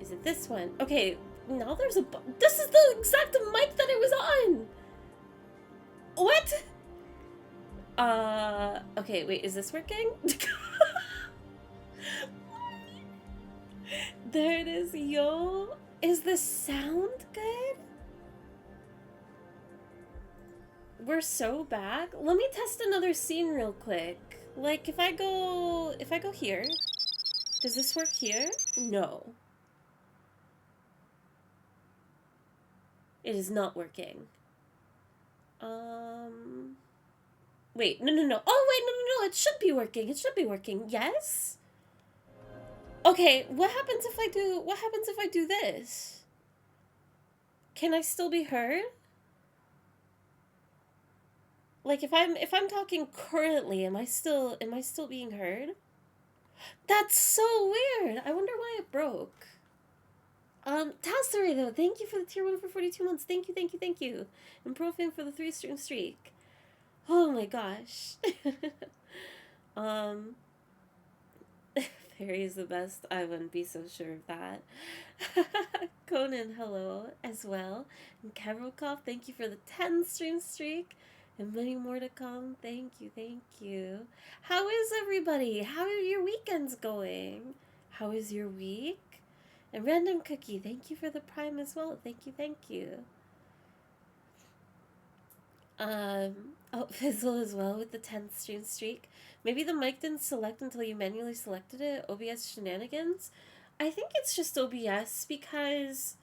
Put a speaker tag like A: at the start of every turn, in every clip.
A: Is it this one? Okay, now there's a... This is the exact mic that it was on! What? Okay, wait, is this working? There it is, yo. Is the sound good? We're so back. Let me test another scene real quick. Like, if I go here, does this work here? No. It is not working. Wait, no. Oh, wait, no. It should be working. It should be working. Yes? Okay, what happens if I do this? Can I still be heard? Like, if I'm talking currently, am I still being heard? That's so weird. I wonder why it broke. Tassari though, thank you for the tier 1 for 42 months. Thank you. And Profane for the 3-stream streak. Oh my gosh. Fairy is the best. I wouldn't be so sure of that. Conan, hello as well. And Kavrokov, thank you for the 10-stream streak. And many more to come. Thank you. How is everybody? How are your weekends going? How is your week? And Random Cookie, thank you for the prime as well. Thank you. Oh, Fizzle as well with the 10th stream streak. Maybe the mic didn't select until you manually selected it. OBS shenanigans. I think it's just OBS because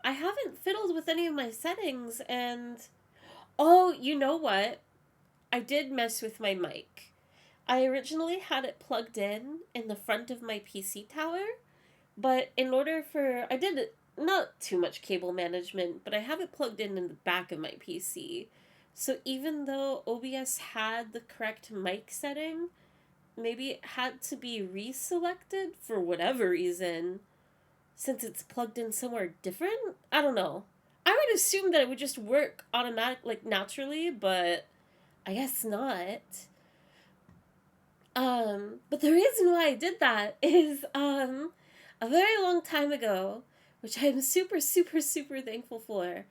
A: I haven't fiddled with any of my settings and... Oh, you know what? I did mess with my mic. I originally had it plugged in the front of my PC tower, but in order for... I did not too much cable management, but I have it plugged in the back of my PC. So even though OBS had the correct mic setting, maybe it had to be reselected for whatever reason, since it's plugged in somewhere different? I don't know. I would assume that it would just work naturally, but I guess not. But the reason why I did that is, a very long time ago, which I'm super thankful for,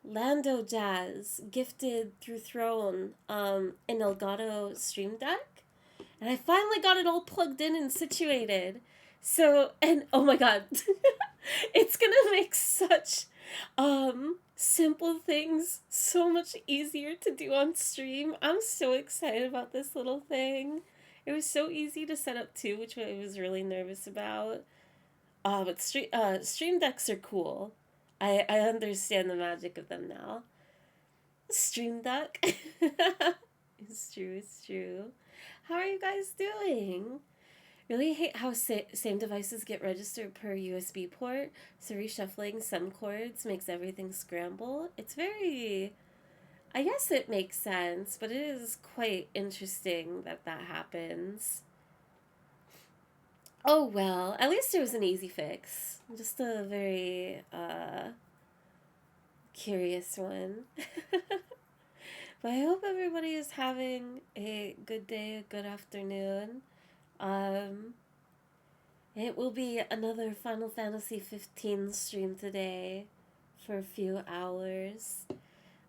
A: Lando Jazz gifted through Throne, an Elgato Stream Deck, and I finally got it all plugged in and situated. So, and oh my god, it's gonna make such, simple things so much easier to do on stream. I'm so excited about this little thing. It was so easy to set up too, which I was really nervous about. But stream decks are cool. I understand the magic of them now. Stream Deck. It's true. How are you guys doing? Really hate how same devices get registered per USB port, so reshuffling some cords makes everything scramble. It's very... I guess it makes sense, but it is quite interesting that happens. Oh well, at least it was an easy fix. Just a very, curious one. But I hope everybody is having a good day, a good afternoon. It will be another Final Fantasy 15 stream today for a few hours.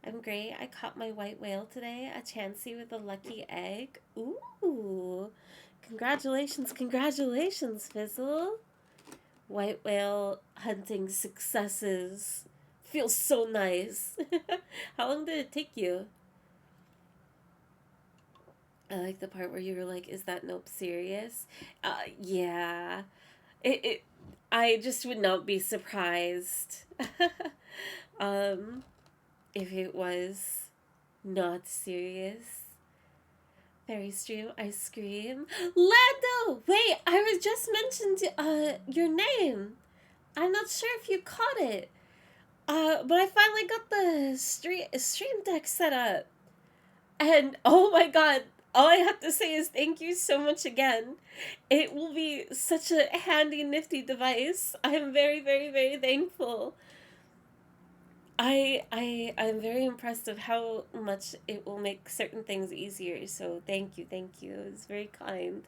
A: I'm great. I caught my white whale today, a Chansey with a lucky egg. Ooh! Congratulations, Fizzle. White whale hunting successes. Feels so nice. How long did it take you? I like the part where you were like, is that nope serious? Yeah. I just would not be surprised if it was not serious. Fairy stream, ice cream. Lando! Wait, I was just mentioned your name. I'm not sure if you caught it. But I finally got the stream deck set up. And oh my god, all I have to say is thank you so much again. It will be such a handy, nifty device. I am very thankful. I'm very impressed of how much it will make certain things easier. So thank you. It's very kind.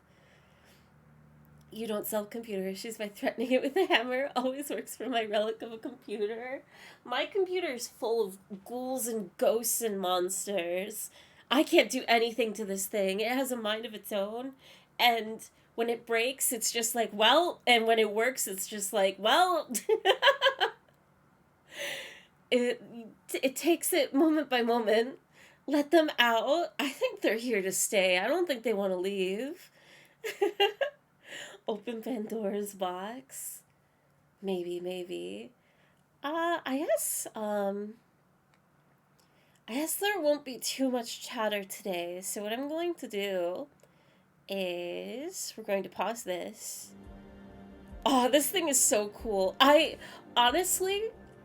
A: You don't solve computer issues by threatening it with a hammer. Always works for my relic of a computer. My computer is full of ghouls and ghosts and monsters. I can't do anything to this thing. It has a mind of its own. And when it breaks, it's just like, well. And when it works, it's just like, well. it takes it moment by moment. Let them out. I think they're here to stay. I don't think they want to leave. Open Pandora's box. Maybe. I guess there won't be too much chatter today. So what I'm going to do is we're going to pause this. Oh, this thing is so cool. I honestly,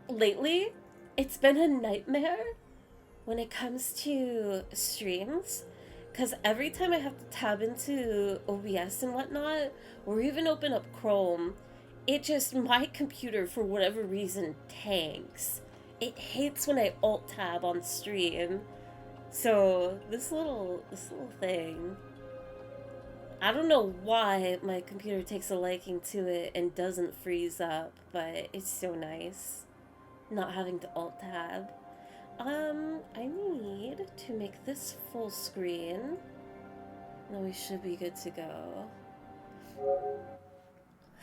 A: lately, it's been a nightmare when it comes to streams, because every time I have to tab into OBS and whatnot, or even open up Chrome, my computer, for whatever reason, tanks. It hates when I alt tab on stream. So this little thing, I don't know why my computer takes a liking to it and doesn't freeze up, but it's so nice not having to alt tab. I need to make this full screen. Then we should be good to go.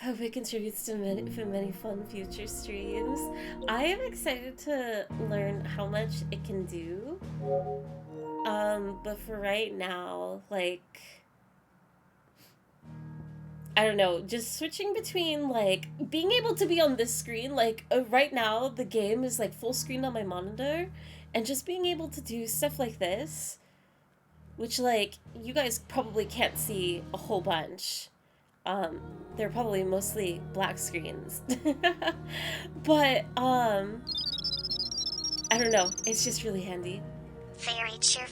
A: Hope it contributes to many fun future streams. I am excited to learn how much it can do. But for right now, like, I don't know, just switching between, like, being able to be on this screen, like, right now, the game is, like, full screen on my monitor, and just being able to do stuff like this, which, like, you guys probably can't see a whole bunch. They're probably mostly black screens. But, I don't know, it's just really handy.
B: Fairy cheer,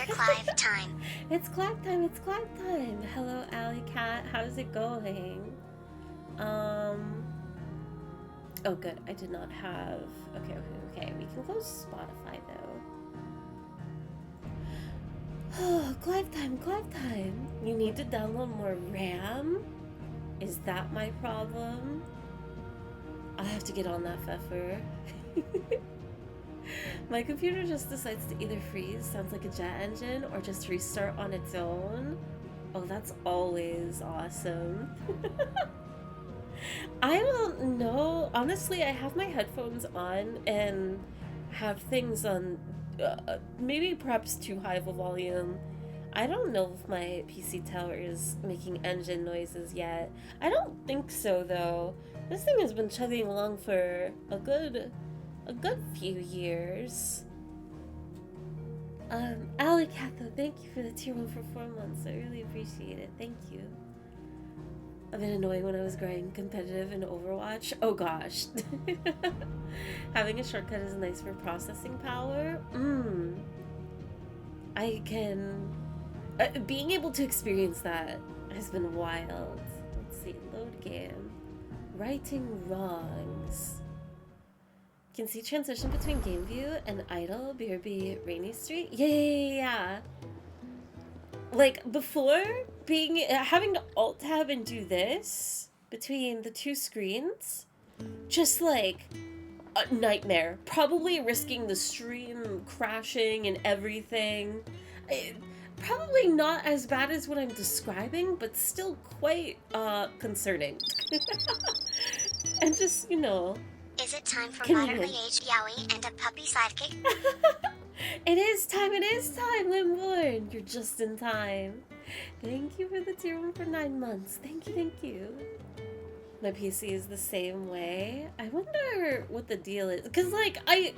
B: Clive time.
A: It's Clive time. Hello, Alley Cat. How's it going? Oh, good. I did not have... Okay. We can close Spotify, though. Oh, Clive time. You need to download more RAM? Is that my problem? I have to get on that pfeffer. My computer just decides to either freeze, sounds like a jet engine, or just restart on its own. Oh, that's always awesome. I don't know. Honestly, I have my headphones on and have things on maybe perhaps too high of a volume. I don't know if my PC tower is making engine noises yet. I don't think so, though. This thing has been chugging along for a good few years. Alley Catho, thank you for the tier 1 for 4 months. I really appreciate it. Thank you. I've been annoying when I was growing competitive in Overwatch. Oh gosh. Having a shortcut is nice for processing power. I can... being able to experience that has been wild. Let's see. Load game. Righting wrongs. Can see transition between game view and idle, BRB, Rainy Street. Yeah. Like, before, having to alt-tab and do this between the two screens, just, like, a nightmare. Probably risking the stream crashing and everything. Probably not as bad as what I'm describing, but still quite, concerning. And just, you know...
B: Is it time for moderately aged Yowie and a puppy sidekick?
A: It is time, Limborn. You're just in time. Thank you for the tier 1 for 9 months. Thank you. My PC is the same way. I wonder what the deal is. Because, like, I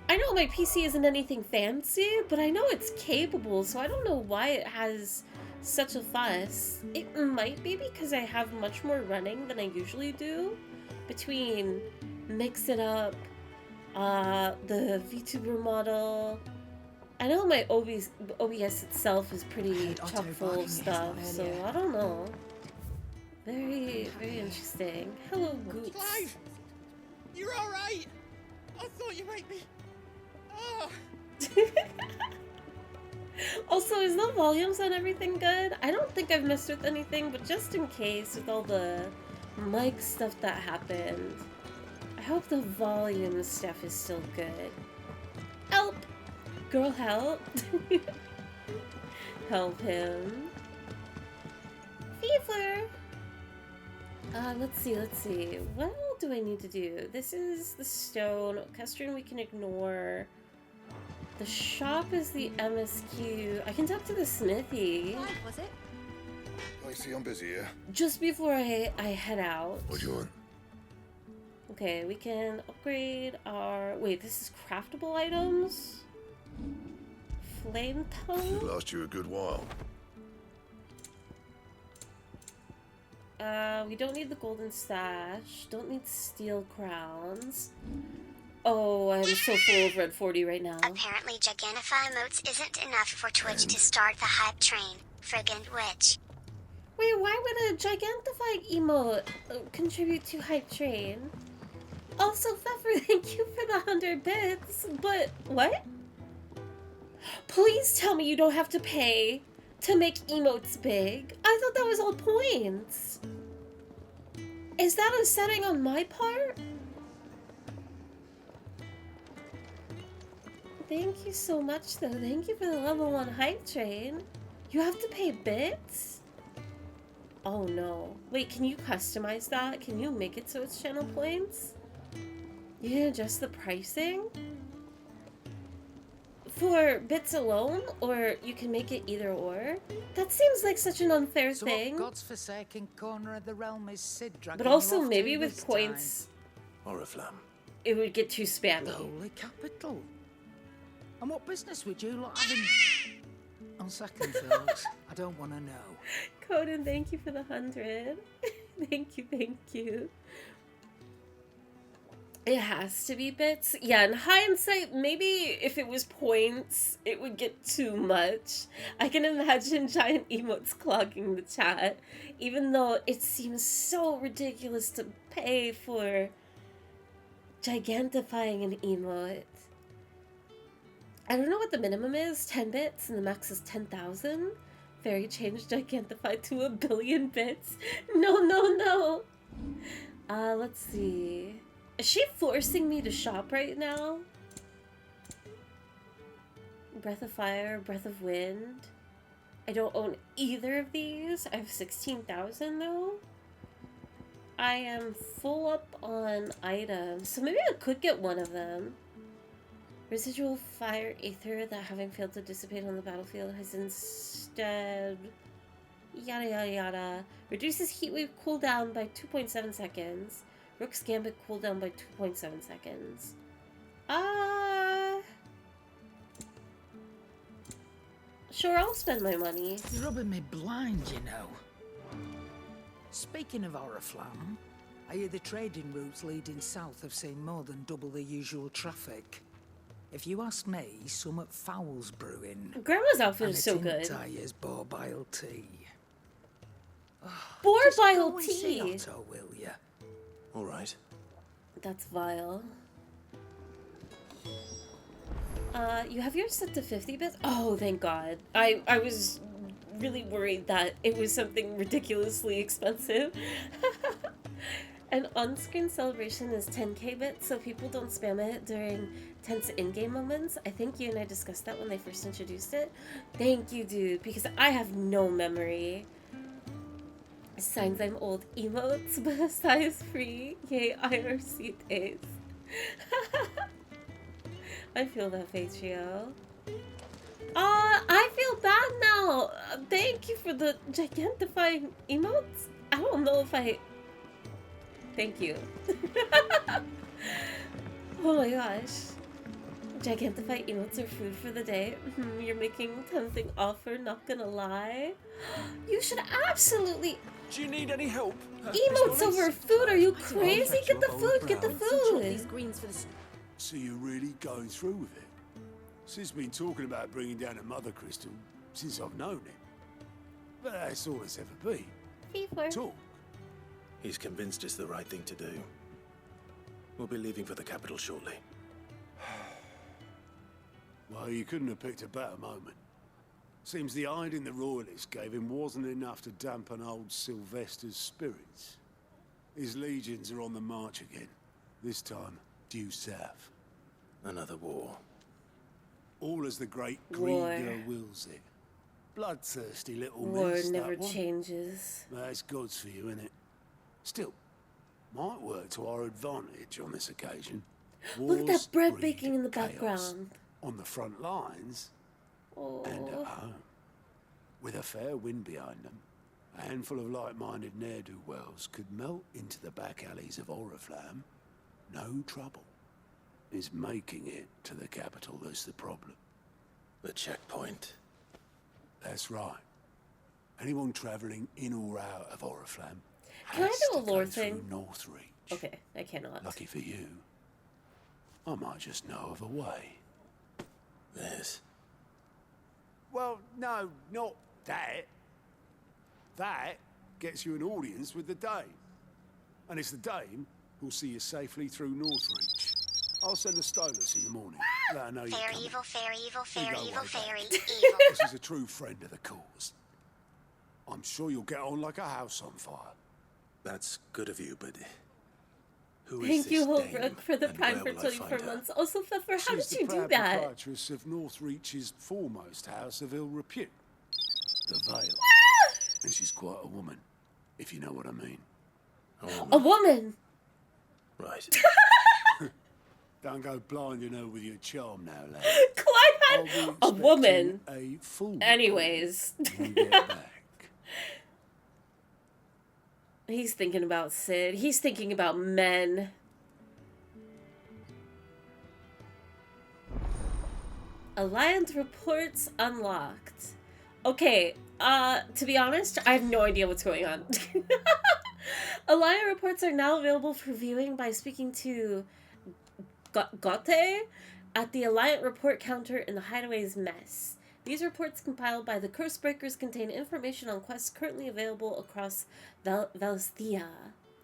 A: know my PC isn't anything fancy, but I know it's capable, so I don't know why it has such a fuss. It might be because I have much more running than I usually do between Mix It Up, the VTuber model. I know my OBS itself is pretty chock full of stuff, so I don't know. Very interesting. Hello, Goots.
C: Clive! You're alright! I thought you might be... Oh!
A: Also, is the volumes on everything good? I don't think I've messed with anything, but just in case with all the mic stuff that happened, I hope the volume stuff is still good. Help! Girl, help! Help him. Fever! Let's see. What all do I need to do? This is the stone. Orchestrion we can ignore. The shop is the MSQ. I can talk to the smithy.
D: Clive, was it?
E: I see I'm busy here.
A: Just before I head out.
E: What do you want?
A: Okay, we can upgrade our... Wait, this is craftable items? Flame tongue?
E: Should last you a good while.
A: We don't need the golden stash. Don't need steel crowns. Oh, I'm so full of red 40 right now.
B: Apparently Gigantify emotes isn't enough for Twitch to start the hype train. Friggin' witch.
A: Wait, why would a Gigantify emote contribute to Hype Train? Also, Pfeffer, thank you for the 100 bits, but what? Please tell me you don't have to pay to make emotes big. I thought that was all points. Is that a setting on my part? Thank you so much, though. Thank you for the level 1 Hype Train. You have to pay bits? Oh no. Wait, can you customize that? Can you make it so it's channel points? You can adjust the pricing? For bits alone? Or you can make it either or? That seems like such an unfair thing.
F: God's forsaken corner of the realm is Sid dragging
A: But also
F: you off
A: maybe
F: to
A: with
F: this
A: points,
E: Oriflamme.
A: it would get too
F: time? The
A: spammy.
F: holy capital. And what business would you lot having? On second thoughts, I don't want to know.
A: Coden, thank you for the 100. Thank you. It has to be bits. Yeah, in hindsight, maybe if it was points, it would get too much. I can imagine giant emotes clogging the chat, even though it seems so ridiculous to pay for gigantifying an emote. I don't know what the minimum is, 10 bits, and the max is 10,000. Fairy changed Gigantify to 1 billion bits. No. Let's see. Is she forcing me to shop right now? Breath of Fire, Breath of Wind. I don't own either of these. I have 16,000 though. I am full up on items, so maybe I could get one of them. Residual fire ether that, having failed to dissipate on the battlefield, has instead yada. Reduces heatwave cooldown by 2.7 seconds. Rook's Gambit cooldown by 2.7 seconds. Sure, I'll spend my money.
F: You're rubbing me blind, you know. Speaking of Oriflamme, I hear the trading routes leading south have seen more than double the usual traffic. If you ask me, somewhat foul's brewing.
A: Grandma's outfit
F: And
A: is so
F: it
A: good.
F: Tire's borbile tea.
A: Borbile
F: Just go and see
A: tea.
F: Otto, will ya?
E: All right.
A: That's vile. You have yours set to 50 bits? Oh, thank God. I was really worried that it was something ridiculously expensive. An on-screen celebration is 10k bits, so people don't spam it during tense in-game moments. I think you and I discussed that when they first introduced it. Thank you, dude, because I have no memory. Signs I'm old emotes, but a size free. Yay, IRC days. I feel that, Patrio. I feel bad now. Thank you for the gigantifying emotes. I don't know if I... Thank you. Oh my gosh. Gigantify emotes are food for the day. You're making a tempting offer, not gonna lie. You should absolutely...
C: Do you need any help?
A: Emotes over food? Are you crazy? Get the food, get the
D: These
A: food.
D: greens for the...
G: So you're really going through with it? Sid's been talking about bringing down a mother crystal since I've known him. But that's all it's ever been.
A: Fever.
G: Talk.
E: He's convinced it's the right thing to do. We'll be leaving for the capital shortly.
G: Well, you couldn't have picked a better moment. Seems the hiding the royalists gave him wasn't enough to dampen old Sylvester's spirits. His legions are on the march again, this time due south.
E: Another war.
G: All as the great
A: War.
G: Grieger wills it. Bloodthirsty little
A: War
G: mess,
A: never
G: that one.
A: changes.
G: That's God's for you, innit? Still, might work to our advantage on this occasion.
A: Look at that
G: Wars
A: bread
G: breed
A: baking in the
G: chaos
A: background.
G: on the front lines and at
A: Oh.
G: home. With a fair wind behind them, a handful of like-minded ne'er-do-wells could melt into the back alleys of Oriflamme. No trouble. It's making it to the capital that's the problem.
E: The checkpoint.
G: That's right. Anyone travelling in or out of Oriflamme
A: Can I
G: has
A: do a
G: to go
A: lore
G: through
A: thing?
G: Northreach.
A: Okay, I cannot.
G: Lucky for you, I might just know of a way.
E: This.
G: Well, no, not that. That gets you an audience with the Dame. And it's the Dame who'll see you safely through Northreach. I'll send the Stolus in the morning. Let her know you're
B: Fairy
G: coming.
B: evil, fairy evil,
G: You
B: fairy
G: go
B: evil,
G: way
B: fairy
G: back.
B: evil.
G: This is a true friend of the cause. I'm sure you'll get on like a house on fire.
E: That's good of you, but who is
A: Thank
E: this
A: you,
E: dame,
A: Holbrook, for the
E: and
A: prime
E: where
A: for
E: will I
A: 24
E: find her?
A: months. Also, Pfeffer, how
G: She's
A: did
G: the
A: you do
G: proud
A: that?
G: proprietress of Northreach's foremost house of ill repute, the Vale. And she's quite a woman, if you know what I mean.
A: A woman!
E: Right.
G: Don't go blinding her with your charm now, lad.
A: Clive
G: I'll
A: had
G: be
A: a
G: expecting
A: woman.
G: A full
A: Anyways.
G: when you get back.
A: He's thinking about Sid. He's thinking about men. Alliance reports unlocked. Okay, to be honest, I have no idea what's going on. Alliance reports are now available for viewing by speaking to Gote at the Alliance report counter in the Hideaway's mess. These reports compiled by the Curse Breakers contain information on quests currently available across Valstia.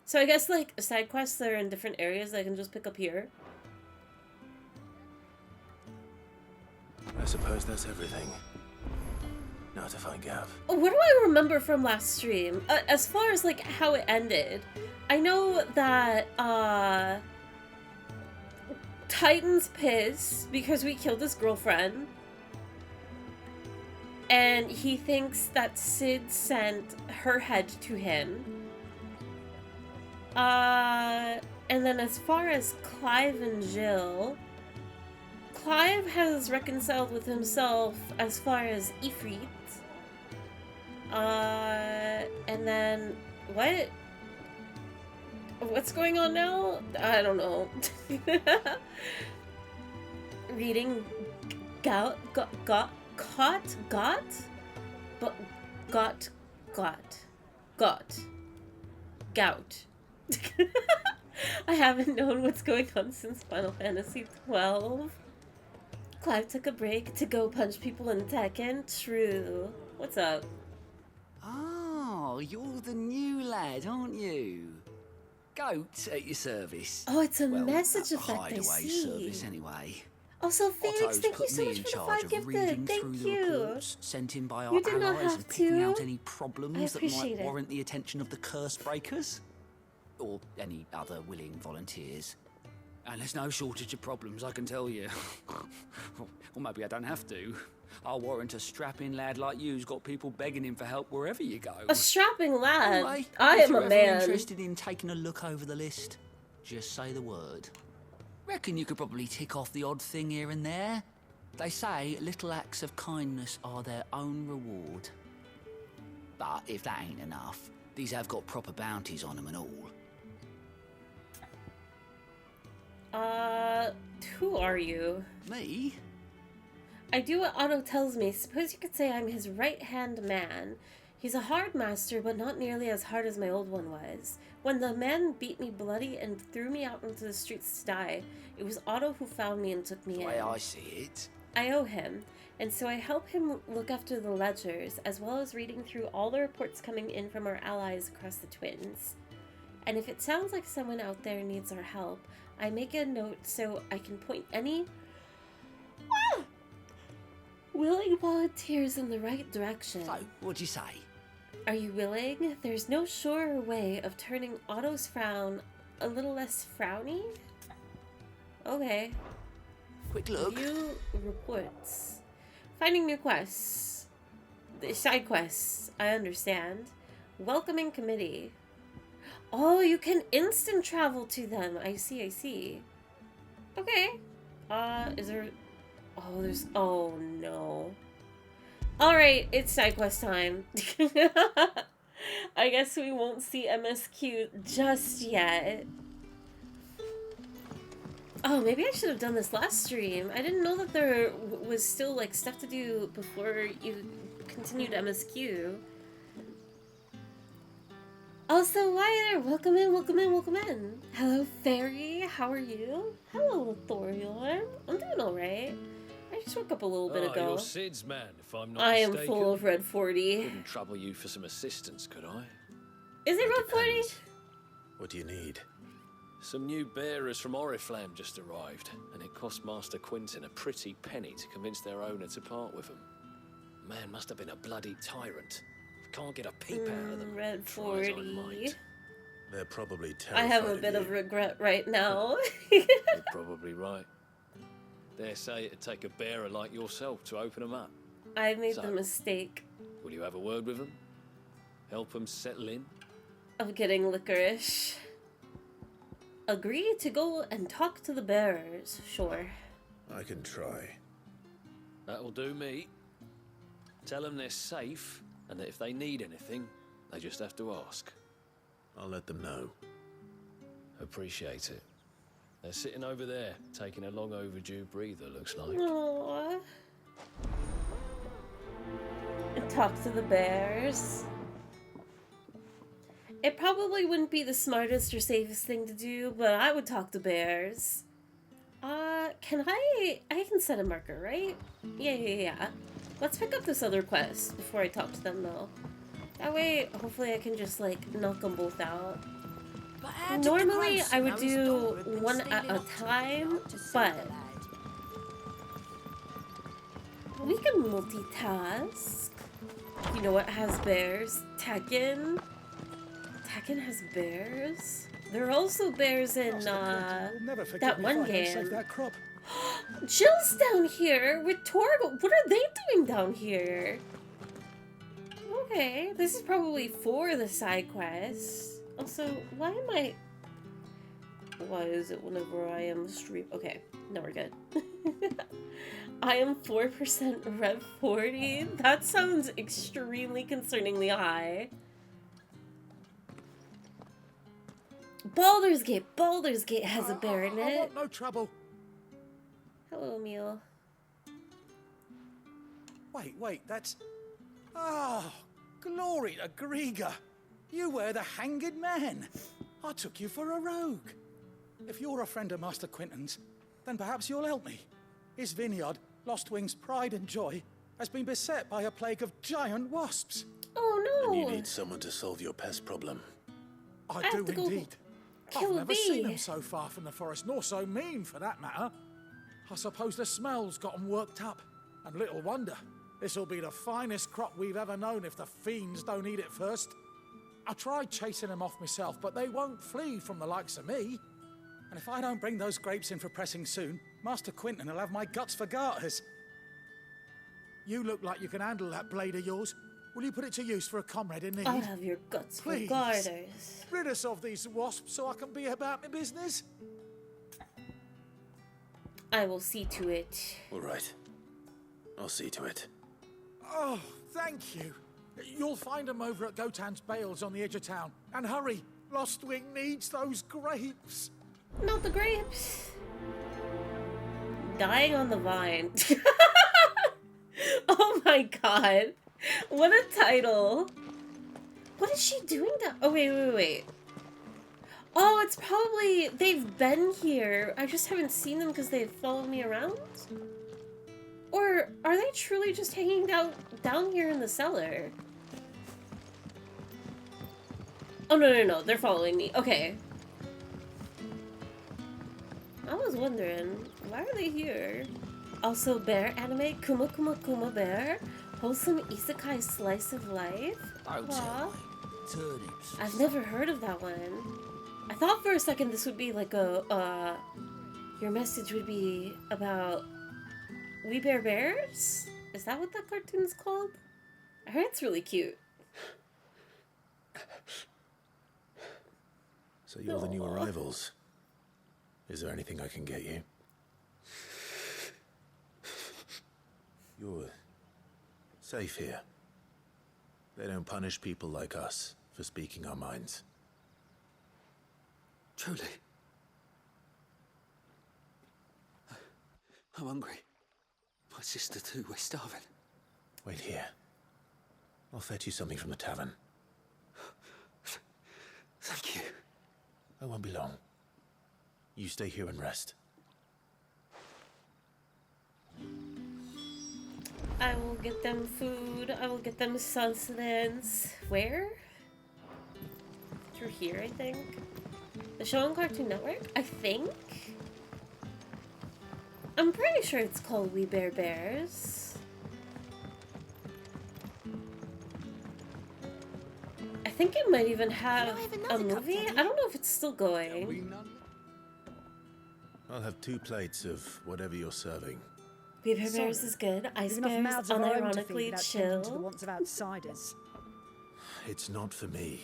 A: So I guess, like, side quests that are in different areas that I can just pick up here.
E: I suppose that's everything. Now to find Gav.
A: What do I remember from last stream? As far as, like, how it ended, I know that, Titan's pissed because we killed his girlfriend. And he thinks that Sid sent her head to him. And then as far as Clive and Jill, Clive has reconciled with himself as far as Ifrit. And then, what? What's going on now? I don't know. Reading Gout. I haven't known what's going on since Final Fantasy XII. Clive took a break to go punch people in Tekken. True. What's up?
D: Oh, you're the new lad, aren't you? Goat at your service.
A: Oh, it's a
D: Well,
A: message
D: a
A: effect, I
D: hideaway
A: see.
D: service anyway.
A: Also, Phoenix,
D: Otto's
A: thank you
D: put
A: so
D: me
A: much
D: in
A: for the
D: charge
A: 5
D: of reading
A: gifted.
D: through
A: Thank
D: the
A: you.
D: reports sent in by our
A: You did not
D: allies
A: have
D: and picking
A: to.
D: out any problems that
A: appreciate
D: might
A: it.
D: warrant the attention of the curse breakers. Or any other willing volunteers. And there's no shortage of problems, I can tell you. Or maybe I don't have to. I'll warrant a strapping lad like you's got people begging him for help wherever you go.
A: A strapping lad.
D: Anyway,
A: I
D: if
A: am
D: you're
A: a
D: ever
A: man.
D: interested in taking a look over the list, just say the word. Reckon you could probably tick off the odd thing here and there. They say little acts of kindness are their own reward. But if that ain't enough, these have got proper bounties on them and all.
A: Who are you?
D: Me?
A: I do what Otto tells me. Suppose you could say I'm his right-hand man. He's a hard master, but not nearly as hard as my old one was. When the man beat me bloody and threw me out into the streets to die, it was Otto who found me and took me
D: The
A: in.
D: way I see it.
A: I owe him, and so I help him look after the ledgers, as well as reading through all the reports coming in from our allies across the Twins. And if it sounds like someone out there needs our help, I make a note so I can point any Willing volunteers in the right direction.
D: So, what'd you say?
A: Are you willing? There's no surer way of turning Otto's frown a little less frowny? Okay.
D: Quick look.
A: View reports. Finding new quests. The side quests, I understand. Welcoming committee. Oh, you can instant travel to them. I see, I see. Okay. Is there... Oh, there's... Oh, no. Alright, it's side quest time. I guess we won't see MSQ just yet. Oh, maybe I should have done this last stream. I didn't know that there was still, like, stuff to do before you continued MSQ. Also, hi there! Welcome in, welcome in, welcome in! Hello, Fairy! How are you? Hello, Thorion! I'm doing alright. I just woke up a little bit ago.
H: You're Sid's man, if I'm not
A: I
H: mistaken.
A: am full of Red 40.
H: Couldn't trouble you for some assistance, could I?
A: Is it Red 40?
E: Depends. What do you need?
H: Some new bearers from Oriflamme just arrived, and it cost Master Quinton a pretty penny to convince their owner to part with them. Man must have been a bloody tyrant. Can't get a peep out of them.
A: Red
H: try as I
A: 40.
H: might.
E: They're probably
A: I
E: terrified
A: have a bit
E: you.
A: of regret right now.
H: You're probably right. Dare say it'd take a bearer like yourself to open them up.
A: I made
H: So-
A: the mistake
H: Will you have a word with them? Help them settle in?
A: of getting licorice. Agree to go and talk to the bearers, sure.
E: I can try.
H: That'll do me. Tell them they're safe, and that if they need anything, they just have to ask.
E: I'll let them know.
H: Appreciate it. They're sitting over there, taking a long overdue breather, looks like.
A: Aww. And talk to the bears. It probably wouldn't be the smartest or safest thing to do, but I would talk to bears. Can I can set a marker, right? Yeah. Let's pick up this other quest before I talk to them, though. That way, hopefully I can just, like, knock them both out. Normally, I would do one at a time, but we can multitask. You know what has bears? Tekken. Tekken has bears. There are also bears in that one game.
G: That crop.
A: Jill's down here with Torgo. What are they doing down here? Okay, this is probably for the side quests. Also, why is it whenever I am stream? Okay, no, we're good. I am 4% Red 40. That sounds extremely concerningly high. Baldur's Gate has a bear in
G: I
A: it.
G: want no trouble.
A: Hello, Emil.
G: Wait, that's... Oh, glory to Grieger. You were the hanged man. I took you for a rogue. If you're a friend of Master Quinton's, then perhaps you'll help me. His vineyard, Lostwing's pride and joy, has been beset by a plague of giant wasps.
A: Oh
E: And
A: no!
E: you need someone to solve your pest problem.
G: I
A: have
G: do
A: to go
G: indeed.
A: kill
G: I've
A: a
G: never seen
A: bee.
G: them so far from the forest, nor so mean for that matter. I suppose the smell's got them worked up. And little wonder. This'll be the finest crop we've ever known if the fiends don't eat it first. I tried chasing them off myself, but they won't flee from the likes of me. And if I don't bring those grapes in for pressing soon, Master Quinton will have my guts for garters. You look like you can handle that blade of yours. Will you put it to use for a comrade in need?
A: I'll have your guts for
G: Please.
A: garters.
G: Rid us of these wasps so I can be about my business.
A: I will see to it.
E: All right. I'll see to it.
G: Oh, thank you. You'll find them over at Gotan's Bales on the edge of town. And hurry, Lostwing needs those grapes.
A: Not the grapes. Dying on the vine. Oh my god. What a title. What is she doing down? Oh, wait. Oh, it's probably... They've been here. I just haven't seen them because they've followed me around? Or are they truly just hanging down here in the cellar? Oh, no. They're following me. Okay. I was wondering, why are they here? Also, bear anime, Kuma Kuma Kuma Bear. Wholesome isekai slice of life.
D: Don't
A: Aw.
D: tell me. Turnips.
A: I've never heard of that one. I thought for a second this would be like a, your message would be about We Bear Bears? Is that what that cartoon's called? I heard it's really cute.
E: So you're the new arrivals. Is there anything I can get you? You're safe here. They don't punish people like us for speaking our minds.
D: Truly. I'm hungry. My sister too, we're starving.
E: Wait here. I'll fetch you something from the tavern.
D: Thank you.
E: I won't be long. You stay here and rest.
A: I will get them food. I will get them sustenance. Where? Through here, I think. The show on Cartoon Network? I think. I'm pretty sure it's called We Bear Bears. I think it might even have a movie. I don't know if it's still going.
E: I'll have 2 plates of whatever you're serving.
A: We Bear Bears is good. Ice Bears, unironically
I: to the
A: chill.
I: wants of outsiders.
E: It's not for me.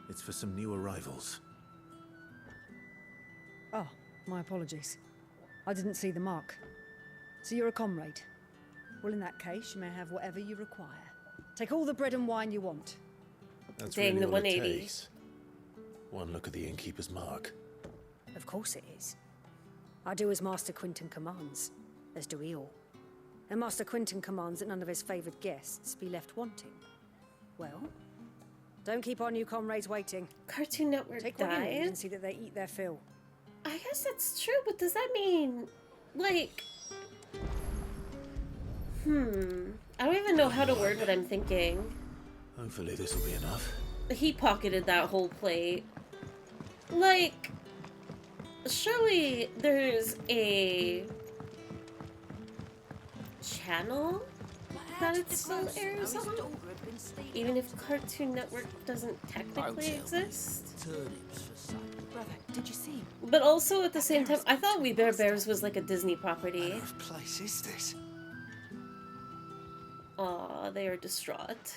E: It's for some new arrivals.
I: Oh, my apologies. I didn't see the mark. So you're a comrade. Well, in that case, you may have whatever you require. Take all the bread and wine you want.
E: That's
A: Dang,
E: really
A: the
E: all
A: 180.
E: it takes. One look at the innkeeper's mark.
I: Of course it is. I do as Master Quinton commands, as do we all. And Master Quinton commands that none of his favoured guests be left wanting. Well, don't keep our new comrades waiting.
A: Cartoon Network
I: Take what you need
A: died.
I: and see that they eat their fill.
A: I guess that's true, but does that mean, like... I don't even know how to word what I'm thinking.
E: Hopefully this will be enough.
A: He pocketed that whole plate. Like, surely there's a channel that it still airs on? Even if Cartoon Network doesn't technically exist?
D: Turnips for sale.
I: Brother, did you see?
A: But also at the same time, I thought We Bear Bears was like a Disney property.
D: What kind of place is this?
A: Aw, they are distraught.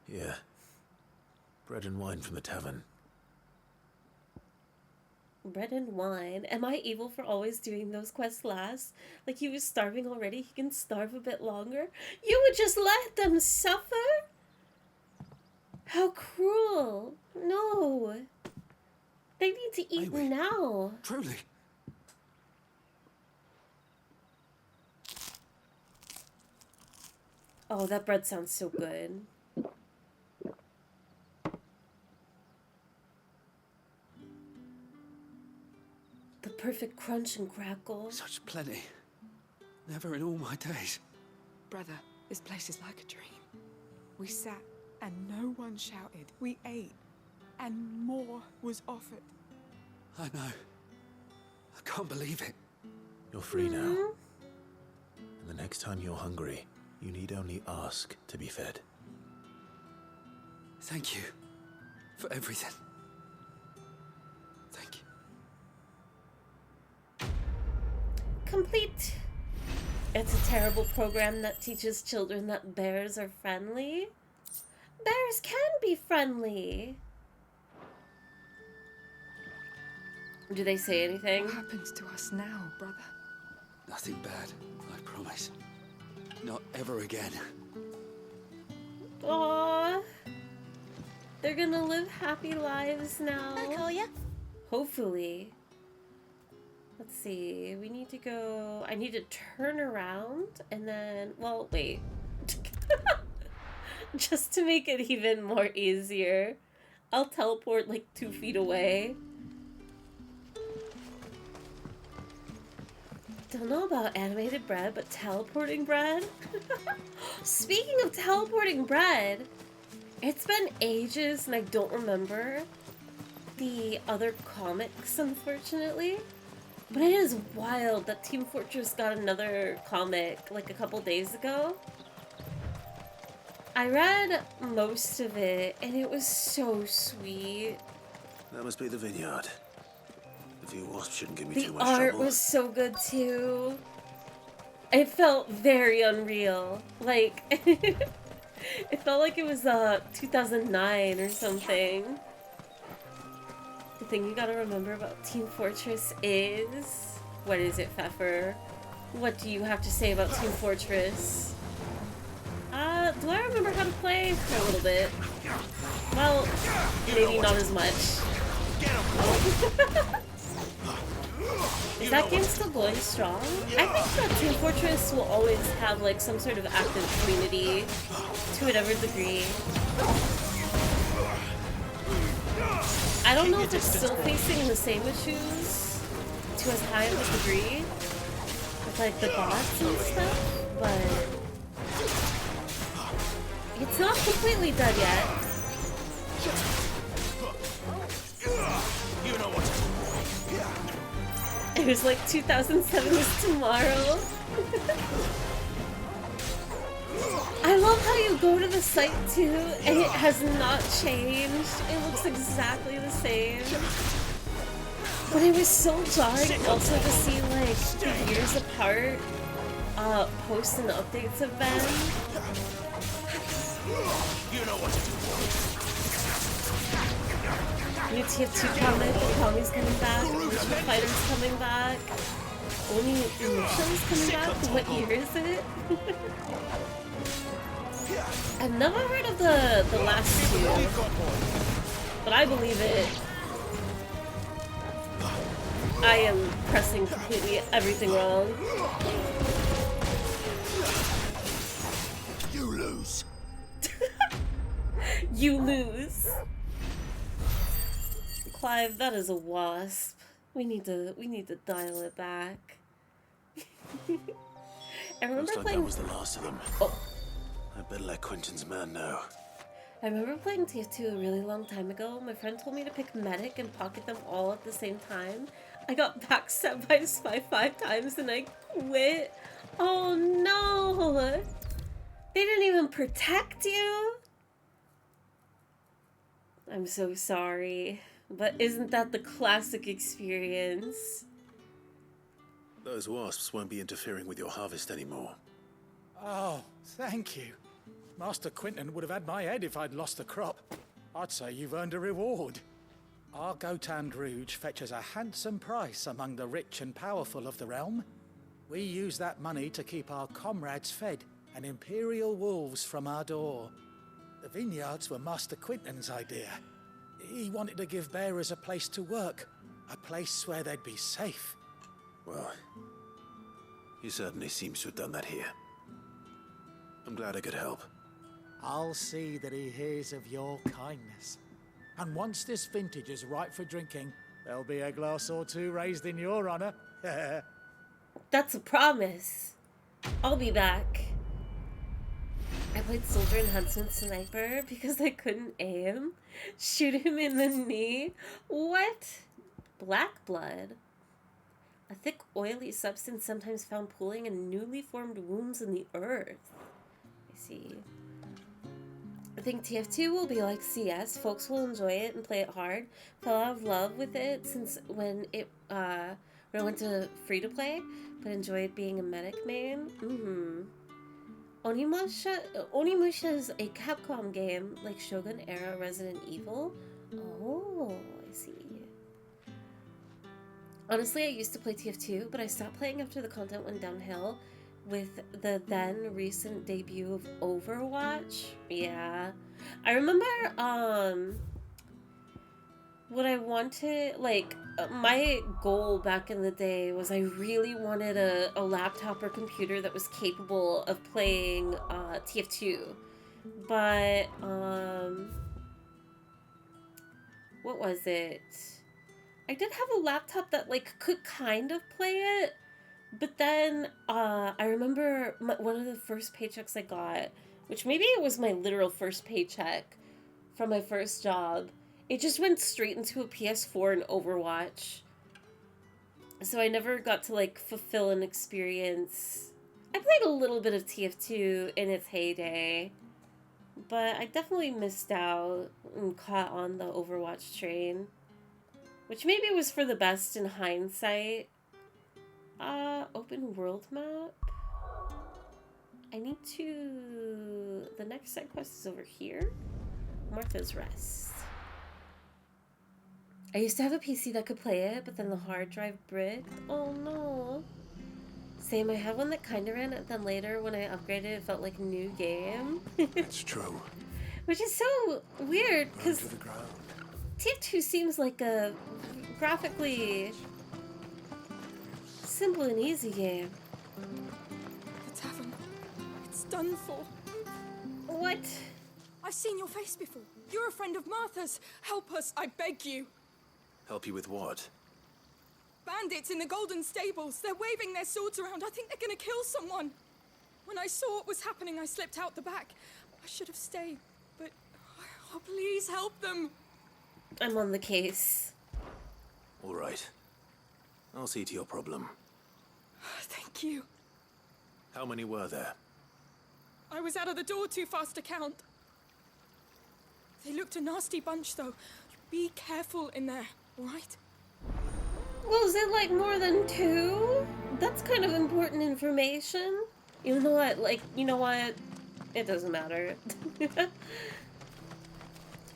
E: Yeah. Bread and wine from the tavern.
A: Bread and wine. Am I evil for always doing those quests last? Like he was starving already, he can starve a bit longer? You would just let them suffer? How cruel. No. They need to eat
D: Maybe.
A: now.
D: Truly.
A: Oh, that bread sounds so good. The perfect crunch and crackle.
D: Such plenty. Never in all my days.
J: Brother, this place is like a dream. We sat and no one shouted. We ate and more was offered.
D: I know. I can't believe it.
E: You're free now. And the next time you're hungry, you need only ask to be fed.
D: Thank you for everything. Thank you.
A: Complete. It's a terrible program that teaches children that bears are friendly. Bears can be friendly. Do they say anything?
J: What happens to us now, brother?
D: Nothing bad, I promise. Not ever again.
A: Aww. They're gonna live happy lives now.
B: I call ya.
A: Hopefully. Let's see. We need to go... I need to turn around and then... Well, wait. Just to make it even more easier, I'll teleport like 2 feet away. Don't know about animated bread, but teleporting bread? Speaking of teleporting bread, it's been ages and I don't remember the other comics, unfortunately. But it is wild that Team Fortress got another comic like a couple days ago. I read most of it and it was so sweet.
E: That must be the vineyard. The few wasps shouldn't give me
A: The
E: too much
A: art
E: trouble.
A: was so good too. It felt very unreal. Like, it felt like it was 2009 or something. The thing you gotta remember about Team Fortress is... What is it, Pfeffer? What do you have to say about Team Fortress? Do I remember how to play? For a little bit. Well, maybe not as much. Is that game still going strong? I think that Team Fortress will always have like some sort of active community to whatever degree. I don't know if it's still facing the same issues to as high of a degree with like the bots and stuff, but it's not completely dead yet.
C: You know what?
A: It was like 2007 is tomorrow. I love how you go to the site too, and it has not changed. It looks exactly the same. But it was so jarring also to see like the years apart posts and updates have been.
C: You know what to do.
A: New TF2 comic, Tommy's coming back, Ultimate Fighter's coming back, Oni Musha's coming back. What year is it? I've never heard of the last two, but I believe it. I am pressing completely everything wrong.
C: You lose.
A: You lose. Clive, that is a wasp. We need to dial it back. I remember
E: Looks like
A: playing.
E: that was the last of them.
A: Oh.
E: I better let Quentin's man know.
A: I remember playing TF2 a really long time ago. My friend told me to pick Medic and pocket them all at the same time. I got backstabbed by Spy 5 times and I quit. Oh no! They didn't even protect you? I'm so sorry. But isn't that the classic experience?
E: Those wasps won't be interfering with your harvest anymore.
K: Oh, thank you. Master Quentin would have had my head if I'd lost the crop. I'd say you've earned a reward. Our Gotan Rouge fetches a handsome price among the rich and powerful of the realm. We use that money to keep our comrades fed and imperial wolves from our door. The vineyards were Master Quentin's idea. He wanted to give bearers a place to work, a place where they'd be safe.
E: Well, he certainly seems to have done that here. I'm glad I could help.
K: I'll see that he hears of your kindness. And once this vintage is ripe for drinking, there'll be a glass or two raised in your honor.
A: That's a promise. I'll be back. I played Soldier and Huntsman Sniper because I couldn't aim. Shoot him in the knee. What? Black blood. A thick, oily substance sometimes found pooling in newly formed wombs in the earth. I see. I think TF2 will be like CS. Folks will enjoy it and play it hard. Fell out of love with it since when it went to free to play, but enjoyed being a medic main. Onimusha is a Capcom game like Shogun era Resident Evil. Oh, I see. Honestly, I used to play TF2, but I stopped playing after the content went downhill with the then recent debut of Overwatch. Yeah. I remember, what I wanted, like, my goal back in the day was I really wanted a laptop or computer that was capable of playing, TF2. But, what was it? I did have a laptop that, like, could kind of play it, but then, I remember one of the first paychecks I got, which maybe it was my literal first paycheck from my first job, it just went straight into a PS4 and Overwatch. So I never got to like fulfill an experience. I played a little bit of TF2 in its heyday, but I definitely missed out and caught on the Overwatch train, which maybe was for the best in hindsight. Open world map. I need to... The next side quest is over here. Martha's Rest. I used to have a PC that could play it, but then the hard drive bricked. Oh no. Same, I had one that kind of ran it, then later when I upgraded it felt like a new game.
G: That's true.
A: Which is so weird, because TF2 seems like a graphically simple and easy game.
J: The tavern. It's done for.
A: What?
J: I've seen your face before. You're a friend of Martha's. Help us, I beg you.
E: Help you with what?
J: Bandits in the Golden Stables. They're waving their swords around. I think they're gonna kill someone. When I saw what was happening, I slipped out the back. I should have stayed, but... Oh, please help them.
A: I'm on the case.
E: All right. I'll see to your problem.
J: Thank you.
E: How many were there?
J: I was out of the door too fast to count. They looked a nasty bunch, though. Be careful in there, all right?
A: Well, is it like more than 2? That's kind of important information. You know what? Like, you know what? It doesn't matter.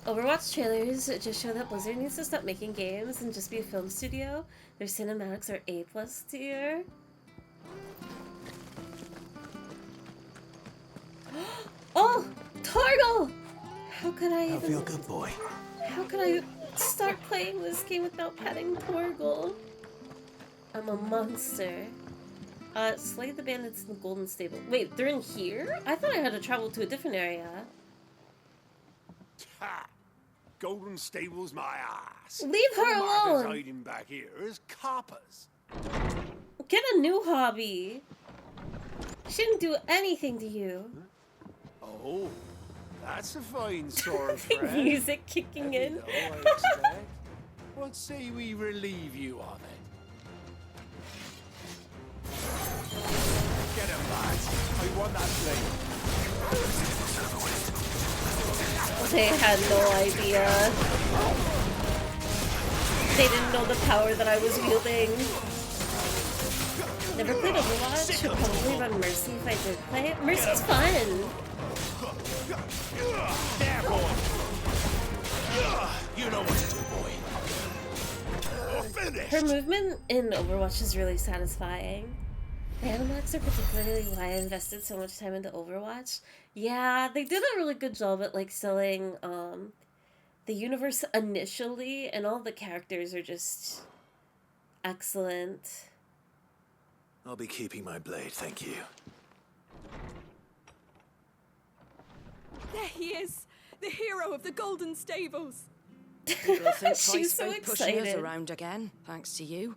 A: Overwatch trailers just show that Blizzard needs to stop making games and just be a film studio. Their cinematics are A+ tier. Oh! Torgal! How could I even...
E: I feel good, boy.
A: How could I start playing this game without petting Torgal? I'm a monster. Slay the bandits in the Golden Stable. Wait, they're in here? I thought I had to travel to a different area.
G: Ha! Golden Stables, my ass.
A: Leave her alone.
G: Hiding back here as coppers.
A: Get a new hobby. She didn't do anything to you.
G: Oh, that's a fine sort of friend.
A: Music kicking in.
G: What say we relieve you of it? Get him, lads. I want that blade.
A: They had no idea. They didn't know the power that I was wielding. Never played Overwatch. Should probably run Mercy if I did play it. Mercy's fun.
E: There, boy. You know what to do, boy. Finished.
A: Her movement in Overwatch is really satisfying. The animatics are particularly why I invested so much time into Overwatch. Yeah, they did a really good job at like selling the universe initially, and all the characters are just excellent.
E: I'll be keeping my blade, thank you.
J: There he is, the hero of the Golden Stables.
I: People think
A: She's so
I: twice about pushing us
A: excited.
I: around again, thanks to you.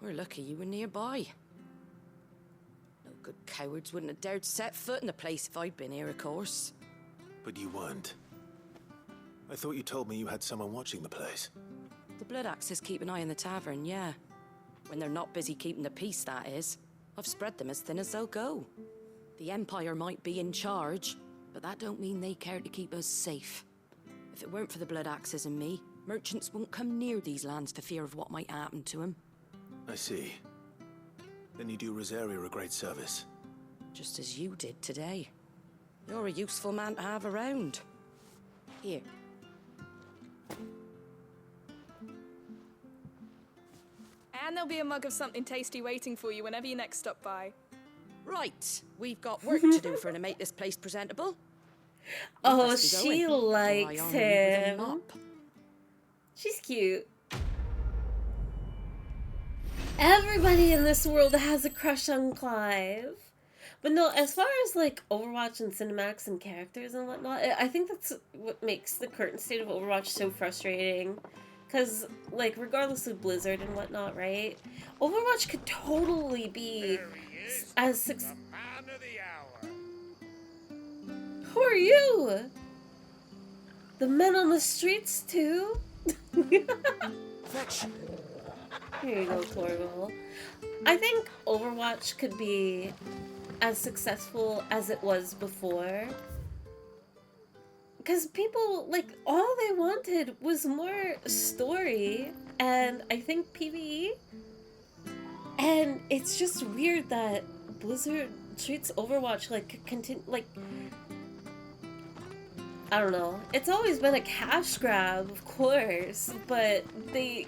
I: We're lucky you were nearby. No good cowards wouldn't have dared set foot in the place if I'd been here, of course.
E: But you weren't. I thought you told me you had someone watching the place.
I: The Blood Axes keep an eye on the tavern, yeah. When they're not busy keeping the peace, that is. I've spread them as thin as they'll go. The Empire might be in charge, but that don't mean they care to keep us safe. If it weren't for the Blood Axes and me, merchants won't come near these lands for fear of what might happen to them.
E: I see. Then you do Rosaria a great service.
I: Just as you did today. You're a useful man to have around. Here.
J: And there'll be a mug of something tasty waiting for you whenever you next stop by.
I: Right, we've got work to do for to make this place presentable.
A: Oh, she likes him. She's cute. Everybody in this world has a crush on Clive. But no, as far as like Overwatch and cinematics and characters and whatnot, I think that's what makes the current state of Overwatch so frustrating. Because, like, regardless of Blizzard and whatnot, right? Overwatch could totally be as successful. Who are you? The men on the streets, too?
E: Fetch.
A: Here you go, Corvo. I think Overwatch could be as successful as it was before. Because people, like, all they wanted was more story, and I think PvE. And it's just weird that Blizzard treats Overwatch like I don't know. It's always been a cash grab, of course, but they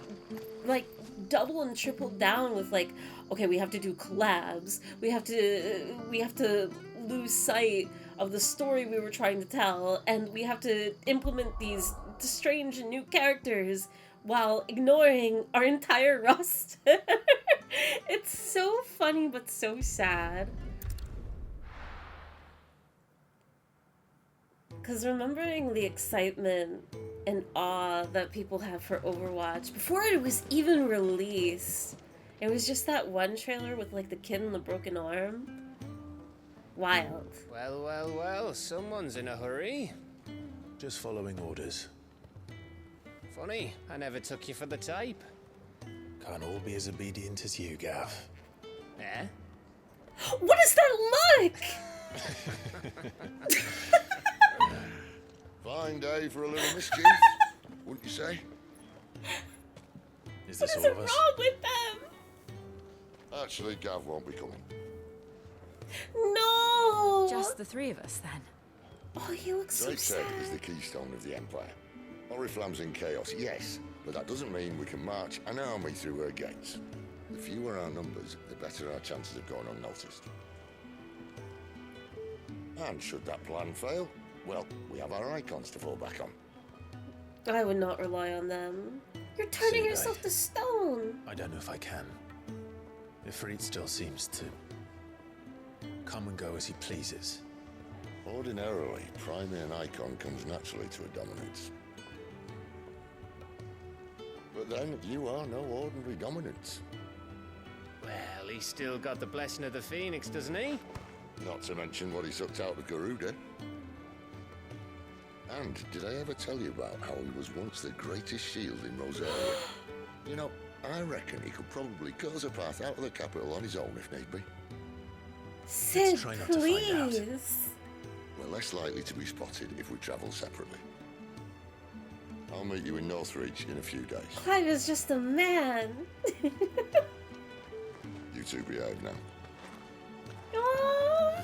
A: like double and triple down with like, okay, we have to do collabs. We have to lose sight of the story we were trying to tell, and we have to implement these strange and new characters while ignoring our entire roster. It's so funny but so sad. Because remembering the excitement and awe that people have for Overwatch before it was even released, it was just that one trailer with like the kid and the broken arm. Wild.
L: Well, well, well, someone's in a hurry.
E: Just following orders.
L: Funny, I never took you for the type.
E: Can't all be as obedient as you, Gav.
L: Eh?
A: What is that look?
M: Fine day for a little mischief, wouldn't you say?
E: Is this
A: what
E: all
A: is
E: of us?
A: wrong with them?
M: Actually, Gav won't be coming.
A: No!
N: Just the three of us, then.
A: Oh, he looks so
M: Drake said
A: sad.
M: is the keystone of the Empire. Oriflamme's in chaos, yes, but that doesn't mean we can march an army through her gates. The fewer our numbers, the better our chances of going unnoticed. And should that plan fail, well, we have our icons to fall back on.
A: I would not rely on them. You're turning
E: Say
A: yourself
E: that.
A: to stone.
E: I don't know if I can. Ifrit still seems to come and go as he pleases.
M: Ordinarily, priming an icon comes naturally to a dominance. But then, you are no ordinary dominance.
L: Well, he's still got the blessing of the Phoenix, doesn't he?
M: Not to mention what he sucked out of Garuda. And did I ever tell you about how he was once the greatest shield in Rosaria? You know, I reckon he could probably cause a path out of the capital on his own if need be.
A: Sid,
E: try not to find out.
A: please.
M: We're less likely to be spotted if we travel separately. I'll meet you in Northreach in a few days.
A: Clive is just a man.
M: You two behave now.
A: Aww.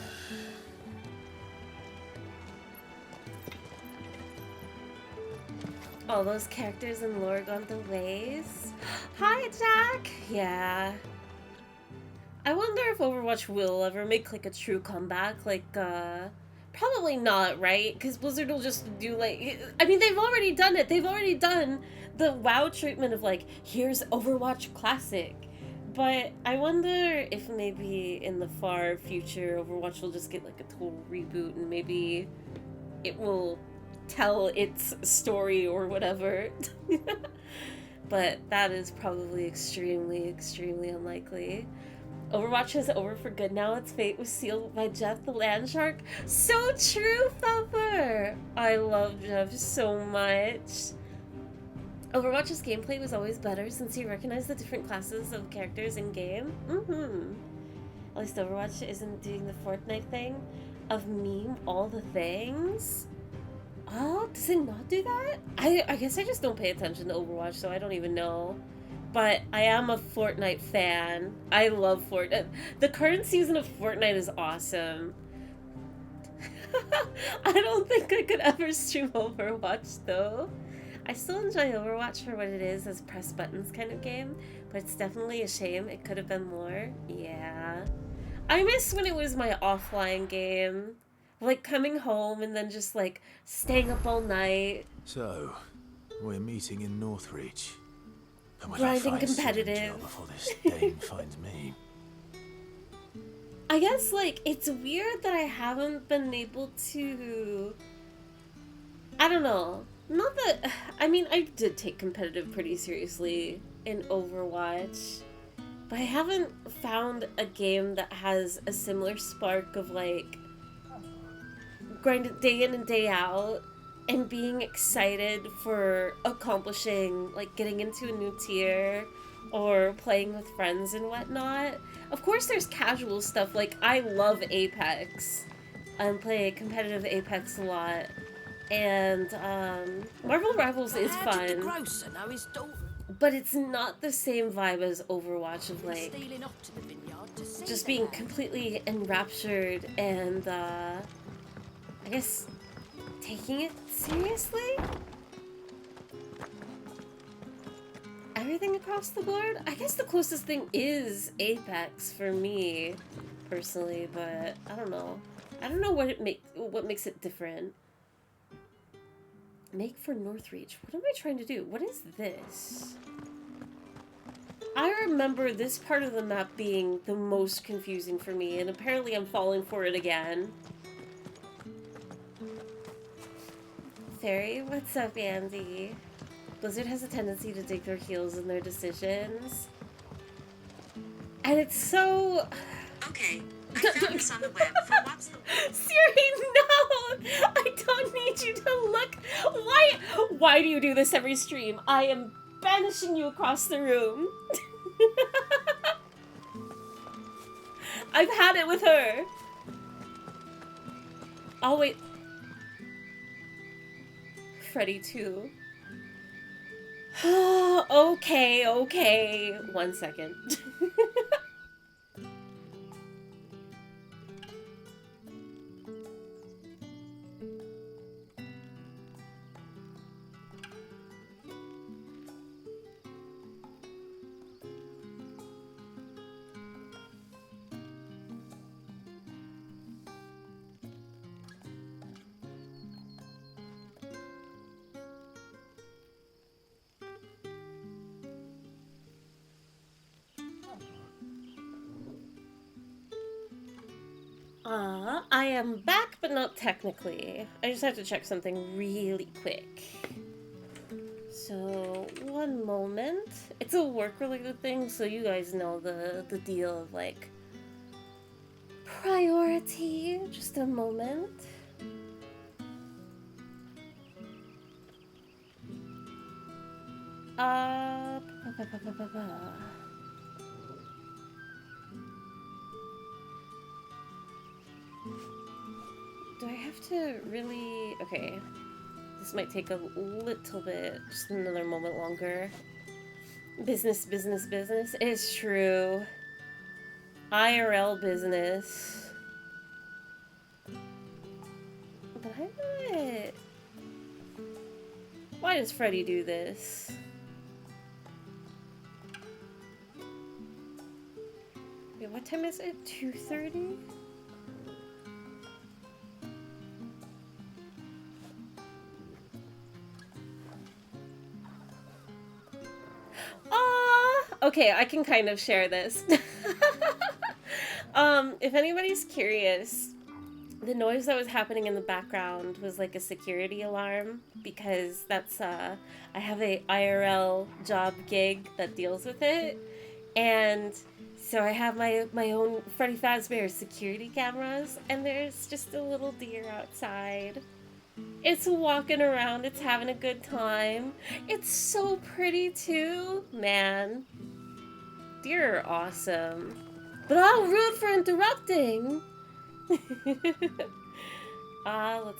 A: All those characters in lore gone to waste. Hi, Jack. Yeah. I wonder if Overwatch will ever make like a true comeback. Like, probably not, right? Because Blizzard will just do like, I mean, they've already done it. They've already done the WoW treatment of like, here's Overwatch Classic. But I wonder if maybe in the far future, Overwatch will just get like a total reboot and maybe it will tell its story or whatever. But that is probably extremely, extremely unlikely. Overwatch is over for good now. Its fate was sealed by Jeff the Land Shark. So true, Thumper! I love Jeff so much. Overwatch's gameplay was always better since he recognized the different classes of characters in game. At least Overwatch isn't doing the Fortnite thing of meme all the things. Oh, does it not do that? I guess I just don't pay attention to Overwatch, so I don't even know. But I am a Fortnite fan. I love Fortnite. The current season of Fortnite is awesome. I don't think I could ever stream Overwatch, though. I still enjoy Overwatch for what it is as press buttons kind of game, but it's definitely a shame it could have been more. Yeah. I miss when it was my offline game. Like coming home and then just like staying up all night.
E: So, we're meeting in Northreach. And when
A: Grinding
E: I find Sid in
A: competitive.
E: jail before this Dane finds me.
A: I guess like it's weird that I haven't been able to, I don't know. Not that, I mean, I did take competitive pretty seriously in Overwatch, but I haven't found a game that has a similar spark of like grind it day in and day out and being excited for accomplishing, like getting into a new tier or playing with friends and whatnot. Of course there's casual stuff, like I love Apex. I play competitive Apex a lot. And Marvel Rivals is fun. But it's not the same vibe as Overwatch of like just being completely enraptured and I guess taking it seriously? Everything across the board? I guess the closest thing is Apex for me, personally, but I don't know. I don't know what makes it different. Make for Northreach. What am I trying to do? What is this? I remember this part of the map being the most confusing for me, and apparently I'm falling for it again. Fairy, what's up, Andy? Blizzard has a tendency to dig their heels in their decisions. And it's so...
N: Okay, I found this on the web for what's the...
A: Siri, no! I don't need you to look... Why do you do this every stream? I am banishing you across the room. I've had it with her. Oh, wait. Freddy too. Okay. 1 second. I am back, but not technically. I just have to check something really quick. So, 1 moment. It's a work-related thing, so you guys know the deal of, like, priority. Just a moment. Do I have to really... Okay. This might take a little bit, just another moment longer. Business. It's true. IRL business. But I'm not... Why does Freddy do this? Wait, what time is it? 2:30? Okay, I can kind of share this. If anybody's curious, the noise that was happening in the background was like a security alarm because that's, I have a IRL job gig that deals with it. And so I have my own Freddy Fazbear security cameras, and there's just a little deer outside. It's walking around, it's having a good time. It's so pretty too, man. Deer are awesome. But I'll rude for interrupting. Let's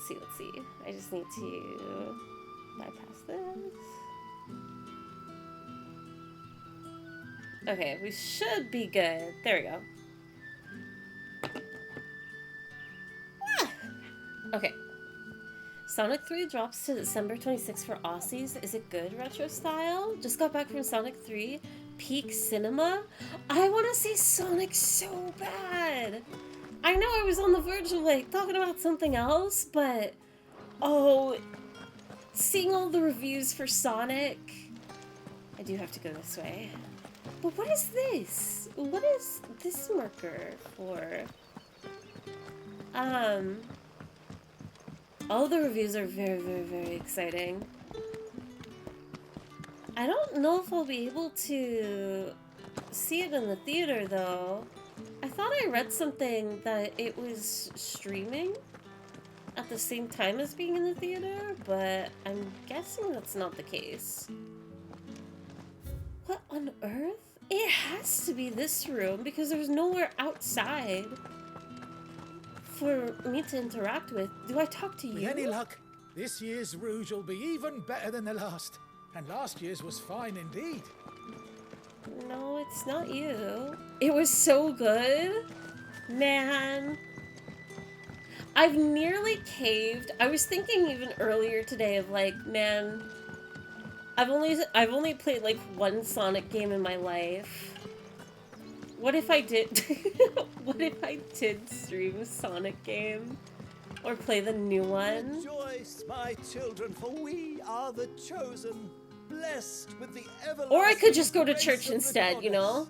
A: see. I just need to bypass this. Okay, we should be good. There we go. Ah! Okay. Sonic 3 drops to December 26th for Aussies. Is it good, retro style? Just got back from Sonic 3. Peak cinema? I want to see Sonic so bad. I know I was on the verge of, like, talking about something else, but... Oh, seeing all the reviews for Sonic... I do have to go this way. But what is this? What is this marker for? All the reviews are very exciting. I don't know if I'll be able to see it in the theater, though. I thought I read something that it was streaming at the same time as being in the theater, but I'm guessing that's not the case. What on earth? It has to be this room because there's nowhere outside for me to interact with. Do I talk to you?
K: With any luck, this year's Rouge will be even better than the last. And last year's was fine indeed.
A: No, it's not you. It was so good. Man. I've nearly caved. I was thinking even earlier today of like, man, I've only played like one Sonic game in my life. What if I did what if I did stream a Sonic game? Or play the new one?
C: Rejoice, my children, for we are the chosen, blessed with the everlasting.
A: Or I could just go to
C: grace
A: church
C: of the
A: instead, you know?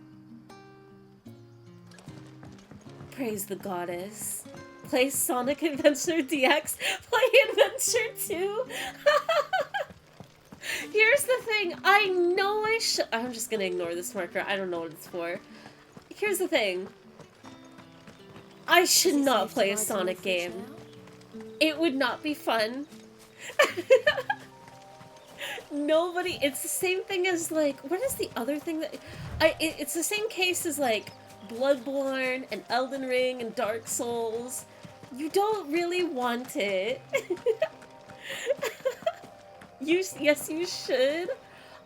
C: goddess.
A: Praise the goddess. Play Sonic Adventure DX. Play Adventure 2. Here's the thing. I know I should. I'm just gonna ignore this marker. I don't know what it's for. Here's the thing. I should not play a Sonic game. It would not be fun. Nobody. It's the same thing as like. What is the other thing that? It's the same case as like Bloodborne and Elden Ring and Dark Souls. You don't really want it. Yes, you should.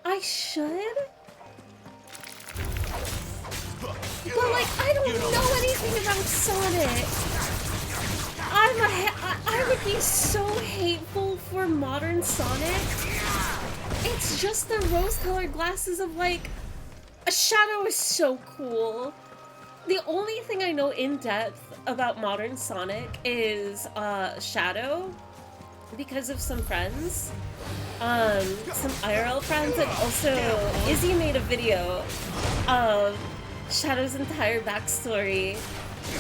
A: I should. But like, I don't know anything about Sonic. I would be so hateful for modern Sonic. It's just the rose-colored glasses of like, a Shadow is so cool. The only thing I know in depth about modern Sonic is Shadow, because of some friends, some IRL friends, and also Izzy made a video of Shadow's entire backstory,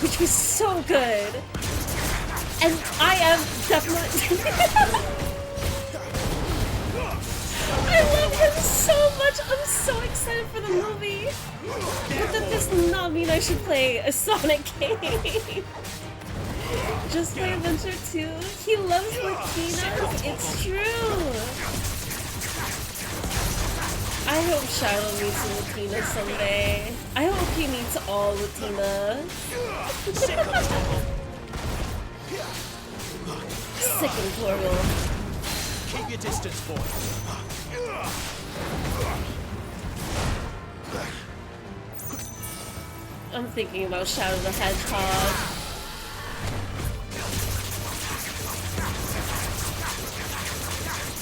A: which was so good. And I am definitely I love him so much. I'm so excited for the movie. But that does not mean I should play a Sonic game. Just play Adventure 2. He loves Latinas. It's true. I hope Shadow meets a Latina someday. I hope he meets all Latinas. Sick and portal.
C: Keep your distance, boy.
A: I'm thinking about Shadow the Hedgehog.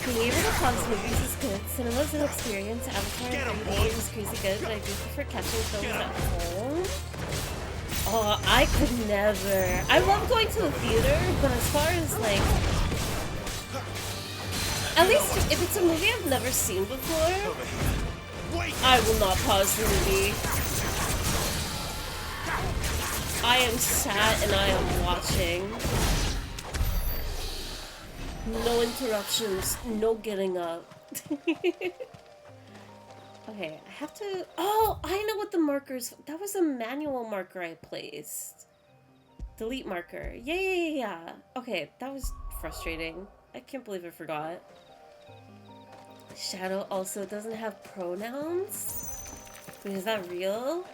A: Being able to pause movies is good. Cinema's an experience. Avatar in 3D is crazy good, but I do prefer catching films at home. Oh, I could never. I love going to the theater, but as far as like, at least if it's a movie I've never seen before, I will not pause the movie. I am sat and I am watching. No interruptions, no getting up. Okay, I have to... Oh, I know what the markers... That was a manual marker I placed. Delete marker. Yeah. Okay, that was frustrating. I can't believe I forgot. Shadow also doesn't have pronouns? Wait, is that real?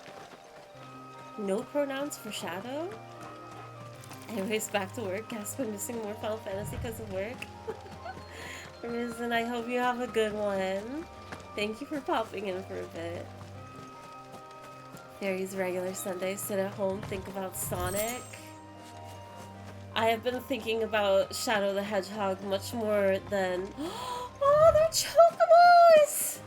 A: No pronouns for Shadow? Anyways, back to work. Guess I'm missing more Final Fantasy because of work. Risen, I hope you have a good one. Thank you for popping in for a bit. Fairy's regular Sunday, sit at home, think about Sonic. I have been thinking about Shadow the Hedgehog much more than... Oh, they're chocobos!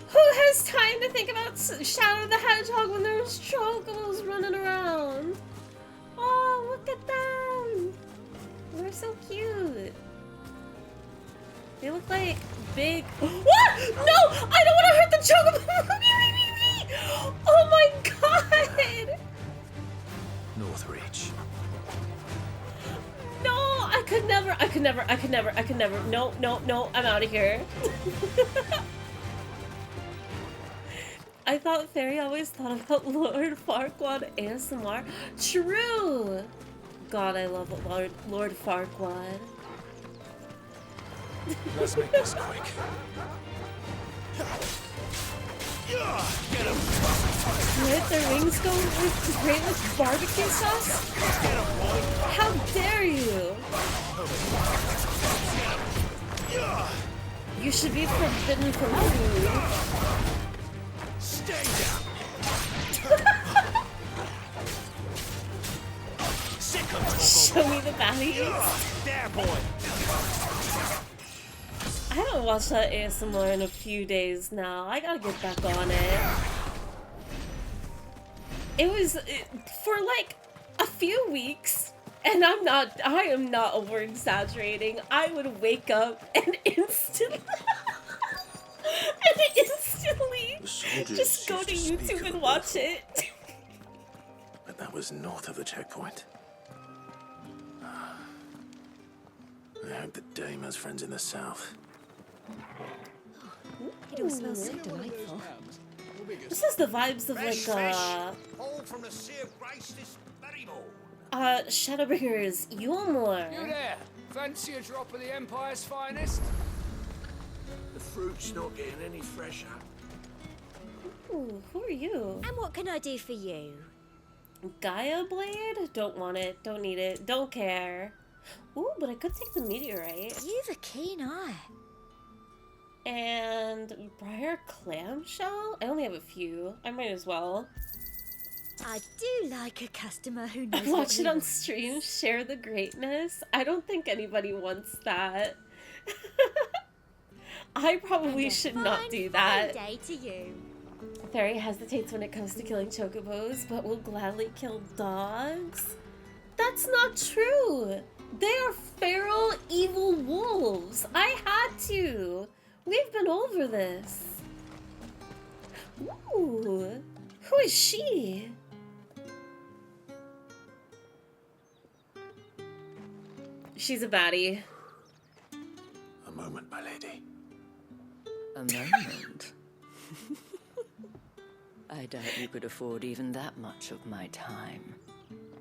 A: Who has time to think about Shadow the Hedgehog when there's chocobos running around? Oh, look at them! They're so cute. They look like big... What? No! I don't want to hurt the chocobo! Oh my god!
E: Northreach.
A: No! I could never. No, I'm out of here. I thought Fairy always thought about Lord Farquaad ASMR. True! God, I love Lord Farquaad.
C: Let's make this quick.
A: Let their wings go with great with barbecue sauce? How dare you! You should be forbidden from food.
C: Stay down.
A: Show me the baddies.
C: There, boy.
A: I haven't watched that ASMR in a few days now. I gotta get back on it. It was for like a few weeks, and I am not over exaggerating. I would wake up and instantly just go to YouTube and watch it.
E: But that was north of the checkpoint. I hope that Dame has friends in the south.
I: It all smells so delightful.
A: This is the vibes of
C: All from the sea of grace this very morning.
A: Shadowbringers, Yulmore.
O: You there? Fancy a drop of the Empire's finest?
C: The fruit's not getting any fresher.
A: Ooh, who are you?
P: And what can I do for you?
A: Gaia Blade? Don't want it, don't need it, don't care. Ooh, but I could take the meteorite.
P: You've a keen eye.
A: And Briar Clamshell? I only have a few. I might as well.
P: I do like a customer who knows
A: Watch it on stream, share the greatness. I don't think anybody wants that. I probably should not do that.
P: Day to you.
A: Fairy hesitates when it comes to killing chocobos, but will gladly kill dogs. That's not true. They are feral, evil wolves. I had to. We've been over this. Ooh, who is she? She's a baddie.
E: A moment, my lady.
Q: A moment? I doubt you could afford even that much of my time.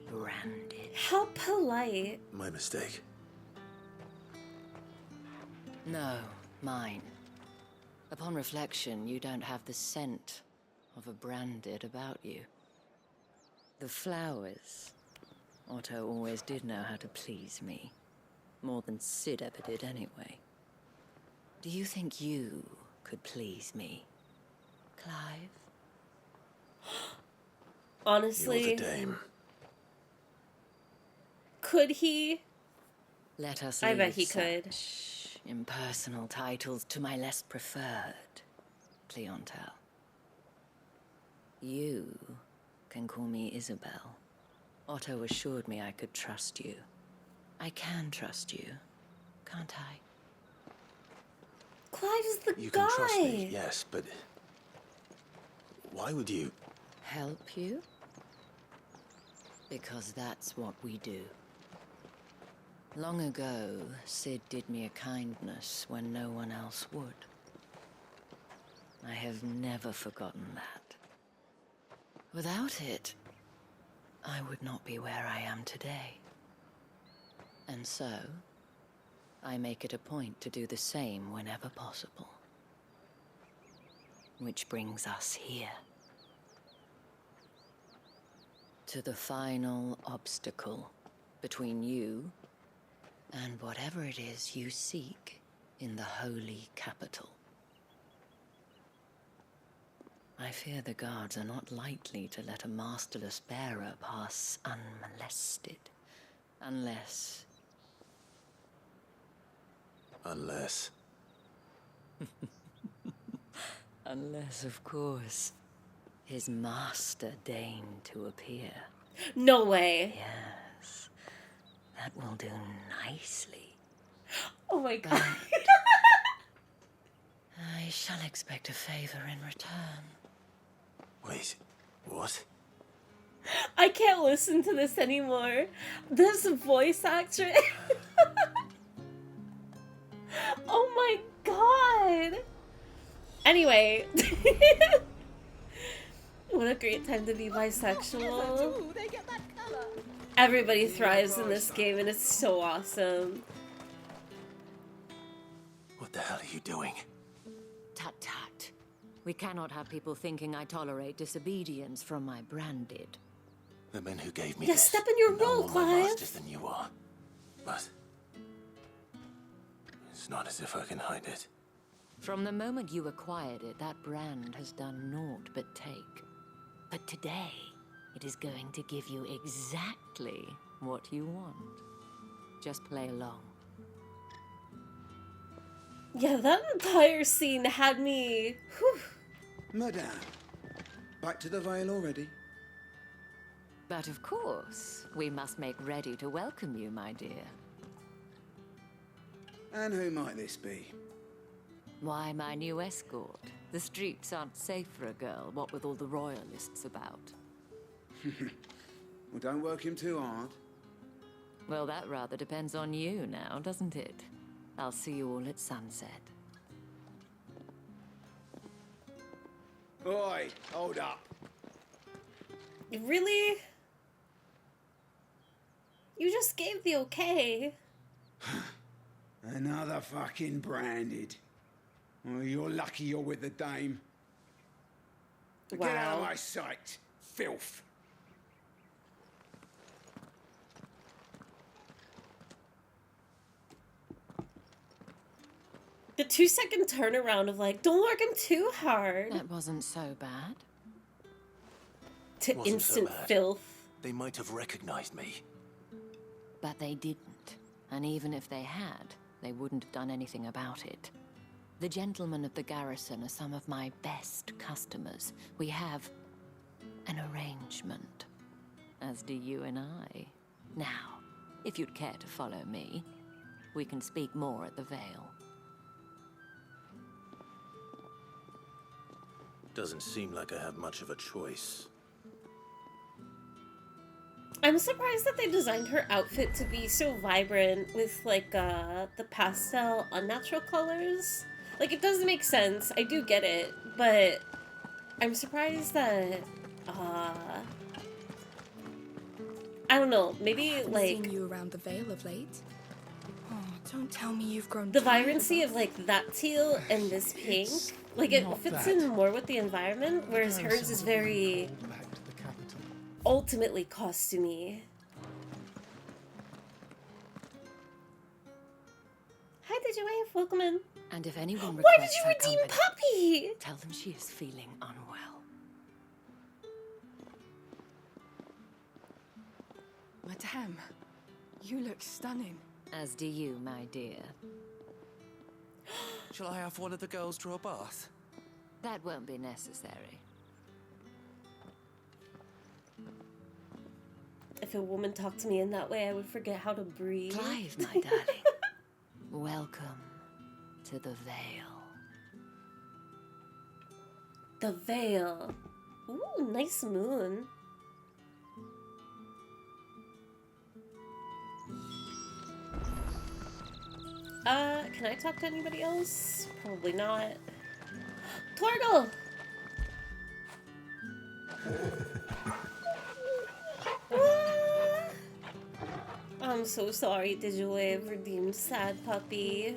Q: Branded.
A: How polite.
E: My mistake.
Q: No, mine. Upon reflection, you don't have the scent of a branded about you. The flowers. Otto always did know how to please me. More than Sid ever did anyway. Do you think you could please me, Clive?
A: Honestly.
E: You're the dame.
A: Could he?
Q: Let us
A: I bet
Q: leave
A: he could.
Q: such impersonal titles to my less preferred clientele. You can call me Isabel. Otto assured me I could trust you. I can trust you, can't I?
A: Clive is the
E: You
A: guy.
E: can trust me, yes, but why would you?
Q: Help you? Because that's what we do. Long ago, Sid did me a kindness when no one else would. I have never forgotten that. Without it, I would not be where I am today. And so, I make it a point to do the same whenever possible. Which brings us here. To the final obstacle between you and whatever it is you seek in the holy capital. I fear the guards are not likely to let a masterless bearer pass unmolested, unless... Unless, of course, his master deigned to appear.
A: No way.
Q: Yes, that will do nicely.
A: Oh my god.
Q: I shall expect a favor in return.
E: Wait, what?
A: I can't listen to this anymore. This voice actress. Oh my god. Anyway. What a great time to be bisexual. Everybody thrives in this game and it's so awesome.
E: What the hell are you doing?
Q: Tut tut. We cannot have people thinking I tolerate disobedience from my branded.
E: The men who gave me
A: Yeah,
E: this
A: step in your
E: are no
A: role,
E: more my
A: Clive.
E: masters than you are. But it's not as if I can hide it.
Q: From the moment you acquired it, that brand has done naught but take. But today, it is going to give you exactly what you want. Just play along.
A: Yeah, that entire scene had me... Whew.
R: Madame, back to the Vale already?
Q: But of course, we must make ready to welcome you, my dear.
R: And who might this be?
Q: Why, my new escort. The streets aren't safe for a girl, what with all the royalists about.
R: Well, don't work him too hard.
Q: Well, that rather depends on you now, doesn't it? I'll see you all at sunset.
R: Oi, hold up.
A: Really? You just gave the okay.
R: Another fucking branded. Well, you're lucky you're with the dame. Get out of
A: Wow.
R: my sight, filth.
A: The 2-second turnaround of like, don't work him too hard.
Q: That wasn't so bad.
A: To
E: Wasn't so
A: instant
E: bad.
A: filth.
E: They might have recognized me.
Q: But they didn't. And even if they had, they wouldn't have done anything about it. The gentlemen of the garrison are some of my best customers. We have an arrangement, as do you and I. Now, if you'd care to follow me, we can speak more at the Vale.
E: Doesn't seem like I have much of a choice.
A: I'm surprised that they designed her outfit to be so vibrant with like the pastel unnatural colors. Like, it does make sense. I do get it, but I'm surprised that I don't know, maybe
J: Haven't
A: like
J: seen you around the Vale of late. Oh, don't tell me you've grown
A: the
J: tired of
A: vibrancy
J: us.
A: of like that teal and this pink, like it
K: not
A: fits
K: that.
A: in more with the environment, whereas hers is very
K: Back to the capital.
A: ultimately costumey. Hi, did you wave? Welcome in.
Q: And if anyone
A: Why did
Q: requests
A: you
Q: her
A: redeem
Q: company,
A: Puppy?
Q: tell them she is feeling unwell.
J: Madame, you look stunning.
Q: As do you, my dear.
C: Shall I have one of the girls draw a bath?
Q: That won't be necessary.
A: If a woman talked to me in that way, I would forget how to breathe.
Q: Clive, my darling. Welcome to the Vale.
A: The Vale. Ooh, nice moon. Can I talk to anybody else? Probably not. Torgal! I'm so sorry, Digitally redeemed sad puppy.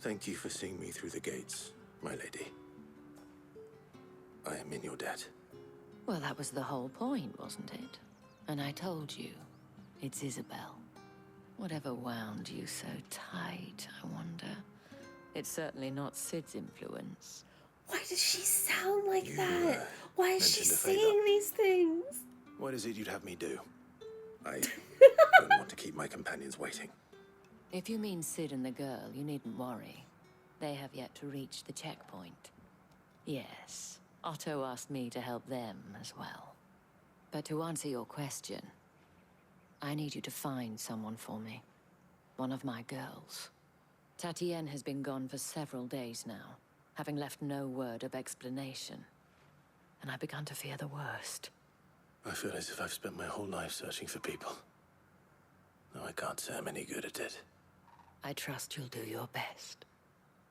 E: Thank you for seeing me through the gates, my lady. I am in your debt.
Q: Well, that was the whole point, wasn't it? And I told you, it's Isabel. Whatever wound you so tight, I wonder. It's certainly not Sid's influence.
A: Why does she sound like
E: You,
A: that? Why is she
E: mentioned a favor.
A: saying these things?
E: What is it you'd have me do? I don't want to keep my companions waiting.
Q: If you mean Sid and the girl, you needn't worry. They have yet to reach the checkpoint. Yes, Otto asked me to help them as well. But to answer your question, I need you to find someone for me. One of my girls. Tatienne has been gone for several days now, having left no word of explanation. And I've begun to fear the worst.
E: I feel as if I've spent my whole life searching for people. No, I can't say I'm any good at it.
Q: I trust you'll do your best.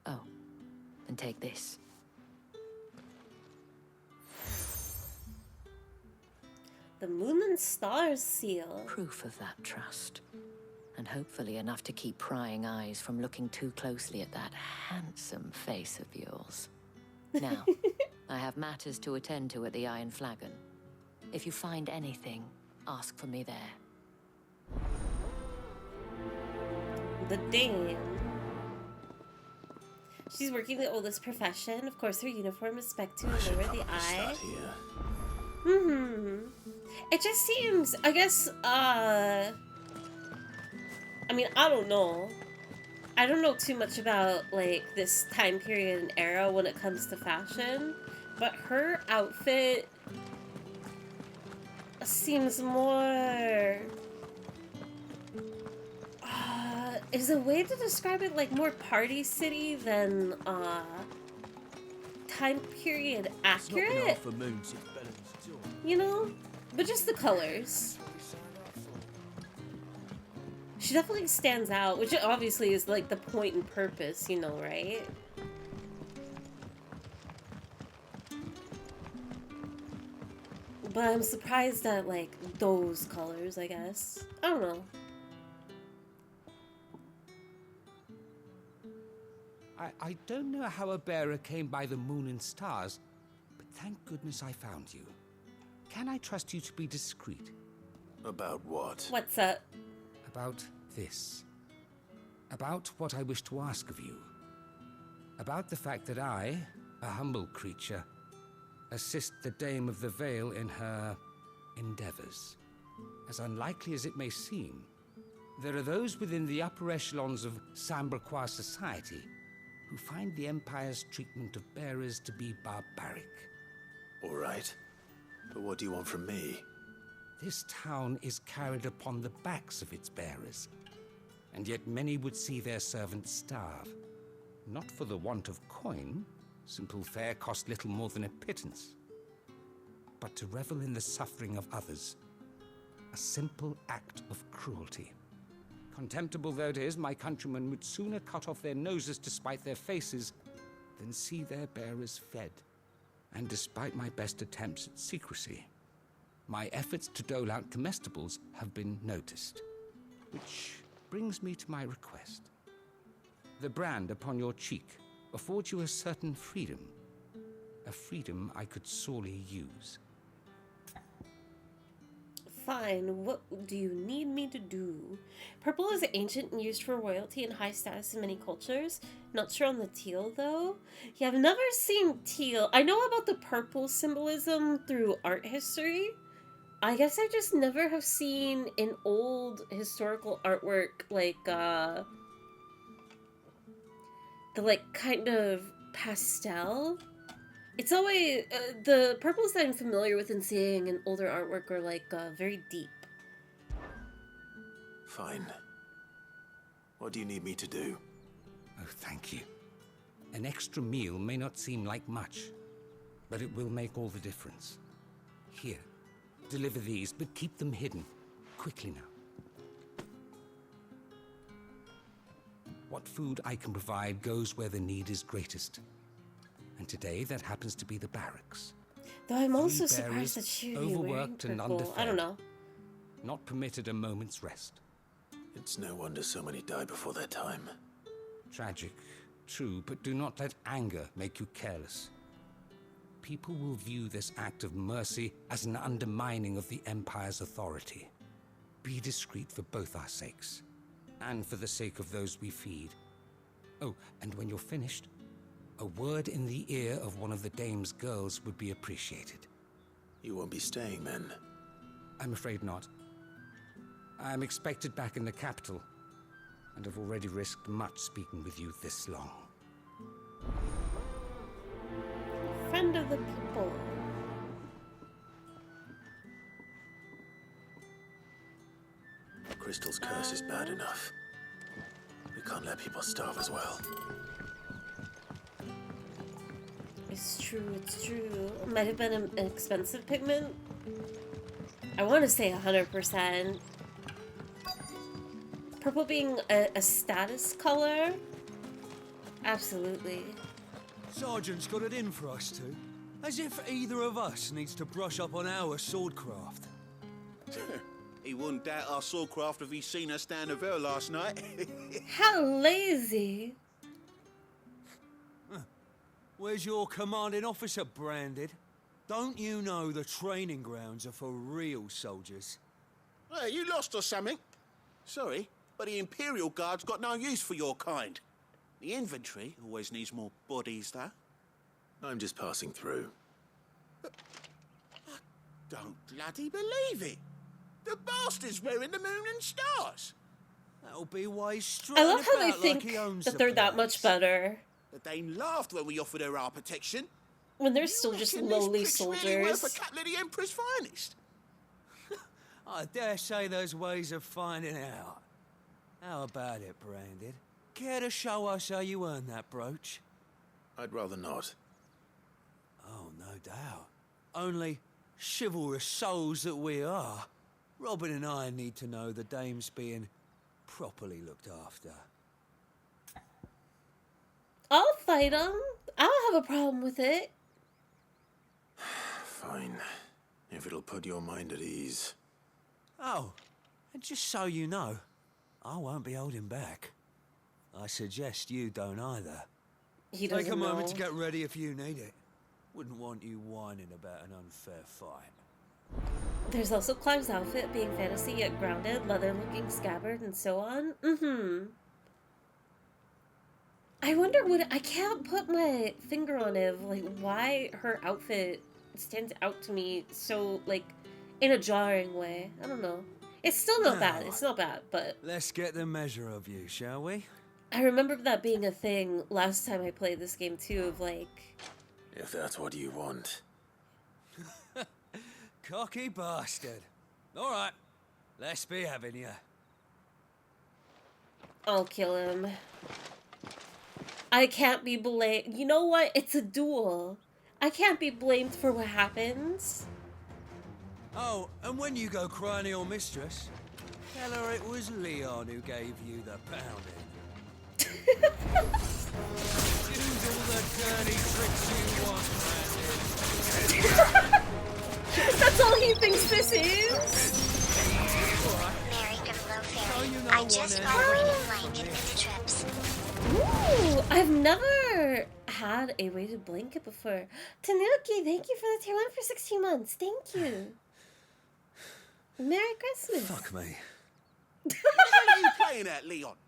Q: Oh, and take this.
A: The Moon and Stars seal.
Q: Proof of that trust. and hopefully enough to keep prying eyes from looking too closely at that handsome face of yours. Now, I have matters to attend to at the Iron Flagon. If you find anything, ask for me there.
A: The dame. She's working the oldest profession. Of course, her uniform is spec to lower the eye. It just seems, I guess, I mean, I don't know. I don't know too much about, like, this time period and era when it comes to fashion, but her outfit seems more... is a way to describe it, like, more party city than, time period accurate? You know? But just the colors. She definitely stands out, which obviously is, like, the point and purpose, you know, right? But I'm surprised at, like, those colors, I guess. I don't know.
S: I don't know how a bearer came by the moon and stars, but thank goodness I found you. Can I trust you to be discreet?
E: About what?
A: What's up?
S: About this. About what I wish to ask of you. About the fact that I, a humble creature, assist the Dame of the Vale in her endeavors. As unlikely as it may seem, there are those within the upper echelons of Samberquois society who find the Empire's treatment of bearers to be barbaric.
E: All right. But what do you want from me?
S: This town is carried upon the backs of its bearers, and yet many would see their servants starve. Not for the want of coin, simple fare cost little more than a pittance, but to revel in the suffering of others, a simple act of cruelty. Contemptible though it is, my countrymen would sooner cut off their noses to spite their faces than see their bearers fed. And despite my best attempts at secrecy, my efforts to dole out comestibles have been noticed. Which brings me to my request. The brand upon your cheek affords you a certain freedom. A freedom I could sorely use.
A: Fine, what do you need me to do? Purple is ancient and used for royalty and high status in many cultures. Not sure on the teal, though. Yeah, I've never seen teal. I know about the purple symbolism through art history. I guess I just never have seen in old historical artwork, like, the, like, kind of pastel. It's always, the purples that I'm familiar with and seeing in older artwork are, like, very deep.
E: Fine. What do you need me to do?
S: Oh, thank you. An extra meal may not seem like much, but it will make all the difference. Here, deliver these, but keep them hidden. Quickly now. What food I can provide goes where the need is greatest. And today, that happens to be the barracks.
A: Though I'm also
S: 3
A: surprised that she would be wearing
S: overworked and
A: purple.
S: underfed.
A: I don't know.
S: Not permitted a moment's rest.
E: It's no wonder so many die before their time.
S: Tragic, true, but do not let anger make you careless. People will view this act of mercy as an undermining of the Empire's authority. Be discreet for both our sakes, and for the sake of those we feed. Oh, and when you're finished, a word in the ear of one of the Dame's girls would be appreciated.
E: You won't be staying, then?
S: I'm afraid not. I'm expected back in the capital, and have already risked much speaking with you this long.
A: Friend of the people.
E: Crystal's curse is bad enough. We can't let people starve as well.
A: It's true, it's true. Might have been an expensive pigment. I want to say 100%. Purple being a status color? Absolutely.
C: Sergeant's got it in for us two. As if either of us needs to brush up on our swordcraft.
E: He wouldn't doubt our swordcraft if he seen us down the river last night.
A: How lazy.
T: Where's your commanding officer branded? Don't you know the training grounds are for real soldiers?
E: Hey, you lost or something? Sorry, but the Imperial Guard's got no use for your kind. The infantry always needs more bodies, though. I'm just passing through. I don't bloody believe it. The bastard's wearing the moon and stars.
T: That'll be why he's
A: I love how they
T: about
A: think
T: like he owns
A: that
T: the
A: they're that
T: place.
A: much better
E: The Dane laughed when we offered her our protection.
A: when they're still just
E: Reckon
A: lowly
E: these pricks really worth
A: soldiers.
E: a couple of the Emperor's finest.
T: I dare say there's ways of finding out. How about it, Branded? Care to show us how you earned that brooch?
E: I'd rather not.
T: Oh, no doubt. Only chivalrous souls that we are, Robin and I need to know the dame's being properly looked after.
A: I'll fight him. I don't have a problem with it.
E: Fine. If it'll put your mind at ease.
T: Oh, and just so you know, I won't be holding back. I suggest you don't either.
A: He
T: Take a
A: doesn't
T: moment
A: know.
T: to get ready if you need it. Wouldn't want you whining about an unfair fight.
A: There's also Clive's outfit being fantasy yet grounded, leather-looking scabbard, and so on. Mm-hmm. I wonder what... I can't put my finger on it, like, why her outfit stands out to me so, like, in a jarring way. I don't know. It's still not bad. It's not bad, but...
T: Let's get the measure of you, shall we?
A: I remember that being a thing last time I played this game, too, of, like...
E: If that's what you want.
T: Cocky bastard. All right, let's be having you.
A: I'll kill him. I can't be blamed. You know what? It's a duel. I can't be blamed for what happens.
T: Oh, and when you go crying to your mistress, tell her it was Leon who gave you the pounding. Use all the dirty tricks you want, Brandon.
A: That's all he thinks this is?
B: Mary Grimlow Fairy. I just bought a weighted blanket with trips.
A: Ooh, I've never had a weighted blanket before. Tanuki, thank you for the tier 1 for 16 months. Thank you. Merry Christmas.
T: Fuck me.
E: What the hell are you playing at, Leon?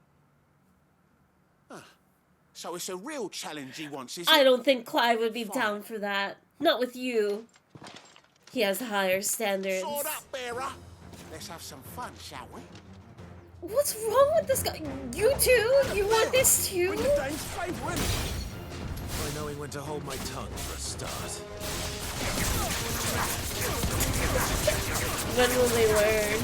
E: So it's a real challenge he wants, is it?
A: I don't think Clive would be down for that. Not with you. He has higher standards.
E: Sword up, bearer. Let's have some fun, shall we?
A: What's wrong with this guy? You too? You want this too?
E: We're the Dane's favourite. By knowing when to hold my tongue for a start.
A: When will they learn?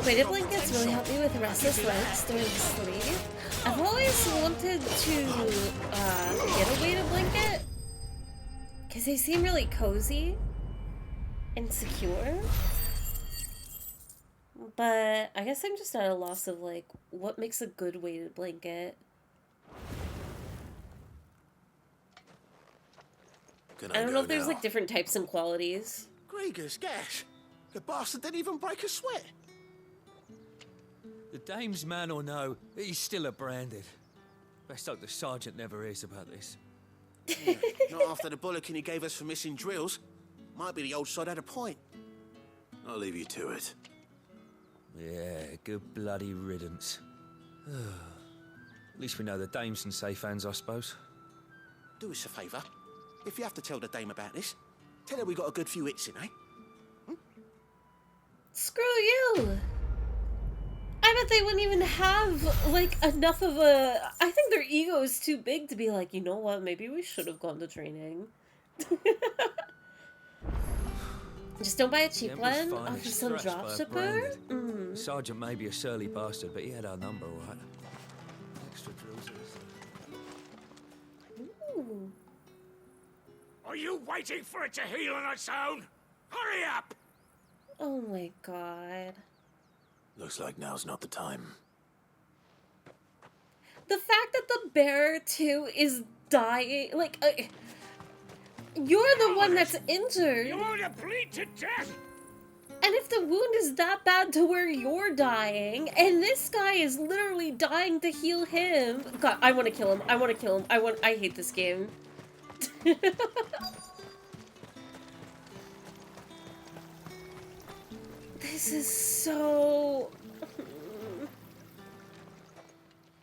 A: Weighted blankets really help me with restless legs during sleep. I've always wanted to get a weighted blanket because they seem really cozy and secure. But I guess I'm just at a loss of like what makes a good weighted blanket. I don't know if there's like different types and qualities.
E: Gregor's gash. The bastard didn't even break a sweat.
T: The dame's man or no, he's still a Branded. Best hope the sergeant never hears about this.
E: Yeah, not after the bollocking he gave us for missing drills. Might be the old sod had a point. I'll leave you to it.
T: Yeah, good bloody riddance. At least we know the dame's in safe hands, I suppose.
E: Do us a favour. If you have to tell the dame about this, tell her we got a good few hits in, eh?
A: Screw you! I bet they wouldn't even have, like, enough of a... I think their ego is too big to be like, you know what, maybe we should have gone to training. Just don't buy a cheap one off of some dropshipper.
T: The sergeant may be a surly bastard, but he had our number, right? Extra drills.
A: Ooh.
O: Are you waiting for it to heal on its own? Hurry up!
A: Oh my god.
E: Looks like now's not the time.
A: The fact that the bear, too, is dying, like, you're the one that's injured.
O: You want to bleed to death?
A: And if the wound is that bad to where you're dying, and this guy is literally dying to heal him... God, I want to kill him. I want to kill him. I hate this game. This is so...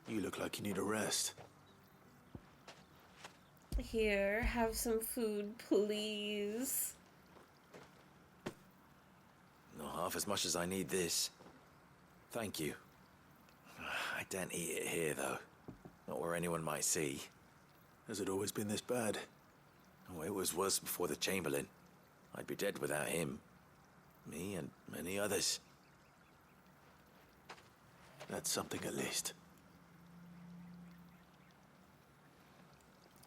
G: You look like you need a rest.
A: Here, have some food, please.
U: Not half as much as I need this. Thank you. I daren't eat it here, though. Not where anyone might see.
G: Has it always been this bad?
U: Oh, it was worse before the Chamberlain. I'd be dead without him. Me and many others.
G: That's something at least.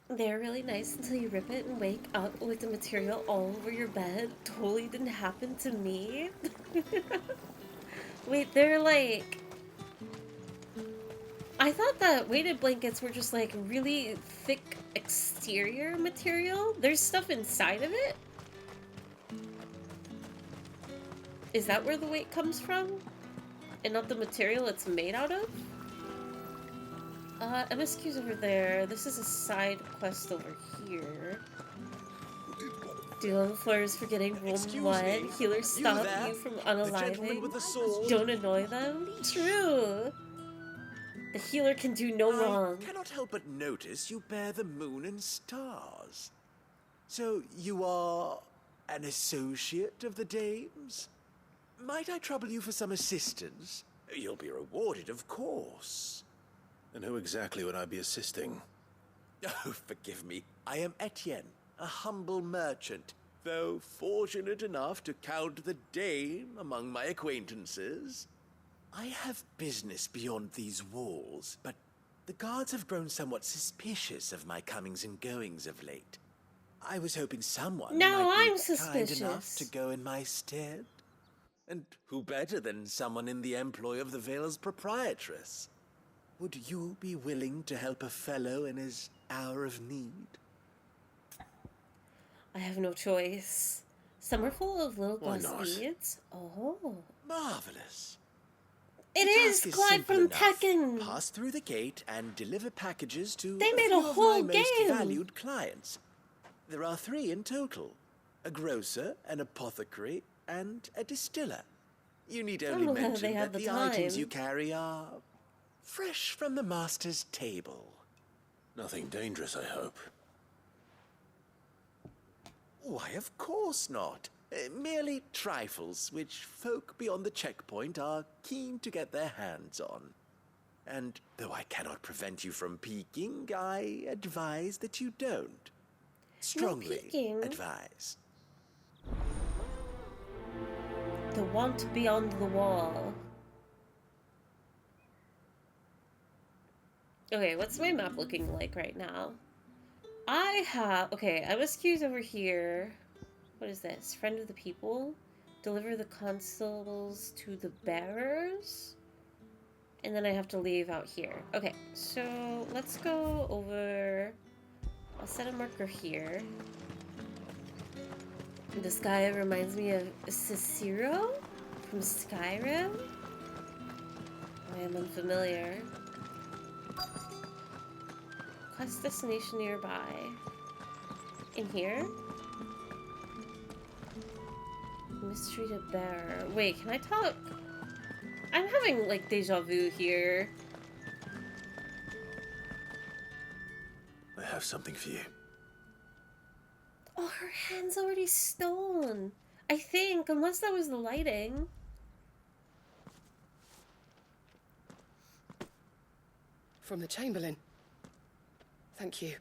A: They're really nice until you rip it and wake up with the material all over your bed. Totally didn't happen to me. Wait, they're like... I thought that weighted blankets were just like really thick exterior material. There's stuff inside of it? Is that where the weight comes from? And not the material it's made out of? MSQ's over there. This is a side quest over here. Deal on the floors for getting room 1. Healers stop you from unaliving. Don't annoy them. True. The healer can do no wrong.
E: I cannot help but notice you bear the moon and stars. So you are an associate of the dames? Might I trouble you for some assistance? You'll be rewarded, of course.
G: And who exactly would I be assisting?
E: Oh, forgive me. I am Etienne, a humble merchant, though fortunate enough to count the dame among my acquaintances. I have business beyond these walls, but the guards have grown somewhat suspicious of my comings and goings of late. I was hoping someone might be kind enough to go in my stead. And who better than someone in the employ of the Vale's proprietress? Would you be willing to help a fellow in his hour of need?
A: I have no choice. Some are full of little
E: Why
A: glass
E: not?
A: beads. Oh.
E: Marvelous.
A: It
E: The
A: is
E: task
A: Clive
E: simple
A: from
E: enough.
A: Tekken.
E: Pass through the gate and deliver packages to
A: They made
E: few
A: a
E: of
A: whole
E: my most
A: game.
E: valued clients. There are 3 in total. A grocer, an apothecary, and a distiller. You need only
A: know how they
E: mention
A: have
E: that
A: the
E: the items
A: time.
E: you carry are fresh from the master's table.
G: Nothing dangerous, I hope.
E: Why, of course not. Merely trifles which folk beyond the checkpoint are keen to get their hands on. And though I cannot prevent you from peeking, I advise that you don't. Strongly
A: peeking.
E: advise.
A: The want beyond the wall. Okay, what's my map looking like right now? I have... Okay, MSQ's over here. What is this? Friend of the people? Deliver the constables to the bearers? And then I have to leave out here. Okay, so let's go over... I'll set a marker here. This guy reminds me of Cicero from Skyrim. I am unfamiliar. Quest destination nearby. In here? Mistreated bearer. Wait, can I talk? I'm having like deja vu here.
G: I have something for you.
A: Oh, her hand's already stone. I think, unless that was the lighting.
J: From the Chamberlain. Thank you.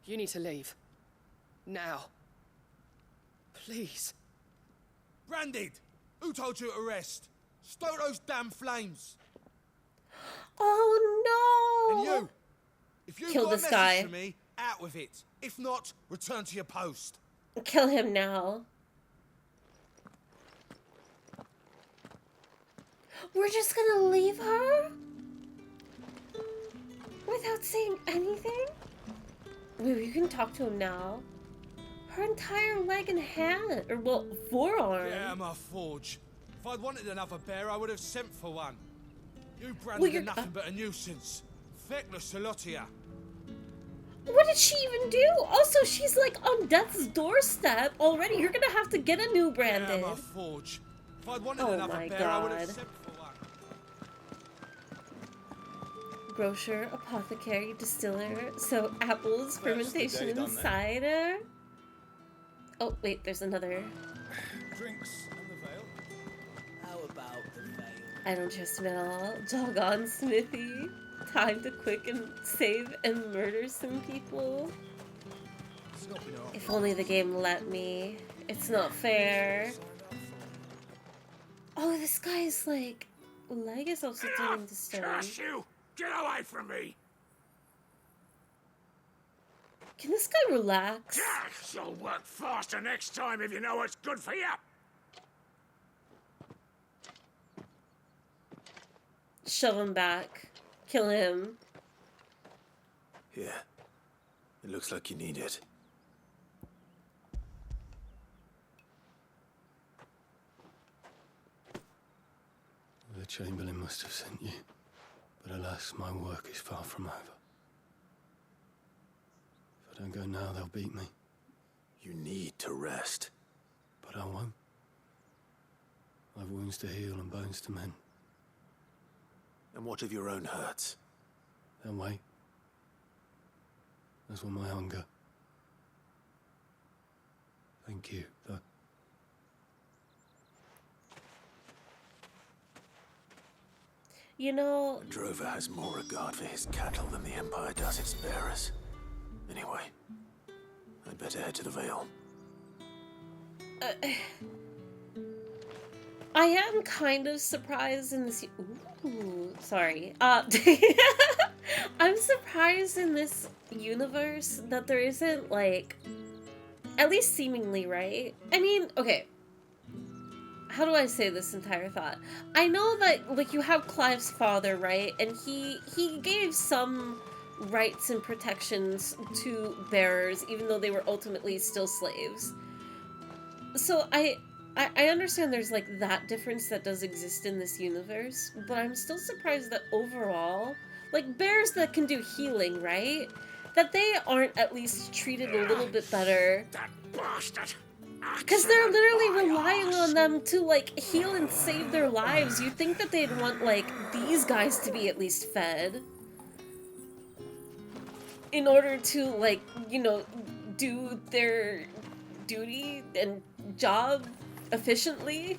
J: You need to leave. Now. Please.
T: Branded! Who told you to rest? Stoke those damn flames!
A: Oh no!
T: And you! If you've
A: Kill
T: got a
A: this
T: message
A: guy.
T: for me, out with it. If not, return to your post.
A: Kill him now. We're just gonna leave her? Without saying anything? Wait, you can talk to him now. Her entire leg and hand, or well, forearm.
T: Yeah, my forge. If I'd wanted another bear, I would have sent for one. You
A: Well,
T: branded
A: you're
T: nothing but a nuisance. Feckless a lot of ya.
A: What did she even do? Also, she's like on death's doorstep already. You're gonna have to get a new branded.
T: Yeah, my forge. If I'd wanted
A: Oh
T: another
A: my
T: bear, I would have
A: God.
T: sent for one.
A: Grocer, apothecary, distiller. So apples, fermentation,
H: day
A: and
H: done then.
A: cider. Oh wait, there's another.
T: Drinks and the veil.
C: How about the veil?
A: I don't trust him at all. Jog on, Smithy. Time to quick and save and murder some people. If only the game let me. It's not fair. Oh, this guy's like leg is also turning to stone.
O: Curse you! Get away from me!
A: Can this guy relax?
O: You'll work faster next time if you know what's good for you.
A: Shove him back. Kill him.
E: Yeah. It looks like you need it.
F: The Chamberlain must have sent you, but alas, my work is far from over. If I don't go now, they'll beat me.
E: You need to rest.
F: But I won't. I've wounds to heal and bones to mend.
E: And what of your own hurts?
F: They'll wait. As will my hunger. Thank you, though.
A: You know...
E: A drover has more regard for his cattle than the Empire does its bearers. Anyway, I'd better head to the Vale.
A: I am kind of surprised in this... Ooh, sorry. I'm surprised in this universe that there isn't, like... At least seemingly, right? I mean, okay. How do I say this entire thought? I know that, like, you have Clive's father, right? And he gave some rights and protections to bearers, even though they were ultimately still slaves. So I understand there's, like, that difference that does exist in this universe, but I'm still surprised that overall, like, bears that can do healing, right? That they aren't at least treated a little bit better.
O: That bastard!
A: Because they're literally relying on them to, like, heal and save their lives. You'd think that they'd want, like, these guys to be at least fed. In order to, like, you know, do their duty and job efficiently.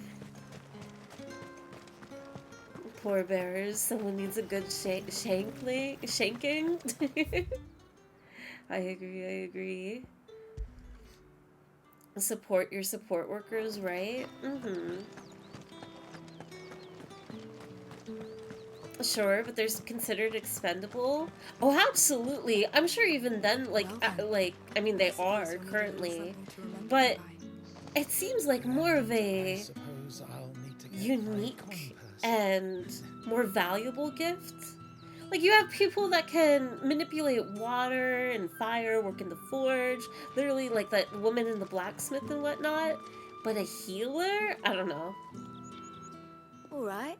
A: Poor bears. Someone needs a good shanking. I agree. Support your support workers, right? Sure, but they're considered expendable. Oh, absolutely. I'm sure even then, like, I mean, they are currently, but it seems like more of a unique and more valuable gift. Like, you have people that can manipulate water and fire, work in the forge, literally like that woman in the blacksmith and whatnot. But a healer? I don't know.
P: Alright.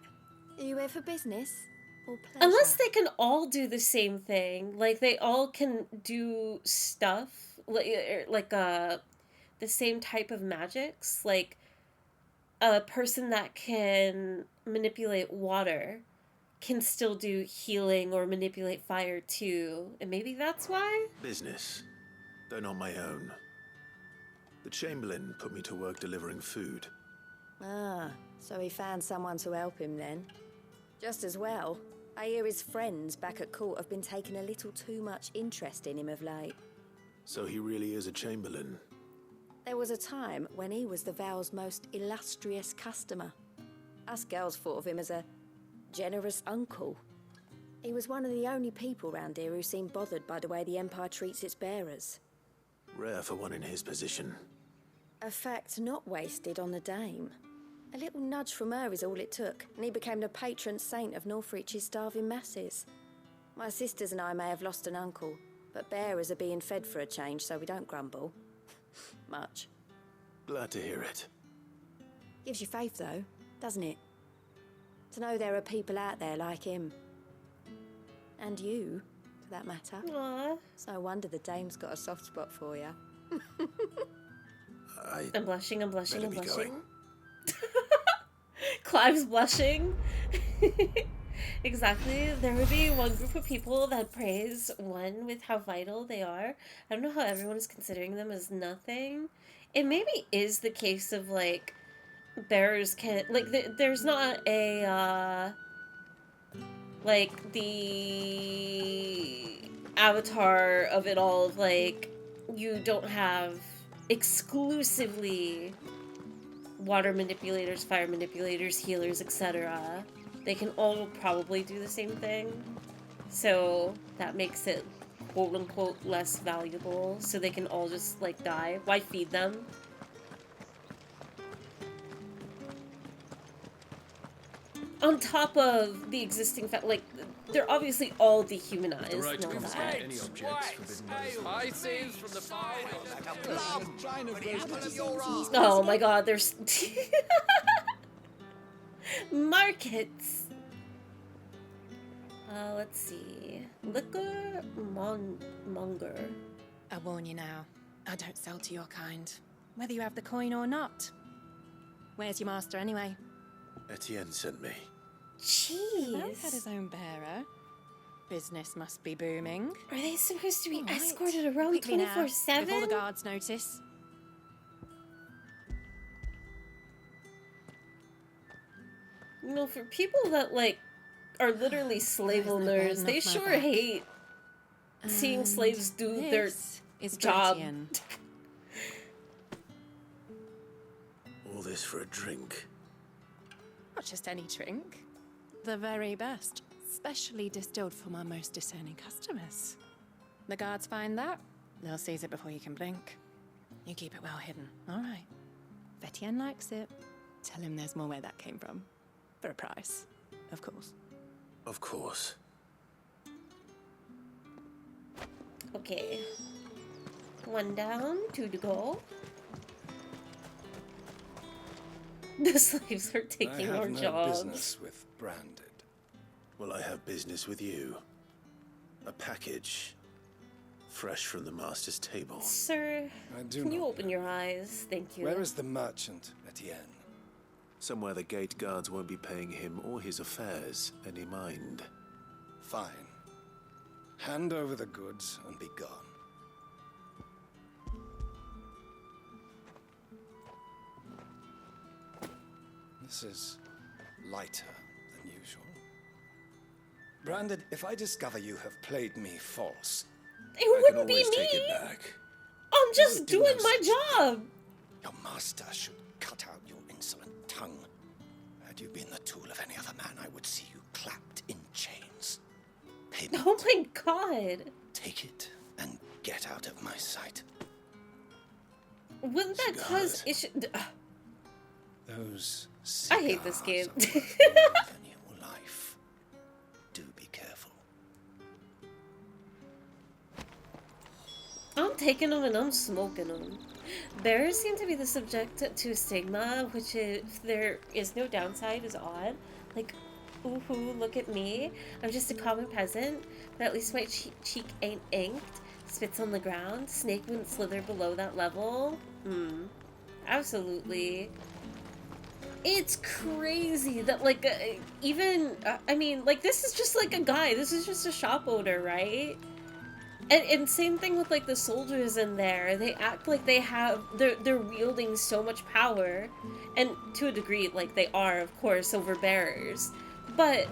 P: Are you here for business? Or pleasure?
A: Unless they can all do the same thing. Like, they all can do stuff. Like the same type of magics. Like, a person that can manipulate water can still do healing or manipulate fire too. And maybe that's why?
E: Business, though not my own. The Chamberlain put me to work delivering food.
I: Ah, so he found someone to help him then. Just as well. I hear his friends back at court have been taking a little too much interest in him of late.
E: So he really is a Chamberlain.
I: There was a time when he was the Vale's most illustrious customer. Us girls thought of him as a generous uncle. He was one of the only people round here who seemed bothered by the way the Empire treats its bearers.
E: Rare for one in his position.
I: A fact not wasted on the dame. A little nudge from her is all it took, and he became the patron saint of Northreach's starving masses. My sisters and I may have lost an uncle, but bearers are being fed for a change, so we don't grumble.
D: much.
U: Glad to hear it.
I: Gives you faith, though, doesn't it? To know there are people out there like him. And you, for that matter.
A: Aww.
I: It's no wonder the dame's got a soft spot for you.
A: I'm blushing, I'm blushing, I'm
U: better be
A: blushing.
U: going.
A: Clive's blushing. Exactly. There would be one group of people that praise one with how vital they are. I don't know how everyone is considering them as nothing. It maybe is the case of, like, bearers can... Like, there's not a, like, the avatar of it all of, like, you don't have exclusively water manipulators, fire manipulators, healers, etc. They can all probably do the same thing. So that makes it quote-unquote less valuable. So they can all just, like, die. Why feed them? On top of the existing fact, like, they're obviously all dehumanized.
H: The right to
A: know
H: confiscate
A: that.
H: any objects forbidden by the
O: Spices from the far
A: Oh my god, there's... Markets! Let's see. Liquor monger.
D: I warn you now, I don't sell to your kind, whether you have the coin or not. Where's your master anyway?
U: Etienne sent me.
A: Jeez.
D: Well, had his own bearer. Business must be booming.
A: Are they supposed to be
D: All right.
A: escorted around
D: Quickly now,
A: 24/7?
D: before the guards notice.
A: You know, for people that, like, are literally slave owners, they sure hate seeing slaves do their
D: This is
A: job.
D: Etienne.
U: All this for a drink.
D: Not just any drink. The very best. Specially distilled for my most discerning customers. The guards find that, they'll seize it before you can blink. You keep it well hidden, all right? If Etienne likes it, tell him there's more where that came from. For a price, of course.
U: Of course.
A: Okay. One down, two to go. The slaves are taking our jobs.
F: business with Branded.
U: Well, I have business with you. A package. Fresh from the master's table.
A: Sir,
F: I do
A: can you
F: not
A: open your eyes? Thank you.
F: Where is the merchant, Etienne?
U: Somewhere the gate guards won't be paying him or his affairs any mind.
F: Fine. Hand over the goods and be gone. This is lighter than usual. Branded, if I discover you have played me false,
A: It wouldn't be
U: take
A: me.
U: it back.
A: I'm just
F: do
A: doing
F: no
A: my
F: such
A: job.
F: your master should cut out your insolent tongue. Had you been the tool of any other man, I would see you clapped in chains. Payment.
A: Oh my god.
F: Take it and get out of my sight.
A: Wouldn't that cause issue?
F: Those
A: I hate this game.
F: life. Do be careful.
A: I'm taking them and I'm smoking them. Bears seem to be the subject to stigma, which if there is no downside is odd. Like, ooh, look at me. I'm just a common peasant, but at least my cheek ain't inked. Spits on the ground. Snake wouldn't slither below that level. Absolutely. It's crazy that, like, I mean, like, this is just, like, a guy. This is just a shop owner, right? And same thing with, like, the soldiers in there. They act like they have... They're wielding so much power. And to a degree, like, they are, of course, over bearers. But...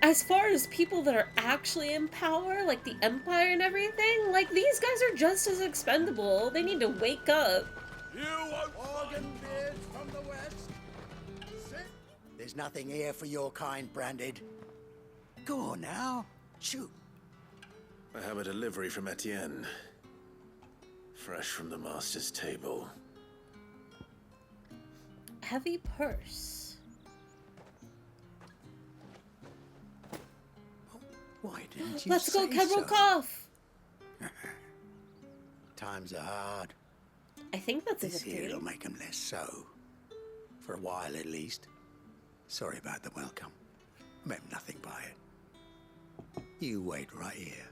A: as far as people that are actually in power, like the Empire and everything, like, these guys are just as expendable. They need to wake up.
C: You organ beards from the west. There's nothing here for your kind, Branded. Go on now. Shoot.
U: I have a delivery from Etienne. Fresh from the master's table.
A: Heavy purse.
C: Why didn't you
A: Let's go,
C: say so?
A: Kebrokov!
C: Times are hard.
A: I think that's a
C: This
A: victory.
C: here'll make 'em less so. For a while, at least. Sorry about the welcome. I meant nothing by it. You wait right here.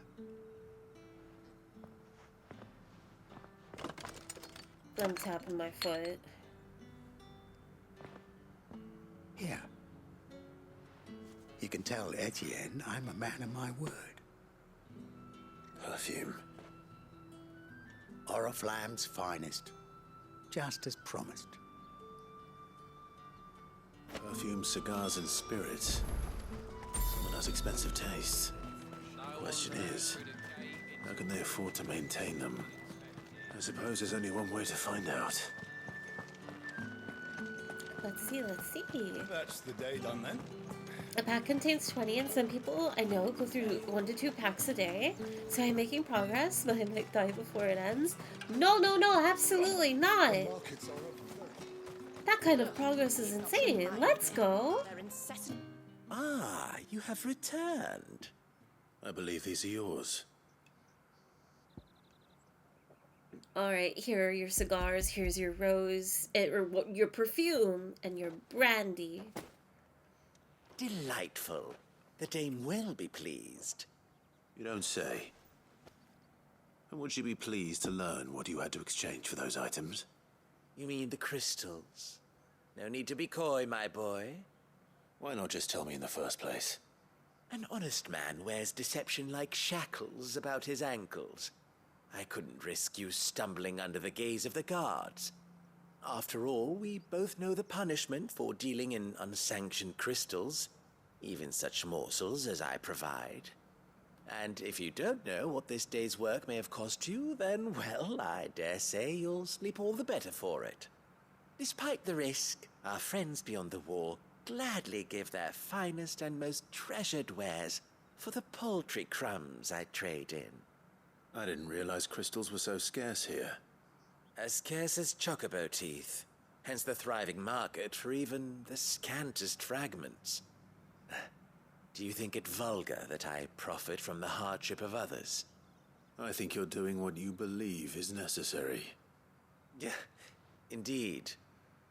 A: I'm tapping my foot.
C: Here. You can tell Etienne I'm a man of my word.
E: Perfume.
C: Oriflamme's finest. Just as promised.
E: Perfume, cigars, and spirits. Someone has expensive tastes. Question is, how can they afford to maintain them? I suppose there's only one way to find out.
A: Let's see, let's see.
F: That's the day done then.
A: A pack contains 20, and some people I know go through 1 to 2 packs a day. So I'm making progress, but I might die before it ends. No, no, no, absolutely not. That kind of progress is insane. Let's go.
E: Ah, you have returned. I believe these are yours.
A: All right, here are your cigars. Here's your rose, your perfume, and your brandy.
E: Delightful. The dame will be pleased. You don't say. And would she be pleased to learn what you had to exchange for those items?
U: You mean the crystals? No need to be coy, my boy.
E: Why not just tell me in the first place?
U: An honest man wears deception like shackles about his ankles. I couldn't risk you stumbling under the gaze of the guards. After all, we both know the punishment for dealing in unsanctioned crystals, even such morsels as I provide. And if you don't know what this day's work may have cost you, then, well, I dare say you'll sleep all the better for it. Despite the risk, our friends beyond the wall gladly give their finest and most treasured wares for the paltry crumbs I trade in.
E: I didn't realize crystals were so scarce here.
U: As scarce as chocobo teeth, hence the thriving market for even the scantest fragments. Do you think it vulgar that I profit from the hardship of others?
E: I think you're doing what you believe is necessary.
U: Yeah, indeed.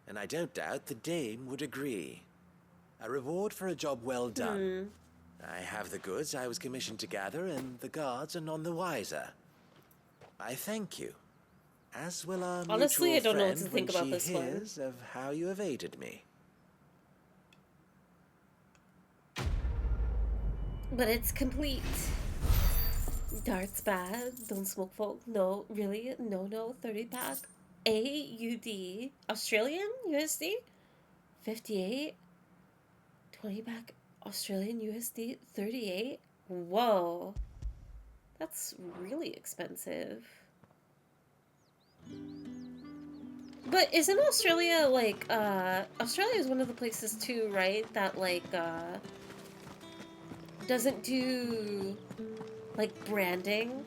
U: And I don't doubt the dame would agree. A reward for a job well done. I have the goods I was commissioned to gather, and the guards are none the wiser. I thank you. As will our
A: Honestly,
U: mutual
A: I don't know what
U: friend
A: to think
U: when
A: about
U: she
A: this one.
U: hears of how you have aided me.
A: But it's complete. Darts bad. Don't smoke folk. No, really? No, no. 30 pack. AUD. Australian USD? 58. 20 pack Australian USD? 38. Whoa. That's really expensive. But isn't Australia like, Australia is one of the places too, right? That like, doesn't do like branding.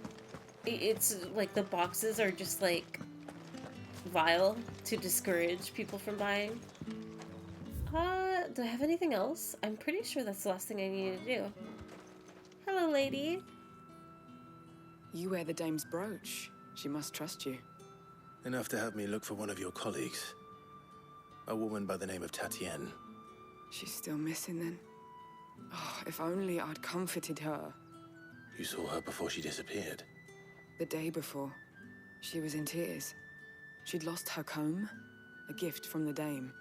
A: It's like the boxes are just like vile to discourage people from buying. Do I have anything else? I'm pretty sure that's the last thing I need to do. Hello, lady.
L: You wear the dame's brooch. She must trust you.
E: Enough to have me look for one of your colleagues. A woman by the name of Tatienne.
L: She's still missing then. Oh, if only I'd comforted her.
E: You saw her before she disappeared.
L: The day before, she was in tears. She'd lost her comb, a gift from the dame.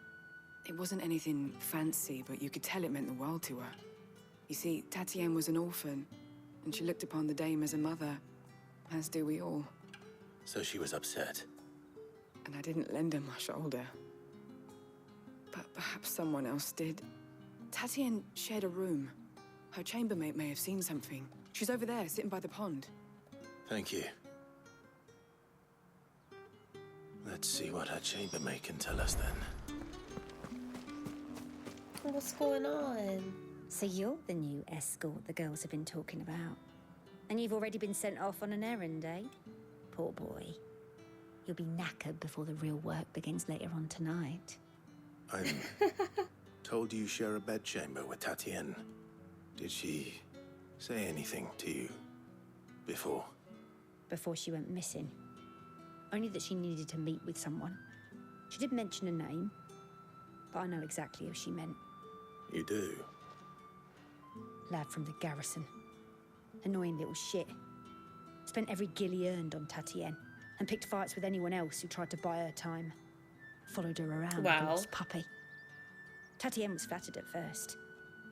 L: It wasn't anything fancy, but you could tell it meant the world to her. You see, Tatienne was an orphan, and she looked upon the dame as a mother, as do we all.
E: So she was upset.
L: And I didn't lend her my shoulder. But perhaps someone else did. Tatienne shared a room. Her chambermaid may have seen something. She's over there, sitting by the pond.
E: Thank you. Let's see what her chambermaid can tell us then.
A: What's going on?
I: So you're the new escort the girls have been talking about. And you've already been sent off on an errand, eh? Poor boy. You'll be knackered before the real work begins later on tonight.
E: I'm told you share a bedchamber with Tatienne. Did she say anything to you before?
I: Before she went missing. only that she needed to meet with someone. She did mention a name, but I know exactly who she meant.
E: You do?
I: Lad from the garrison. Annoying little shit. Spent every guil he earned on Tatienne, and picked fights with anyone else who tried to buy her time. Followed her around like a
A: Wow.
I: lost puppy. Tatienne was flattered at first,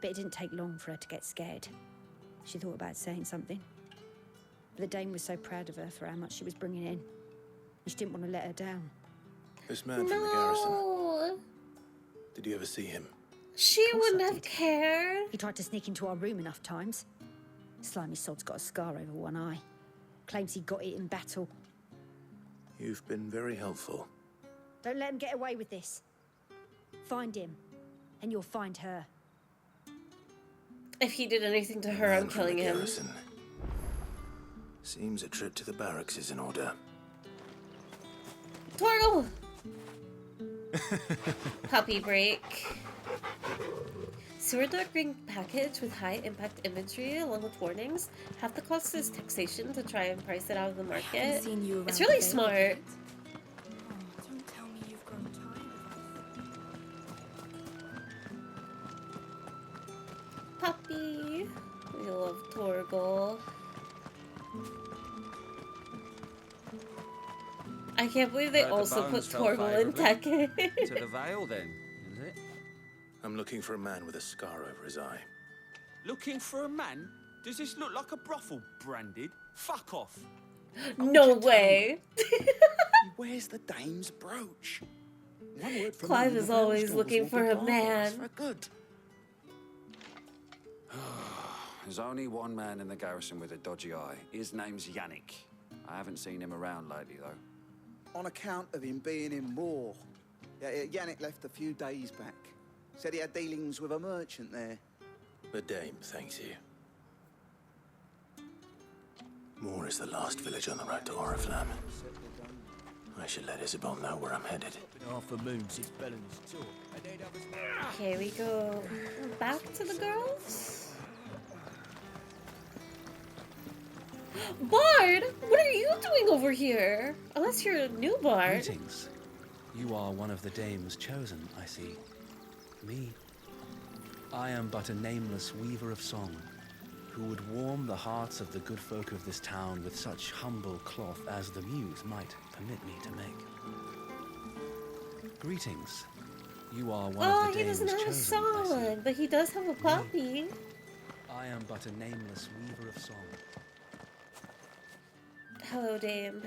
I: but it didn't take long for her to get scared. She thought about saying something. But the dame was so proud of her for how much she was bringing in, and she didn't want to let her down.
E: This man from the garrison. Did you ever see him?
A: She wouldn't have cared.
I: He tried to sneak into our room enough times. Slimy sod's got a scar over one eye. Claims he got it in battle.
E: You've been very helpful.
I: Don't let him get away with this. Find him, and you'll find her.
A: If he did anything to her, I'm killing him.
E: Garrison. Seems a trip to the barracks is in order.
A: Torgal! Puppy break. Sewer dog ring package with high impact imagery along with warnings. Half the cost is taxation to try and price it out of the market.
J: seen you
A: It's
J: around
A: really
J: the
A: smart.
J: village. Don't tell me you've grown tired of us.
A: Puppy. We love Torgal. I can't believe they
S: Heard the
A: also put
S: bones fell
A: Torgal in
S: favourably.
A: Tekken.
S: To the Vale, then, is it?
E: I'm looking for a man with a scar over his eye.
T: Looking for a man? Does this look like a brothel, Branded? Fuck off.
A: No way.
C: Where's the dame's brooch? One word from
A: Clive
C: me and
A: is
C: the Vale
A: always
C: stores
A: looking
C: will
A: for
C: be
A: a
C: bargains
A: man.
C: For good.
M: There's only one man in the garrison with a dodgy eye. His name's Yannick. I haven't seen him around lately, though.
C: On account of him being in war. Yeah, Yannick left a few days back. Said he had dealings with a merchant there.
E: The dame thanks you. Moor is the last village on the road to Oriflamme. I should let Isabel know where I'm headed.
T: Half a moon since Bellen's tour.
A: Here we go. Back to the girls. Bard, what are you doing over here? Unless you're a new Bard.
V: Greetings. You are one of the dames chosen, I see. Me. I am but a nameless weaver of song, who would warm the hearts of the good folk of this town with such humble cloth as the muse might permit me to make. Greetings. You are one
A: Oh,
V: of the
A: he
V: dames
A: doesn't have a
V: chosen, I see.
A: song, but he does have a puppy.
V: I am but a nameless weaver of song.
A: Hello, dame.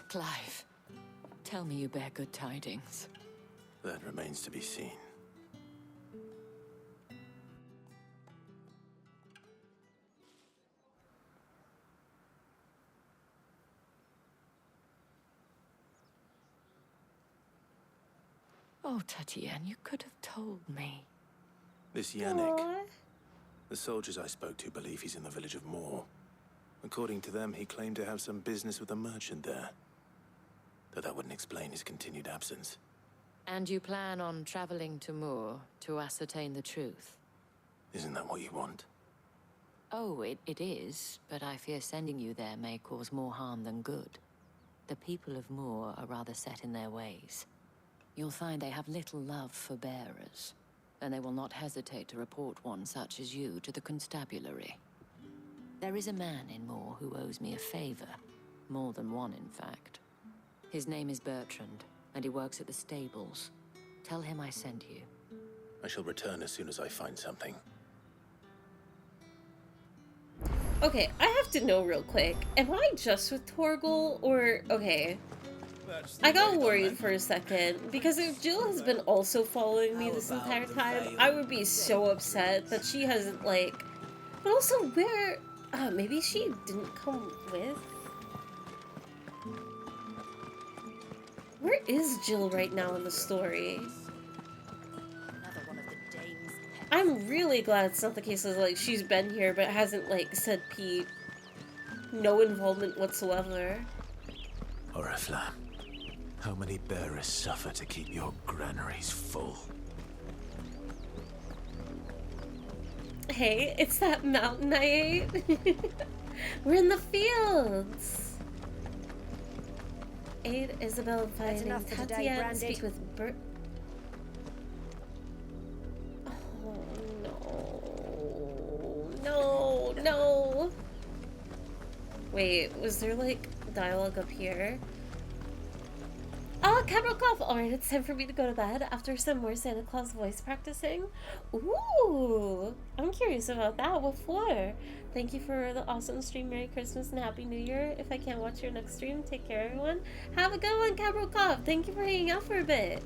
Q: Clive, tell me you bear good tidings.
E: That remains to be seen.
Q: Oh, Tatienne, you could have told me.
E: This Yannick. The soldiers I spoke to believe he's in the village of Moor. According to them, he claimed to have some business with a merchant there. Though that wouldn't explain his continued absence.
Q: And you plan on traveling to Moor to ascertain the truth?
E: Isn't that what you want?
Q: Oh, it is, but I fear sending you there may cause more harm than good. The people of Moor are rather set in their ways. You'll find they have little love for bearers, and they will not hesitate to report one such as you to the constabulary. There is a man in Moor who owes me a favor. More than one, in fact. His name is Bertrand, and he works at the stables. Tell him I sent you.
E: I shall return as soon as I find something.
A: Okay, I have to know real quick. Am I just with Torgal, or... Okay. I got worried for a second, because if Jill has been also following me this entire time, I would be so upset that she hasn't, like... But also, where... maybe she didn't come with? Where is Jill right now in the story? I'm really glad it's not the case of, like, she's been here but hasn't, like, said Pete. No involvement whatsoever.
E: Oriflamme, how many bearers suffer to keep your granaries full?
A: Hey, it's that mountain I ate. We're in the fields. aid Isabel in finding
I: enough for today,
A: Tatiana,
I: Branded.
A: speak with Bert. Oh no. No, no. Wait, was there like dialogue up here? Oh, camera off! Alright, it's time for me to go to bed after some more Santa Claus voice practicing. Ooh, I'm curious about that. What for? Thank you for the awesome stream. Merry Christmas and Happy New Year. If I can't watch your next stream, take care, everyone. Have a good one, Kabrokov. Thank you for hanging out for a bit.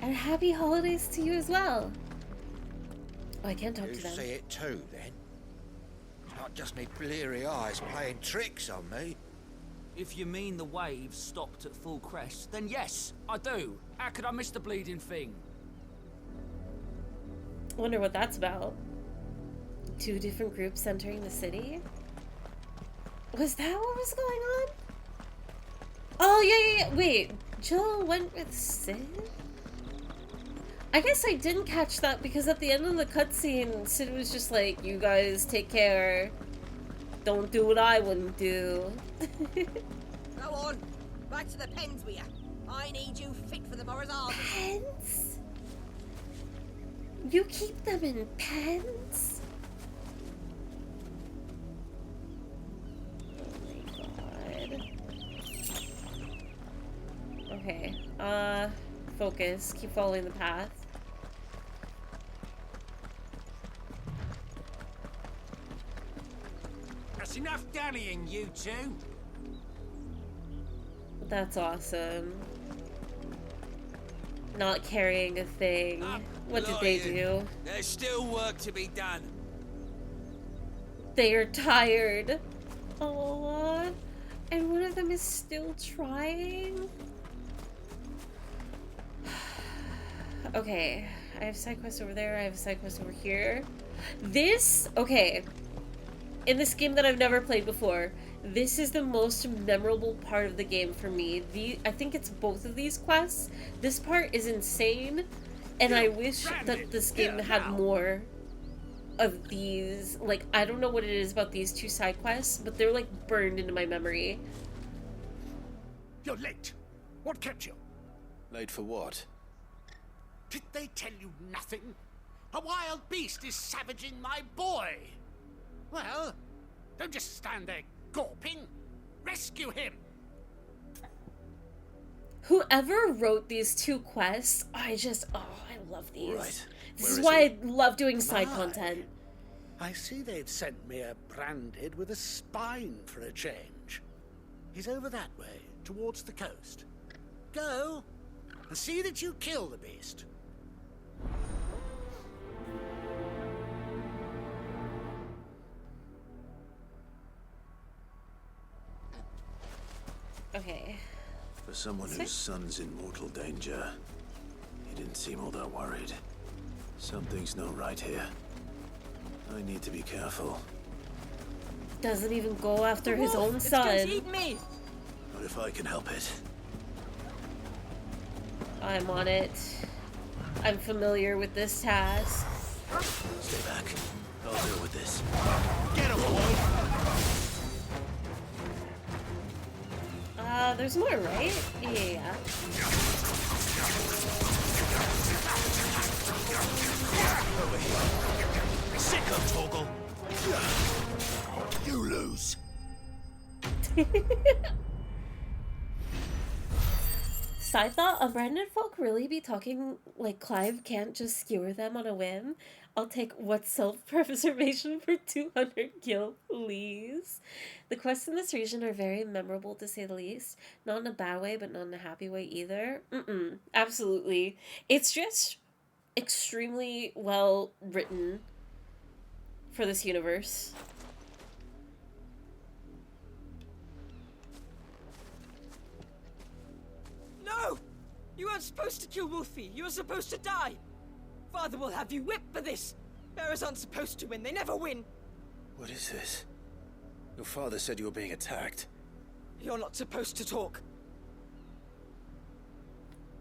A: And happy holidays to you as well. Oh, I can't talk to them.
F: You see it too, then? It's not just me bleary eyes playing tricks on me.
N: If you mean the waves stopped at full crest, then yes, I do. How could I miss the bleeding thing?
A: Wonder what that's about. 2 different groups entering the city? Was that what was going on? Oh, yeah. Wait, Jill went with Sid? I guess I didn't catch that because at the end of the cutscene, Sid was just like, you guys take care. Don't do what I wouldn't do.
R: Go on. Back to the pens with you. I need you fit for the morrow's harvest.
A: Pens? You keep them in pens? Oh my god. Okay. Focus. Keep following the path.
O: That's enough dallying, you two.
A: That's awesome. Not carrying a thing. What did they do?
T: There's still work to be done.
A: They are tired. Oh, and one of them is still trying. Okay, I have side quests over there. I have a side quest over here. Okay. In this game that I've never played before, this is the most memorable part of the game for me. I think it's both of these quests. This part is insane, and I wish that this game had more of these. Like, I don't know what it is about these 2 side quests, but they're like burned into my memory.
O: You're late. What kept you?
H: Late for what?
O: Did they tell you nothing? A wild beast is savaging my boy. Well, don't just stand there gawping. Rescue him.
A: Whoever wrote these 2 quests, I love these.
E: Right.
A: This is why I love doing side content.
G: I see they've sent me a branded with a spine for a change. He's over that way, towards the coast. Go and see that you kill the beast.
A: Okay.
H: For someone whose son's in mortal danger, he didn't seem all that worried. Something's not right here. I need to be careful.
A: Doesn't even go after his own
R: It's
A: son.
R: going to eat me.
H: What if I can help it?
A: I'm on it. I'm familiar with this task.
H: Stay back. I'll deal with this.
O: Get him, boy.
A: There's more, right? Yeah.
O: Sick of Toggle.
F: You lose.
A: Side thought, unbranded folk really be talking like Clive can't just skewer them on a whim? I'll take what's self-preservation for 200 gil, please. The quests in this region are very memorable, to say the least. Not in a bad way, but not in a happy way either. Absolutely. It's just extremely well written for this universe.
R: No! You weren't supposed to kill Wolfie. You were supposed to die. Father will have you whipped for this. Bearers aren't supposed to win. They never win.
H: What is this? Your father said you were being attacked.
R: You're not supposed to talk.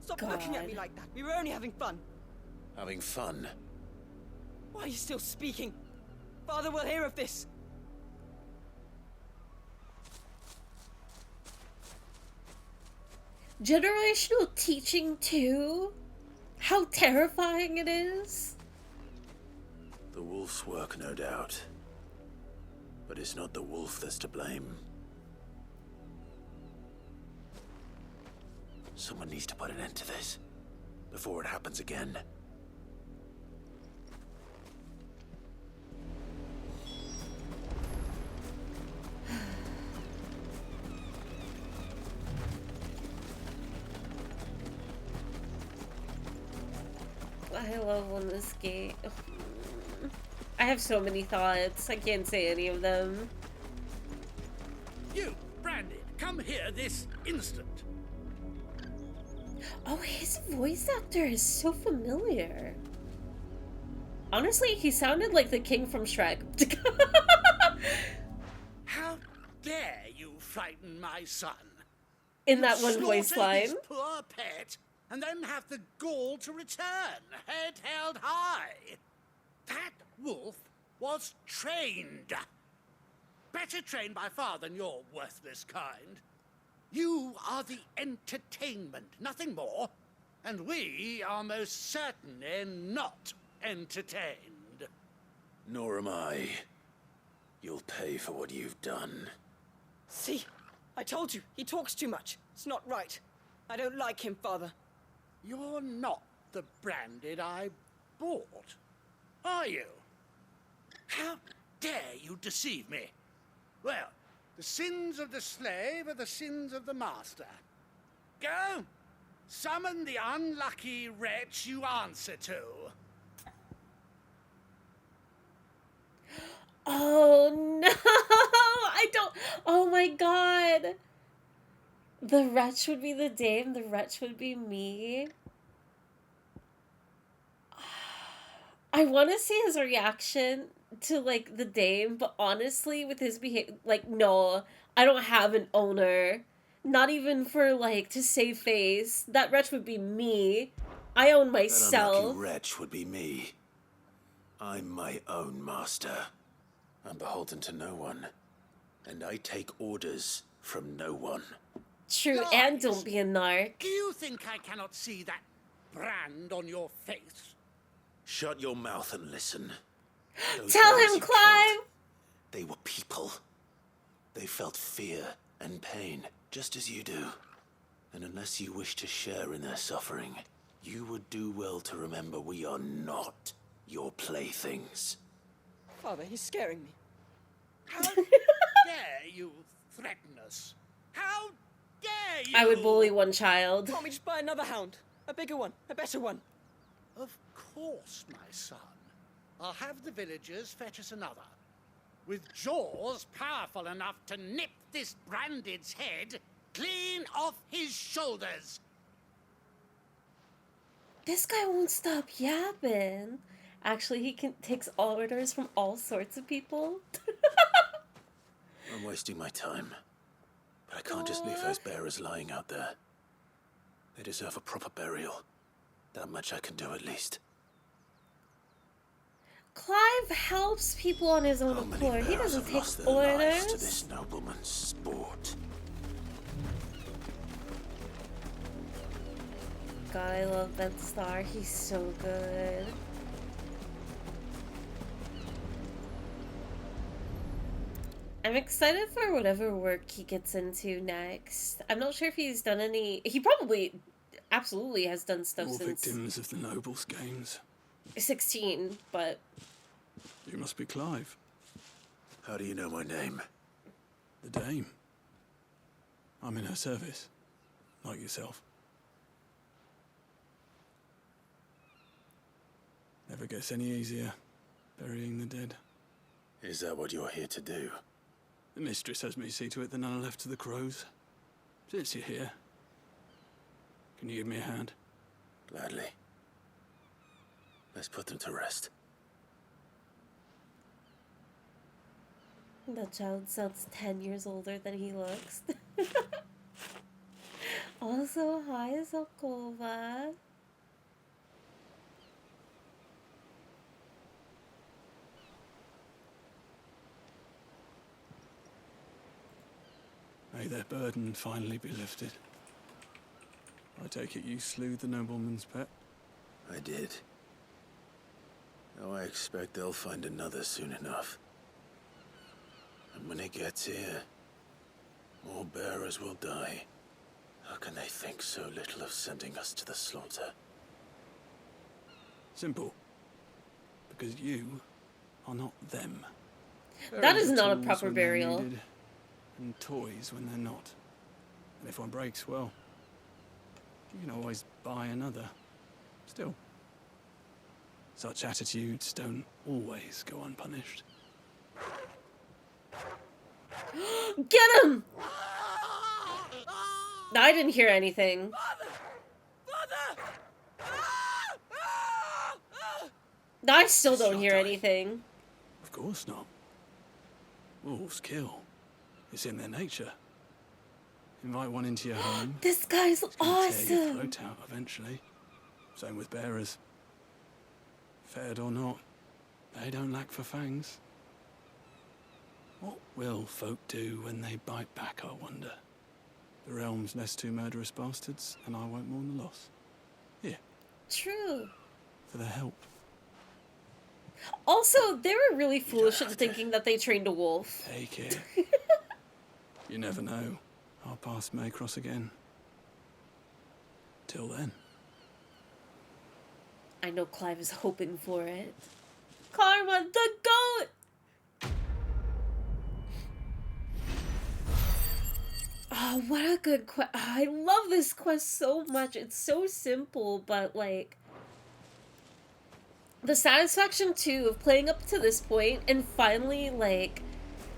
R: Stop looking at me like that. We were only having fun.
H: Having fun?
R: Why are you still speaking? Father will hear of this.
A: generational teaching too. How terrifying it is.
E: The wolf's work, no doubt. But it's not the wolf that's to blame. Someone needs to put an end to this before it happens again.
A: I love when this game. I have so many thoughts. I can't say any of them.
O: You, Brandon, come here this instant.
A: Oh, his voice actor is so familiar. Honestly, he sounded like the king from Shrek.
O: How dare you frighten my son?
A: In that one voice
O: Slaughter
A: line.
O: his poor pet, and then have the gall to return, head held high. That wolf was trained. Better trained by far than your worthless kind. You are the entertainment, nothing more. And we are most certainly not entertained.
E: Nor am I. You'll pay for what you've done.
R: See? I told you, he talks too much. It's not right. I don't like him, Father.
O: You're not the Branded I bought, are you? How dare you deceive me? Well, the sins of the slave are the sins of the master. Go, summon the unlucky wretch you answer to.
A: Oh no! I don't. Oh my god! The wretch would be the dame, the wretch would be me. I want to see his reaction to like the dame, but honestly, with his behavior, like, no, I don't have an owner. Not even for like to save face. That wretch would be me. I own
E: That
A: myself.
E: unlucky wretch would be me. I'm my own master. I'm beholden to no one. And I take orders from no one.
A: True, and don't be a narc.
O: Do you think I cannot see that brand on your face?
E: Shut your mouth and listen. Those
A: Tell
E: boys
A: him,
E: you
A: Clive!
E: killed, they were people. They felt fear and pain, just as you do. And unless you wish to share in their suffering, you would do well to remember we are not your playthings.
R: Father, he's scaring me.
O: How dare you threaten us? How dare you?
A: I would bully one child.
R: Can't we just buy another hound? A bigger one, a better one.
O: Of course, my son. I'll have the villagers fetch us another. With jaws powerful enough to nip this Branded's head clean off his shoulders.
A: This guy won't stop yapping. Actually, he takes orders from all sorts of people.
E: I'm wasting my time. But I can't just leave those bearers lying out there. They deserve a proper burial. That much I can do at least.
A: Clive helps people on his own accord. He doesn't take
E: Lost their lives to
A: orders.
E: this nobleman's sport.
A: God, I love that star. He's so good. I'm excited for whatever work he gets into next. I'm not sure if he's done any... He probably absolutely has done stuff
B: More
A: since
B: victims of the nobles' games.
A: 16, but...
B: You must be Clive.
E: How do you know my name?
B: The Dame. I'm in her service, like yourself. Never gets any easier, burying the dead.
E: Is that what you're here to do?
B: The mistress has me see to it that none are left to the crows. Since you're here, can you give me a hand?
E: Gladly. Let's put them to rest.
A: The child sounds 10 years older than he looks. Also, hi, Sokova.
B: May their burden finally be lifted. I take it you slew the nobleman's pet?
E: I did. Now I expect they'll find another soon enough. And when it gets here, more bearers will die. How can they think so little of sending us to the slaughter?
B: Simple. Because you are not them.
A: That is
B: Bearers are
A: not a
B: tools
A: proper
B: when they're
A: burial.
B: needed, and toys when they're not. And if one breaks, well, you can always buy another. Still, such attitudes don't always go unpunished.
A: Get him! No, I didn't hear anything. No, I still don't hear anything.
B: Of course not. Wolves kill. It's in their nature. Invite one into your home.
A: This guy's
B: Tear your
A: awesome.
B: throat out eventually. Same with bearers. Fed or not, they don't lack for fangs. What will folk do when they bite back, I wonder? The realm's less two murderous bastards, and I won't mourn the loss. Here.
A: True.
B: For their help.
A: Also, they were really foolish in thinking that they trained a wolf.
B: Take it. You never know. Our paths may cross again. Till then.
A: I know Clive is hoping for it. Karma, the goat! Oh, what a good quest. I love this quest so much. It's so simple, but like... the satisfaction, too, of playing up to this point and finally, like,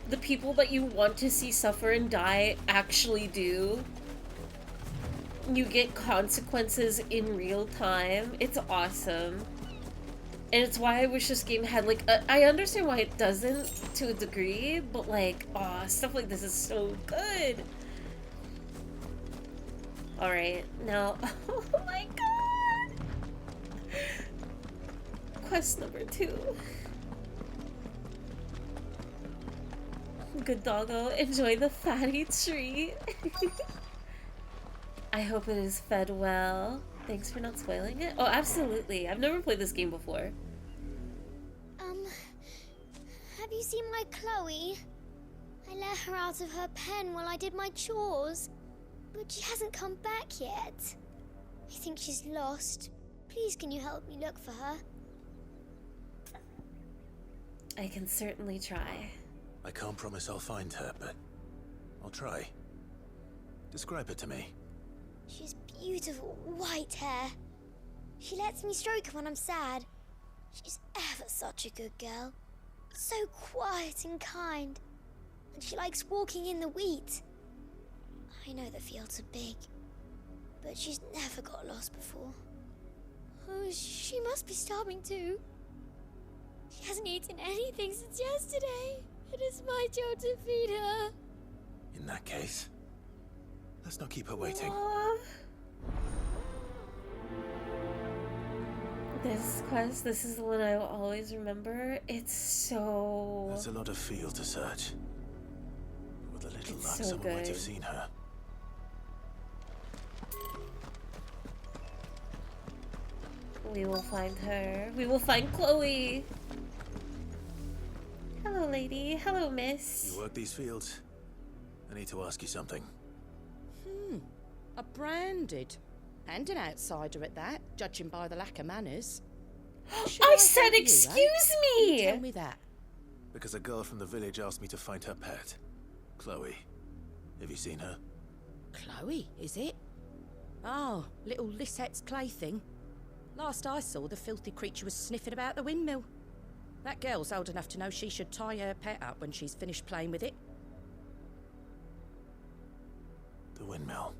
A: the people that you want to see suffer and die actually do. You get consequences in real time. It's awesome. And it's why I wish this game had, like, I understand why it doesn't to a degree, but, like, stuff like this is so good. Alright, now, oh my god! Quest number 2. Good doggo, enjoy the fatty treat. I hope it is fed well. Thanks for not spoiling it. Oh, absolutely. I've never played this game before.
K: Have you seen my Chloe? I let her out of her pen while I did my chores, but she hasn't come back yet. I think she's lost. Please, can you help me look for her?
A: I can certainly try.
E: I can't promise I'll find her, but I'll try. Describe her to me.
K: She's beautiful white hair. She lets me stroke her when I'm sad. She's ever such a good girl. So quiet and kind. And she likes walking in the wheat. I know the fields are big, but she's never got lost before. Oh, she must be starving too. She hasn't eaten anything since yesterday. It is my job to feed her.
E: In that case, let's not keep her waiting.
A: This quest, this is the one I will always remember. It's so...
E: There's a lot of field to search. With a little luck,
A: so
E: someone might
A: good.
E: have seen her.
A: We will find her. We will find Chloe. Hello, lady. Hello, miss.
E: You work these fields? I need to ask you something.
P: A branded. And an outsider at that, judging by the lack of manners.
A: I said,
P: help you,
A: excuse
P: You
A: me!
P: tell me that.
E: Because a girl from the village asked me to find her pet. Chloe. Have you seen her?
P: Chloe, is it? Oh, little Lisette's plaything. Last I saw, the filthy creature was sniffing about the windmill. That girl's old enough to know she should tie her pet up when she's finished playing with it.
E: The windmill.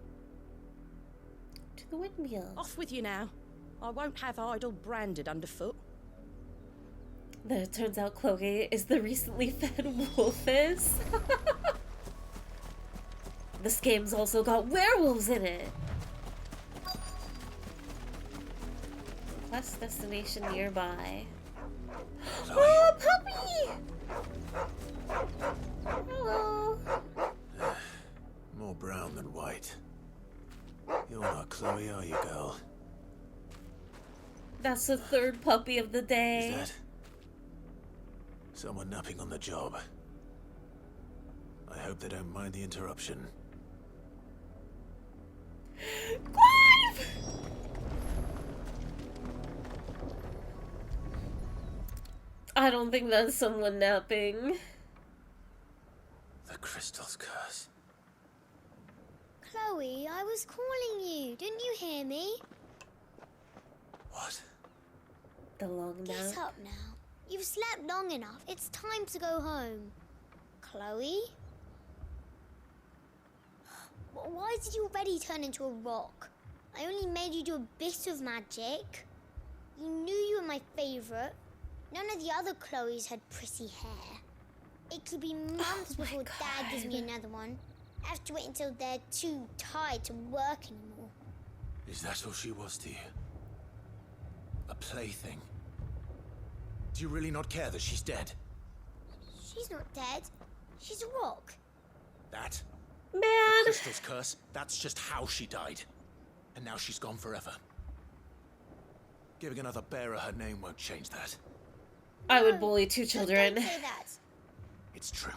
A: To the windmill.
P: Off with you now. I won't have idle branded underfoot.
A: Then it turns out Chloe is the recently fed wolfess. This game's also got werewolves in it. Quest destination nearby. Oh, puppy! Hello.
E: More brown than white. You're not Chloe, are you, girl?
A: That's the third puppy of the
E: Is
A: day.
E: that someone napping on the job? I hope they don't mind the interruption.
A: Clive! I don't think that's someone napping.
E: The crystal's curse.
K: Chloe, I was calling you. Didn't you hear me?
E: What?
A: The long nap.
K: Get up now. You've slept long enough. It's time to go home. Chloe? Why did you already turn into a rock? I only made you do a bit of magic. You knew you were my favourite. None of the other Chloes had pretty hair. It could be months before Dad gives me another one. I have to wait until they're too tired to work anymore.
E: Is that all she was to you? A plaything? Do you really not care that she's dead?
K: She's not dead. She's a rock.
E: That?
A: Man!
E: The crystal's curse? That's just how she died. And now she's gone forever. Giving another bearer her name won't change that.
A: I would bully two children.
K: Don't say that.
E: It's true.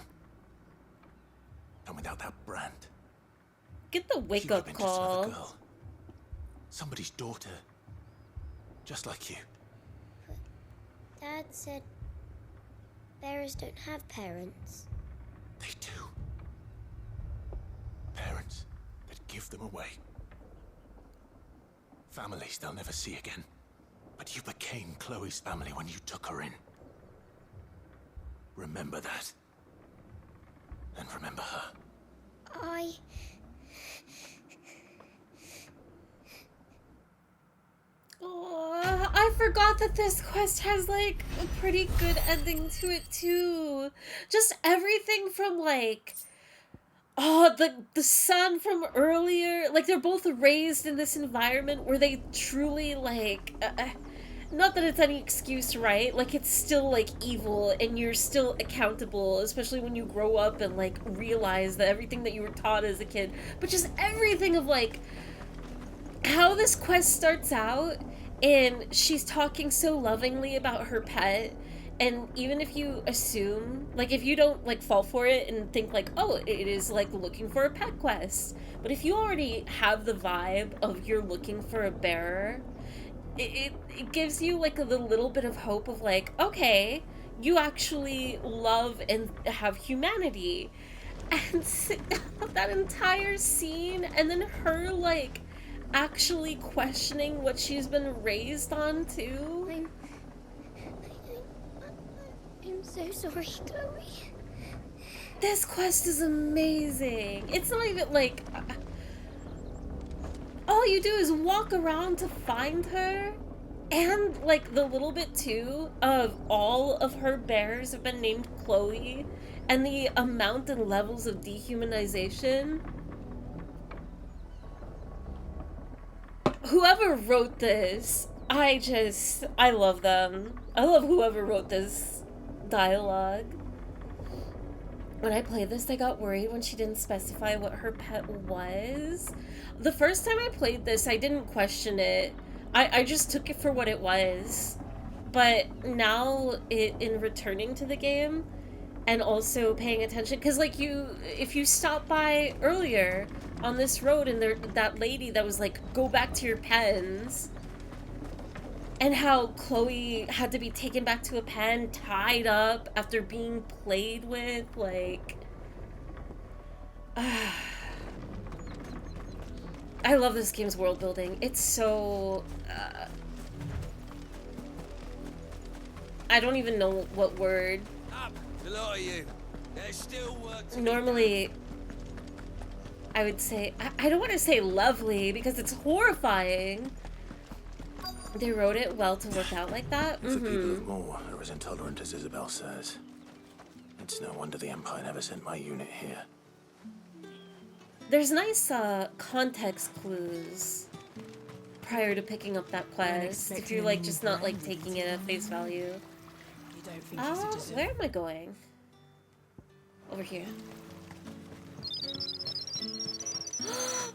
E: And without that brand,
A: Get the wake up
E: just another
A: call.
E: girl. Somebody's daughter. Just like you.
K: Dad said bearers don't have parents.
E: They do. Parents that give them away. Families they'll never see again. But you became Chloe's family when you took her in. Remember that. And remember her.
A: Oh, I forgot that this quest has like a pretty good ending to it too. Just everything from like, oh, the son from earlier, like they're both raised in this environment where they truly like, not that it's any excuse, right? Like it's still like evil and you're still accountable, especially when you grow up and like realize that everything that you were taught as a kid, but just everything of like how this quest starts out and she's talking so lovingly about her pet, and even if you assume, like if you don't like fall for it and think like, oh, it is like looking for a pet quest, but if you already have the vibe of you're looking for a bearer, it gives you like the little bit of hope of like, okay, you actually love and have humanity. And that entire scene, and then her like actually questioning what she's been raised on too.
K: I'm so sorry, Chloe.
A: This quest is amazing. It's not even like all you do is walk around to find her, and like the little bit too of all of her bears have been named Chloe, and the amount and levels of dehumanization. Whoever wrote this, I love them. I love whoever wrote this dialogue. When I played this, I got worried when she didn't specify what her pet was. The first time I played this, I didn't question it. I just took it for what it was. But now, in returning to the game, and also paying attention, because like if you stop by earlier on this road and that lady that was like, go back to your pens, and how Chloe had to be taken back to a pen, tied up after being played with, like, I love this game's world building. It's so, I don't even know what word.
T: A lot of you. There's still work to
A: Normally, I would say, I don't want to say lovely because it's horrifying. They wrote it well to work out like that.
E: If the people of Moor are as intolerant as Isabel says, it's no wonder the Empire never sent my unit here.
A: There's nice context clues prior to picking up that quest, if you're like just not like taking it at face value. Where am I going? Over here.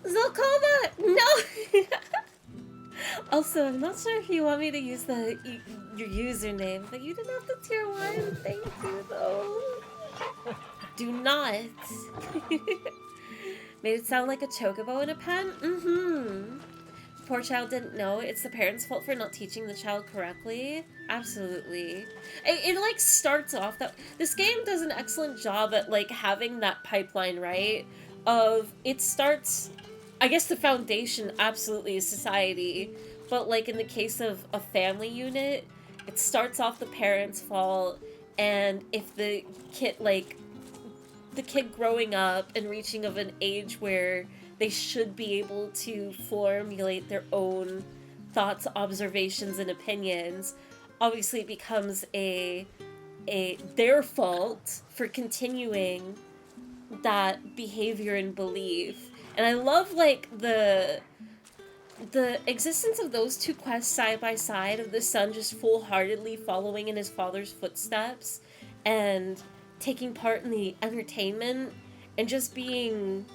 A: Zelkova! No! Also, I'm not sure if you want me to use your username, but you didn't have the tier 1. Thank you, though. Do not. Made it sound like a chocobo in a pen? Mm-hmm. Poor child didn't know. It's the parents' fault for not teaching the child correctly. Absolutely. It like starts off that this game does an excellent job at like having that pipeline, right? Of it starts, I guess the foundation absolutely is society, but like in the case of a family unit, it starts off the parents' fault, and if the kid growing up and reaching of an age where they should be able to formulate their own thoughts, observations, and opinions, obviously it becomes their fault for continuing that behavior and belief. And I love like the existence of those two quests side by side, of the son just full-heartedly following in his father's footsteps and taking part in the entertainment and just being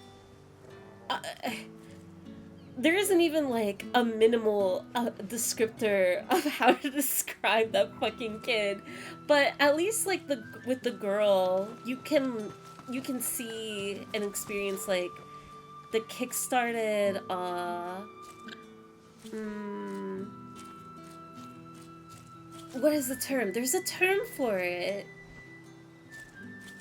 A: there isn't even like a minimal descriptor of how to describe that fucking kid, but at least like with the girl you can see and experience like the kick-started what is the term? There's a term for it.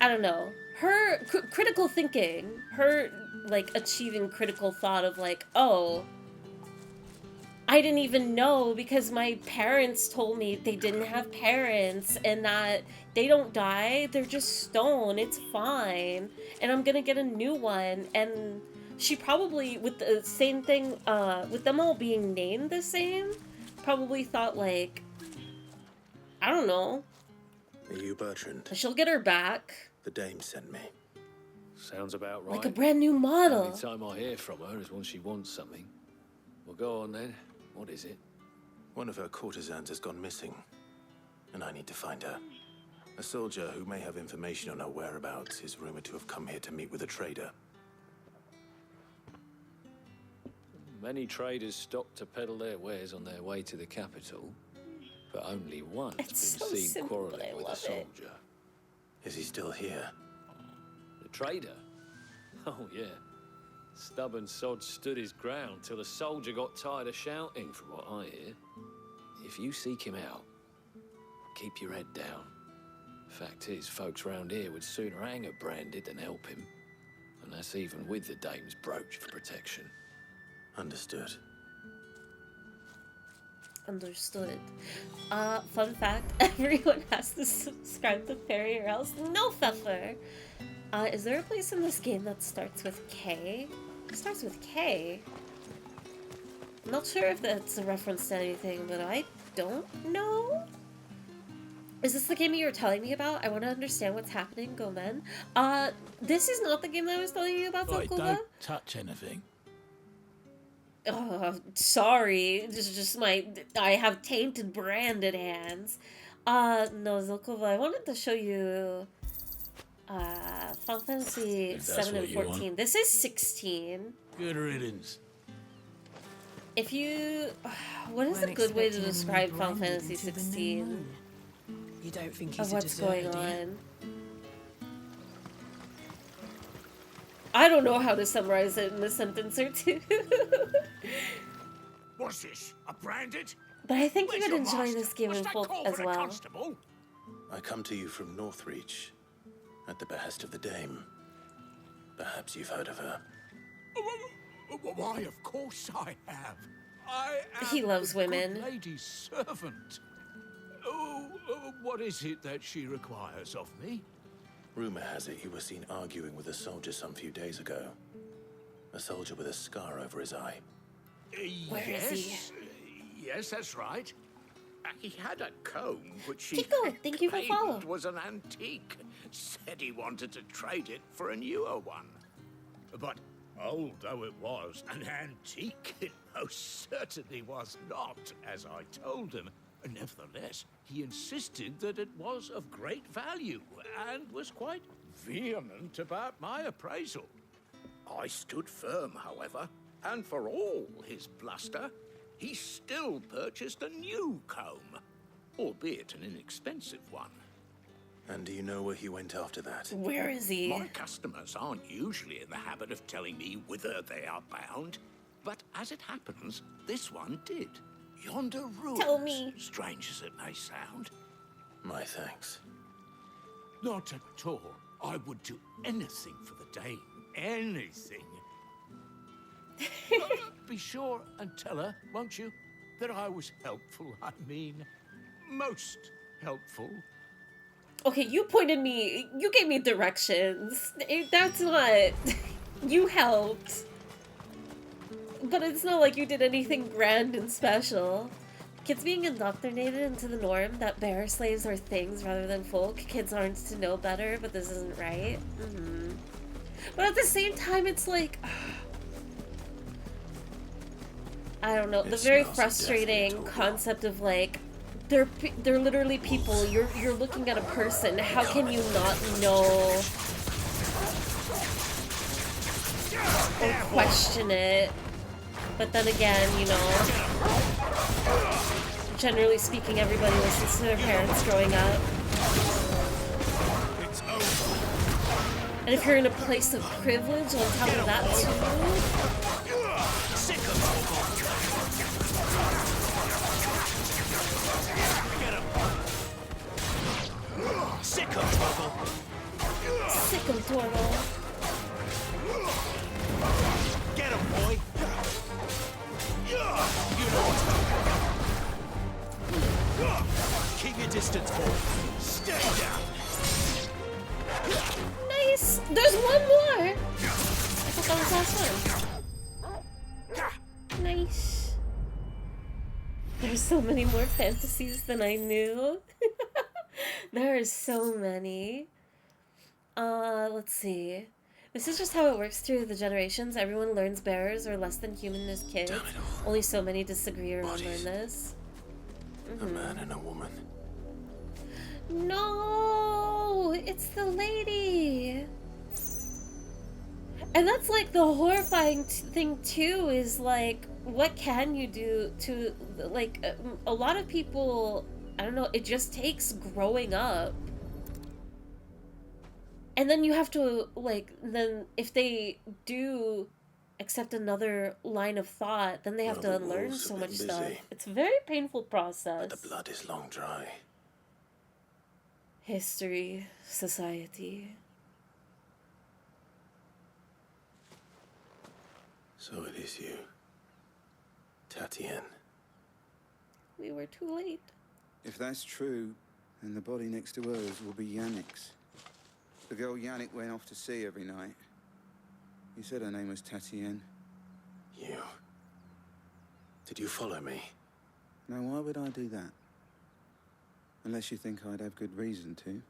A: I don't know. Her critical thinking, her like achieving critical thought of like, oh, I didn't even know because my parents told me they didn't have parents and that they don't die, they're just stone, it's fine, and I'm gonna get a new one. And she probably, with the same thing, with them all being named the same, probably thought like, I don't know,
E: Are you Bertrand?
A: she'll get her back.
E: The dame sent me.
H: Sounds about right.
A: Like a brand new model.
H: The only time I hear from her is when she wants something. Well, go on then. What is it?
E: One of her courtesans has gone missing, and I need to find her. A soldier who may have information on her whereabouts is rumored to have come here to meet with a trader.
H: Many traders stop to peddle their wares on their way to the capital, but only one's been seen
A: simple,
H: quarrelling with a soldier.
E: Is he still here?
H: The trader? Oh, yeah. Stubborn sod stood his ground till the soldier got tired of shouting, from what I hear. If you seek him out, keep your head down. Fact is, folks round here would sooner hang a branded than help him. And that's even with the dame's brooch for protection.
E: Understood.
A: Understood. Fun fact, everyone has to subscribe to Fairy or else no pfeffer. Is there a place in this game that starts with K? It starts with K. I'm not sure if that's a reference to anything, but I don't know. Is this the game you were telling me about? I want to understand what's happening, go men. This is not the game that I was telling you about,
B: Oi,
A: Zelkova.
B: don't touch anything.
A: Oh, sorry. This is just I have tainted branded hands. No, Zelkova, I wanted to show you, Final Fantasy 7 and 14. This is 16.
B: Good riddance.
A: If you... What is a good way to describe Final Fantasy 16?
R: You don't think
A: Of
R: he's a
A: what's going
R: deserter, do you?
A: on? I don't know how to summarize it in a sentence or two.
O: What's this? A branded?
A: But I think you
O: Where's
A: would
O: your
A: enjoy
O: master?
A: this game in
O: Must I
A: full
O: call
A: as
O: for a
A: well.
O: constable?
E: I come to you from Northreach, at the behest of the dame. Perhaps you've heard of her.
G: Why, of course I have. I am
A: He loves
G: the
A: women.
G: good lady's servant. What is it that she requires of me?
E: Rumor has it you were seen arguing with a soldier some few days ago. A soldier with a scar over his eye.
A: Where is he?
O: Yes, that's right. He had a comb which he
A: Kiko, thank you for
O: claimed
A: follow.
O: was an antique. Said he wanted to trade it for a newer one. But old though it was, an antique it most certainly was not, as I told him. Nevertheless, he insisted that it was of great value and was quite vehement about my appraisal.
E: I stood firm, however, and for all his bluster, he still purchased a new comb, albeit an inexpensive one.
B: And do you know where he went after that?
A: Where is he?
E: My customers aren't usually in the habit of telling me whither they are bound, but as it happens, this one did. Yonder ruins,
A: Tell me.
E: strange as it may sound.
B: My thanks.
O: Not at all. I would do anything for the Dame. Anything. Be sure and tell her, won't you, that I was helpful. I mean, most helpful.
A: Okay, you pointed me, you gave me directions. That's not, you helped. But it's not like you did anything grand and special. Kids being indoctrinated into the norm that bear slaves are things rather than folk. Kids aren't to know better, but this isn't right. But at the same time, it's like, I don't know, the very frustrating concept of like, they're literally people. You're looking at a person. How can you not know or question it? But then again, you know, generally speaking, everybody listens to their parents growing up. And if you're in a place of privilege on top of that too.
E: Sick of trouble.
A: Sick of Tortle.
E: Get him, boy. You know what's keep your distance, boy. Stay down.
A: Nice. There's one more. I thought that was last one. Nice. There's so many more fantasies than I knew. There are so many. Let's see. This is just how it works through the generations. Everyone learns bearers are less than human as kids. Only so many disagree or unlearn this.
B: A man and a woman.
A: No! It's the lady! And that's like the horrifying thing too, is like, what can you do to, like, a lot of people, I don't know, it just takes growing up. And then you have to, like, then if they do accept another line of thought, then they have to unlearn so much stuff. It's a very painful process.
B: But the blood is long dry.
A: History, society.
B: So it is you, Tatienne.
A: We were too late.
D: If that's true, then the body next to hers will be Yannick's. The girl Yannick went off to sea every night. You said her name was Tatienne.
B: You? Did you follow me?
D: Now, why would I do that? Unless you think I'd have good reason to.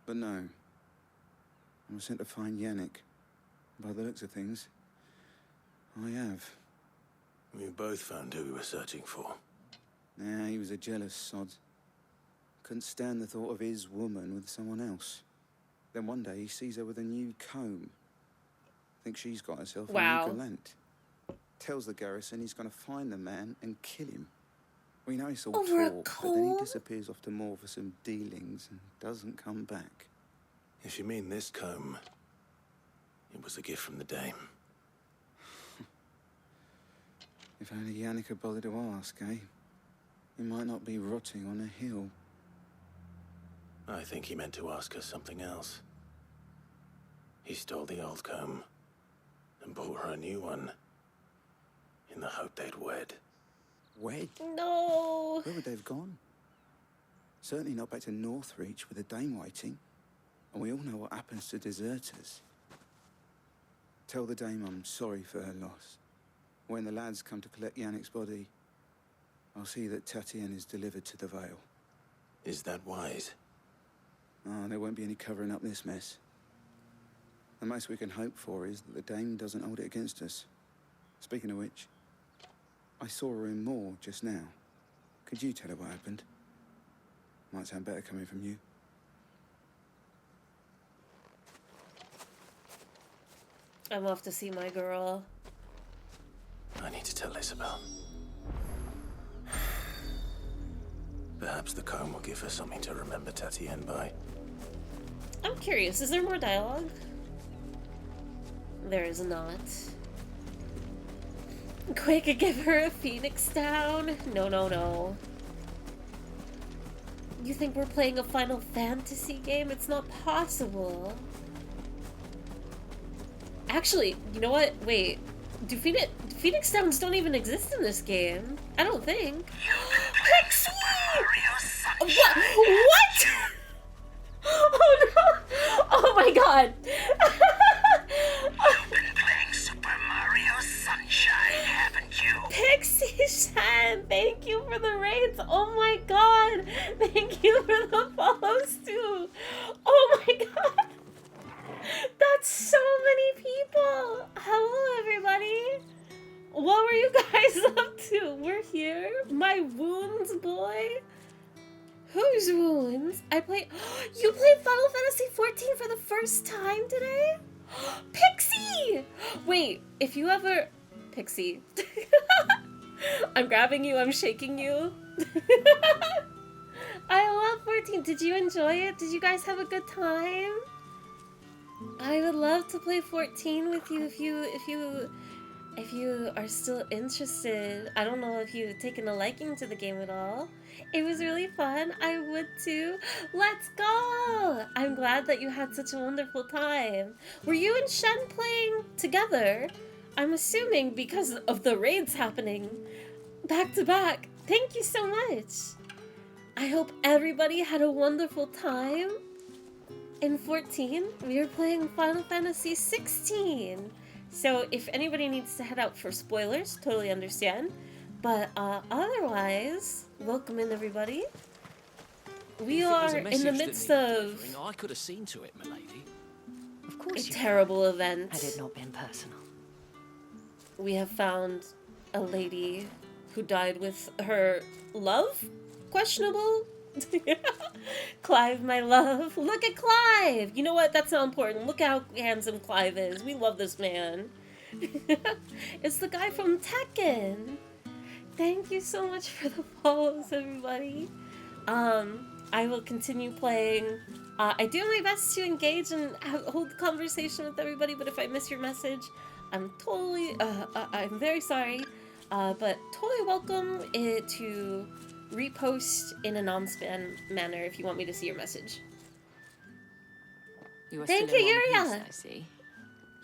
D: But no. I was sent to find Yannick. By the looks of things, I have.
B: We both found who we were searching for.
D: Nah, he was a jealous sod. Couldn't stand the thought of his woman with someone else. Then one day he sees her with a new comb. Thinks she's got herself a new gallant. Tells the garrison he's going to find the man and kill him. We know it's all talk, but then he disappears off to more for some dealings and doesn't come back.
B: If you mean this comb, it was a gift from the Dame.
D: If only Yannick had bothered to ask, eh? He might not be rotting on a hill.
B: I think he meant to ask her something else. He stole the old comb and bought her a new one in the hope they'd wed.
D: Wed?
A: No!
D: Where would they have gone? Certainly not back to Northreach with the Dame waiting. And we all know what happens to deserters. Tell the Dame I'm sorry for her loss. When the lads come to collect Yannick's body, I'll see that Tatienne is delivered to the Vale.
B: Is that wise?
D: Oh, there won't be any covering up this mess. The most we can hope for is that the Dame doesn't hold it against us. Speaking of which, I saw her in Moor just now. Could you tell her what happened? Might sound better coming from you.
A: I'm off to see my girl.
E: I need to tell Isabel. Perhaps the comb will give her something to remember Tatienne by.
A: I'm curious, is there more dialogue? There is not. Quick, give her a phoenix down. No, no, no. You think we're playing a Final Fantasy game? It's not possible. Actually, you know what? Wait. Do Phoenix Downs don't even exist in this game? I don't think. Pixie! What? What? Oh no! Oh my god!
O: You've been playing Super Mario Sunshine, haven't you?
A: Pixie Shan, thank you for the raids. Oh my god! Thank you for the follows too. Oh my god! That's so many people! Hello, everybody! What were you guys up to? We're here. My wounds, boy. Whose wounds? I played. You played Final Fantasy XIV for the first time today? Pixie! Wait, if you ever. Pixie. I'm grabbing you, I'm shaking you. I love 14. Did you enjoy it? Did you guys have a good time? I would love to play 14 with you if you are still interested. I don't know if you've taken a liking to the game at all. It was really fun. I would too. Let's go! I'm glad that you had such a wonderful time. Were you and Shen playing together? I'm assuming because of the raids happening back to back. Thank you so much. I hope everybody had a wonderful time. In 14, we are playing Final Fantasy 16. So if anybody needs to head out for spoilers, totally understand. But otherwise, welcome in everybody. We are in the midst of
H: I could have seen to it, milady.
Q: Of course
A: a terrible
Q: could.
A: event.
Q: Had it not been personal.
A: We have found a lady who died with her love? Questionable? Clive, my love. Look at Clive! You know what? That's not important. Look how handsome Clive is. We love this man. It's the guy from Tekken. Thank you so much for the follows, everybody. I will continue playing. I do my best to engage and hold conversation with everybody, but if I miss your message, I'm totally, I'm very sorry. But totally welcome to repost in a non-spam manner if you want me to see your message.
Q: You are
A: Thank
Q: still
A: you,
Q: in one
A: Yuria.
Q: piece, I see.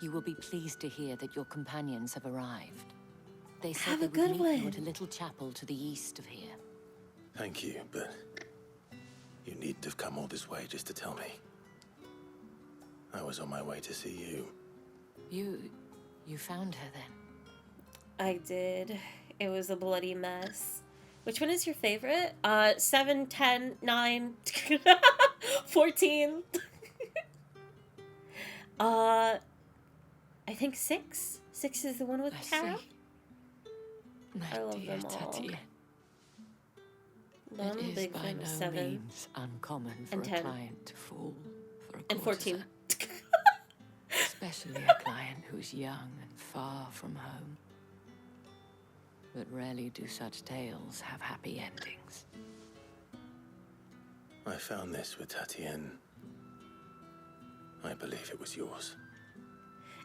Q: You will be pleased to hear that your companions have arrived. They said
A: Have
Q: they
A: a
Q: would
A: good
Q: meet you
A: one.
Q: at a little chapel to the east of here.
E: Thank you, but you needn't have come all this way just to tell me. I was on my way to see you.
Q: You found her then?
A: I did. It was a bloody mess. Which one is your favorite? 7, 10, 9, 14. I think 6. 6 is the one with Tara. I love them all.
Q: Tatienne.
A: I'm a
Q: It is
A: big
Q: by
A: fan of
Q: no
A: 7.
Q: means uncommon for
A: And
Q: a
A: 10.
Q: client to fall for a
A: And 14.
Q: courtesan. Especially a client who's young and far from home. But rarely do such tales have happy endings.
E: I found this with Tatienne. I believe it was yours.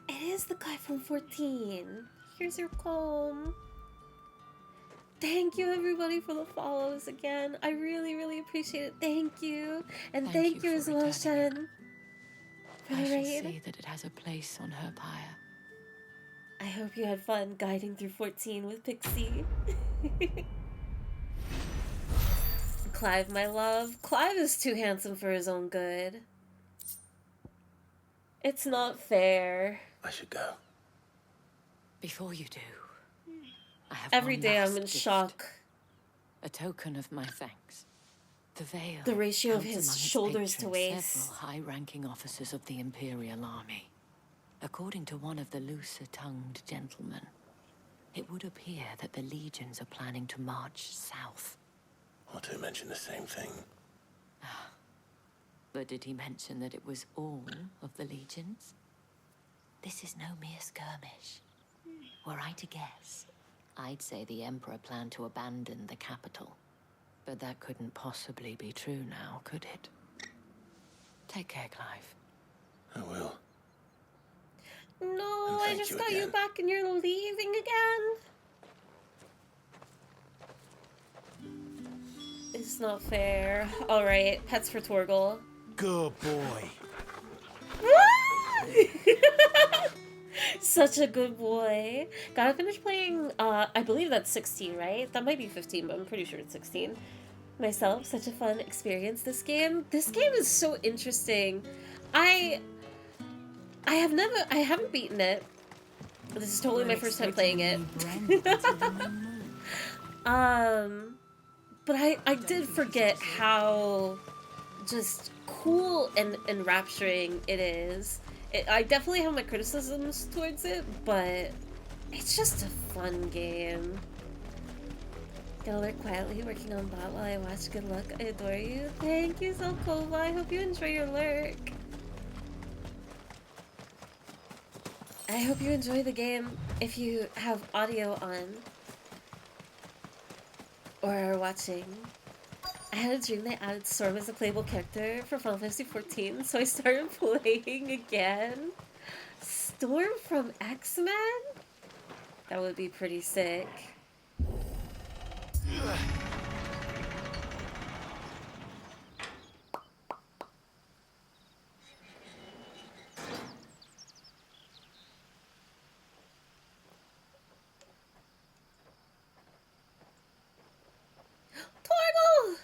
A: It is the guy from 14. Here's your comb. Thank you, everybody, for the follows again. I really, really appreciate it. Thank you. And thank you as well, Shen. For
Q: I
A: the
Q: shall
A: raid.
Q: see that it has a place on her pyre.
A: I hope you had fun guiding through 14 with Pixie. Clive, my love. Clive is too handsome for his own good. It's not fair.
E: I should go.
Q: Before you do, I have
A: Every
Q: one
A: day
Q: last
A: I'm in
Q: gift.
A: shock.
Q: A token of my thanks. The veil.
A: The ratio of
Q: counts
A: his
Q: among its
A: shoulders to
Q: patrons
A: waist.
Q: Several high-ranking officers of the Imperial Army. According to one of the looser-tongued gentlemen, it would appear that the legions are planning to march south.
E: Or to mention the same thing.
Q: But did he mention that it was all of the legions? This is no mere skirmish. Were I to guess, I'd say the Emperor planned to abandon the capital. But that couldn't possibly be true now, could it? Take care, Clive.
E: I will.
A: No, I just got you back and you're leaving again? It's not fair. Alright, pets for Torgal.
E: Good boy.
A: Such a good boy. Gotta finish playing, I believe that's 16, right? That might be 15, but I'm pretty sure it's 16. Myself, such a fun experience, this game. This game is so interesting. I haven't beaten it. This is totally my first time playing it. But I did forget how just cool and enrapturing it is. I definitely have my criticisms towards it, but it's just a fun game. Gonna lurk quietly, working on bot while I watch. Good luck. I adore you. Thank you, Zelkova. I hope you enjoy your lurk. I hope you enjoy the game if you have audio on or are watching. I had a dream they added Storm as a playable character for Final Fantasy XIV, so I started playing again. Storm from X-Men? That would be pretty sick. Torgal!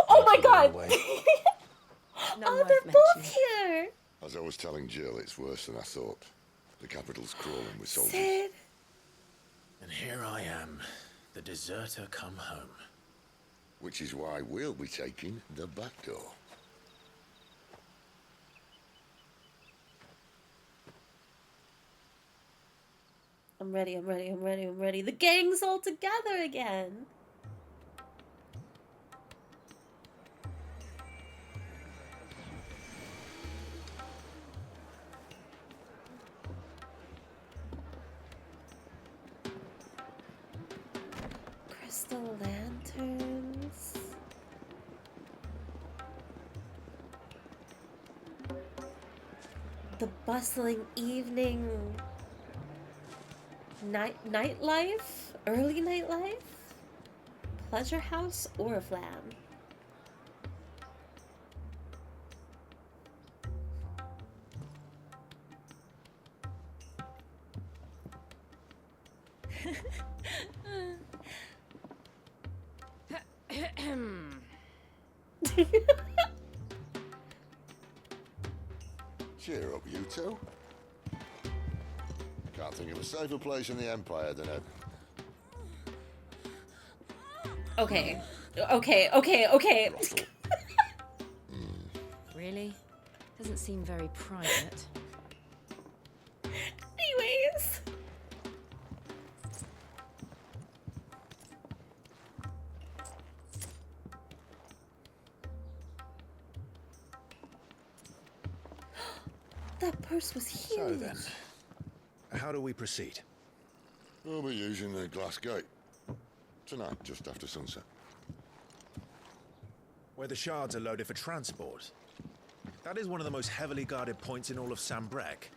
A: Oh my god! Oh, they're both here!
L: As I was telling Jill, it's worse than I thought. The capital's crawling with soldiers.
A: Sid.
E: And here I am, the deserter come home.
L: Which is why we'll be taking the back door.
A: I'm ready, I'm ready, I'm ready, I'm ready. The gang's all together again! Crystal lanterns. The bustling evening nightlife? Early nightlife? Pleasure house or a flam?
L: Cheer up, you two. Can't think of a safer place in the Empire than a...
A: Okay. Okay.
I: Really? Doesn't seem very private.
A: Anyways. That purse was huge.
L: So then,
E: how do we proceed?
L: we'll be using the glass gate. Tonight, just after sunset.
E: Where the shards are loaded for transport. That is one of the most heavily guarded points in all of Sambrek.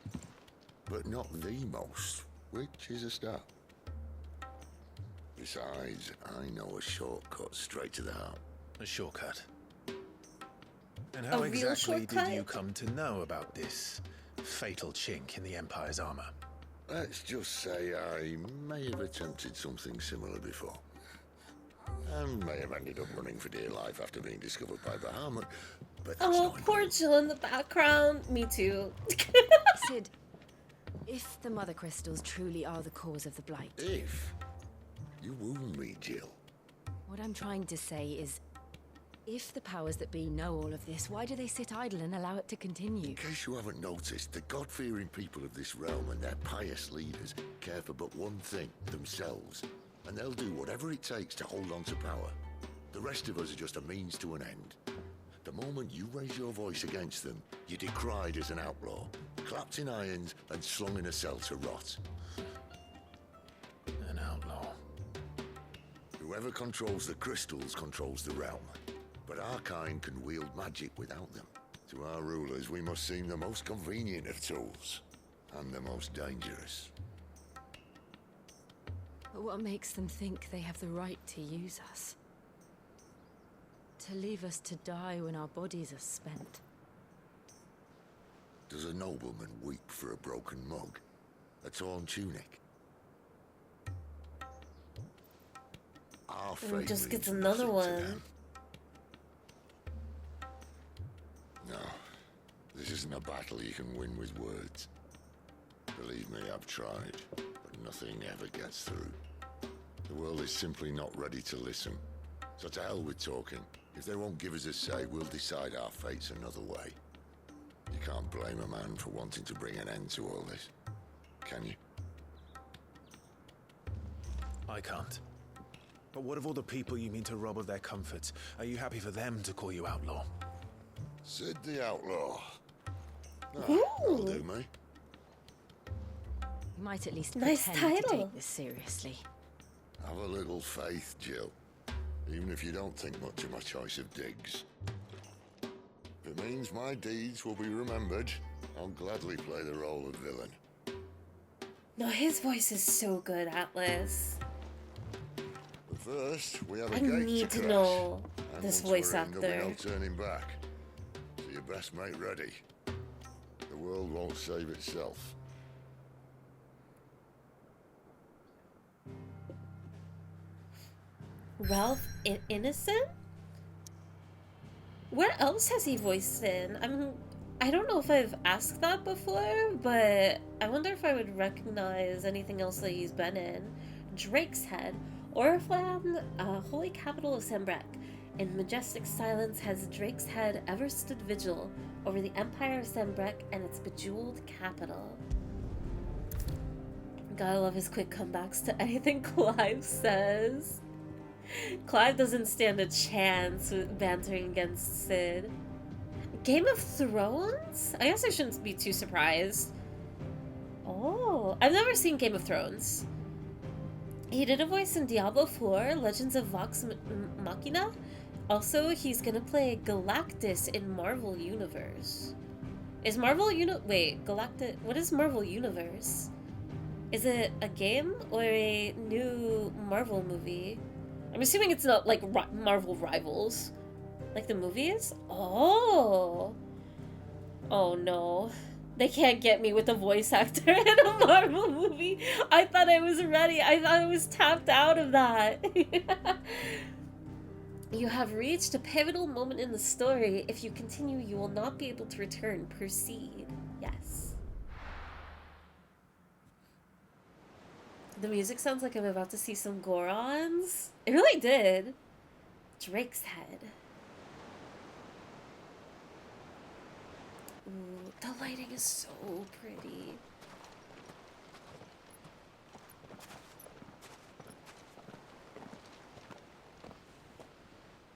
L: But not the most, which is a start. Besides, I know a shortcut straight to the heart.
E: A shortcut? And how exactly did you come to know about this fatal chink in the Empire's armor?
L: Let's just say I may have attempted something similar before. And may have ended up running for dear life after being discovered by Bahamut, but that's
A: oh, poor Jill in the background. Me too.
I: Sid, if the Mother Crystals truly are the cause of the Blight...
L: If? You wound me, Jill.
I: What I'm trying to say is, if the powers that be know all of this, why do they sit idle and allow it to continue?
L: In case you haven't noticed, the God-fearing people of this realm and their pious leaders care for but one thing, themselves. And they'll do whatever it takes to hold on to power. The rest of us are just a means to an end. The moment you raise your voice against them, you're decried as an outlaw, clapped in irons and slung in a cell to rot.
H: An outlaw.
L: Whoever controls the crystals controls the realm. But our kind can wield magic without them. To our rulers, we must seem the most convenient of tools, and the most dangerous.
I: But what makes them think they have the right to use us? To leave us to die when our bodies are spent?
L: Does a nobleman weep for a broken mug? A torn tunic? Our
A: And
L: fate
A: just gets
L: means
A: another
L: nothing to
A: one.
L: them. No, this isn't a battle you can win with words. Believe me, I've tried, but nothing ever gets through. The world is simply not ready to listen. So to hell with talking. If they won't give us a say, we'll decide our fates another way. You can't blame a man for wanting to bring an end to all this, can you?
J: I can't. But what of all the people you mean to rob of their comforts? Are you happy for them to call you outlaw?
L: Sid the Outlaw.
A: Ooh.
L: That'll do me.
I: You might at least
A: Nice
I: pretend to
A: title.
I: take this seriously.
L: Have a little faith, Jill. Even if you don't think much of my choice of digs. If it means my deeds will be remembered, I'll gladly play the role of villain.
A: No, his voice is so good, Atlas.
L: But first, we have a
A: I
L: gate
A: need
L: to
A: to
L: crash.
A: know
L: And
A: this
L: once
A: voice
L: we're in, there'll be
A: actor.
L: no turning back. So you best make ready. The world won't save itself.
A: Ralph Innocent? Where else has he voiced in? I don't know if I've asked that before, but I wonder if I would recognize anything else that he's been in. Drake's Head, Oriflamme, holy capital of Sembrek. In majestic silence has Drake's Head ever stood vigil over the empire of Sembrek and its bejeweled capital. Gotta love his quick comebacks to anything Clive says. Clive doesn't stand a chance with bantering against Sid. Game of Thrones? I guess I shouldn't be too surprised. Oh, I've never seen Game of Thrones. He did a voice in Diablo 4, Legends of Vox Machina. Also, he's gonna play Galactus in Marvel Universe. Is Marvel Wait, Galactus... What is Marvel Universe? Is it a game or a new Marvel movie? I'm assuming it's not like Marvel Rivals. Like the movies? Oh. Oh no. They can't get me with a voice actor in a Marvel movie. I thought I was ready. I thought I was tapped out of that. You have reached a pivotal moment in the story. If you continue, you will not be able to return. Proceed. Yes. The music sounds like I'm about to see some Gorons. It really did. Drake's Head. Ooh, the lighting is so pretty.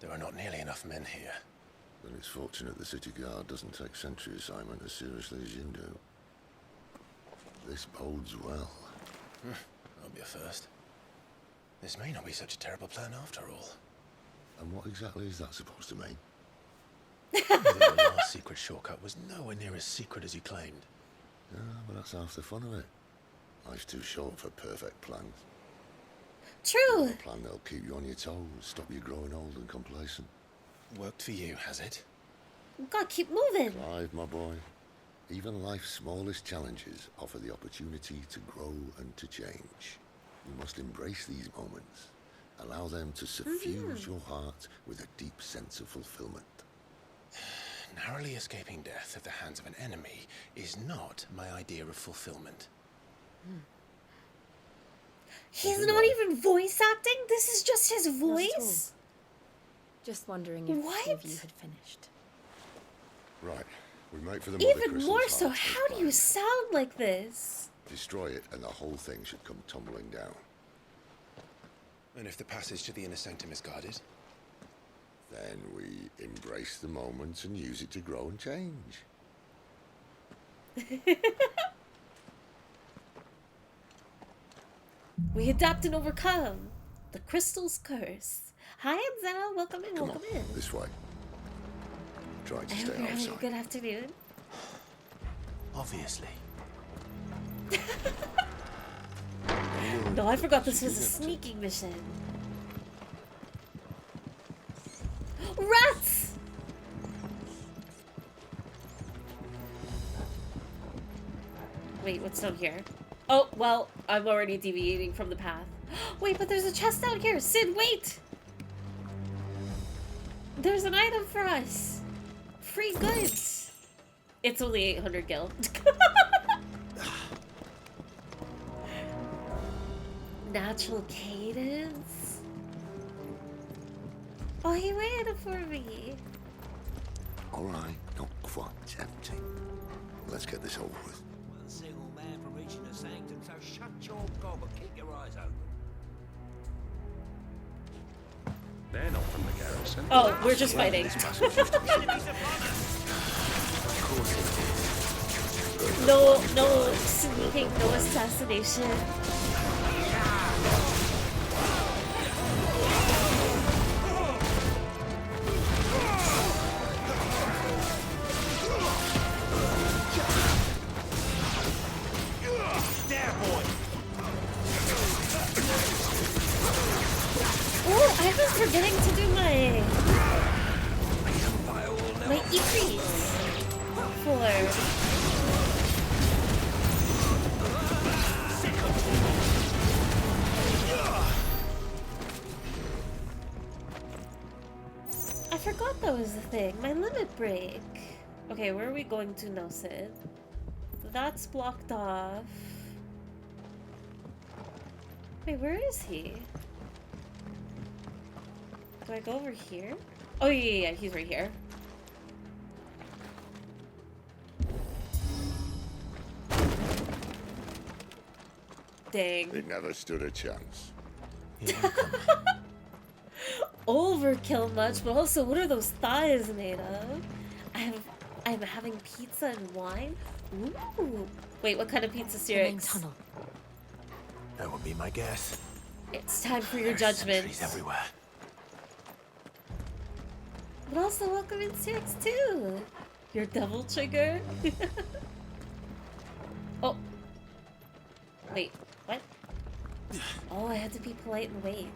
J: There are not nearly enough men here.
L: Then it's fortunate the city guard doesn't take sentry assignment as seriously as you do. This bodes well.
J: That'll be a first. This may not be such a terrible plan after all.
L: And what exactly is that supposed to mean?
J: The last secret shortcut was nowhere near as secret as you claimed.
L: Yeah, but that's half the fun of it. Life's too short for perfect plans.
A: True.
L: A plan that'll keep you on your toes, stop you growing old and complacent.
J: Worked for you, has it?
A: We've got to keep moving.
L: Clive, my boy. Even life's smallest challenges offer the opportunity to grow and to change. You must embrace these moments. Allow them to suffuse your heart with a deep sense of fulfillment.
J: Narrowly escaping death at the hands of an enemy is not my idea of fulfillment.
A: He's not even voice acting? This is just his voice?
I: Just wondering if any of you had finished.
L: Right. We make for the Mother
A: Even
L: Crystal's
A: more so,
L: heart as
A: how do you
L: planned.
A: sound like this?
L: Destroy it and the whole thing should come tumbling down.
J: And if the passage to the inner sanctum is guarded?
L: Then we embrace the moment and use it to grow and change.
A: We adapt and overcome the crystal's curse. Hi, Anzana. Welcome in. Welcome in.
L: This way. Try to
A: I
L: stay
A: hope you're having a
L: outside.
A: good afternoon.
J: Obviously.
A: No, I forgot this was a sneaking mission. Rats! Wait, what's down here? Oh, well, I'm already deviating from the path. Wait, but there's a chest out here. Sid, wait! There's an item for us. Free goods. It's only 800 gil. Natural cadence. Oh, he waited for me.
L: All right, not quite tempting. Let's get this over with.
N: One single man for reaching the sanctum, so shut your gob and keep your eyes open.
B: They're not from the garrison.
A: Oh, we're just fighting. No sneaking, no assassination. Oh, I've been forgetting to do my increase for. I forgot that was the thing. My limit break. Okay, where are we going to now, Sid? That's blocked off. Wait, where is he? Do I go over here? Oh, yeah, he's right here. Dang.
L: It never stood a chance.
A: Overkill much, but also, what are those thighs made of? I'm having pizza and wine? Ooh. Wait, what kind of pizza, Sirix?
P: Tunnel.
J: That would be my guess.
A: It's time for your judgment.
J: Sentries everywhere.
A: But also, welcome in Sirix too. Your double trigger. Oh. Wait, what? Oh, I had to be polite and wait.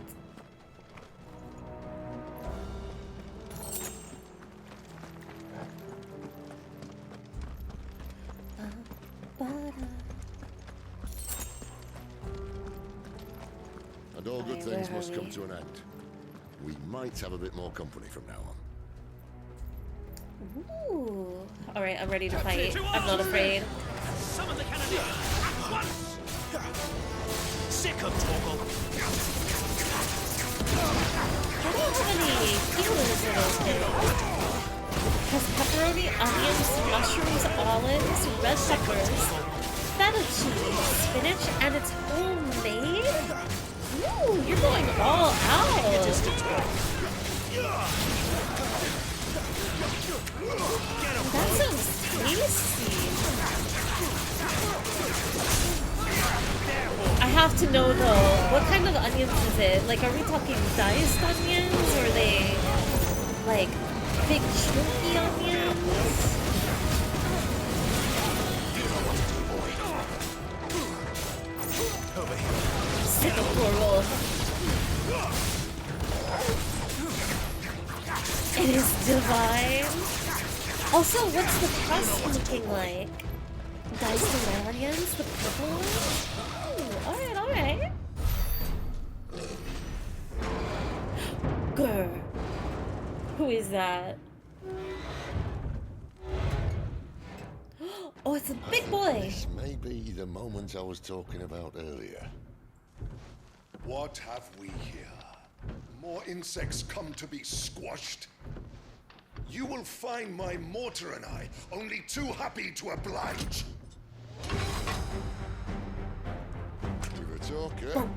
L: And all good
A: Aye,
L: things
A: where
L: must
A: are
L: come
A: we?
L: to an end. We might have a bit more company from now on.
A: Ooh. Alright, I'm ready to fight. I'm not afraid.
N: Summon the cannoneer at once! Sick of Torgal!
A: I don't have any healers in those things. Has pepperoni, onions, mushrooms, olives, red peppers, feta cheese, spinach, and it's homemade? Ooh, you're going all out. That sounds tasty. I have to know though, what kind of onions is it? Like, are we talking diced onions, or are they like big chunky onions? Singapore roll. It is divine. Also, what's the crust looking like? Diced red onions, the purple ones? Ooh, alright. Grr. Who is that? Oh, it's a big boy.
L: This may be the moment I was talking about earlier.
S: What have we here? More insects come to be squashed? You will find my mortar and I only too happy to oblige.
L: You're a talker.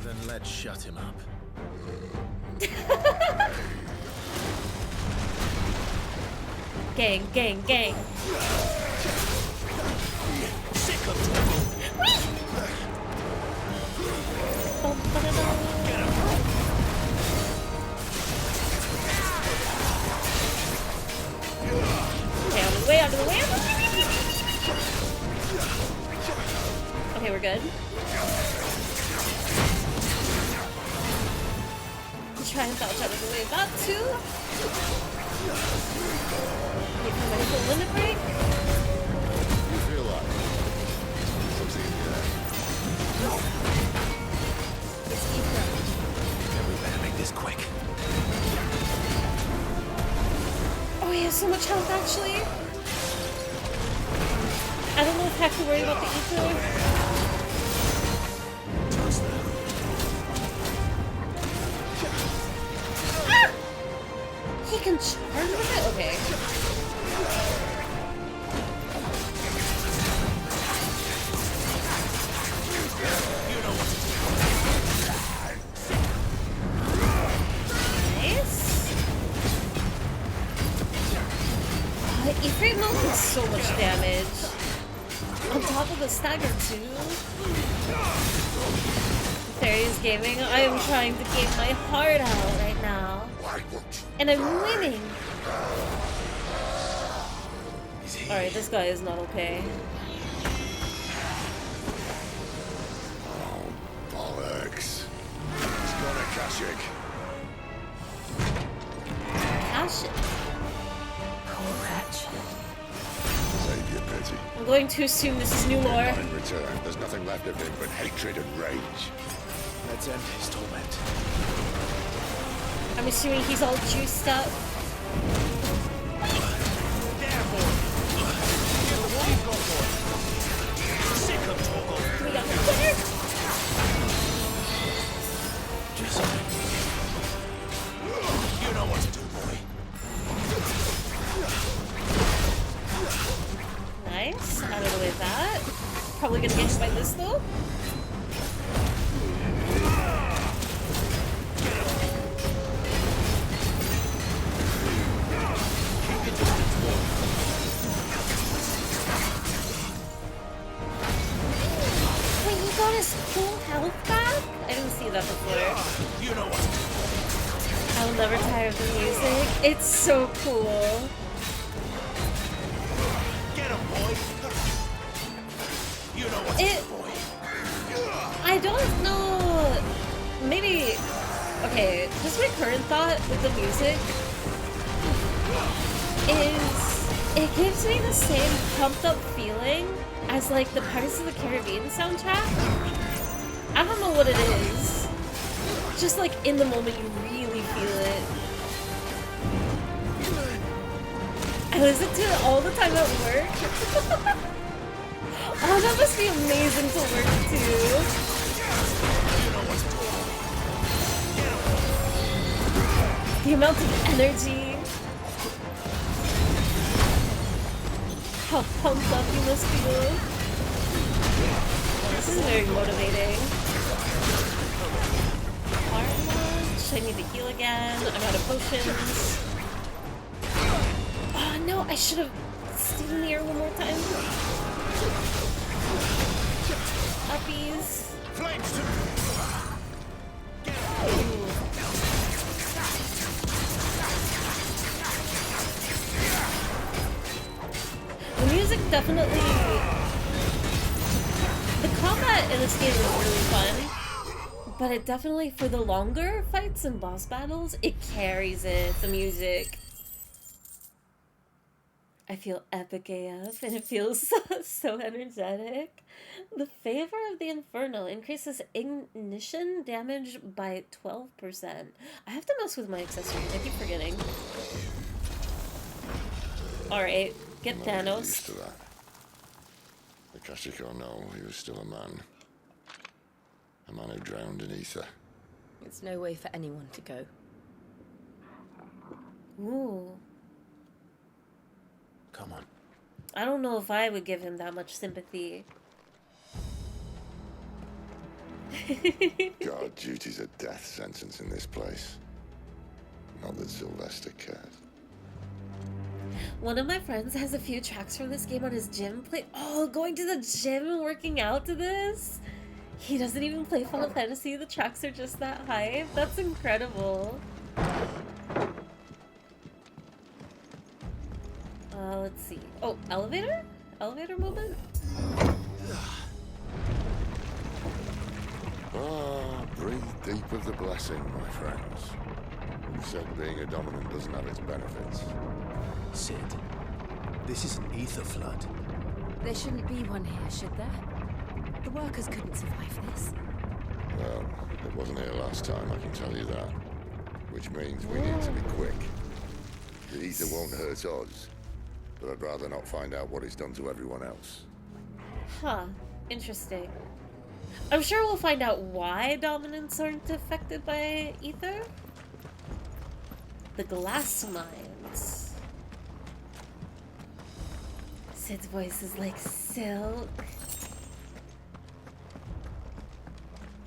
J: Then let's shut him up.
A: Gang, gang, gang.
E: Sick of trouble.
A: Okay, out of the way, out of the way, out of the way. Okay, we're good. Try and dodge out of the way of that too. Wait for my full limit break.
L: You feel like something in the air.
A: It's Ethan.
J: Yeah, we better make this quick.
A: Oh, he has so much health actually. I don't know if I have to worry about the ether. Ah! He can charge with it? Okay. Nice. Ifrit Milk does so much damage. On top of the stagger too. Fairies Gaming, I am trying to game my heart out right now. And I'm winning. Alright, this guy is not okay.
L: Oh, bollocks. He's got a Kashik.
A: Kashik? Poor wretch.
L: Save your pity.
A: I'm going too soon, this is new lore.
L: In return, there's nothing left of him but hatred and rage.
J: Let's end his torment.
A: I'm assuming he's all juiced up. We got the winner!
E: You know what to do, boy.
A: Nice. Out of the way of that. Probably gonna get hit by this though. Wait, he got his full health back? I didn't see that before.
E: You know what?
A: I'll never tire of the music. It's so cool.
E: Get him, boy. You know what to do, boy.
A: I don't know. Maybe. Okay, just my current thought with the music is it gives me the same pumped up feeling as like the Pirates of the Caribbean soundtrack. I don't know what it is. Just like in the moment you really feel it. I listen to it all the time at work. Oh, that must be amazing to work to. The amount of energy. How pumped up you must feel. This is very motivating. Arm launch. I need to heal again. I'm out of potions. Oh no, I should have stayed in the air one more time. Uppies. The music definitely... The combat in this game is really fun, but it definitely, for the longer fights and boss battles, it carries it, the music. I feel epic AF, and it feels so energetic. The Favor of the Inferno increases ignition damage by 12%. I have to mess with my accessories, I keep forgetting. Alright, get Thanos.
L: Used to that. The Kashik or no, he was still a man. A man who drowned in ether.
P: It's no way for anyone to go.
A: Ooh.
J: Come on.
A: I don't know if I would give him that much sympathy.
L: God, duty's a death sentence in this place. Not that Sylvester cares.
A: One of my friends has a few tracks from this game on his gym play. Oh, going to the gym and working out to this? He doesn't even play Final Fantasy. The tracks are just that high. That's incredible. Let's see. Oh, elevator? Elevator moment?
L: Ah, breathe deep of the blessing, my friends. Who said being a dominant doesn't have its benefits?
M: Sid, this is an ether flood.
U: There shouldn't be one here, should there? The workers couldn't survive this.
L: Well, it wasn't here last time, I can tell you that. Which means we need to be quick. The ether won't hurt us, but I'd rather not find out what it's done to everyone else.
A: Huh. Interesting. I'm sure we'll find out why dominants aren't affected by ether. The glass mines. Sid's voice is like silk.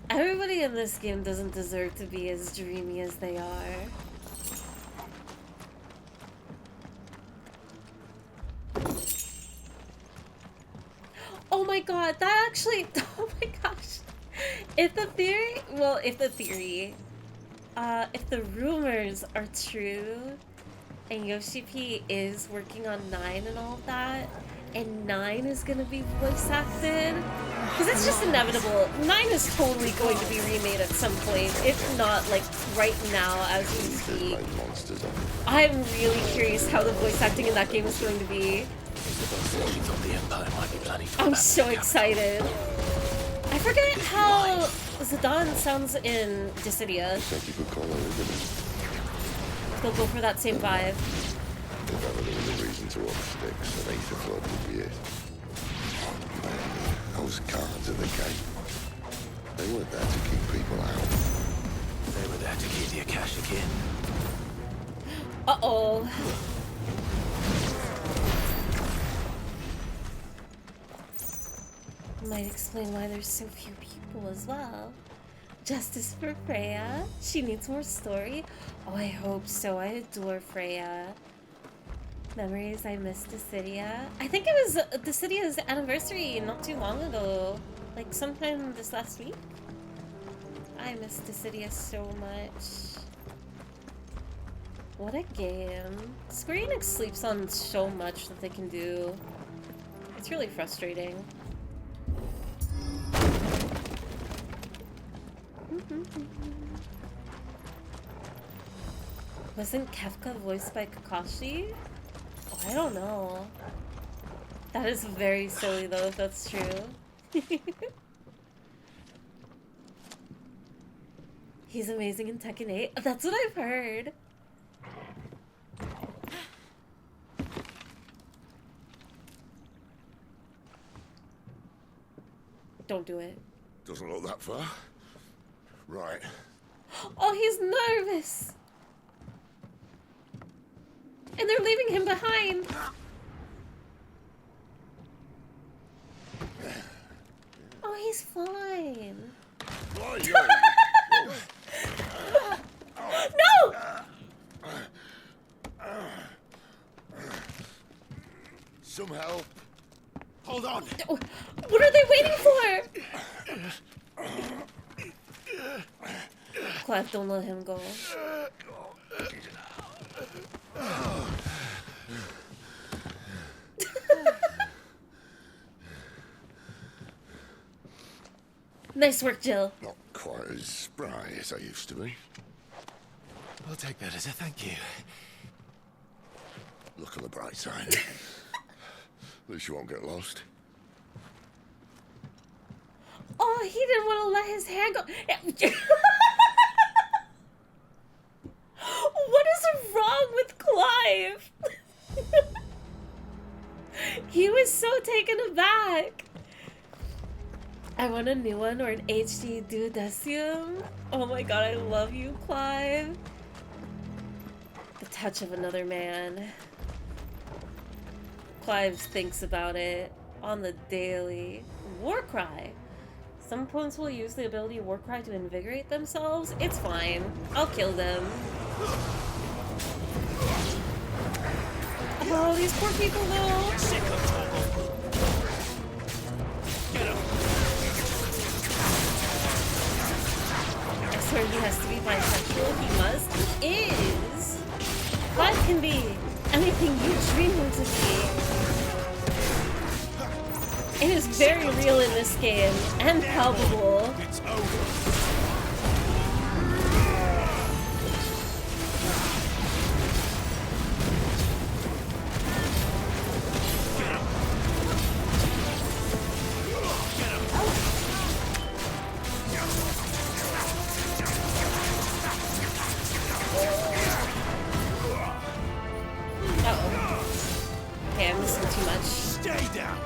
A: Everybody in this game doesn't deserve to be as dreamy as they are. Oh my god, that actually, oh my gosh. If the rumors are true, and Yoshi P is working on 9 and all of that, and 9 is gonna be voice acted, because it's just inevitable. 9 is totally going to be remade at some point, if not like right now as we speak. I'm really curious how the voice acting in that game is going to be. I'm so excited. I forget how Zidane sounds in Dissidia. They'll go for that same vibe.
L: If ever there was a reason to up sticks, an ether flood would be it. Those guards at the gate. They weren't there to keep people out.
M: They were there to keep the Akashic in.
A: Uh-oh. Might explain why there's so few people as well. Justice for Freya. She needs more story. Oh, I hope so. I adore Freya. Memories I missed Dissidia. I think it was Dissidia's anniversary not too long ago. Like sometime this last week. I miss Dissidia so much. What a game. Square Enix sleeps on so much that they can do. It's really frustrating. Wasn't Kefka voiced by Kakashi? Oh, I don't know. That is very silly though, if that's true. He's amazing in Tekken 8. That's what I've heard. Don't do it.
L: Doesn't look that far. Right.
A: Oh, he's nervous. And they're leaving him behind. Oh, he's fine. No!
L: Some help.
O: Hold on.
A: What are they waiting for? Clive, don't let him go. Nice work, Jill.
L: Not quite as spry as I used to be.
M: I'll take that as a thank you.
L: Look on the bright side. At least you won't get lost.
A: Oh, he didn't want to let his hand go. What is wrong with Clive? He was so taken aback. I want a new one or an HD duodecium. Oh my god, I love you, Clive. The touch of another man. Clive thinks about it on the daily. Warcry. Some opponents will use the ability Warcry to invigorate themselves. It's fine. I'll kill them. Oh, these poor people though. I swear he has to be bisexual. He must. He is. Clive can be anything you dream him to be. It is very real in this game and palpable.
T: It's over.
A: Okay, I'm missing too much.
T: Stay down.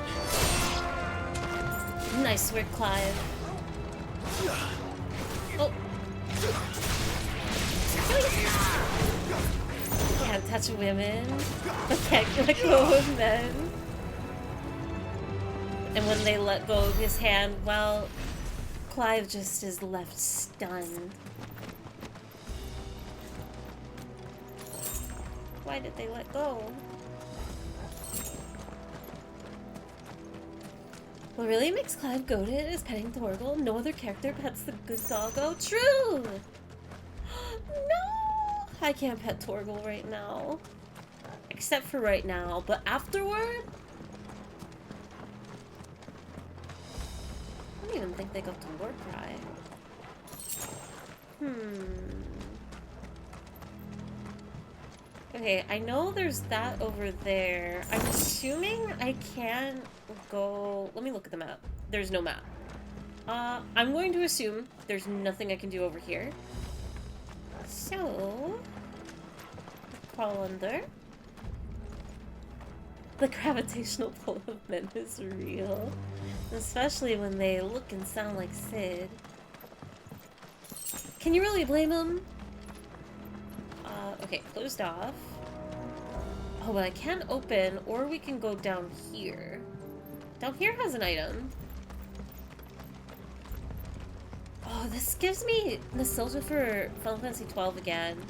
A: Nice work, Clive. Oh. Can't touch women, but can't let go of men. And when they let go of his hand, well, Clive just is left stunned. Why did they let go? What really makes Clive goated is petting Torgal. No other character pets the good doggo. True! No! I can't pet Torgal right now. Except for right now. But afterward? I don't even think they got to Warcry. Okay, I know there's that over there. I'm assuming I can't go... Let me look at the map. There's no map. I'm going to assume there's nothing I can do over here. So... crawl under. The gravitational pull of men is real. Especially when they look and sound like Sid. Can you really blame him? Okay, closed off. Oh, but I can't open, or we can go down here. Down here has an item. Oh, this gives me nostalgia for Final Fantasy XII again.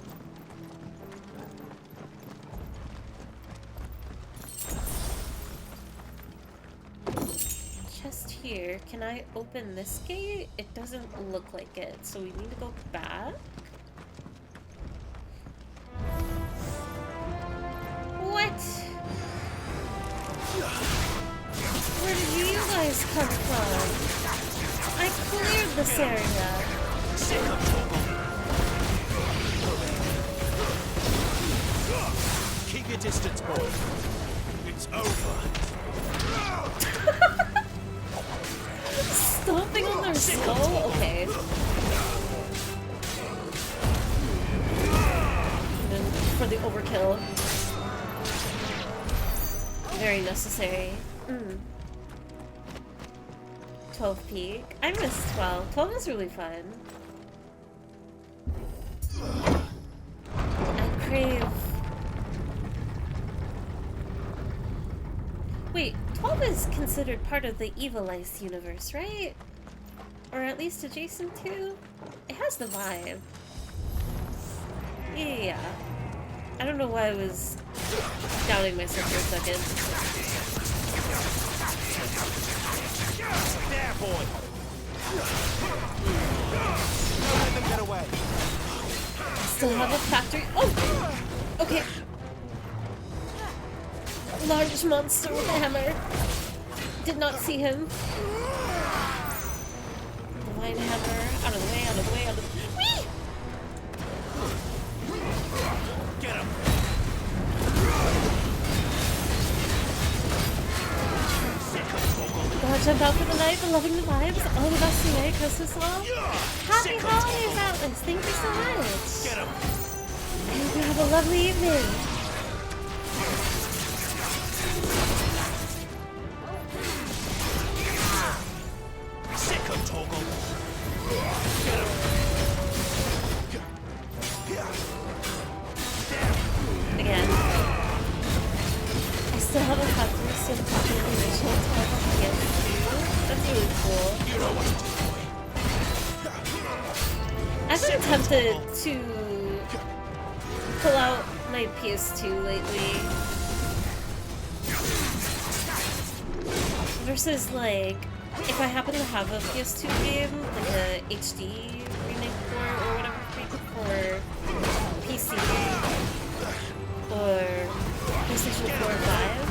A: Chest here. Can I open this gate? It doesn't look like it, so we need to go back. What? Where did you guys come from? I cleared this area.
T: Keep your distance, boy. It's over.
A: Stomping on their skull? Okay. And for the overkill. Very necessary. 12 peak. I missed 12. 12 was really fun. I crave... Wait, 12 is considered part of the Evil Ice universe, right? Or at least adjacent to? It has the vibe. Yeah. I don't know why I was doubting myself for a second.
T: There, boy. Let them get away.
A: Still have a factory. Oh! Okay. Large monster with a hammer. Did not see him. Divine hammer. Out of the way, out of the way, out of the way. Whee!
T: Get him.
A: Gotta jump out for the night, but loving the vibes. All the best to Merry Christmas song. Happy holidays, Atlas. Thank you so much.
T: Get him.
A: I hope you have a lovely evening.
T: Sick of Torgal. Get him.
A: Again. I still haven't got to see the original title again. That's really cool.
T: You know what to do.
A: I've been tempted to pull out my PS2 lately. Versus, like, if I happen to have a PS2 game, like a HD remake or whatever for PC or PlayStation 4 or 5,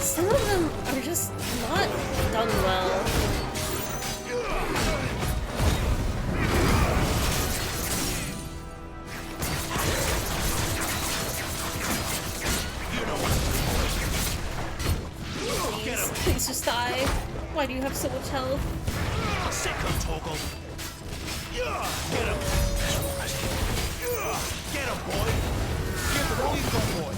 A: some of them are just not done well. Please just die. Why do you have so much health?
J: Second toggle. Get him. Get him, boy. Get him, all you got, boy.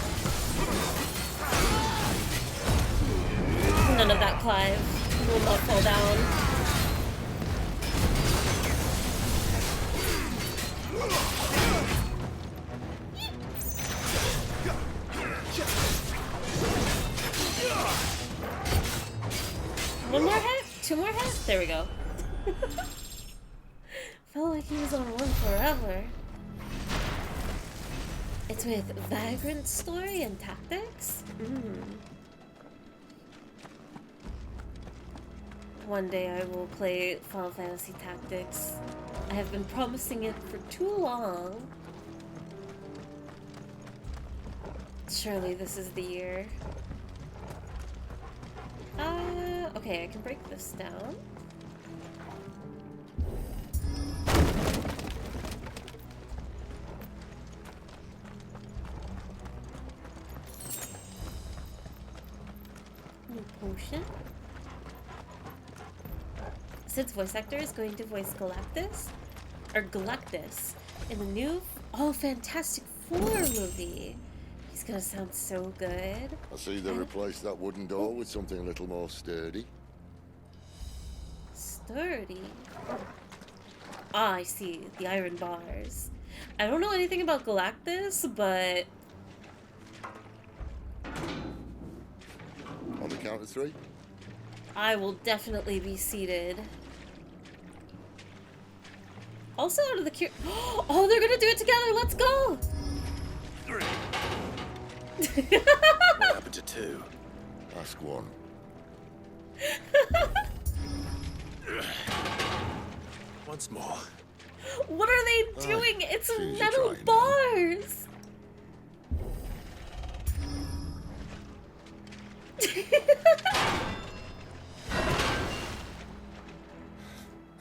A: None of that, Clive. You will not fall down. One more hit? Two more hits? There we go. Felt like he was on one forever. It's with Vagrant Story and Tactics? One day I will play Final Fantasy Tactics. I have been promising it for too long. Surely this is the year. Okay, I can break this down. New potion. Sid's voice actor is going to voice Galactus in the new Fantastic Four movie. He's gonna sound so good.
L: I see they replaced that wooden door with something a little more sturdy.
A: Sturdy? Ah, I see. The iron bars. I don't know anything about Galactus, but...
L: On the count of 3?
A: I will definitely be seated. Also out of the Oh, they're gonna do it together! Let's go!
L: 3.
H: What happened to 2?
L: Ask 1.
H: Once more.
A: What are they doing? It's metal bars!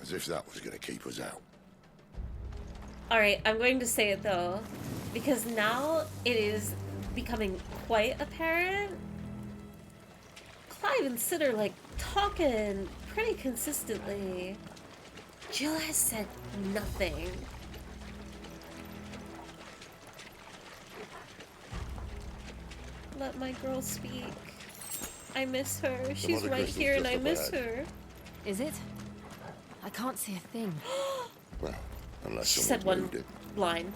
L: As if that was going to keep us out.
A: Alright, I'm going to say it though, because now it is becoming quite apparent. Clive and Sid are like talking pretty consistently. Jill has said nothing. Let my girl speak. I miss her. She's right here and I miss her.
U: Is it? I can't see a thing.
L: Well, unless
A: she said one line.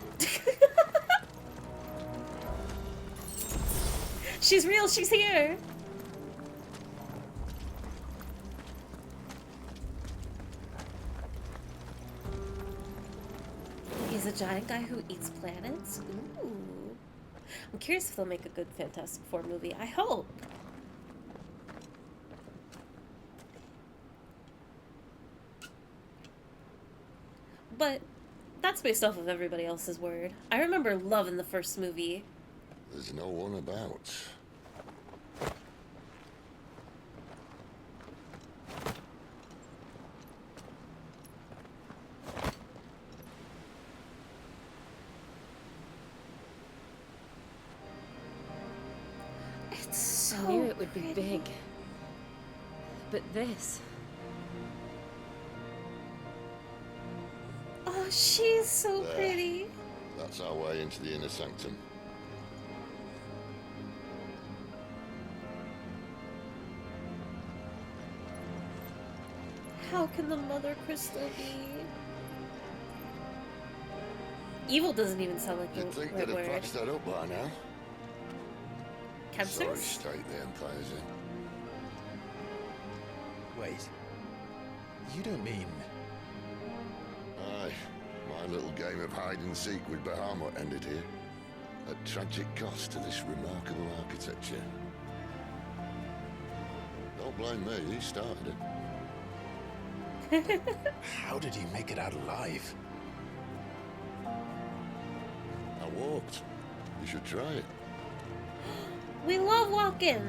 A: She's real, she's here. He's a giant guy who eats planets? Ooh. I'm curious if they'll make a good Fantastic Four movie. I hope. But that's based off of everybody else's word. I remember loving the first movie.
L: There's no one about.
A: It's so
U: I knew it would
A: pretty.
U: be big. But this...
A: Oh, she's so
L: There.
A: pretty.
L: That's our way into the inner sanctum.
A: How can the Mother Crystal be? Evil doesn't even sound like the
L: You'd think
A: right
L: they'd have
A: word.
L: patched that up by now. Sorry
A: Cancers?
L: state the Empire's in.
J: Wait. You don't mean...
L: Aye. My little game of hide-and-seek with Bahamut ended here. At tragic cost to this remarkable architecture. Don't blame me, he started it.
J: How did he make it out alive?
L: I walked. You should try it.
A: We love walking.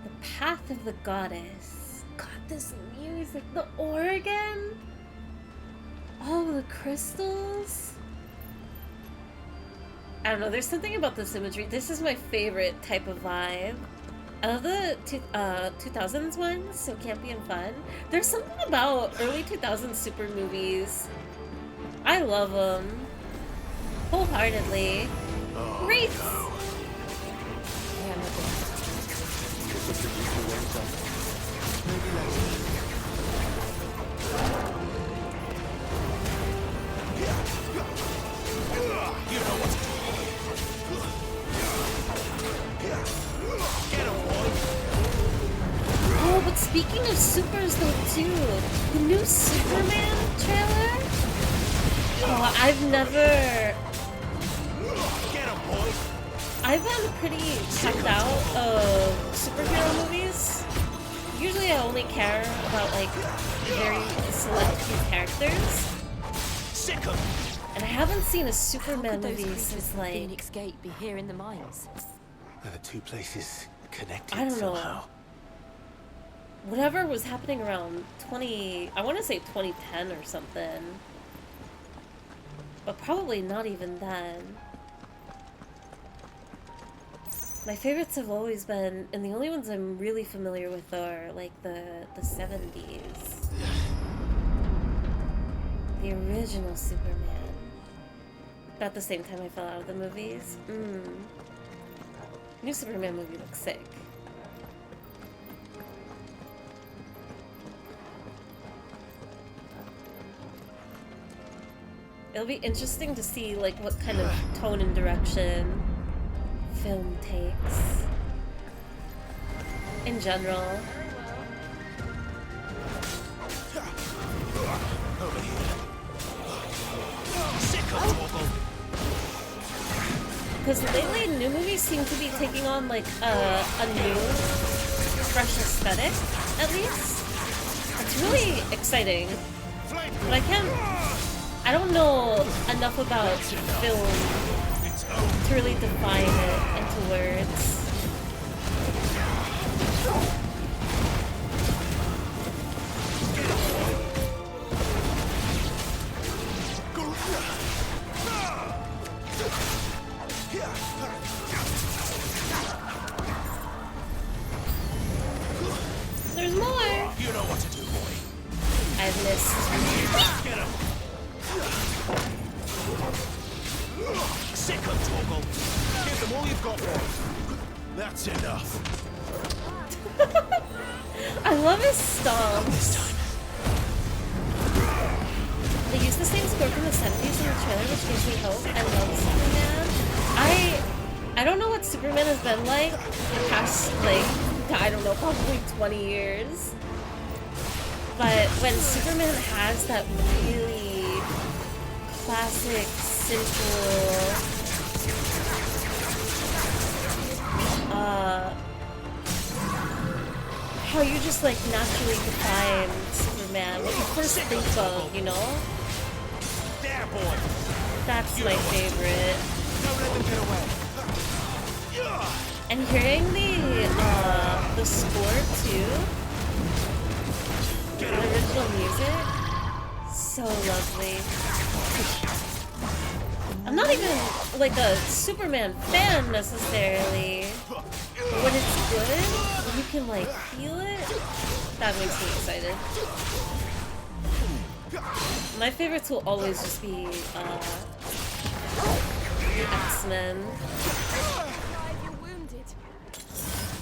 A: The Path of the Goddess. God, this music, the organ. Oh, the crystals. I don't know, there's something about this imagery. This is my favorite type of vibe. I love the 2000s ones, so campy and fun. There's something about early 2000s super movies. I love them. Wholeheartedly. Great!
E: You know what to do. Get him, boy.
A: Oh, but speaking of supers though too, the new Superman trailer? Oh, I've been pretty checked out of superhero movies. Usually I only care about like very select few characters. And I haven't seen a Superman movie since like
U: Phoenix Gate be here in the mines.
M: Are the two places connected
A: I don't know.
M: somehow?
A: Whatever was happening around I want to say 2010 or something. But probably not even then. My favorites have always been, and the only ones I'm really familiar with are like the 70s. The original Superman. But at the same time I fell out of the movies. New Superman movie looks sick. It'll be interesting to see like what kind of tone and direction film takes in general.
E: Over here. Sick of trouble.
A: Because lately new movies seem to be taking on like a new, fresh aesthetic, at least. It's really exciting. But I don't know enough about film to really define it into words. There's more!
E: You know what to do, boy.
A: I've missed.
E: Get him! Sick of Toggle. Give them all you've got for him. That's enough.
A: I love his stomps. They use the same score from the 70s in the trailer, which gives me hope. I love Superman. I don't know what Superman has been like the past, like, I don't know, probably 20 years. But when Superman has that really classic, simple, how you just like naturally define Superman, what you first think of, you know?
E: There, boy.
A: That's my favorite.
E: Don't let them get away.
A: And hearing the score too, the original music, so lovely. I'm not even like a Superman fan necessarily, but when it's good, when you can like feel it, that makes me excited. My favorites will always just be X-Men.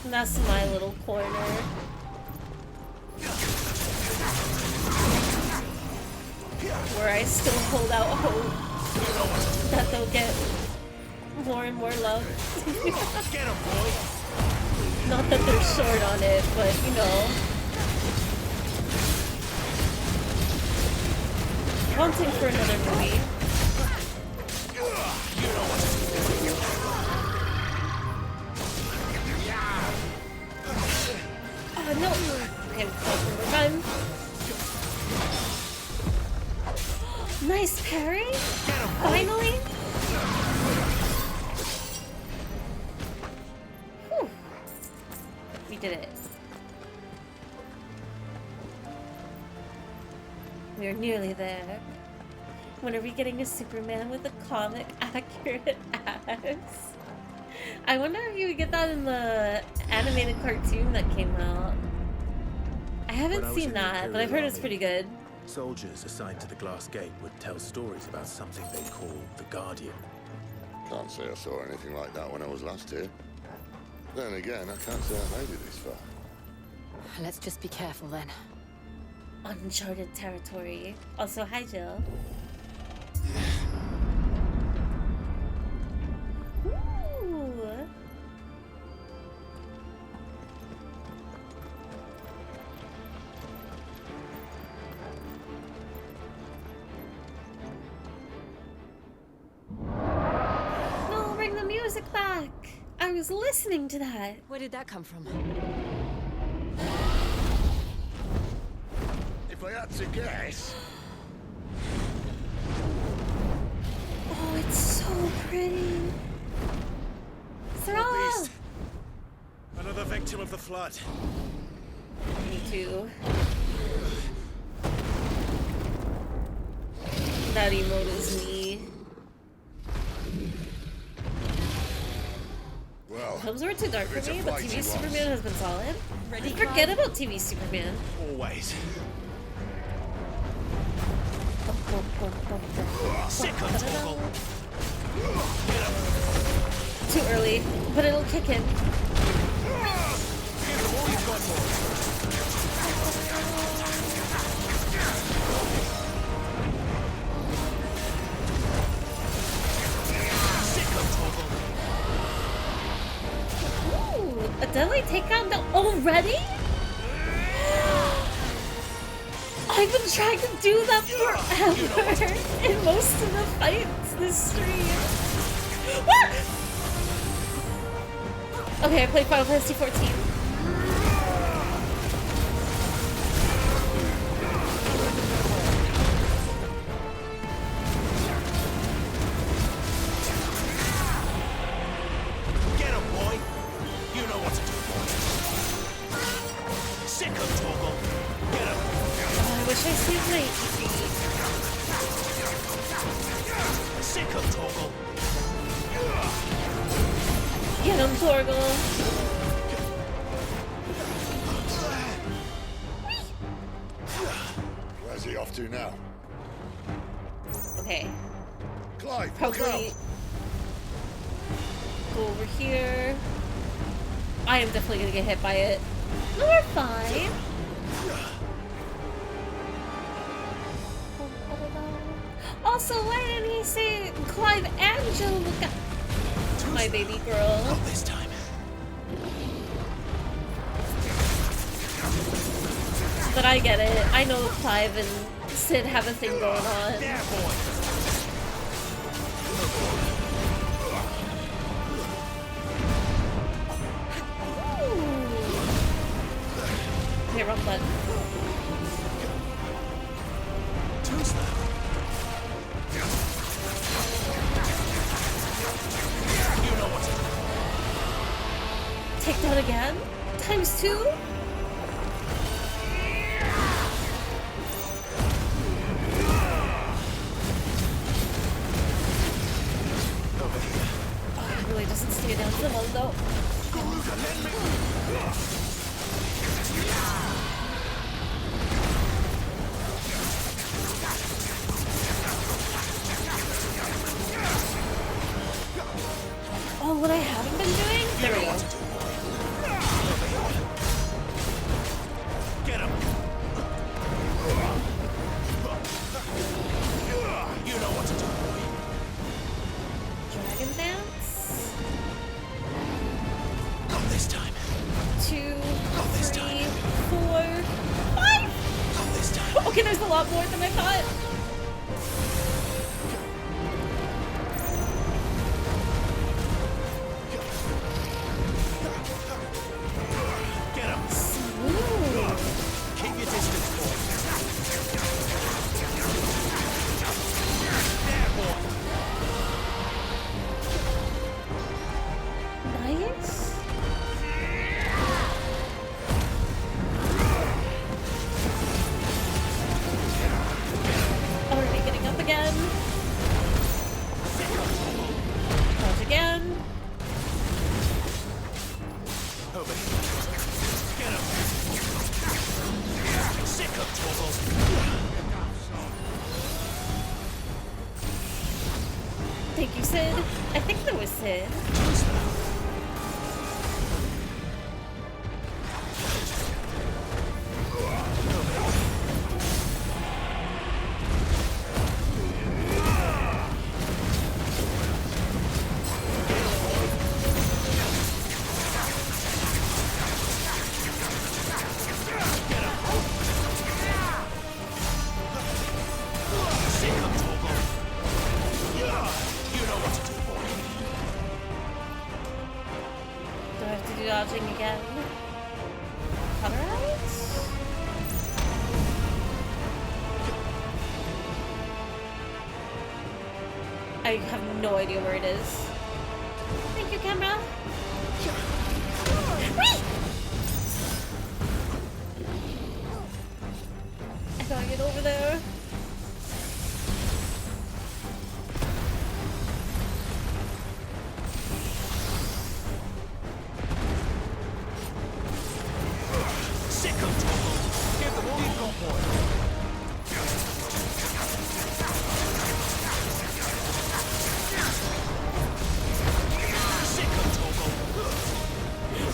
A: That's my little corner. Where I still hold out hope that they'll get more and more love.
E: Get him, boy.
A: Not that they're short on it, but you know. Wanting for another movie.
E: You know
A: no. Okay, we're fine. Nice parry. Finally. Whew. We did it. We're nearly there. When are we getting a Superman with a comic accurate ass? I wonder if you would get that in the animated cartoon that came out. I haven't seen that, but I've heard it's pretty good.
M: Soldiers assigned to the Glass Gate would tell stories about something they called the Guardian.
L: Can't say I saw anything like that when I was last here. Then again, I can't say I made it this far.
U: Let's just be careful then.
A: Uncharted territory. Also, hi Jill. Ooh. No, bring the music back. I was listening to that.
U: Where did that come from?
L: If I had to guess...
A: Oh, it's so pretty. Sarah!
J: Beast. Another victim of the flood.
A: Me too. That emote is me.
L: Well,
A: Films were too dark for me, but TV Superman has been solid.
U: Ready,
A: Forget about TV Superman.
J: Always.
A: Too early, but it'll kick in. Ooh, a deadly takedown already? I've been trying to do that forever in most of the fights this stream. What? Okay, I played Final Fantasy 14.
J: Get him, boy. You know what to do, boy. Sick of Torgal. Get him.
A: Oh, I wish I saved my EP.
J: Sick of Torgal.
A: Get him, Torgal.
L: Where's he off to now?
A: Okay.
L: Clive,
A: Probably
L: look out!
A: go over here. I am definitely gonna get hit by it. No, we're fine. Also, why didn't he say Clive and Jill look out? My baby girl.
J: Not this time.
A: But I get it. I know Clive and Sid have a thing going on.
J: Yeah, boy.
A: Okay, wrong button.
J: Too slow. You know what to do.
A: Take down again? Times 2?
J: Over here.
A: Oh, it really doesn't stay down for long though. Oh, what I haven't been doing? There we go.
J: Get him. You know what to do, boy.
A: Dragon Dance?
J: Not this time.
A: 2,
J: Not this
A: 3,
J: time.
A: 4, 5!
J: Not this time.
A: Okay, there's a lot more than I thought.
J: Get him.
A: Smooth. Thank you, Sid. I think that was Sid. Do I have to do dodging again? Cutter out? I have no idea where it is. Thank you, camera. Whee! I gotta get over there.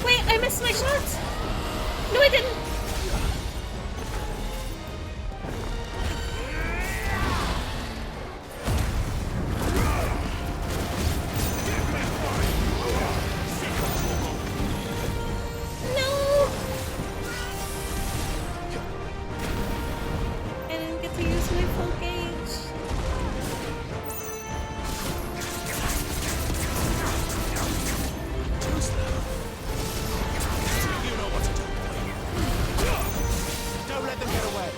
A: Wait, I missed my shot! No, I didn't! No! I didn't get to use my full gauge.
J: Don't let them get away.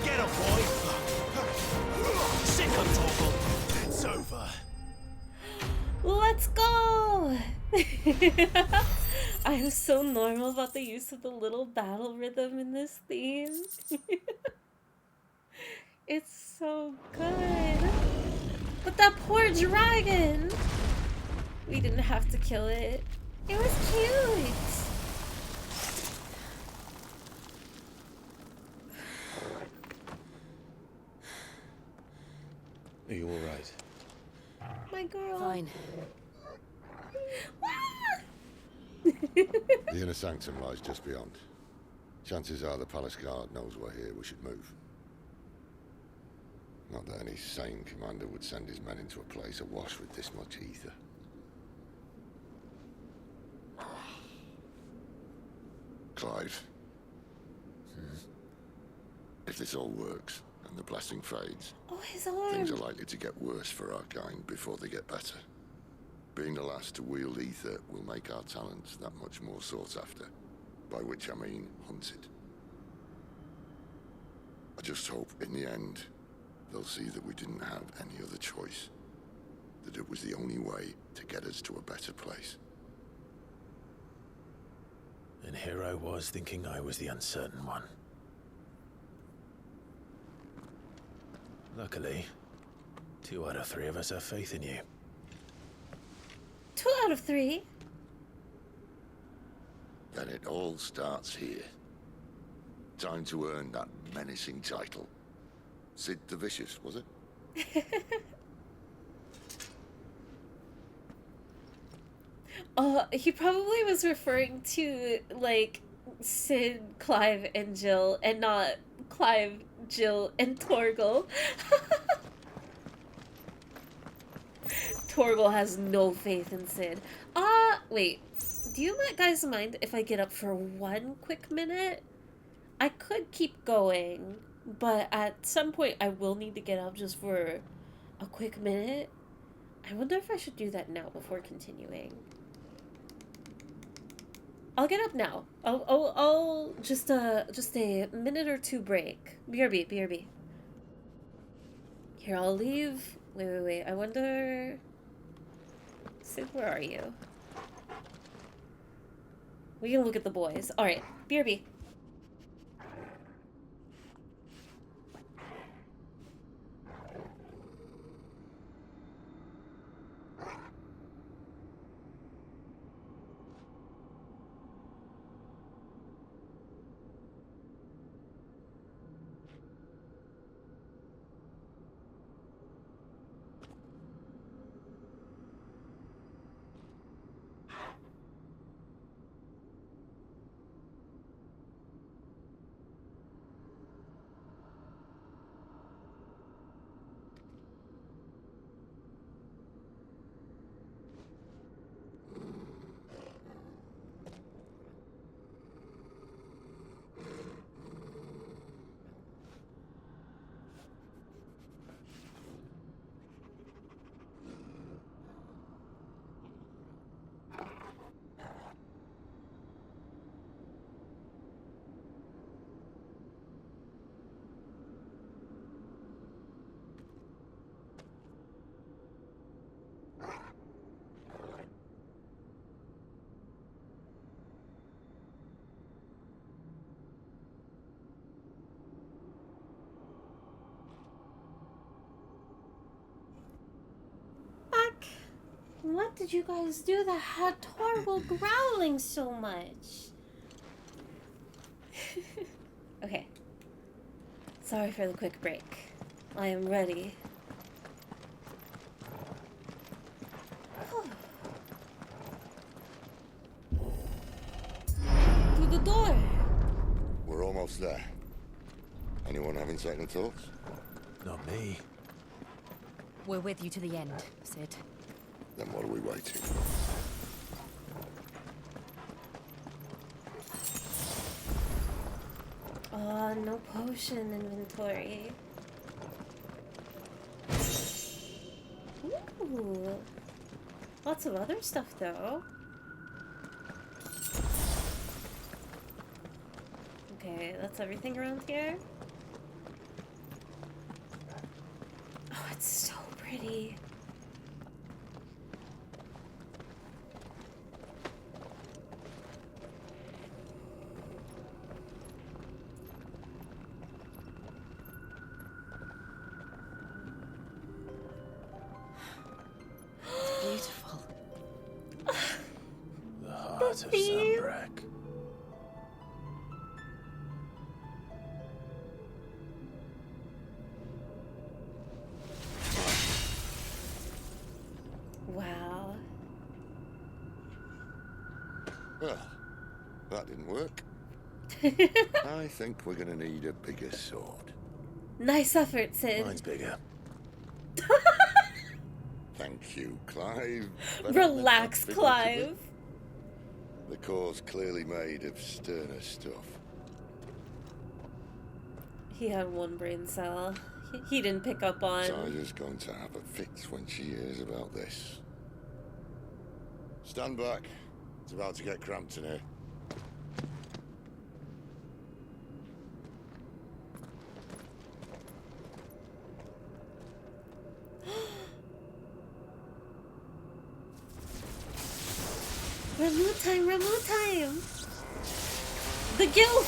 J: Get up, boy. Sick of Torgal. It's over.
A: Let's go! I am so normal about the use of the little battle rhythm in this theme. It's so good. But that poor dragon! We didn't have to kill it. It was cute!
J: Are you all right?
A: My girl.
U: Fine.
L: The inner sanctum lies just beyond. Chances are the palace guard knows we're here. We should move. Not that any sane commander would send his men into a place awash with this much ether. Clive. If this all works, and the blessing fades,
A: oh, his arm.
L: Things are likely to get worse for our kind before they get better. Being the last to wield ether will make our talents that much more sought after, by which I mean hunted. I just hope, in the end, they'll see that we didn't have any other choice. That it was the only way to get us to a better place.
J: And here I was thinking I was the uncertain one. Luckily, 2 out of 3 of us have faith in you.
A: 2 out of 3?
L: Then it all starts here. Time to earn that menacing title. Sid the Vicious, was it?
A: He probably was referring to, like, Sid, Clive, and Jill, and not Clive, Jill, and Torgal. Torgal has no faith in Sid. Wait. Do you guys mind if I get up for 1 quick minute? I could keep going, but at some point I will need to get up just for a quick minute. I wonder if I should do that now before continuing. I'll get up now. I'll just a minute or 2 break. BRB. Here, I'll leave. Wait. I wonder. Sid, where are you? We can look at the boys. All right, BRB. What did you guys do that had horrible growling so much? Okay. Sorry for the quick break. I am ready. Through the door.
L: We're almost there. Anyone having second thoughts?
J: Not me.
U: We're with you to the end, Sid.
L: Then what are we waiting?
A: Oh, no potion inventory. Ooh. Lots of other stuff, though. Okay, that's everything around here. Oh, it's so pretty.
U: It's beautiful.
J: The heart of Sunbreak.
A: Wow.
L: Well, that didn't work. I think we're gonna need a bigger sword.
A: Nice effort, Sid.
J: Mine's bigger.
L: Thank you, Clive. But
A: Relax,
L: figuratively,
A: Clive.
L: The core's clearly made of sterner stuff.
A: He had one brain cell. He didn't pick up on...
L: Sider's going to have a fit when she hears about this. Stand back. It's about to get cramped in here.
A: Remove time, remove time! The guilt!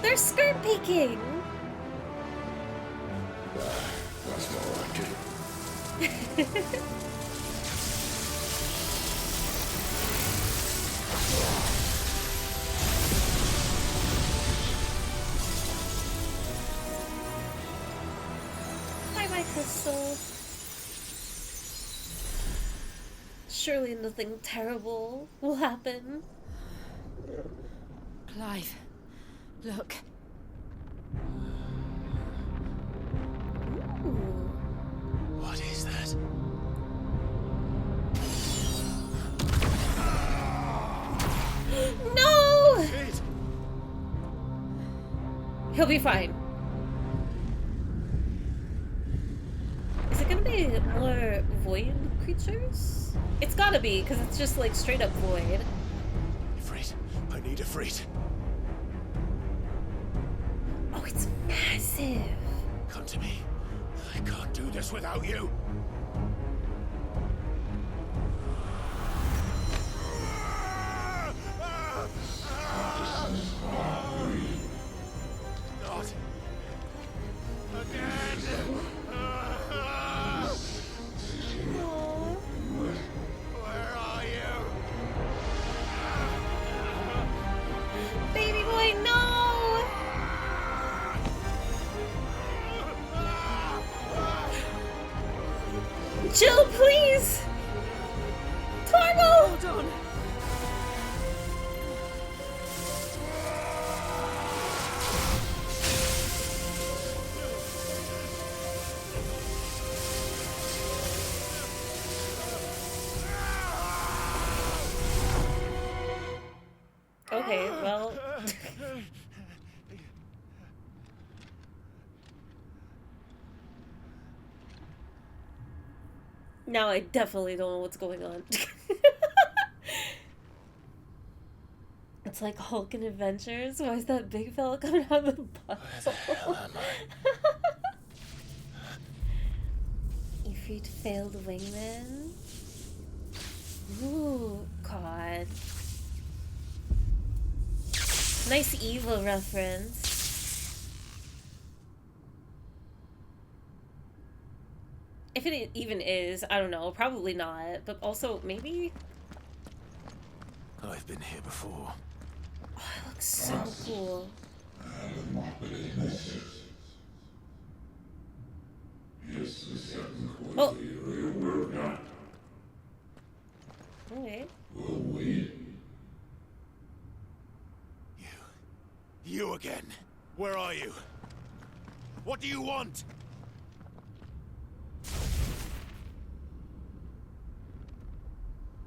A: They're skirt peeking!
L: That's more like it.
A: Bye-bye, Crystal. Surely nothing terrible will happen.
U: Clive, look.
J: What is that?
A: No!
J: Shit.
A: He'll be fine. Is it gonna be more void creatures? It's gotta be, because it's just like straight up void.
J: Ifrit, I need Ifrit.
A: Oh, it's massive.
J: Come to me. I can't do this without you. Not again. Where are you?
A: Baby boy, no! Jill, please! Torgo!
R: Hold on.
A: Okay, well... Now I definitely don't know what's going on. It's like Hulk in Adventures. Why is that big fella coming out of the bottle?
J: Where the hell am I?
A: Ifrit failed wingman. Ooh, God. Nice evil reference. If it even is, I don't know, probably not, but also maybe.
J: I've been here before.
A: Oh, it looks so cool. Oh. Okay.
E: You again. Where are you? What do you want?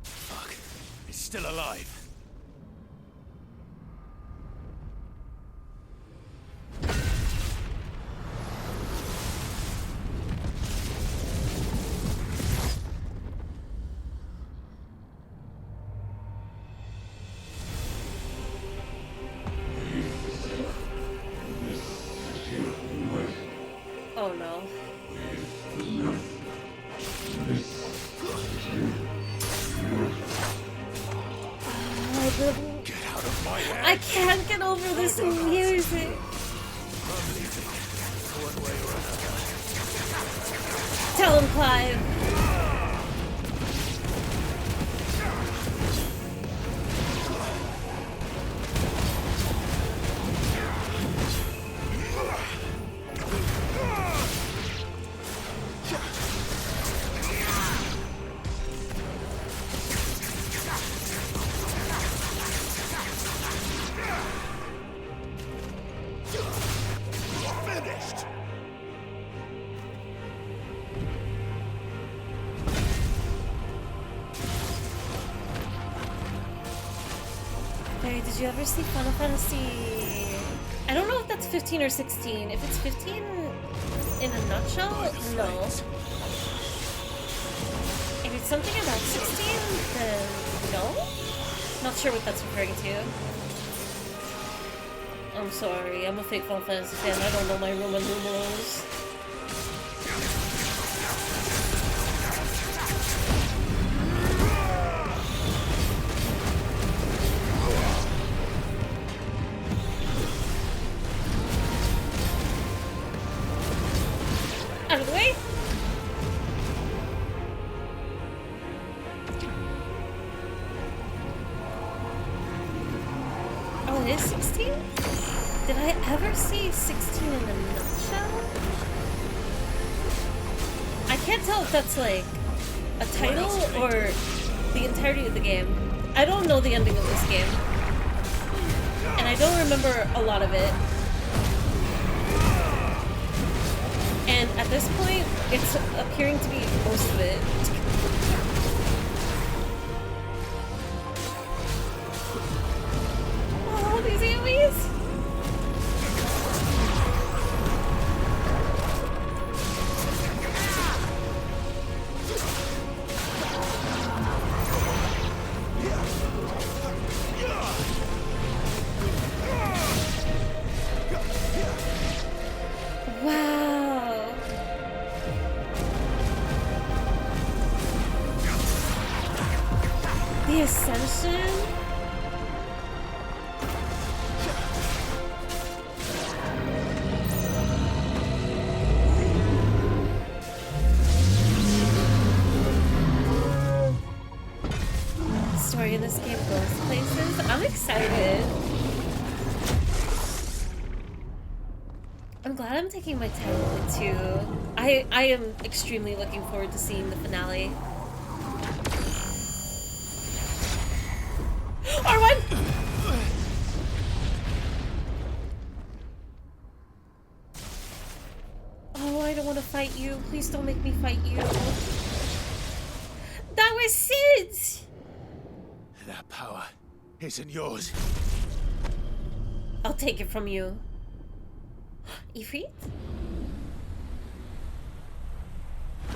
E: Fuck. He's still alive.
A: Oh no.
E: Get out of my head.
A: I can't get over this music. Tell him, Clive.
E: Finished.
A: Hey, did you ever see Final Fantasy? I don't know if that's 15 or 16. If it's 15 in a nutshell, no. If it's something about 16, then no? Not sure what that's referring to. I'm sorry, I'm a fake Final Fantasy fan. I don't know my Roman numerals. Out of the way! Oh, it is 16? Did I ever see 16 in a nutshell? I can't tell if that's like a title or the entirety of the game. I don't know the ending of this game. And I don't remember a lot of it. And at this point, it's appearing to be most of it. Oh, these AoEs! Wow. The Ascension? The story in this game goes places. I'm excited. I'm glad I'm taking my time with it too. I am extremely looking forward to seeing the finale. R1! Oh, I don't want to fight you. Please don't make me fight you. That was Sid's!
E: That power isn't yours.
A: I'll take it from you. Ifrit?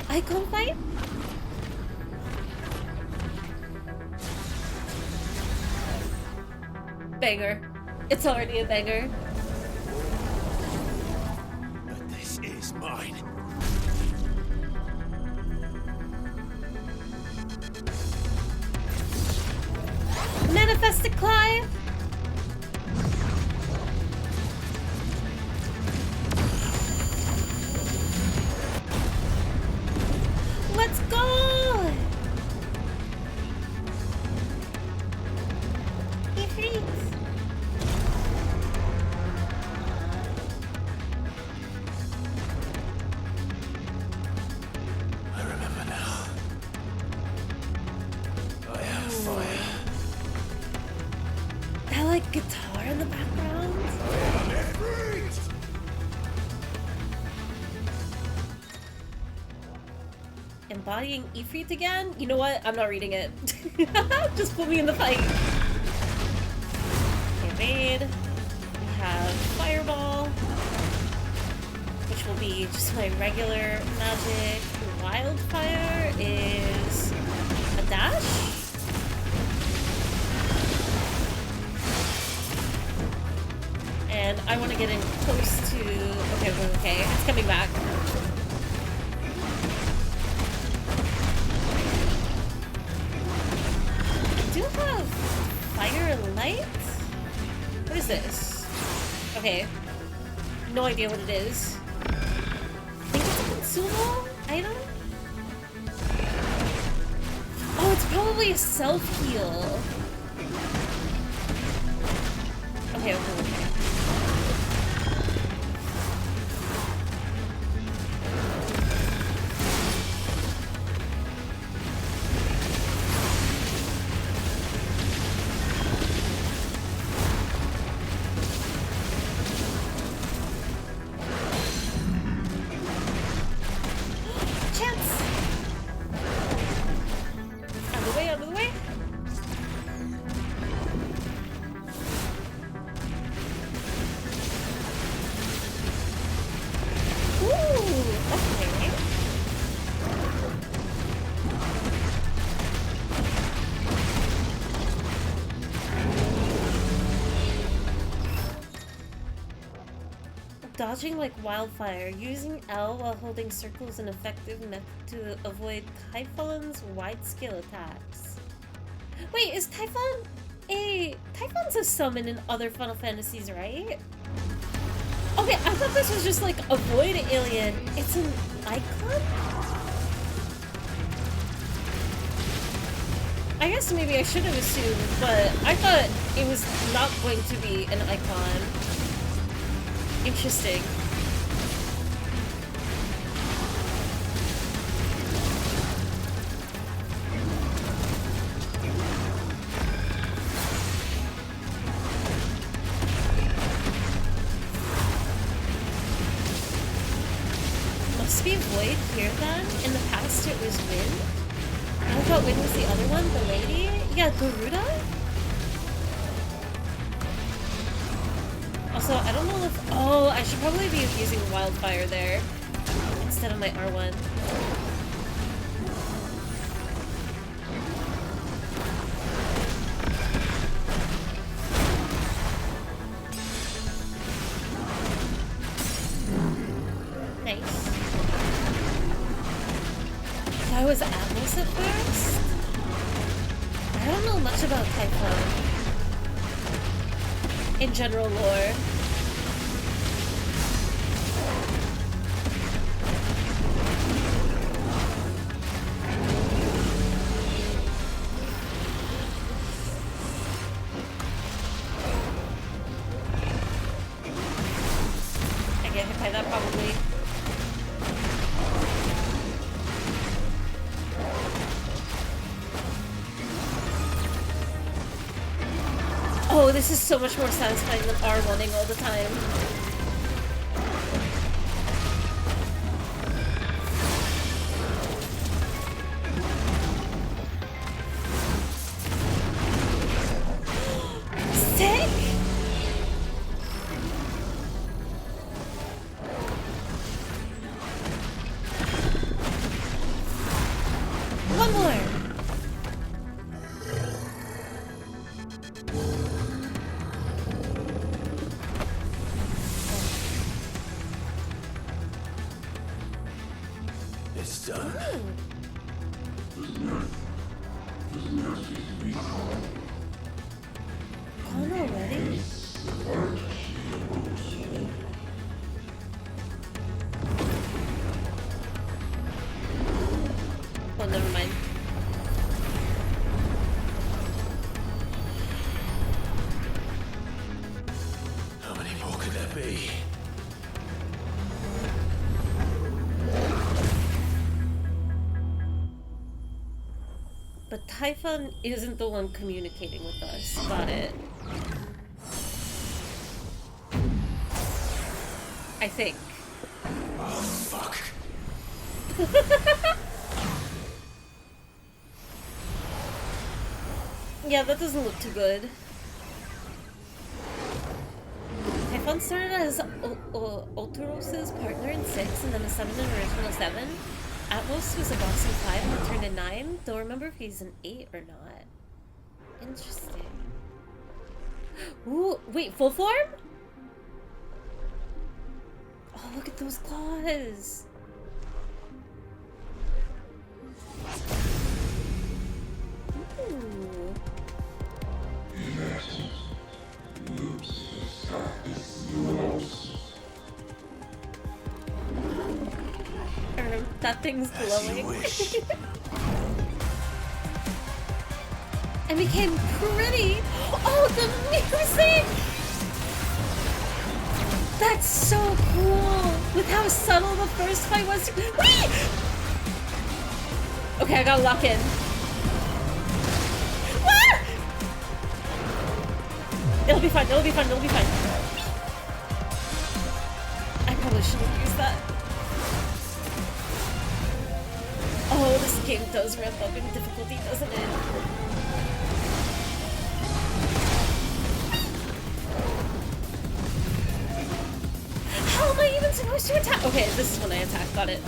A: Icon fight? Banger. It's already a banger.
E: But this is mine.
A: Manifest it, Clive! Let's go! Ifrit!
H: I remember now. I have fire.
A: That like guitar in the background? Embodying Ifrit again? You know what? I'm not reading it. Just put me in the fight. Okay, raid. We have Fireball, which will be just my regular magic. Wildfire is a dash. And I want to get in close to... Okay, it's coming back. I do have fairylatte? What is this? Okay. No idea what it is. I think it's a consumable item? Oh, it's probably a self-heal. Okay. Dodging like wildfire. Using L while holding circle is an effective method to avoid Typhon's wide-scale attacks. Wait, is Typhon a... Typhon's a summon in other Final Fantasies, right? Okay, I thought this was just like a void alien. It's an icon? I guess maybe I should have assumed, but I thought it was not going to be an icon. Interesting. Must be void here then? In the past it was wind? I thought wind was the other one, the lady? Yeah, Garuda? Also, I don't know if... Oh, I should probably be using wildfire there instead of my R1. Nice. So I was Atlas at first? I don't know much about Typhon. In general lore. I get hit by that probably. Oh, this is so much more satisfying than R1ing all the time. Sick! One more!
J: be.
A: But Typhon isn't the one communicating with us. Got it. I think.
J: Oh, fuck.
A: Yeah, that doesn't look too good. Typhon started as Ulturos's partner in 6 and then a 7 in original 7. Atmos was a boss in 5 and returned in 9. Don't remember if he's an 8 or not. Interesting. Ooh, wait, full form? Oh, look at those claws. Ooh. That thing's glowing. And became pretty. Oh, the music! That's so cool. With how subtle the first fight was. Wait! Okay, I gotta lock in. Ah! It'll be fine. It'll be fine. It'll be fine. I probably shouldn't use that. Oh, this game does ramp up in difficulty, doesn't it? How am I even supposed to attack? Okay, this is when I attack. Got it.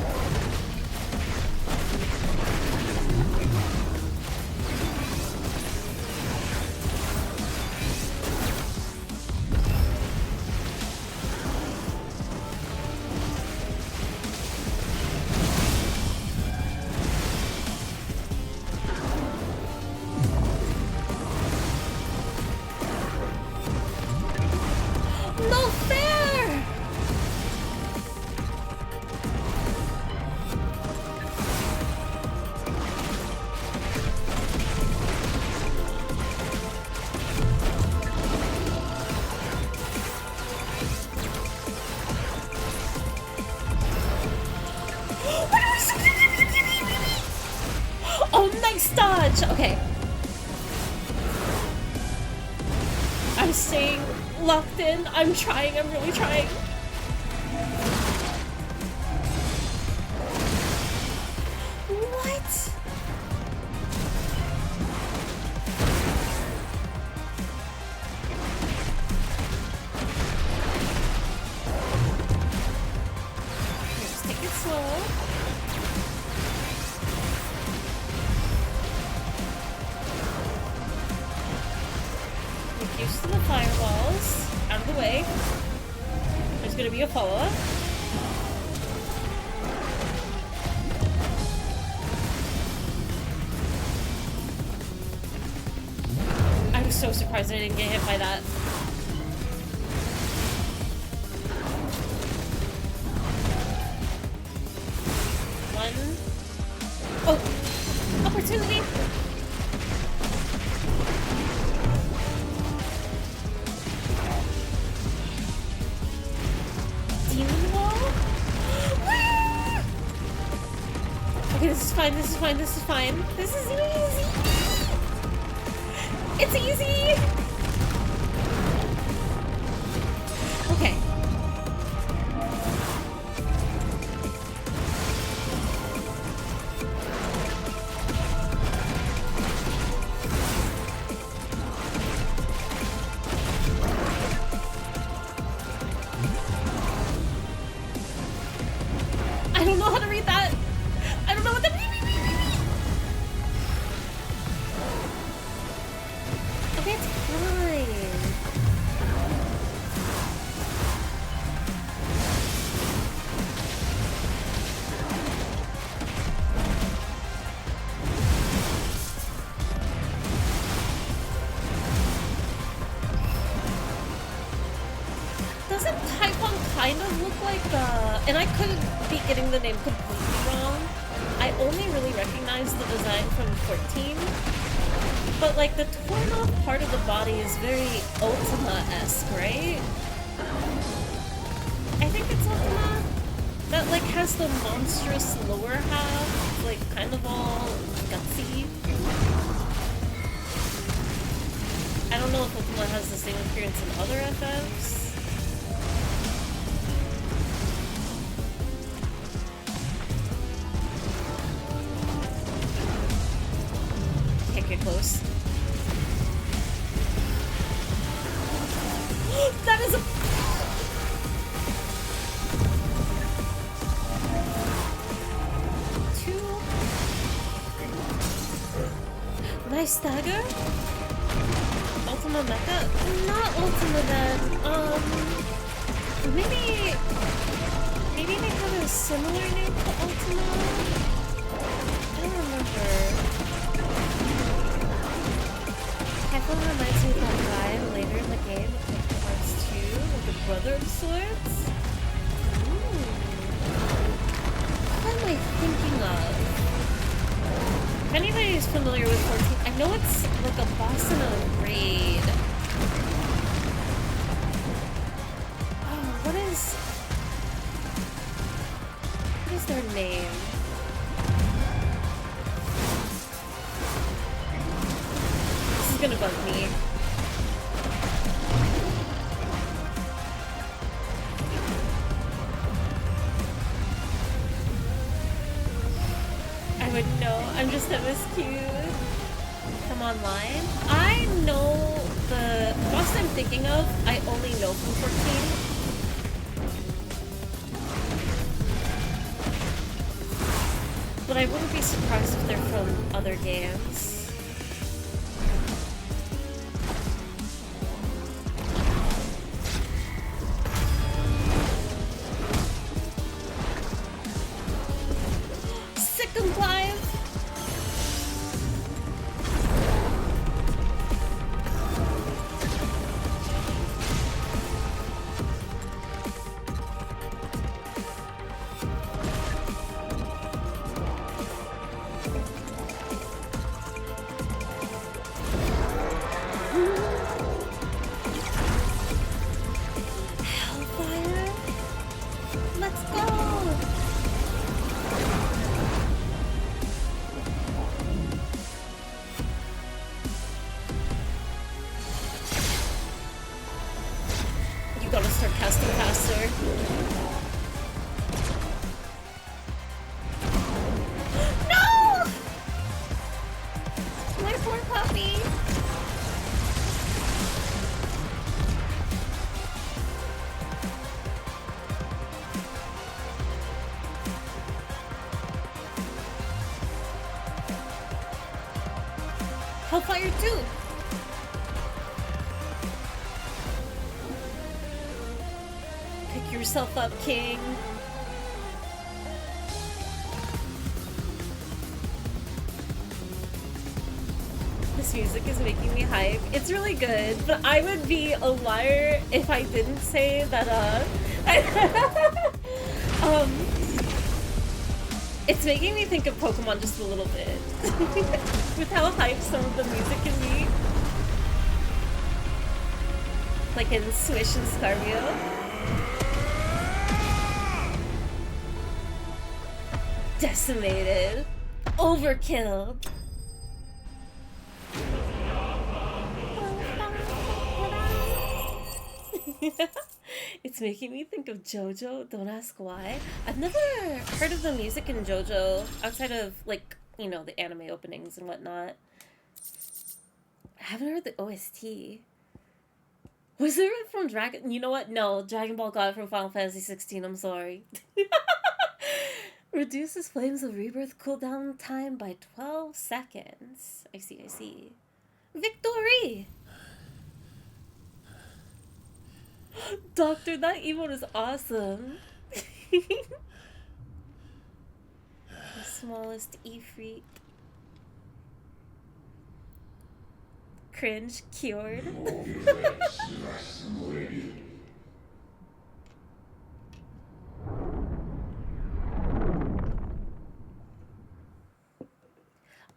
A: Okay. I'm staying locked in. I'm trying. I'm really trying. What? Just take it slow. Used to the firewalls. Out of the way. There's gonna be a follow-up. I'm so surprised I didn't get hit by that. One. Oh! Opportunity! Okay, this is fine, this is fine, this is fine. This is easy! It's easy! Okay. I don't know how to read that! I don't know what that means. Okay, it's fine. Doesn't Typhon kind of look like and I could be getting the name completely wrong. I only really recognize the design from 14, but like the torn off part of the body is very Ultima-esque, right? has the monstrous lower half. It's like kind of all gutsy. I don't know if Pokemon has the same appearance in other FFs. Can't get close. That is a... Nice stagger? Ultima Mecha? Not Ultima then. Maybe they have a similar name to Ultima? I don't remember. Heckle reminds me of that guy later in the game with Kingdom Hearts 2, like a brother of sorts. Ooh. What am I thinking of? If anybody is familiar with 14, I know it's like a boss in a raid. Oh, what is their name? This is gonna bug me. I would know. I'm just MSQ from online. I know the boss I'm thinking of, I only know from 14. But I wouldn't be surprised if they're from other games. Second Clive! Hellfire? Let's go! You gotta start casting faster. No! My poor puppy. Hellfire 2! Pick yourself up, King. This music is making me hype. It's really good, but I would be a liar if I didn't say that, it's making me think of Pokemon just a little bit. With how hyped some of the music can be. Like in Swish and Scarvio. Decimated. Overkill. It's making me think of JoJo, don't ask why. I've never heard of the music in JoJo outside of, like, you know, the anime openings and whatnot. I haven't heard the OST. Was there it from Dragon? You know what? No, Dragon Ball got it from Final Fantasy 16. I'm sorry. Reduces Flames of Rebirth cooldown time by 12 seconds. I see, I see. Victory! Doctor, that emote is awesome. The smallest Ifrit. Cringe cured.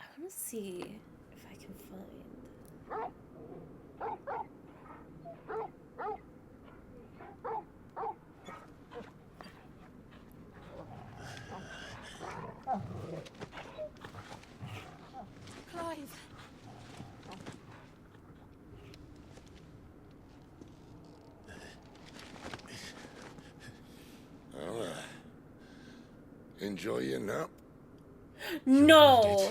A: I want to see if I can find.
L: Enjoy your nap?
A: No.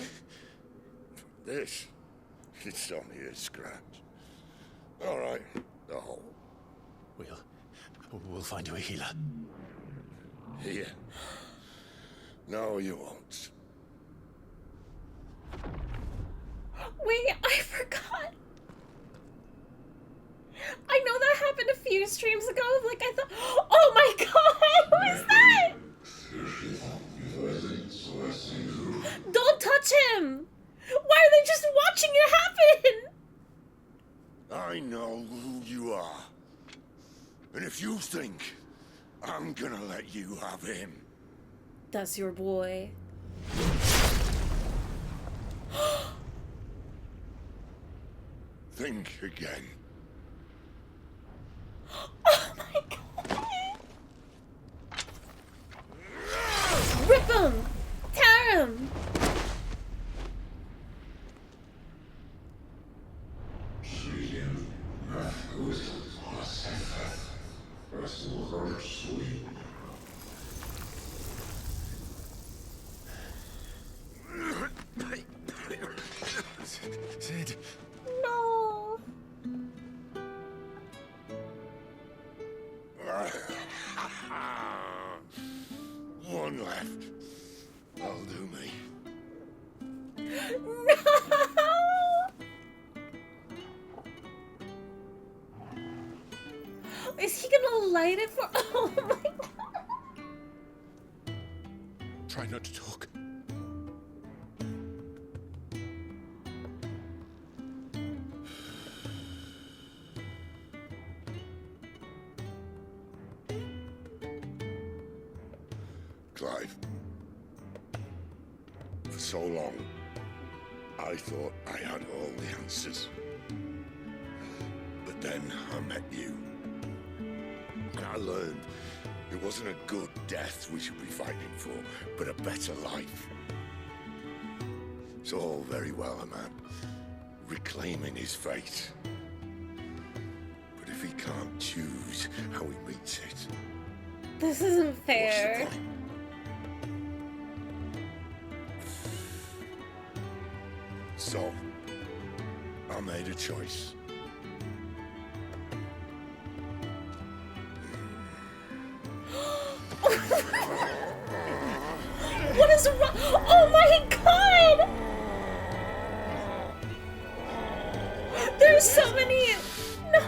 L: This? It's only a scratch. All right, the hole.
J: We'll find you a healer.
L: Here. No, you won't.
A: Wait, I forgot. I know that happened a few streams ago. Like, I thought, oh my god, who is that? Don't touch him! Why are they just watching it happen?
L: I know who you are. And if you think I'm gonna let you have him...
A: That's your boy.
L: Think again.
A: Oh my god! Rip him! Tear him!
J: Sid.
A: No.
L: One left. That'll do me.
A: No! Is he gonna light it for? Oh my god!
J: Try not to talk.
L: Clive. For so long, I thought I had all the answers. But then I met you. And I learned it wasn't a good death we should be fighting for, but a better life. It's all very well a man reclaiming his fate. But if he can't choose how he meets it,
A: this isn't fair.
L: what's the point? So, I made a choice.
A: What is wrong? Oh my god! There's so many. No.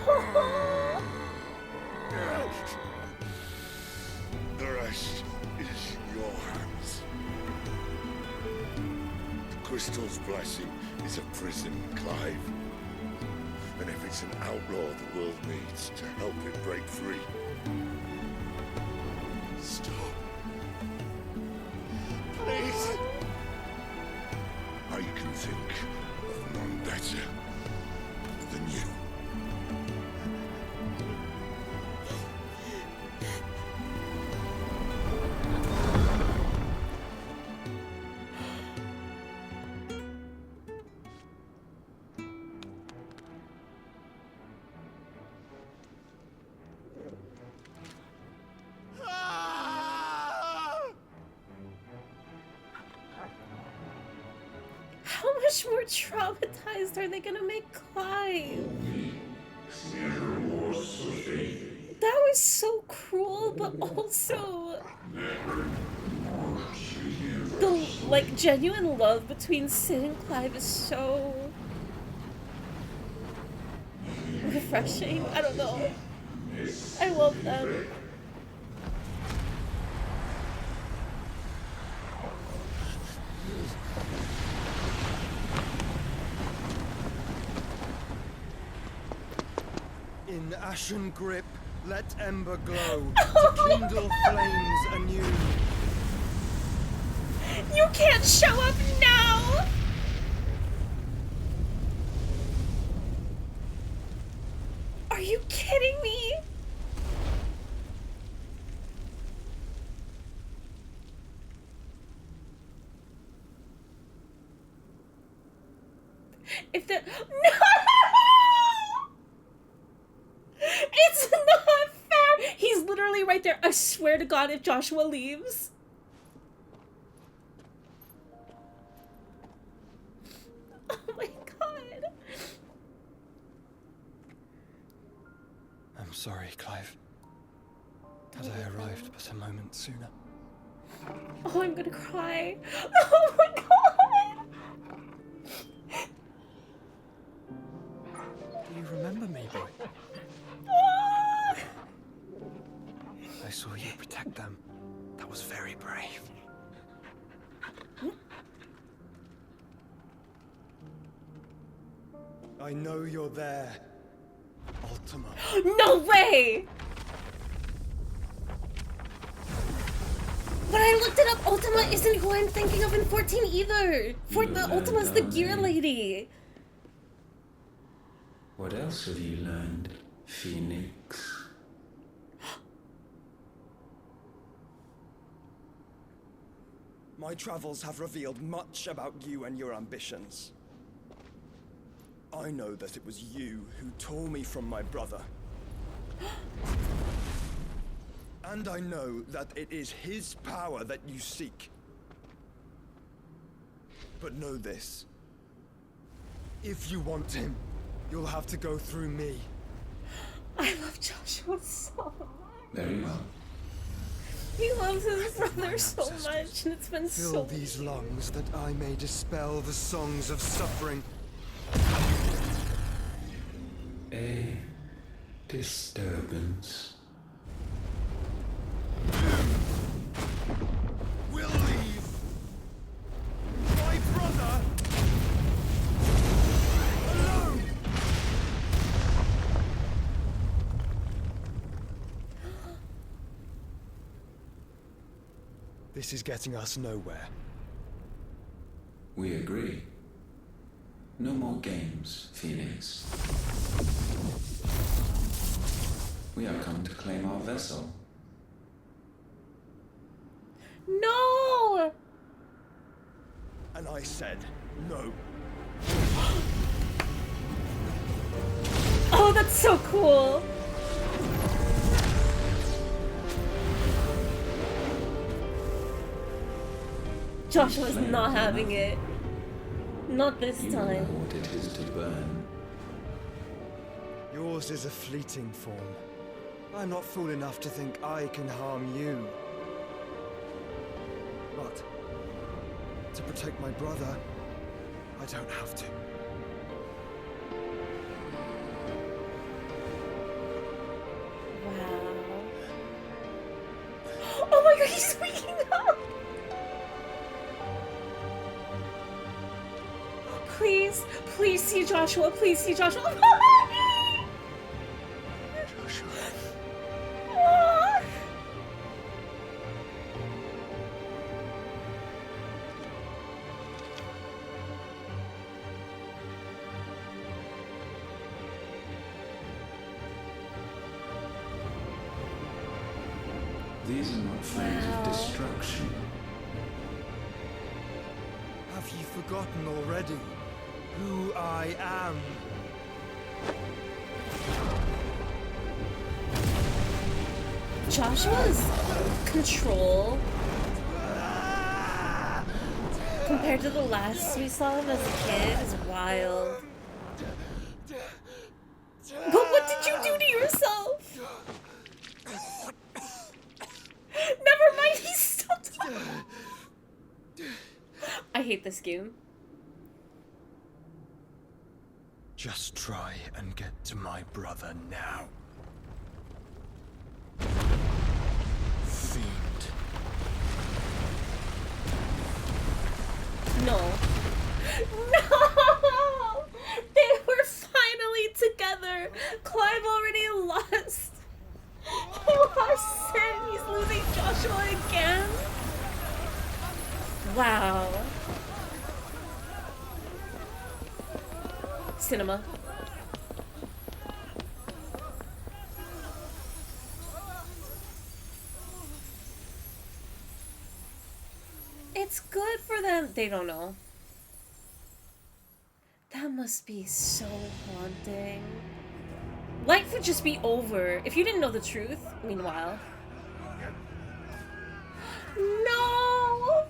L: The rest is in your hands. The crystal's blessing is a prison, Clive. And if it's an outlaw the world needs to help it break free, stop. Please. I can think of none better than you.
A: How much more traumatized are they gonna make Clive? That was so cruel, but also the like genuine love between Sid and Clive is so refreshing. I don't know. I love them.
C: In ashen grip, let ember glow to kindle flames anew.
A: You can't show up now! Are you kidding me? If the no! It's not fair! He's literally right there. I swear to God, if Joshua leaves.
B: sorry, Clive. Had I arrived but a moment sooner.
A: Oh, I'm gonna cry. Oh my god!
B: Do you remember me, boy? I saw you protect them. That was very brave.
C: I know you're there, Ultima.
A: No way! But I looked it up. Ultima isn't who I'm thinking of in 14 either. Ultima's the gear lady.
F: What else have you learned, Phoenix?
C: My travels have revealed much about you and your ambitions. I know that it was you who tore me from my brother. And I know that it is his power that you seek. But know this. If you want him, you'll have to go through me.
A: I love Joshua so much.
F: Very well.
A: He loves his brother so much, and it's been
C: Fill
A: so...
C: these lungs that I may dispel the songs of suffering.
F: A disturbance.
C: We'll leave. My brother alone. This is getting us nowhere.
F: We agree. No more games, Phoenix. We have come to claim our vessel.
A: No!
C: And I said no.
A: Oh, that's so cool. Joshua's not having it. Not this time.
F: You know what it is to burn.
C: Yours is a fleeting form. I'm not fool enough to think I can harm you. But to protect my brother, I don't have to.
A: Wow. Oh my god, he's waking up! Please, please see Joshua. Please see Joshua.
C: Joshua.
F: These are not flames of destruction.
C: Have you forgotten already who I am?
A: Joshua's control compared to the last we saw him as a kid is wild. But what did you do to yourself? Never mind, he's still talking. I hate this game.
C: Just try and get to my brother now. Fiend.
A: No. No! They were finally together. Clive already lost. He lost Sin. He's losing Joshua again. Wow. Cinema. It's good for them. They don't know. That must be so haunting. Life would just be over if you didn't know the truth. Meanwhile. No!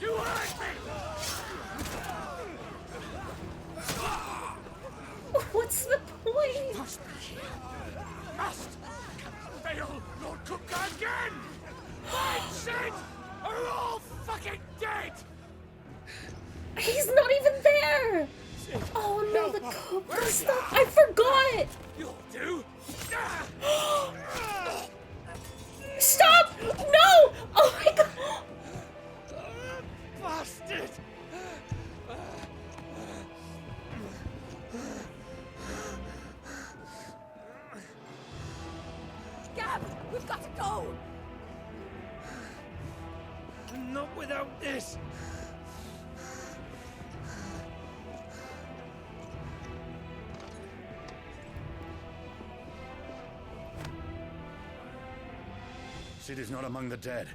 O: You hurt me! must be here. Must! Cannot fail Lord Kupka again! Find Sid! Or we're all fucking dead!
A: He's not even there! Oh no, the Cobra stuff! I forgot!
O: You'll do!
A: Stop! No! Oh my god!
O: Bastard!
R: Gab, we've got to go!
O: Not without this!
K: Sid is not among the dead.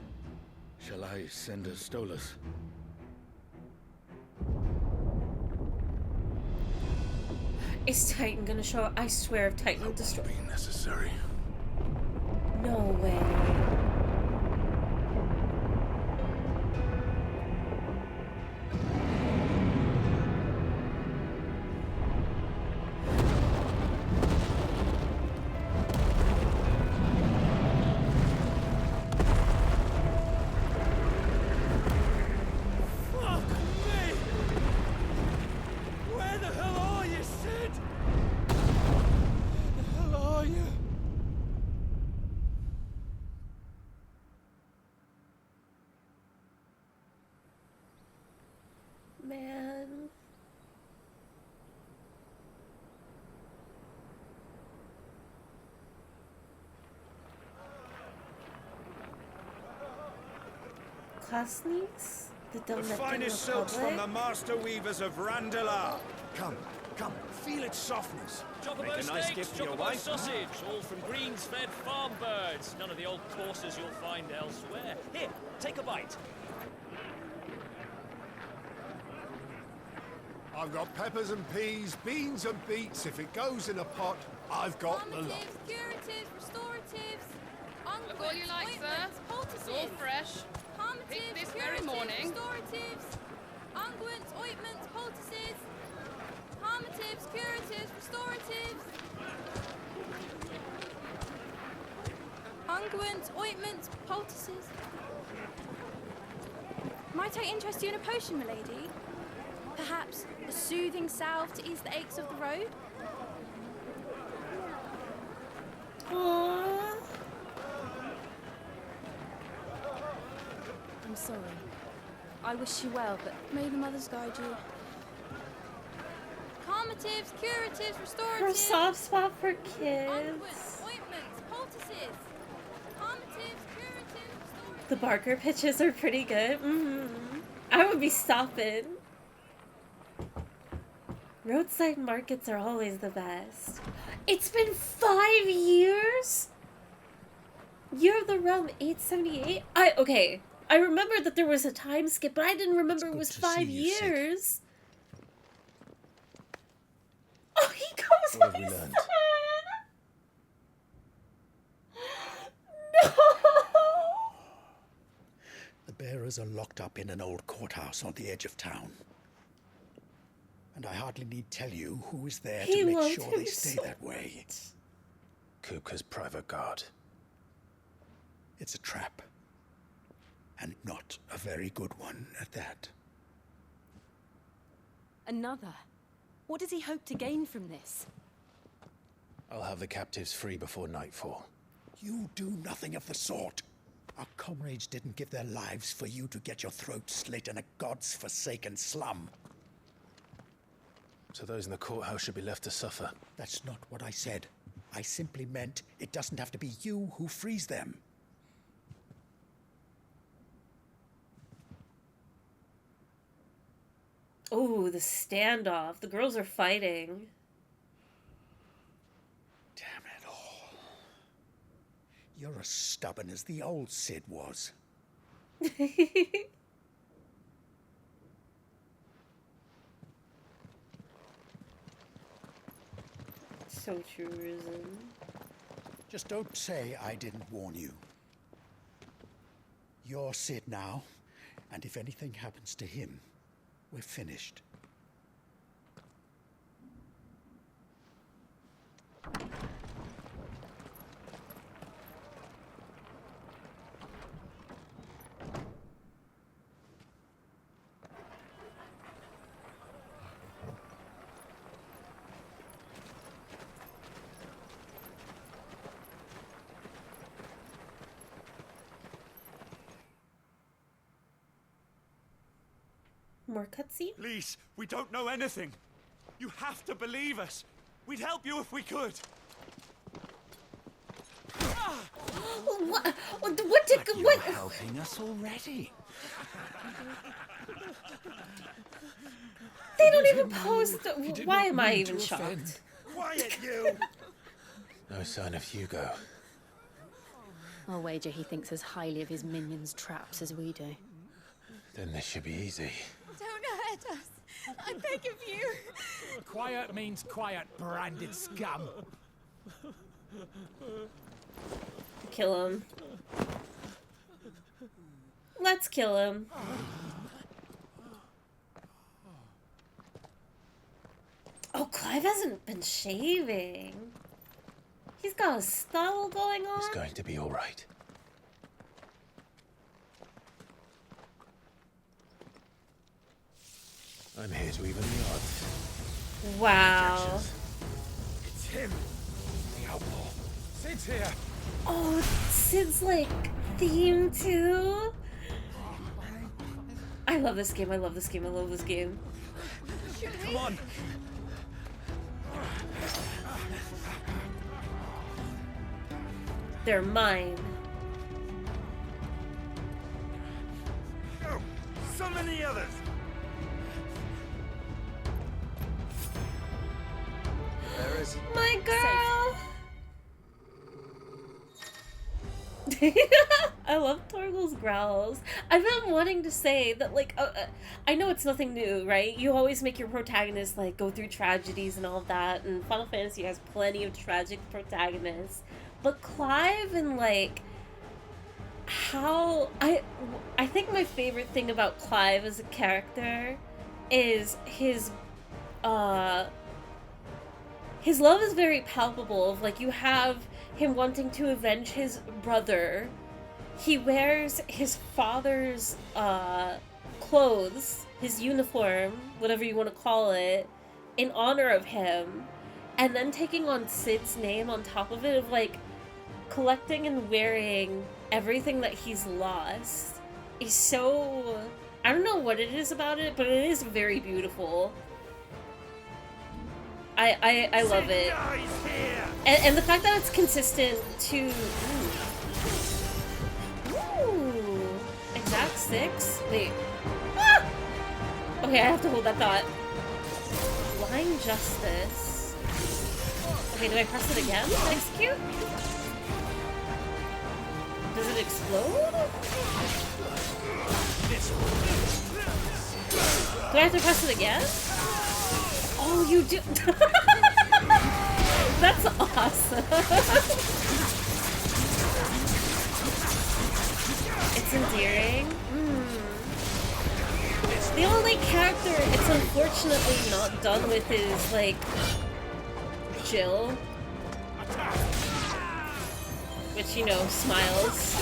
K: Shall I send a Stolas?
A: Is Titan gonna show up? I swear if Titan destroys.
K: Be necessary.
A: No way. Man. Classmates? The
J: finest silks from the master weavers of Randalar. Come, feel its softness.
H: Chocobo
J: Make a nice
H: steaks,
J: gift for your
H: chocobo
J: wife.
H: sausage, all from greens-fed farm birds. None of the old courses you'll find elsewhere. Here, take a bite.
G: I've got peppers and peas, beans and beets. If it goes in a pot, I've got the lot.
V: Curatives, restoratives,
W: Look all you like, sir. It's all fresh. Picked this very morning.
V: Restoratives, unguents, ointments, poultices, harmatives, curatives, restoratives, unguents, ointments, poultices. Might I interest you in a potion, milady? Perhaps a soothing salve to ease the aches of the road?
A: Aww.
V: I'm sorry. I wish you well, but may the mothers guide you. Calmatives, curatives, restoratives.
A: Her soft spot for kids.
V: Unguents, ointments, poultices. Calmatives, curatives, restoratives.
A: The Barker pitches are pretty good. I would be stopping. Roadside markets are always the best. It's been 5 years? Year of the Realm 878? Okay. I remember that there was a time skip, but I didn't remember it was 5 years. Oh, he goes
J: What
A: with
J: have we
A: his
J: learned?
A: son. No!
K: The bearers are locked up in an old courthouse on the edge of town. And I hardly need tell you who is there to make sure they stay that way.
J: Kupka's private guard.
K: It's a trap. And not a very good one at that.
U: Another? What does he hope to gain from this?
J: I'll have the captives free before nightfall.
K: You do nothing of the sort. Our comrades didn't give their lives for you to get your throat slit in a god's forsaken slum.
J: So those in the courthouse should be left to suffer.
K: That's not what I said. I simply meant it doesn't have to be you who frees them.
A: Oh, the standoff. The girls are fighting.
K: Damn it all. You're as stubborn as the old Sid was.
A: So true, Risen.
K: Just don't say I didn't warn you. You're Sid now, and if anything happens to him, we're finished.
A: More cutscene?
D: Please, we don't know anything. You have to believe us. We'd help you if we could.
O: You're helping us already.
A: They don't even post. Why am I even shocked?
C: Quiet, you!
J: No sign of Hugo.
U: I'll wager he thinks as highly of his minions' traps as we do.
J: Then this should be easy.
I: Don't hurt us. I beg of you.
O: Quiet means quiet, branded scum.
A: Kill him. Let's kill him. Oh, Clive hasn't been shaving. He's got a stubble going on.
J: It's going to be all right. I'm here to even the odds.
A: Wow.
J: It's him, the outlaw. Sid's here.
A: Oh, Sid's like theme too. I love this game. I love this game. I love this game.
O: Come on.
A: They're mine.
C: Oh, so many others.
O: There is
A: my girl. I love Torgal's growls. I've been wanting to say that, like, I know it's nothing new, right? You always make your protagonist, like, go through tragedies and all of that, and Final Fantasy has plenty of tragic protagonists. But Clive and, like, how... I think my favorite thing about Clive as a character is his love is very palpable. Of, like, you have him wanting to avenge his brother. He wears his father's clothes, his uniform, whatever you want to call it, in honor of him, and then taking on Sid's name on top of it, of, like, collecting and wearing everything that he's lost is so... I don't know what it is about it, but it is very beautiful. I love it. And the fact that it's consistent to... Ooh. Exact 6? Wait. Ah! Okay, I have to hold that thought. Blind Justice. Okay, do I press it again to execute? Does it explode? Do I have to press it again? Oh, you do. That's awesome. It's endearing. The only character it's unfortunately not done with is, like, Jill. Which, you know, smiles.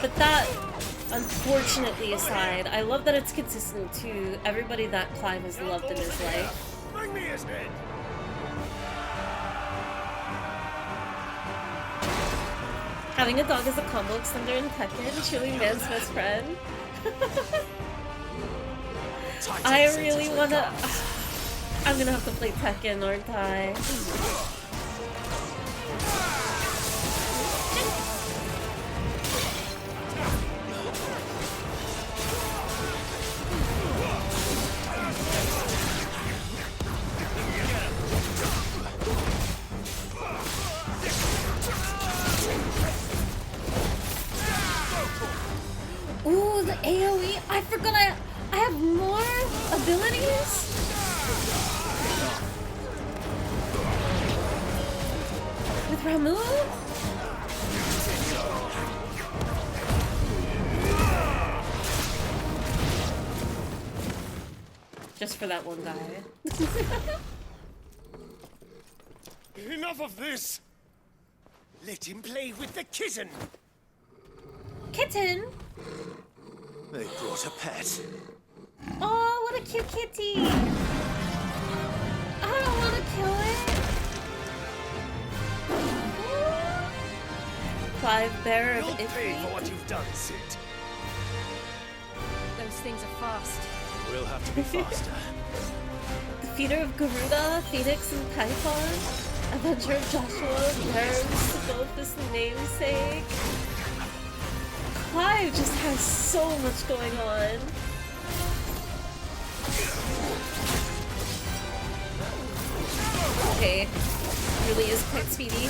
A: But that, unfortunately aside, I love that it's consistent to everybody that Clive has loved in his life.
C: Bring me his head.
A: Having a dog as a combo extender in Tekken, truly man's best friend. I really wanna... I'm gonna have to play Tekken, aren't I? Ooh, the AoE! I forgot I have more abilities? With Ramu? Just for that one guy.
C: Enough of this! Let him play with the kitten!
A: Kitten?
E: They brought a pet.
A: Oh, what a cute kitty! I don't want to kill it. Clive, bearer of
C: You'll pay
A: Ifrit.
C: for what you've done, Sid.
U: Those things are fast.
H: We'll have to be faster.
A: The feeder of Garuda, Phoenix, and Python. Adventure of Joshua, Worms, Goldfist, and Namesake. Clive just has so much going on. Okay, really is quite speedy.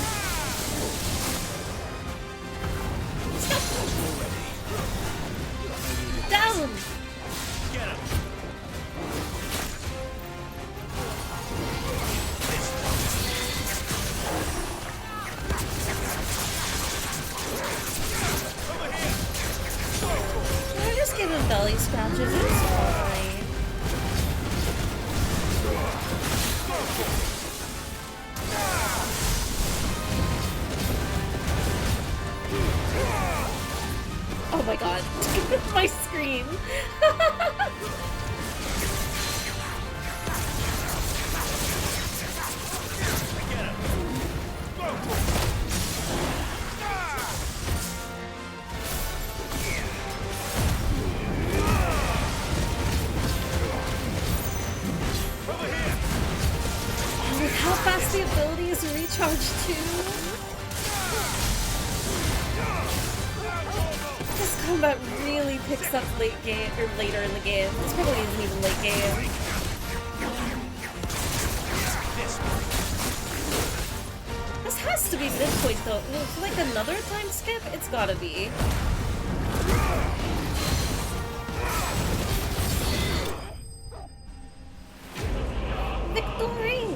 A: Down!
D: Get him!
A: I just give him belly scratches, it's fine. Oh my god, my scream. With how fast the abilities recharge too. This combat really picks up late game or later in the game. This probably isn't even late game. This has to be midpoint though. Like another time skip? It's gotta be. Victory!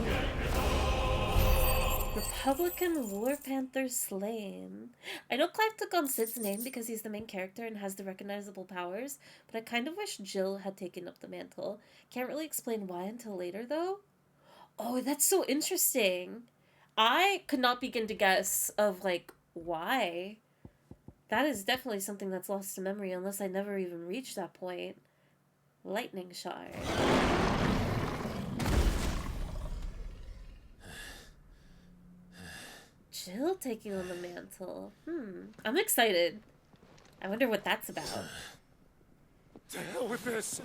A: Republican War Panther slain. I know Clive took on Sid's name because he's the main character and has the recognizable powers, but I kind of wish Jill had taken up the mantle. Can't really explain why until later though. Oh, that's so interesting. I could not begin to guess of like why. That is definitely something that's lost to memory unless I never even reached that point. Lightning shard. Jill taking on the mantle. I'm excited. I wonder what that's about.
D: To hell with this!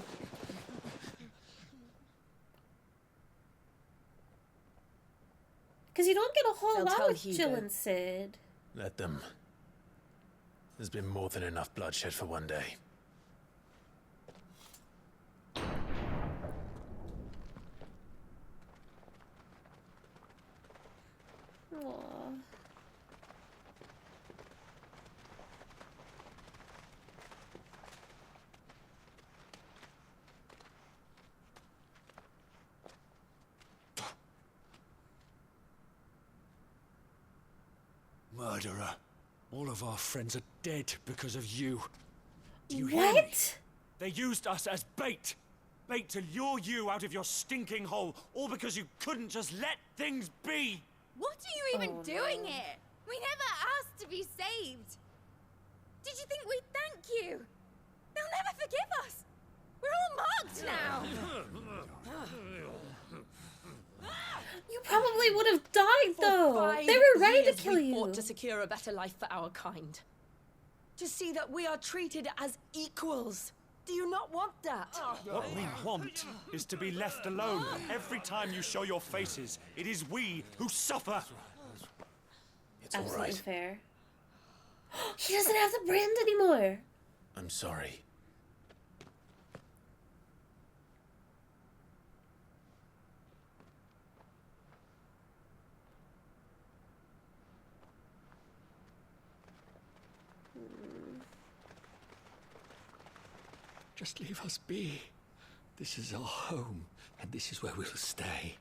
A: Because you don't get a whole
P: They'll
A: lot
P: tell
A: with Jill
P: Hugo.
A: and Sid.
M: Let them. There's been more than enough bloodshed for one day.
A: Aww.
D: Murderer. All of our friends are dead because of you. Do you hear me?
A: What?
D: They used us as bait. Bait to lure you out of your stinking hole, all because you couldn't just let things be.
I: What are you even doing here? We never asked to be saved. Did you think we'd thank you? They'll never forgive us. We're all marked now.
A: You probably would have died though.
P: For 5
A: They were ready to
P: years
A: kill
P: we
A: you.
P: fought to secure a better life for our kind. To see that we are treated as equals. Do you not want that?
D: What we want is to be left alone. Every time you show your faces, it is we who suffer.
M: It's
A: Absolutely
M: all right.
A: fair. He doesn't have the brand anymore.
M: I'm sorry.
K: Just leave us be. This is our home, and this is where we'll stay.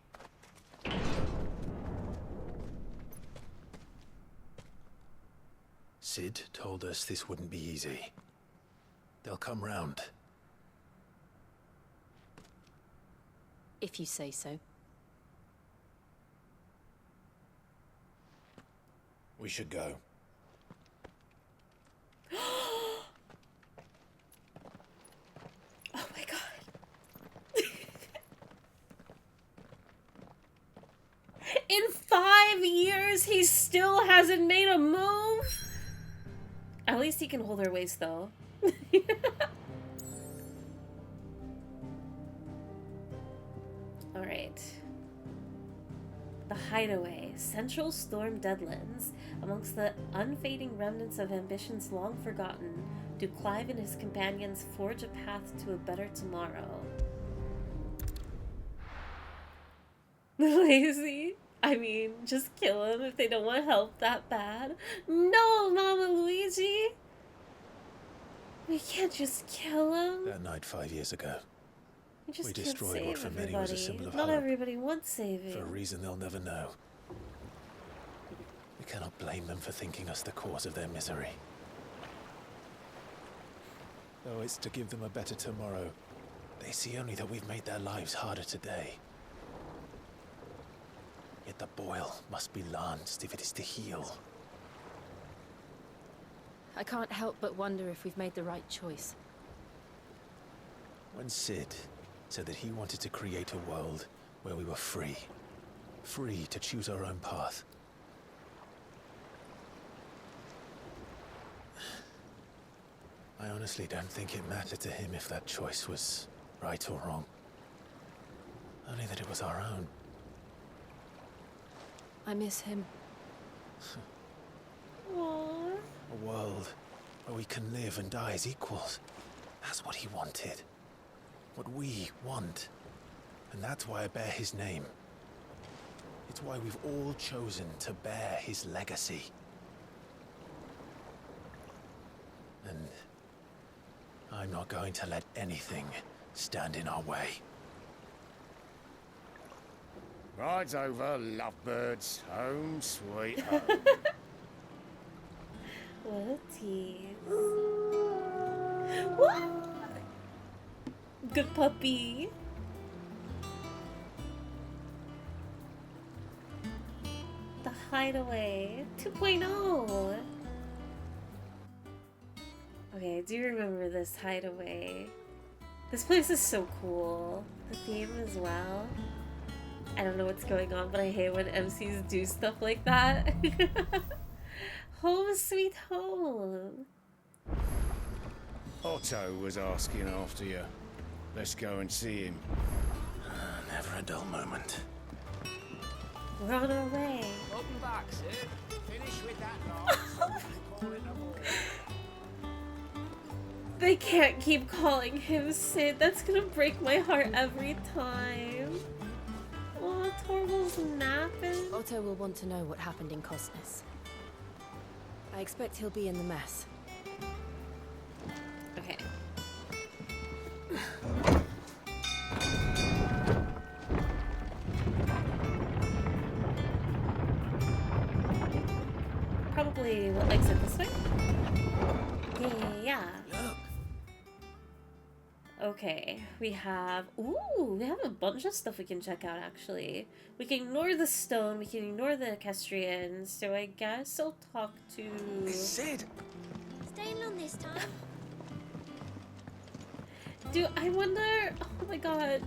M: Sid told us this wouldn't be easy. They'll come round.
U: If you say so.
M: We should go.
A: Oh my god. In 5 years, he still hasn't made a move? At least he can hold her waist, though. The Hideaway, Central Storm Deadlands. Amongst the unfading remnants of ambitions long forgotten, do Clive and his companions forge a path to a better tomorrow. Lazy? I mean, just kill them if they don't want help that bad. No, Mama Luigi! We can't just kill them.
J: That night 5 years ago,
A: We
J: destroyed what for many was a symbol of
A: Not
J: hope.
A: everybody wants saving.
J: For a reason they'll never know. We cannot blame them for thinking us the cause of their misery. Though it's to give them a better tomorrow, they see only that we've made their lives harder today. Yet the boil must be lanced if it is to heal.
U: I can't help but wonder if we've made the right choice.
J: When Sid said that he wanted to create a world where we were free. Free to choose our own path. I honestly don't think it mattered to him if that choice was right or wrong. Only that it was our own.
U: I miss him.
A: Aww.
J: A world where we can live and die as equals. That's what he wanted. What we want. And that's why I bear his name. It's why we've all chosen to bear his legacy. And I'm not going to let anything stand in our way.
G: Rides over, lovebirds. Home sweet home.
A: What a tease. What? Good puppy. The Hideaway 2.0. Okay, I do remember this Hideaway. This place is so cool. The theme as well. I don't know what's going on, but I hate when MCs do stuff like that. Home sweet home.
G: Otto was asking after you. Let's go and see him.
J: Never a dull moment.
A: We're on our way.
O: Welcome back, Sid. Finish with that nonsense. Call it a ball.
A: They can't keep calling him Sid. That's gonna break my heart every time. Oh, Torval's napping.
U: Otto will want to know what happened in Cosnes. I expect he'll be in the mess.
A: Okay. Probably what exit this way? Yeah. Okay, we have a bunch of stuff we can check out actually. We can ignore the stone, we can ignore the equestrian, so I guess I'll talk to
J: Sid!
I: Staying long this time?
A: I wonder, oh my god.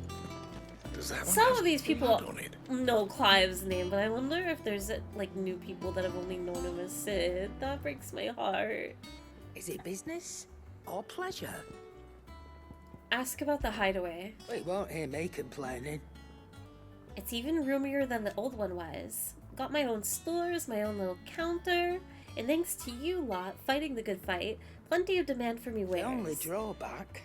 J: Does that one
A: Some
J: have
A: of these people
J: blood on it?
A: know Clive's name, but I wonder if there's like new people that have only known him as Sid. That breaks my heart.
N: Is it business or pleasure?
A: Ask about the Hideaway.
N: We won't hear me complaining.
A: It's even roomier than the old one was. Got my own stores, my own little counter, and thanks to you lot fighting the good fight, plenty of demand for me wares.
N: The only drawback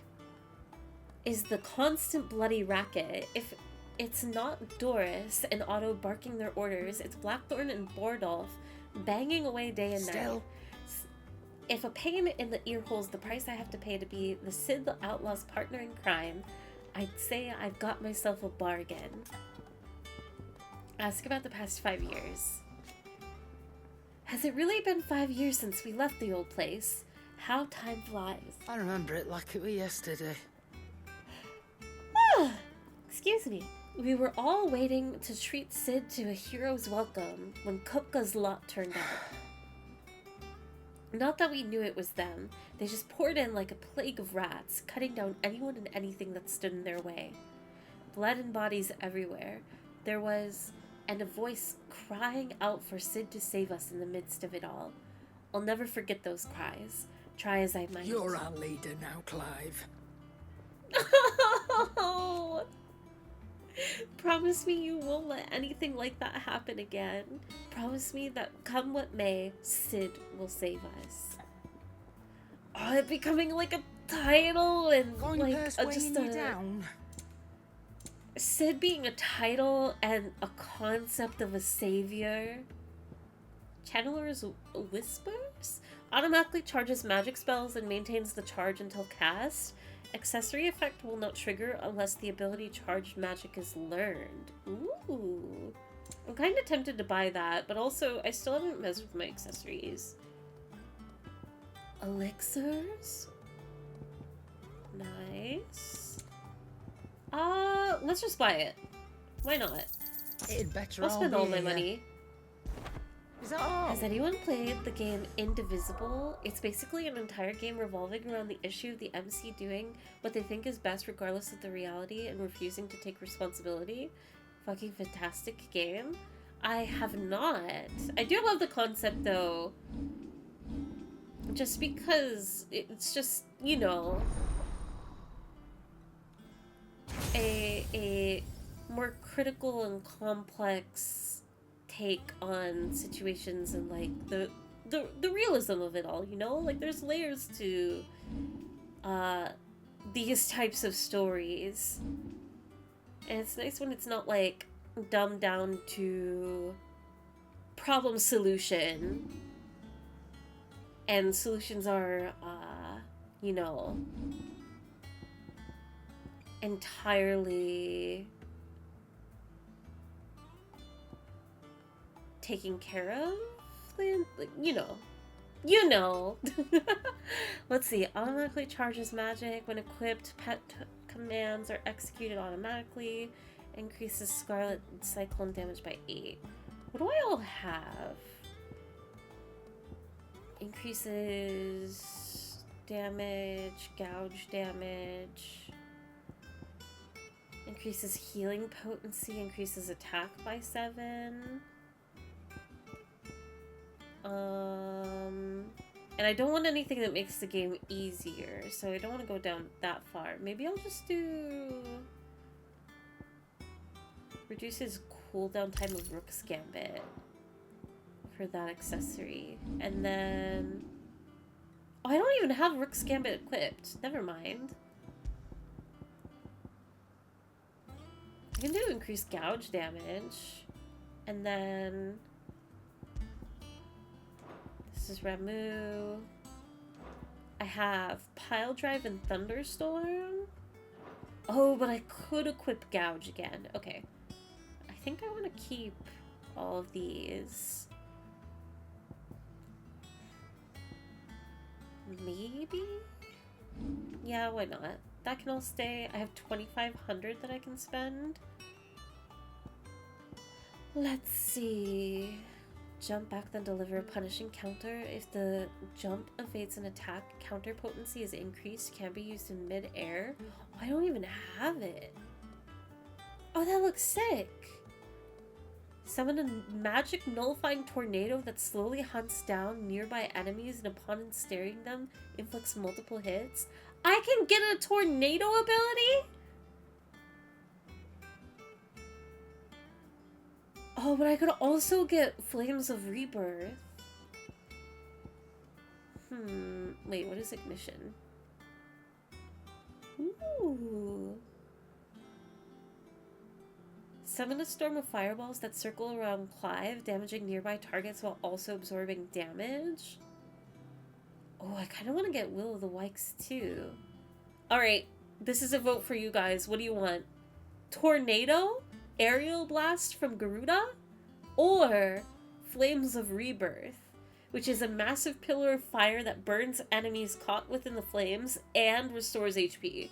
A: is the constant bloody racket. If it's not Doris and Otto barking their orders, it's Blackthorn and Bordolph banging away day and night. If a pain in the ear hole's the price I have to pay to be the Sid the Outlaw's partner in crime, I'd say I've got myself a bargain. Ask about the past 5 years. Has it really been 5 years since we left the old place? How time flies.
N: I remember it like it was yesterday.
A: Excuse me. We were all waiting to treat Sid to a hero's welcome when Kupka's lot turned out. Not that we knew it was them, they just poured in like a plague of rats, cutting down anyone and anything that stood in their way. Blood and bodies everywhere. There was, and a voice crying out for Sid to save us in the midst of it all. I'll never forget those cries, try as I might.
N: You're our leader now, Clive.
A: Oh, Promise me you won't let anything like that happen again. Promise me that come what may, Sid will save us. Oh, it becoming like a title and like just a...
P: down.
A: Sid being a title and a concept of a savior. Channeler's Whispers? Automatically charges magic spells and maintains the charge until cast. Accessory effect will not trigger unless the ability charged magic is learned. Ooh. I'm kind of tempted to buy that, but also I still haven't messed with my accessories. Elixirs? Nice. Let's just buy it. Why not?
P: It'd better
A: I'll spend all my
P: be,
A: money.
P: Is that all?
A: Has anyone played the game Indivisible? It's basically an entire game revolving around the issue of the MC doing what they think is best regardless of the reality and refusing to take responsibility. Fucking fantastic game. I have not. I do love the concept though. Just because it's just, you know, a more critical and complex take on situations and like the realism of it all, you know? Like there's layers to these types of stories. And it's nice when it's not like dumbed down to problem solution. And solutions are you know, entirely taken care of, like, you know. Let's see. Automatically charges magic when equipped. Pet commands are executed automatically. Increases Scarlet Cyclone damage by 8. What do I all have? Increases damage, gouge damage. Increases healing potency. Increases attack by 7. And I don't want anything that makes the game easier, so I don't want to go down that far. Maybe I'll just do... Reduces cooldown time of Rook's Gambit for that accessory. And then... Oh, I don't even have Rook's Gambit equipped. Never mind. I can do increased gouge damage. And then... This is Ramu. I have Pile Drive and Thunderstorm. Oh, but I could equip Gouge again. Okay. I think I want to keep all of these. Maybe? Yeah, why not? That can all stay. I have 2,500 that I can spend. Let's see. Jump back, then deliver a punishing counter. If the jump evades an attack, counter potency is increased. Can be used in mid-air. Oh, I don't even have it. Oh, that looks sick. Summon a magic nullifying tornado that slowly hunts down nearby enemies and upon ensnaring them, inflicts multiple hits. I can get a tornado ability? Oh, but I could also get Flames of Rebirth. Wait, what is Ignition? Ooh. Summon a storm of fireballs that circle around Clive, damaging nearby targets while also absorbing damage. Oh, I kind of want to get Will of the Wikes too. Alright, this is a vote for you guys. What do you want? Tornado? Aerial Blast from Garuda, or Flames of Rebirth, which is a massive pillar of fire that burns enemies caught within the flames and restores HP.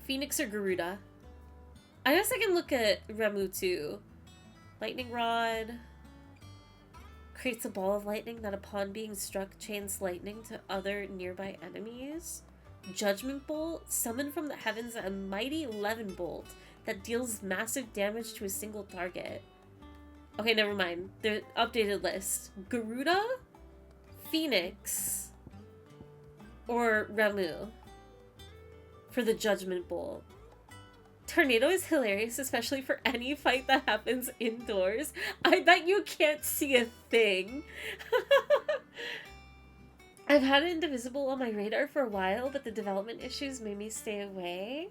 A: Phoenix or Garuda? I guess I can look at Ramu too. Lightning Rod creates a ball of lightning that upon being struck chains lightning to other nearby enemies. Judgment Bolt, summon from the heavens a mighty 11 bolt that deals massive damage to a single target. Okay, never mind. The updated list. Garuda, Phoenix, or Ramu for the Judgment Bolt. Tornado is hilarious, especially for any fight that happens indoors. I bet you can't see a thing. I've had Indivisible on my radar for a while, but the development issues made me stay away.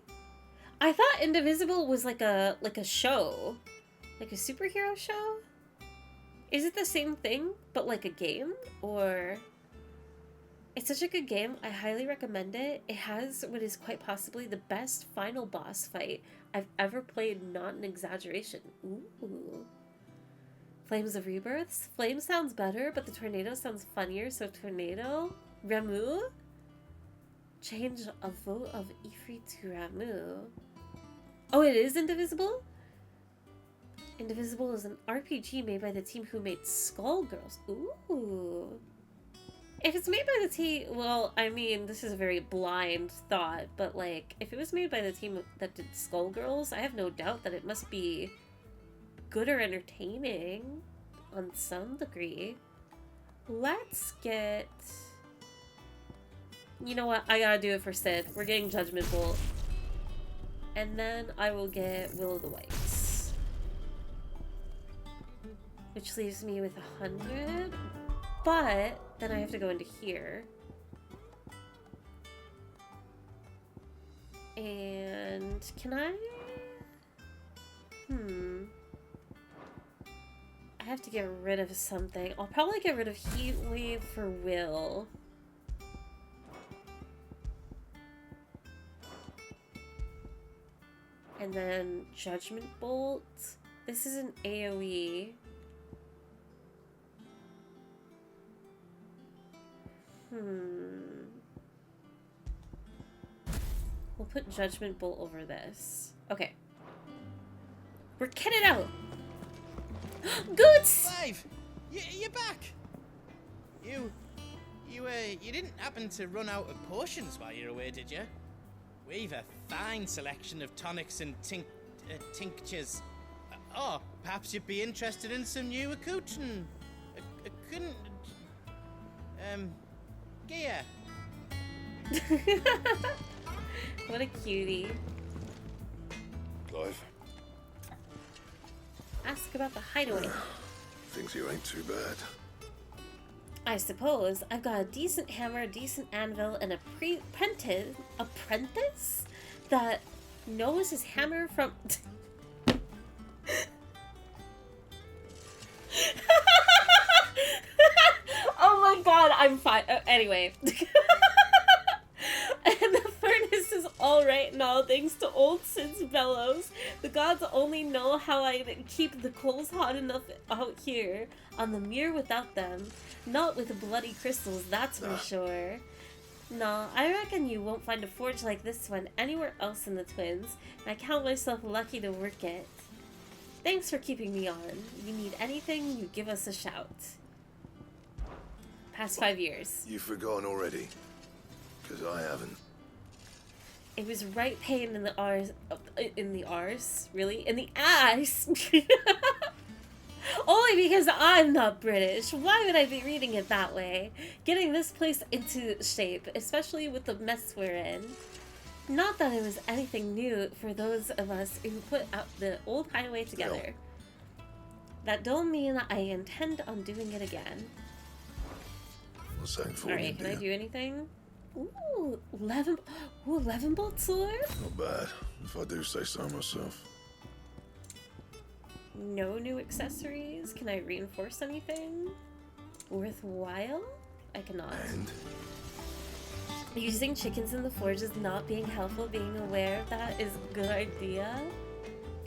A: I thought Indivisible was like a show. Like a superhero show? Is it the same thing, but like a game? Or... It's such a good game. I highly recommend it. It has what is quite possibly the best final boss fight I've ever played, not an exaggeration. Ooh. Flames of Rebirths? Flame sounds better, but the tornado sounds funnier, so tornado? Ramu? Change a vote of Ifrit to Ramu. Oh, it is Indivisible? Indivisible is an RPG made by the team who made Skullgirls. Ooh. If it's made by the team, well, I mean, this is a very blind thought, but like, if it was made by the team that did Skullgirls, I have no doubt that it must be good or entertaining on some degree. Let's get... You know what? I gotta do it for Sid. We're getting Judgment Bolt. And then I will get Will of the Whites. Which leaves me with 100. But then I have to go into here. And can I? I have to get rid of something. I'll probably get rid of Heat Wave for Will. And then Judgment Bolt. This is an AoE. We'll put Judgment Bolt over this. Okay. We're kitted out! Goots!
Q: Clive! You're back! You didn't happen to run out of potions while you're away, did you? We've a fine selection of tonics and tinctures. Oh, perhaps you'd be interested in some new accoutrement. Gear.
A: What a cutie.
L: Clive.
A: Ask about the hideaway.
L: Thinks you ain't too bad.
A: I suppose. I've got a decent hammer, a decent anvil, and a apprentice that knows his hammer from... Oh my god, I'm fine. Anyway. And the furnace is alright and all thanks to old Sid's bellows. The gods only know how I keep the coals hot enough out here on the mirror without them. Not with bloody crystals, that's for sure. Nah, I reckon you won't find a forge like this one anywhere else in the Twins, and I count myself lucky to work it. Thanks for keeping me on. You need anything, you give us a shout. Past 5 years.
L: You've forgotten already? Because I haven't.
A: It was right pain in the arse. In the arse? Really? In the ass! Only because I'm not British. Why would I be reading it that way? Getting this place into shape, especially with the mess we're in. Not that it was anything new for those of us who put out the old highway together. That don't mean I intend on doing it again. Alright, can I do anything? Ooh, 11 bolt sword?
L: Not bad, if I do say so myself.
A: No new accessories? Can I reinforce anything? Worthwhile? I cannot.
L: And?
A: Using chickens in the forge is not being helpful. Being aware of that is a good idea.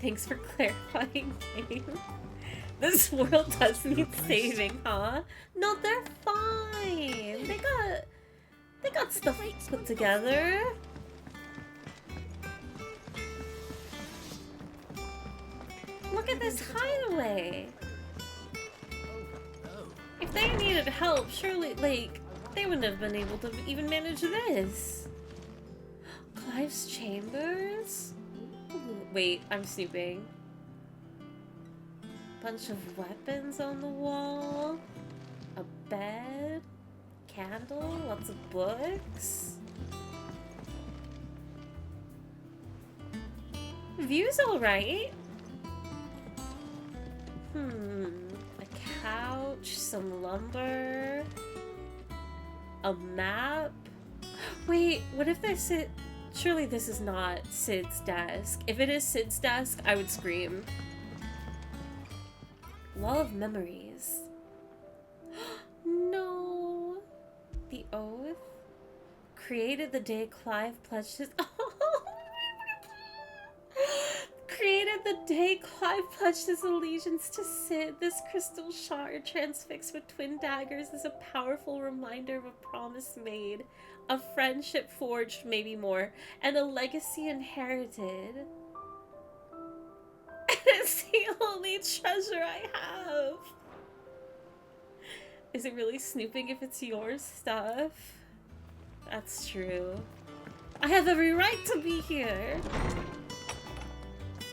A: Thanks for clarifying, game. This world does need saving, huh? No, they're fine. They got stuff put together. Look at this hideaway. If they needed help, surely, like, they wouldn't have been able to even manage this. Clive's chambers? Ooh, wait, I'm snooping. Bunch of weapons on the wall. A bed. Candle. Lots of books. view's alright. A couch, some lumber, a map. Wait, what if this is... Surely this is not Sid's desk. If it is Sid's desk, I would scream. Wall of memories. No. The oath? Created the day Clive pledged his... Created the day Clive pledged his allegiance to Sid. This crystal shard transfixed with twin daggers is a powerful reminder of a promise made, a friendship forged, maybe more, and a legacy inherited. And it's the only treasure I have. Is it really snooping if it's your stuff? That's true. I have every right to be here.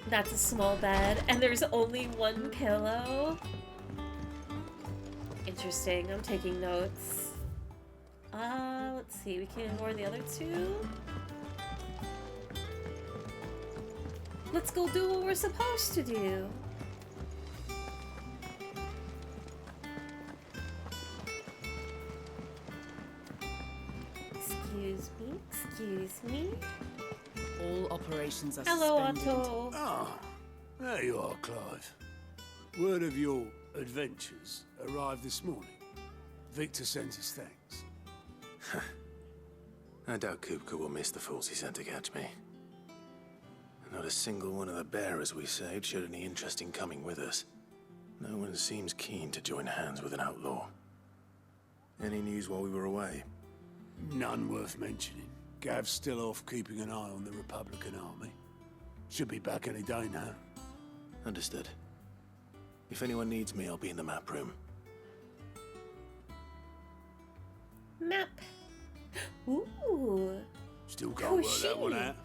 A: That's a small bed, and there's only one pillow. Interesting, I'm taking notes. Let's see, we can ignore the other two. Let's go do what we're supposed to do. Excuse me.
B: All operations are
A: Hello,
B: suspended.
A: Otto.
G: Ah, there you are, Clive. Word of your adventures arrived this morning. Victor sent his thanks.
J: I doubt Kupka will miss the fools he sent to catch me. Not a single one of the bearers we saved showed any interest in coming with us. No one seems keen to join hands with an outlaw. Any news while we were away?
G: None worth mentioning. Gav's still off keeping an eye on the Republican army. Should be back any day now.
J: Understood. If anyone needs me, I'll be in the map room.
A: Map. Ooh.
G: Still can't work that one out.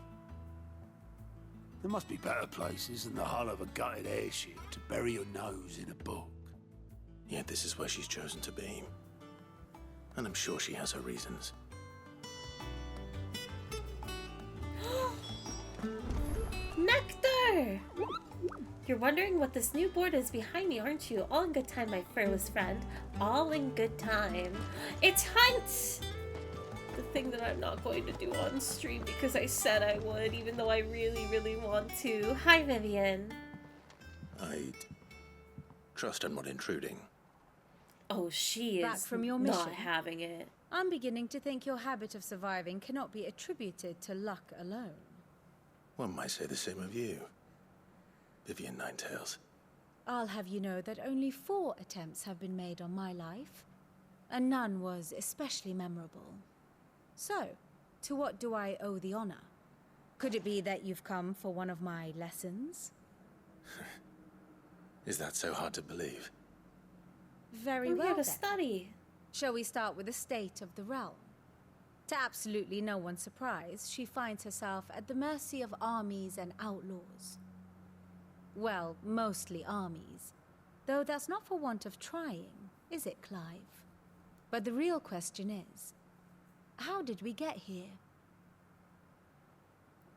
G: There must be better places than the hull of a gutted airship to bury your nose in a book.
J: Yet this is where she's chosen to be. And I'm sure she has her reasons.
A: Nectar! You're wondering what this new board is behind me, aren't you? All in good time, my fearless friend. All in good time. It's Hunt! The thing that I'm not going to do on stream because I said I would, even though I really, really want to. Hi, Vivian.
J: I trust I'm not intruding.
A: Oh, she
U: Back
A: is
U: from your
A: not
U: mission.
A: having it.
U: I'm beginning to think your habit of surviving cannot be attributed to luck alone.
J: One might say the same of you, Vivian Ninetails.
U: I'll have you know that only 4 attempts have been made on my life, and none was especially memorable. So, to what do I owe the honor? Could it be that you've come for one of my lessons?
J: Is that so hard to believe?
U: Very
A: I'm
U: well
A: here to
U: then.
A: study.
U: Shall we start with the state of the realm? To absolutely no one's surprise, she finds herself at the mercy of armies and outlaws. Well, mostly armies. Though that's not for want of trying, is it, Clive? But the real question is, how did we get here?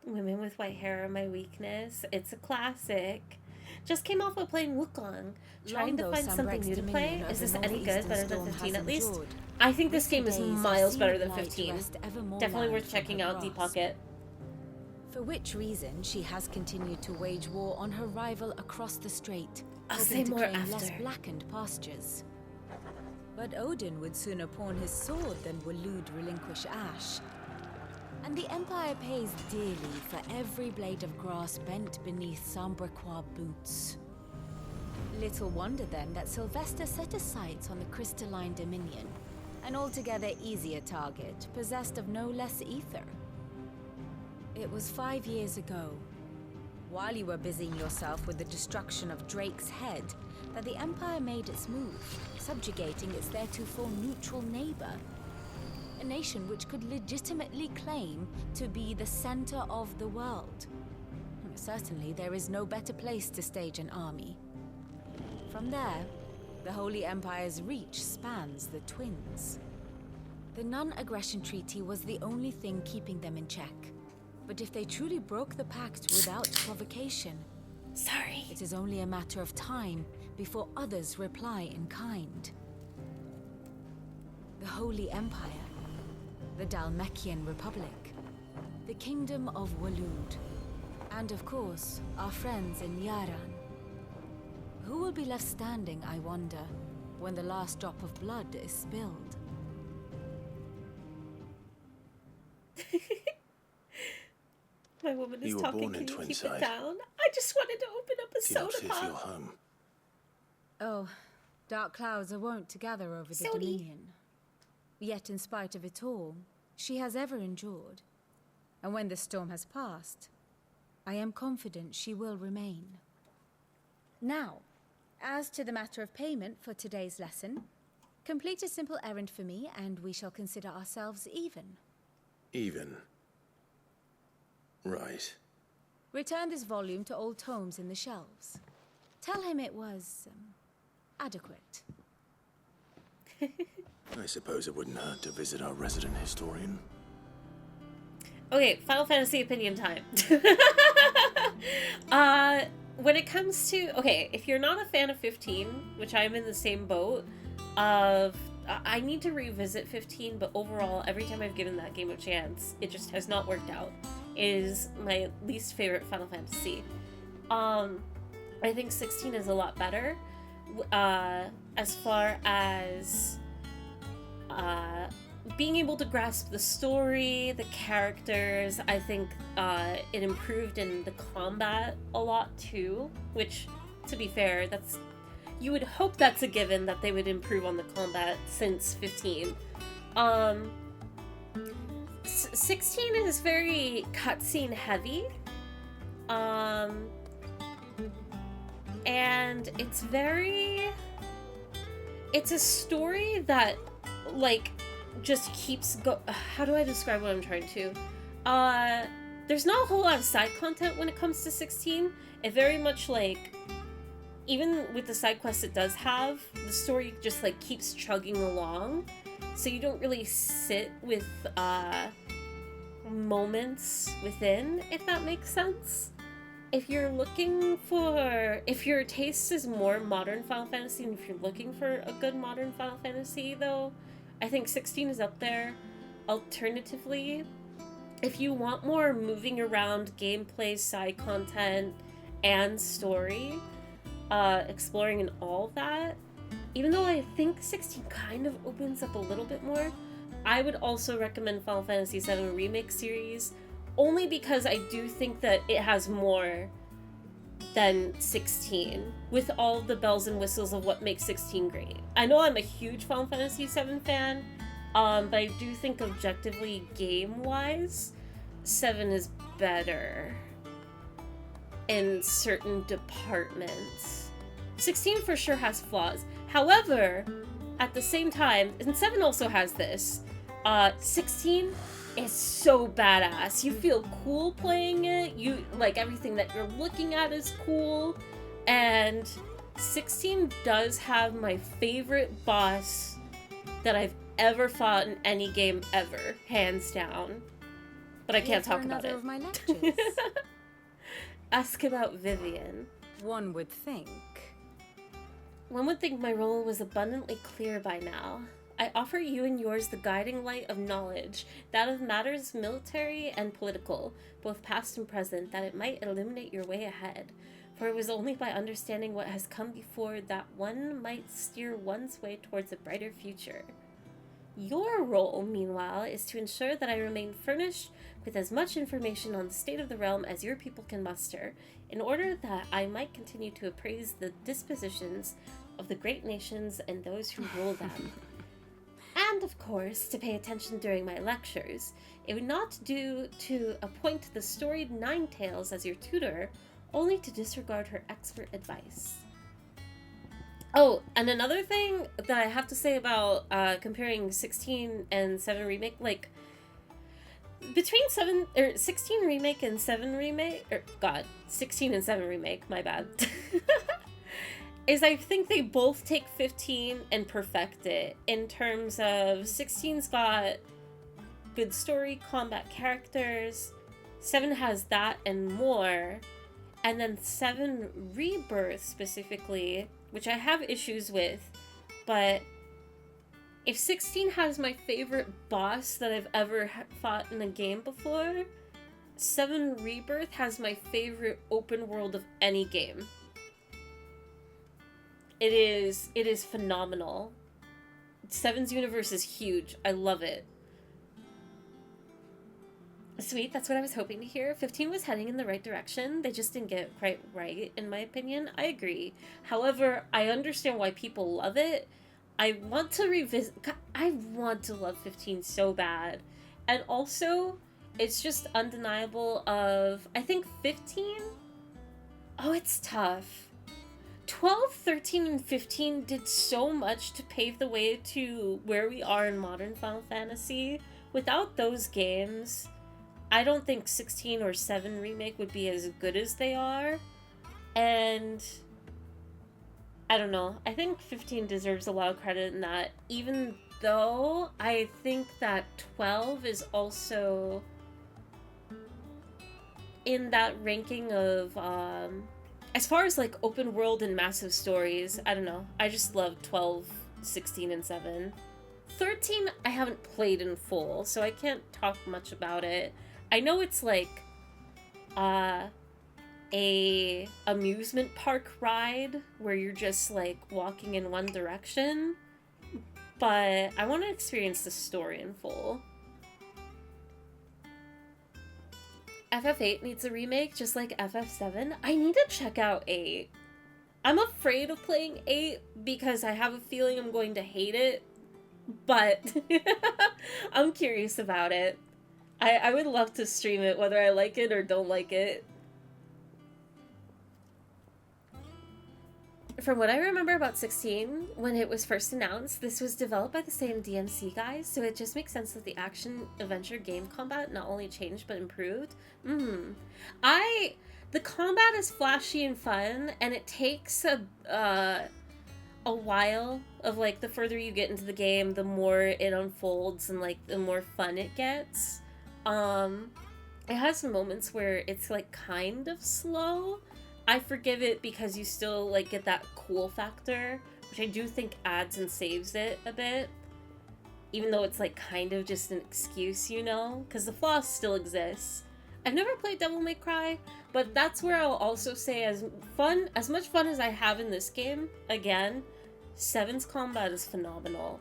A: Women with white hair are my weakness. It's a classic. Just came off of playing Wukong. Trying to
U: Long
A: find
U: though
A: something
U: Sunbreak's
A: new to play.
U: dominion
A: Is this
U: over
A: any good?
U: northeastern
A: Better than
U: storm
A: 15
U: has
A: at least?
U: endured.
A: I think this game is
U: Recent days
A: miles
U: have
A: better
U: seen
A: than
U: light
A: 15.
U: wrest ever more
A: Definitely
U: land
A: worth
U: from
A: checking
U: her
A: out Deep
U: grasp.
A: Pocket.
U: For which reason she has continued to wage war on her rival across the strait,
A: I'll
U: hoping
A: say
U: to
A: more
U: claim less
A: after.
U: blackened pastures. But Odin would sooner pawn his sword than Waloed relinquish Ash. And the Empire pays dearly for every blade of grass bent beneath Sambrequois boots. Little wonder then that Sylvester set his sights on the crystalline dominion, an altogether easier target, possessed of no less ether. It was 5 years ago, while you were busying yourself with the destruction of Drake's head, that the Empire made its move, subjugating its theretofore neutral neighbor. A nation which could legitimately claim to be the center of the world. Certainly, there is no better place to stage an army. From there, the Holy Empire's reach spans the Twins. The non-aggression treaty was the only thing keeping them in check. But if they truly broke the pact without provocation,
A: sorry,
U: it is only a matter of time before others reply in kind. The Holy Empire, the Dalmekian Republic, the Kingdom of Waloed, and of course, our friends in Yaran. Who will be left standing, I wonder, when the last drop of blood is spilled?
A: My woman is
J: You were
A: talking.
J: born
A: Can
J: in
A: you keep
J: Twinside.
A: it down? I just wanted to open up a
J: Do not
A: soda
J: fear
A: pop.
J: for your home.
U: Oh, dark clouds are wont to gather over the
A: Sody.
U: Dominion. Yet in spite of it all, she has ever endured. And when the storm has passed, I am confident she will remain. Now, as to the matter of payment for today's lesson, complete a simple errand for me and we shall consider ourselves even.
J: Even. Right.
U: Return this volume to old tomes in the shelves. Tell him it was adequate.
J: I suppose it wouldn't hurt to visit our resident historian.
A: Okay, Final Fantasy opinion time. When it comes to... Okay, if you're not a fan of 15, which I'm in the same boat, I need to revisit 15, but overall, every time I've given that game a chance, it just has not worked out. It is my least favorite Final Fantasy. I think 16 is a lot better, as far as being able to grasp the story, the characters. I think it improved in the combat a lot too, which, to be fair, that's... You would hope that's a given that they would improve on the combat since 15. 16 is very cutscene heavy. And it's very... It's a story that, like, just keeps how do I describe what I'm trying to? There's not a whole lot of side content when it comes to 16. It very much, like, even with the side quests it does have, the story just, like, keeps chugging along. So you don't really sit with, moments within, if that makes sense. If you're looking for... If your taste is more modern Final Fantasy, and if you're looking for a good modern Final Fantasy, though, I think 16 is up there. Alternatively, if you want more moving around gameplay, side content, and story, exploring and all that, even though I think 16 kind of opens up a little bit more, I would also recommend Final Fantasy VII Remake series, only because I do think that it has more than 16, with all the bells and whistles of what makes 16 great. I know I'm a huge Final Fantasy VII fan, but I do think objectively, game-wise, 7 is better in certain departments. 16 for sure has flaws. However, at the same time, and 7 also has this, 16 is so badass. You feel cool playing it. You, like, everything that you're looking at is cool. And 16 does have my favorite boss that I've ever fought in any game ever, hands down. But I can't talk about it.
U: Of my lectures.
A: Ask about Vivian.
U: One would think.
A: One would think my role was abundantly clear by now. I offer you and yours the guiding light of knowledge, that of matters military and political, both past and present, that it might illuminate your way ahead. For it was only by understanding what has come before that one might steer one's way towards a brighter future. Your role, meanwhile, is to ensure that I remain furnished with as much information on the state of the realm as your people can muster, in order that I might continue to appraise the dispositions of the great nations and those who rule them. And, of course, to pay attention during my lectures. It would not do to appoint the storied Ninetales as your tutor, only to disregard her expert advice. Oh, and another thing that I have to say about comparing 16 and 7 Remake, like, between 16 Remake and 7 Remake, 16 and 7 Remake, my bad, is I think they both take 15 and perfect it, in terms of 16's got good story, combat characters, 7 has that and more. And then 7 Rebirth specifically, which I have issues with, but if 16 has my favorite boss that I've ever fought in a game before, 7 Rebirth has my favorite open world of any game. It is phenomenal. 7's universe is huge. I love it. Sweet, that's what I was hoping to hear. 15 was heading in the right direction. They just didn't get it quite right, in my opinion. I agree. However, I understand why people love it. I want to revisit... I want to love 15 so bad. And also, it's just undeniable of... I think 15? Oh, it's tough. 12, 13, and 15 did so much to pave the way to where we are in modern Final Fantasy. Without those games, I don't think 16 or 7 Remake would be as good as they are. And I don't know. I think 15 deserves a lot of credit in that, even though I think that 12 is also in that ranking of, as far as like open world and massive stories, I don't know. I just love 12, 16, and 7. 13 I haven't played in full, so I can't talk much about it. I know it's like a amusement park ride where you're just like walking in one direction, but I want to experience the story in full. FF8 needs a remake just like FF7. I need to check out 8. I'm afraid of playing 8 because I have a feeling I'm going to hate it, but I'm curious about it. I would love to stream it, whether I like it or don't like it. From what I remember about 16, when it was first announced, this was developed by the same DMC guys, so it just makes sense that the action-adventure game combat not only changed, but improved. The combat is flashy and fun, and it takes a while of, like, the further you get into the game, the more it unfolds and, like, the more fun it gets. It has some moments where it's, like, kind of slow. I forgive it because you still, like, get that cool factor, which I do think adds and saves it a bit. Even though it's, like, kind of just an excuse, you know? Because the flaws still exist. I've never played Devil May Cry, but that's where I'll also say as much fun as I have in this game, again, 7's combat is phenomenal.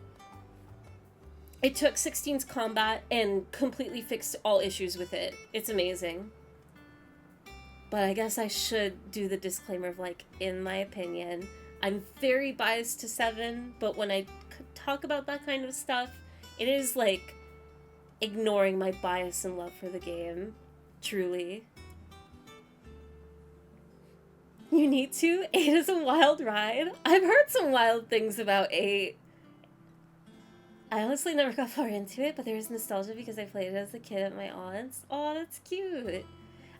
A: It took 16's combat and completely fixed all issues with it. It's amazing. But I guess I should do the disclaimer of, like, in my opinion, I'm very biased to 7, but when I talk about that kind of stuff, it is, like, ignoring my bias and love for the game. Truly. You need to? 8 is a wild ride. I've heard some wild things about 8. I honestly never got far into it, but there is nostalgia because I played it as a kid at my aunt's. Aw, that's cute.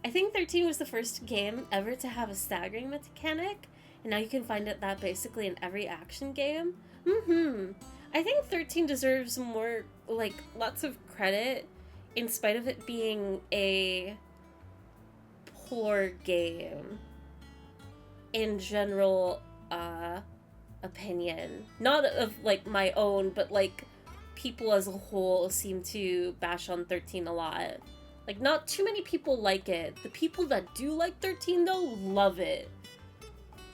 A: I think 13 was the first game ever to have a staggering mechanic, and now you can find it that basically in every action game. I think 13 deserves more, like, lots of credit, in spite of it being a poor game. In general, opinion. Not of, like, my own, but, like, people as a whole seem to bash on 13 a lot. Like, not too many people like it. The people that do like 13, though, love it.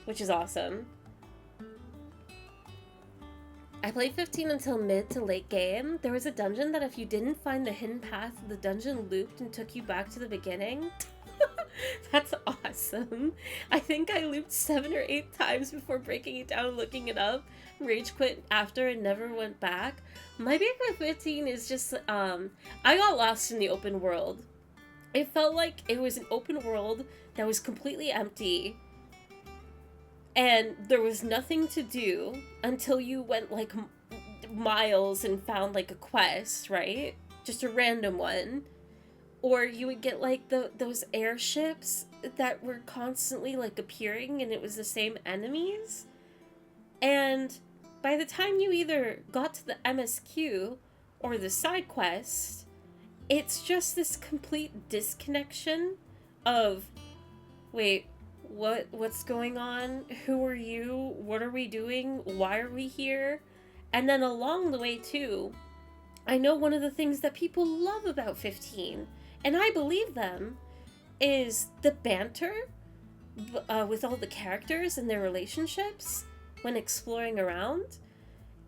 A: Which is awesome. I played 15 until mid to late game. There was a dungeon that if you didn't find the hidden path, the dungeon looped and took you back to the beginning. That's awesome. I think I looped 7 or 8 times before breaking it down and looking it up. Rage quit after and never went back. My beef with 15 is just, I got lost in the open world. It felt like it was an open world that was completely empty. And there was nothing to do until you went, like, miles and found, like, a quest, right? Just a random one. Or you would get, like, those airships that were constantly, like, appearing and it was the same enemies. And by the time you either got to the MSQ or the side quest, it's just this complete disconnection of, wait, what's going on? Who are you? What are we doing? Why are we here? And then along the way too, I know one of the things that people love about 15, and I believe them, is the banter with all the characters and their relationships when exploring around.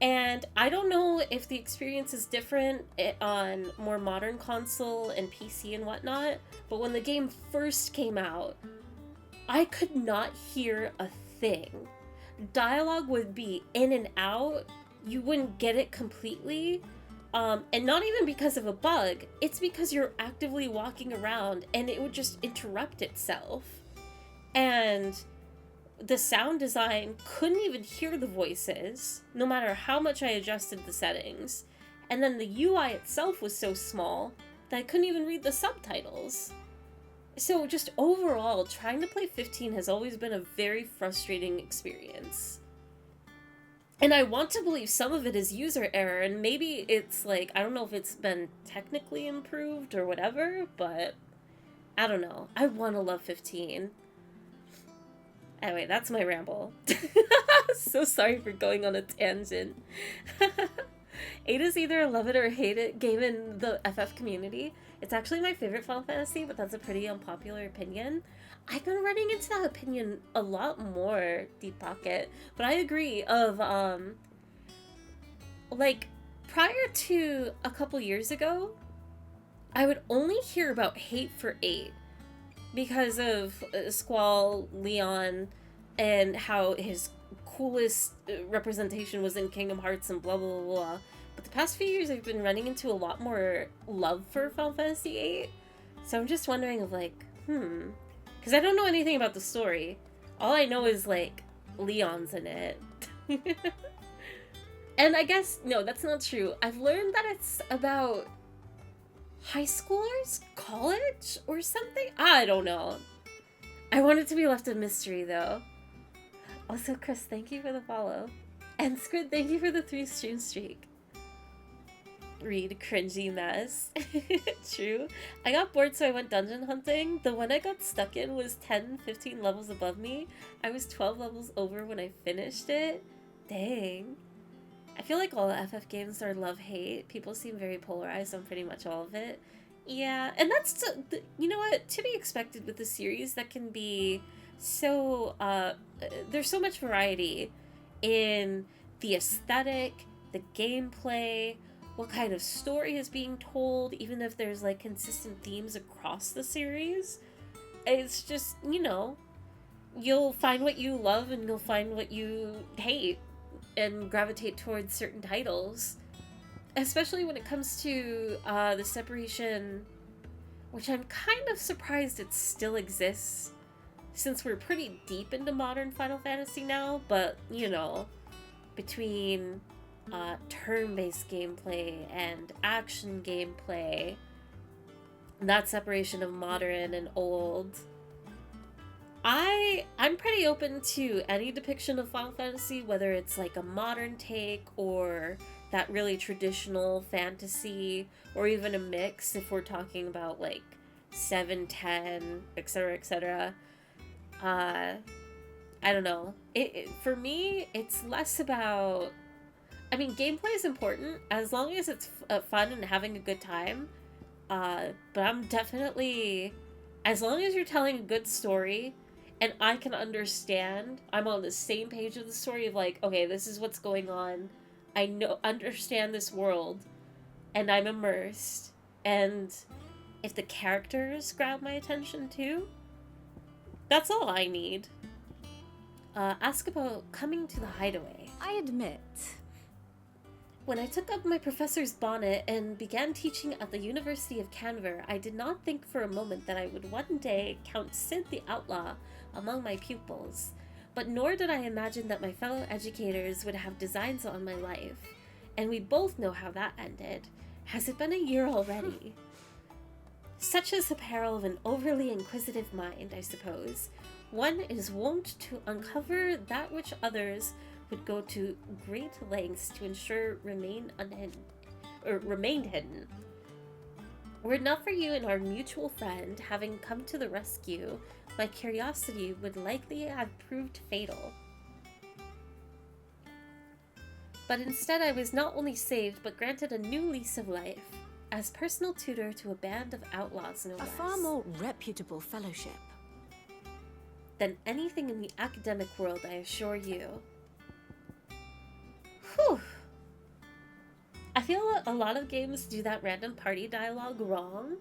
A: And I don't know if the experience is different on more modern console and PC and whatnot, but when the game first came out, I could not hear a thing. Dialogue would be in and out. You wouldn't get it completely. And not even because of a bug. It's because you're actively walking around and it would just interrupt itself. And the sound design couldn't even hear the voices, no matter how much I adjusted the settings. And then the UI itself was so small that I couldn't even read the subtitles. So just overall, trying to play 15 has always been a very frustrating experience. And I want to believe some of it is user error, and maybe it's like, I don't know if it's been technically improved or whatever, but I don't know. I want to love 15. Anyway, that's my ramble. So sorry for going on a tangent. 8 is either a love it or hate it game in the FF community. It's actually my favorite Final Fantasy, but that's a pretty unpopular opinion. I've been running into that opinion a lot more, Deep Pocket. But I agree of, like, prior to a couple years ago, I would only hear about hate for 8. Because of Squall, Leon, and how his coolest representation was in Kingdom Hearts and blah blah blah. But the past few years I've been running into a lot more love for Final Fantasy VIII. So I'm just wondering of like, because I don't know anything about the story. All I know is like, Leon's in it. And I guess, no, that's not true. I've learned that it's about high schoolers? College? Or something? I don't know. I want it to be left a mystery, though. Also, Chris, thank you for the follow. And Squid, thank you for the 3 stream streak. Read cringy mess. True. I got bored, so I went dungeon hunting. The one I got stuck in was 10, 15 levels above me. I was 12 levels over when I finished it. Dang. I feel like all the FF games are love-hate. People seem very polarized on pretty much all of it. Yeah, and that's, you know what, to be expected with a series that can be so, there's so much variety in the aesthetic, the gameplay, what kind of story is being told, even if there's, like, consistent themes across the series. It's just, you know, you'll find what you love and you'll find what you hate and gravitate towards certain titles. Especially when it comes to the separation, which I'm kind of surprised it still exists, since we're pretty deep into modern Final Fantasy now, but, you know, between turn-based gameplay and action gameplay, that separation of modern and old, I'm pretty open to any depiction of Final Fantasy, whether it's like a modern take or that really traditional fantasy, or even a mix if we're talking about like 7, 10, etc., etc. I don't know. For me, it's less about... I mean, gameplay is important, as long as it's fun and having a good time. But I'm definitely... As long as you're telling a good story, and I can understand, I'm on the same page of the story of like, okay, this is what's going on. I understand this world, and I'm immersed. And if the characters grab my attention too, that's all I need. Ask about coming to the hideaway.
U: I admit,
A: when I took up my professor's bonnet and began teaching at the University of Canver, I did not think for a moment that I would one day count Sid the Outlaw among my pupils, but nor did I imagine that my fellow educators would have designs on my life. And we both know how that ended. Has it been a year already? Such is the peril of an overly inquisitive mind, I suppose. One is wont to uncover that which others would go to great lengths to ensure remained hidden. Were it not for you and our mutual friend having come to the rescue, my curiosity would likely have proved fatal. But instead I was not only saved, but granted a new lease of life, as personal tutor to a band of outlaws, no less.
U: A far more reputable fellowship
A: than anything in the academic world, I assure you. Whew. I feel a lot of games do that random party dialogue wrong.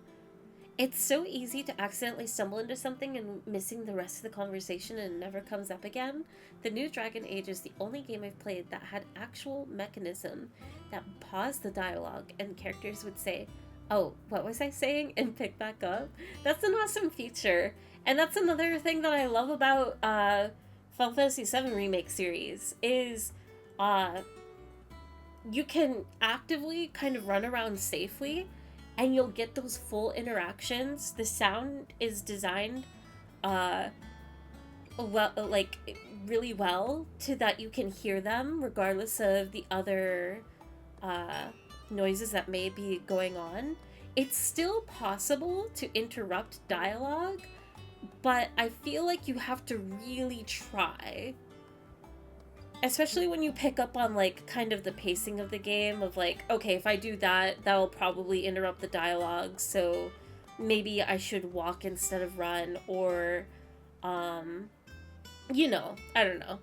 A: It's so easy to accidentally stumble into something and missing the rest of the conversation and it never comes up again. The new Dragon Age is the only game I've played that had actual mechanism that paused the dialogue and characters would say, "Oh, what was I saying?" and pick back up. That's an awesome feature. And that's another thing that I love about Final Fantasy VII Remake series is you can actively kind of run around safely and you'll get those full interactions. The sound is designed really well to that you can hear them regardless of the other noises that may be going on. It's still possible to interrupt dialogue, but I feel like you have to really try. Especially when you pick up on, like, kind of the pacing of the game of, like, okay, if I do that, that'll probably interrupt the dialogue, so maybe I should walk instead of run, or, you know, I don't know.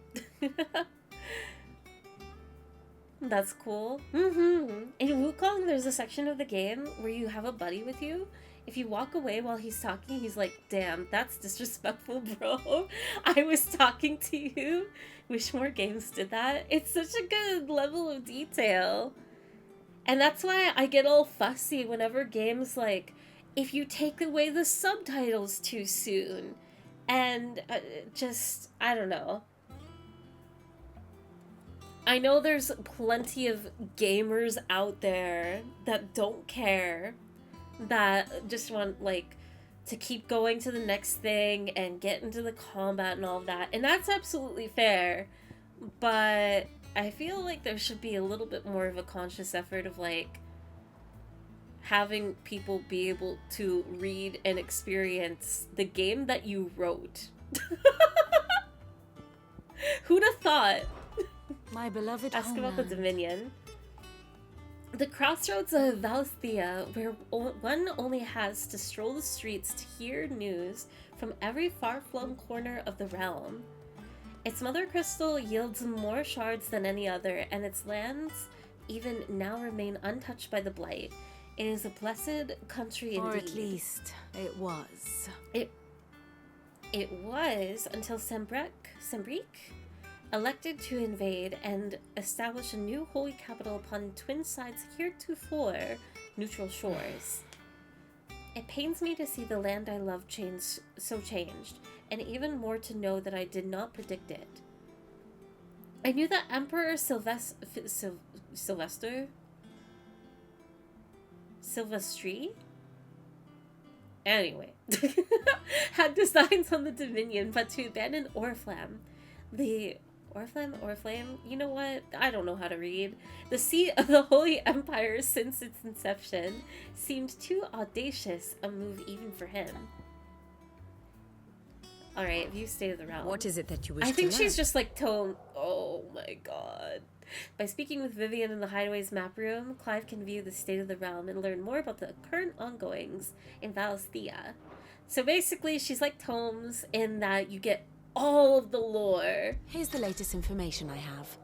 A: That's cool. In Wukong, there's a section of the game where you have a buddy with you. If you walk away while he's talking, he's like, "Damn, that's disrespectful, bro. I was talking to you." Wish more games did that. It's such a good level of detail. And that's why I get all fussy whenever games, like, if you take away the subtitles too soon. And just, I don't know. I know there's plenty of gamers out there that don't care, that just want, like, to keep going to the next thing and get into the combat and all of that. And that's absolutely fair. But I feel like there should be a little bit more of a conscious effort of, like, having people be able to read and experience the game that you wrote. Who'd have thought?
U: My beloved
A: Ask
U: homeland.
A: about the Dominion. The crossroads of Valthea, where one only has to stroll the streets to hear news from every far-flung corner of the realm. Its mother crystal yields more shards than any other, and its lands even now remain untouched by the blight. It is a blessed country indeed.
U: Or at least, it was.
A: It was until Sembric elected to invade and establish a new holy capital upon twin sides heretofore neutral shores. It pains me to see the land I love changed, and even more to know that I did not predict it. I knew that Emperor Silvestri? Anyway, had designs on the Dominion, but to abandon Oriflamme, Oriflamme, you know what? I don't know how to read. The seat of the Holy Empire since its inception seemed too audacious a move even for him. Alright, view State of the Realm.
U: What is it that you wish to
A: I think
U: learn?
A: she's just like tone. Oh my god. By speaking with Vivian in the Hideaway's map room, Clive can view the state of the realm and learn more about the current ongoings in Valthea. So basically, she's like Tomes in that you get all of the lore.
U: Here's the latest information I have.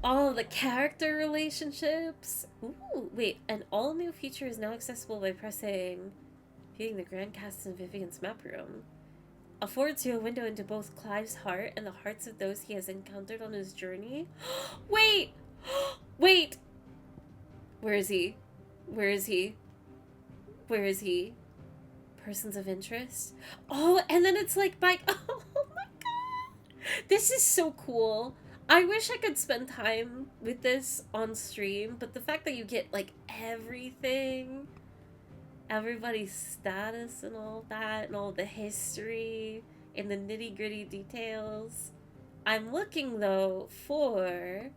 A: All of the character relationships. Ooh, wait, an all-new feature is now accessible by pressing viewing the grand cast in Vivian's map room. Affords you a window into both Clive's heart and the hearts of those he has encountered on his journey. Wait! Wait! Where is he? Where is he? Where is he? Persons of interest? Oh, and then it's like by... Oh my god! This is so cool. I wish I could spend time with this on stream, but the fact that you get, like, everything... everybody's status and all that, and all the history and the nitty-gritty details. I'm looking, though, for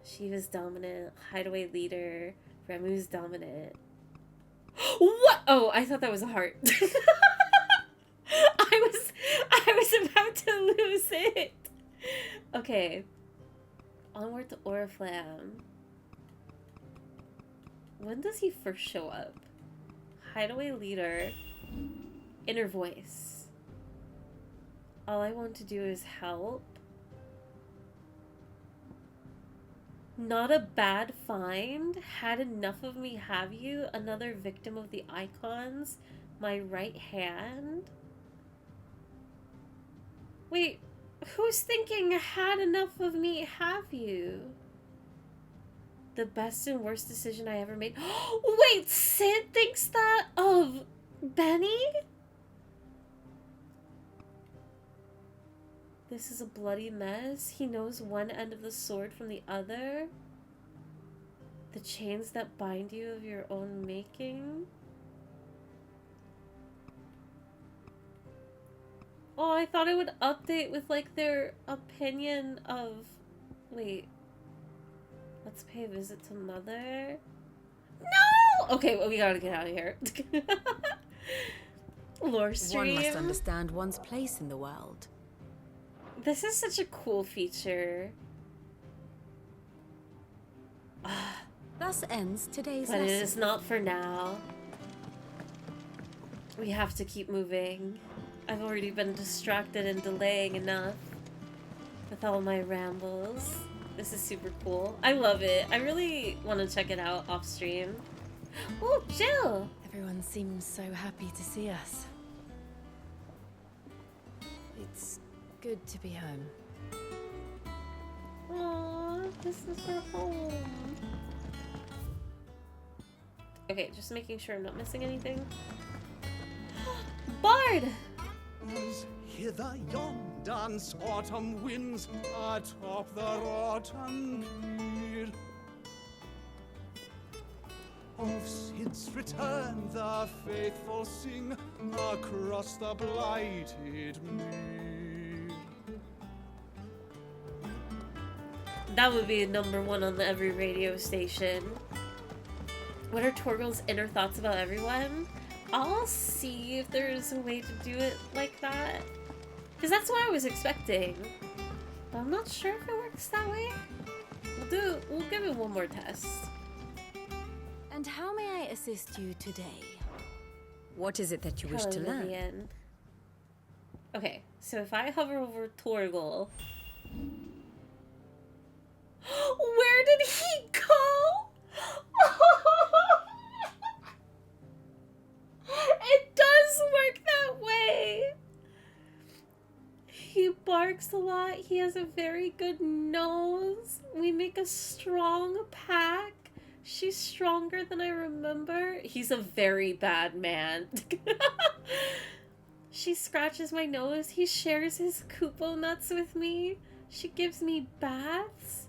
A: Shiva's dominant, Hideaway leader, Remu's dominant. What? Oh, I thought that was a heart. I was about to lose it. Okay. Onward to Oriflamme. When does he first show up? Hideaway leader. Inner voice. All I want to do is help. Not a bad find. Had enough of me, have you? Another victim of the icons. My right hand. Wait, who's thinking had enough of me, have you? The best and worst decision I ever made. Wait, Sid thinks that of Benny? This is a bloody mess. He knows one end of the sword from the other. The chains that bind you of your own making. Oh, I thought it would update with like their opinion of... Wait. Let's pay a visit to Mother. No! Okay, well, we gotta get out of here. Lore stream.
U: One must understand one's place in the world.
A: This is such a cool feature.
U: Thus ends today's
A: But
U: lesson.
A: it is not for now. We have to keep moving. I've already been distracted and delaying enough with all my rambles. This is super cool. I love it. I really want to check it out off stream. Oh, Jill!
U: Everyone seems so happy to see us. It's good to be home.
A: Aww, this is her home. Okay, just making sure I'm not missing anything. Bard!
F: As hither yon dance autumn winds atop the rotten pier. Of Sid's return the faithful sing across the blighted mere.
A: That would be #1 on every radio station. What are Torgal's inner thoughts about everyone? I'll see if there's a way to do it like that. Because that's what I was expecting. But I'm not sure if it works that way. We'll give it one more test.
U: And how may I assist you today? What is it that you wish
A: Hello,
U: to learn?
A: Vivian. Okay, so if I hover over Torgal... Where did he go? It does work that way. He barks a lot. He has a very good nose. We make a strong pack. She's stronger than I remember. He's a very bad man. She scratches my nose. He shares his Kupo nuts with me. She gives me baths.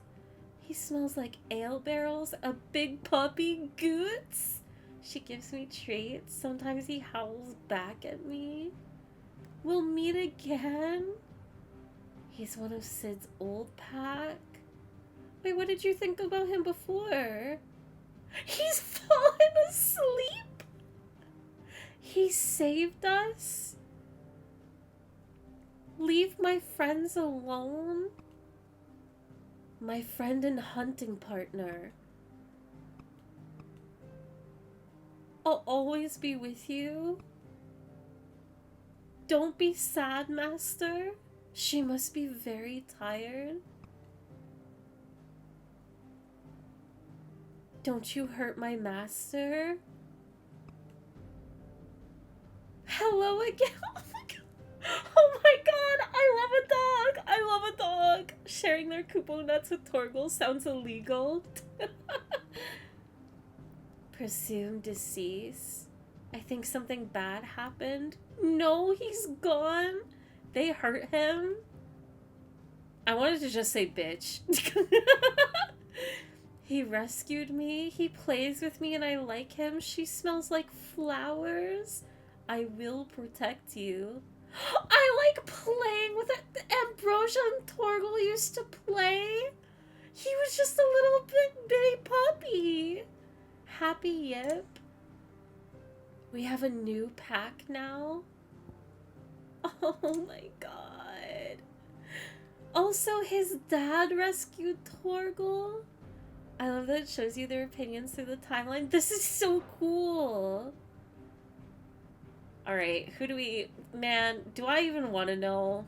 A: He smells like ale barrels. A big puppy Goots. She gives me treats. Sometimes he howls back at me. We'll meet again. He's one of Sid's old pack. Wait, what did you think about him before? He's fallen asleep. He saved us. Leave my friends alone. My friend and hunting partner. I'll always be with you. Don't be sad, Master. She must be very tired. Don't you hurt my master. Hello again. Oh my god, I love a dog. I love a dog. Sharing their Kupo nuts with Torgal sounds illegal. Presumed deceased. I think something bad happened. No, he's gone. They hurt him. I wanted to just say bitch. He rescued me. He plays with me and I like him. She smells like flowers. I will protect you. I like playing with it. Ambrosia and Torgal used to play. He was just a little bitty puppy. Happy Yip. We have a new pack now? Oh my god. Also, his dad rescued Torgal. I love that it shows you their opinions through the timeline. This is so cool. Alright, who do we... Man, do I even want to know?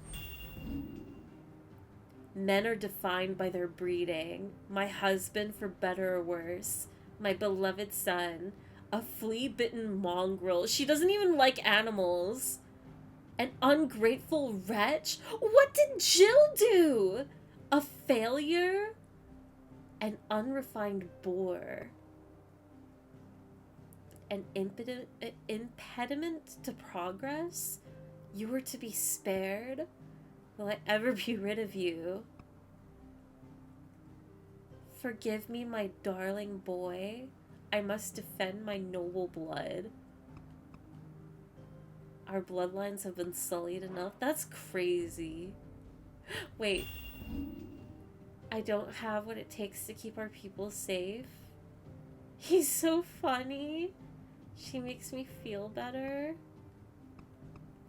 A: Men are defined by their breeding. My husband, for better or worse. My beloved son. A flea-bitten mongrel. She doesn't even like animals. An ungrateful wretch? What did Jill do? A failure? An unrefined bore. An impediment to progress? You were to be spared? Will I ever be rid of you? Forgive me, my darling boy. I must defend my noble blood. Our bloodlines have been sullied enough. That's crazy. Wait. I don't have what it takes to keep our people safe. He's so funny. She makes me feel better.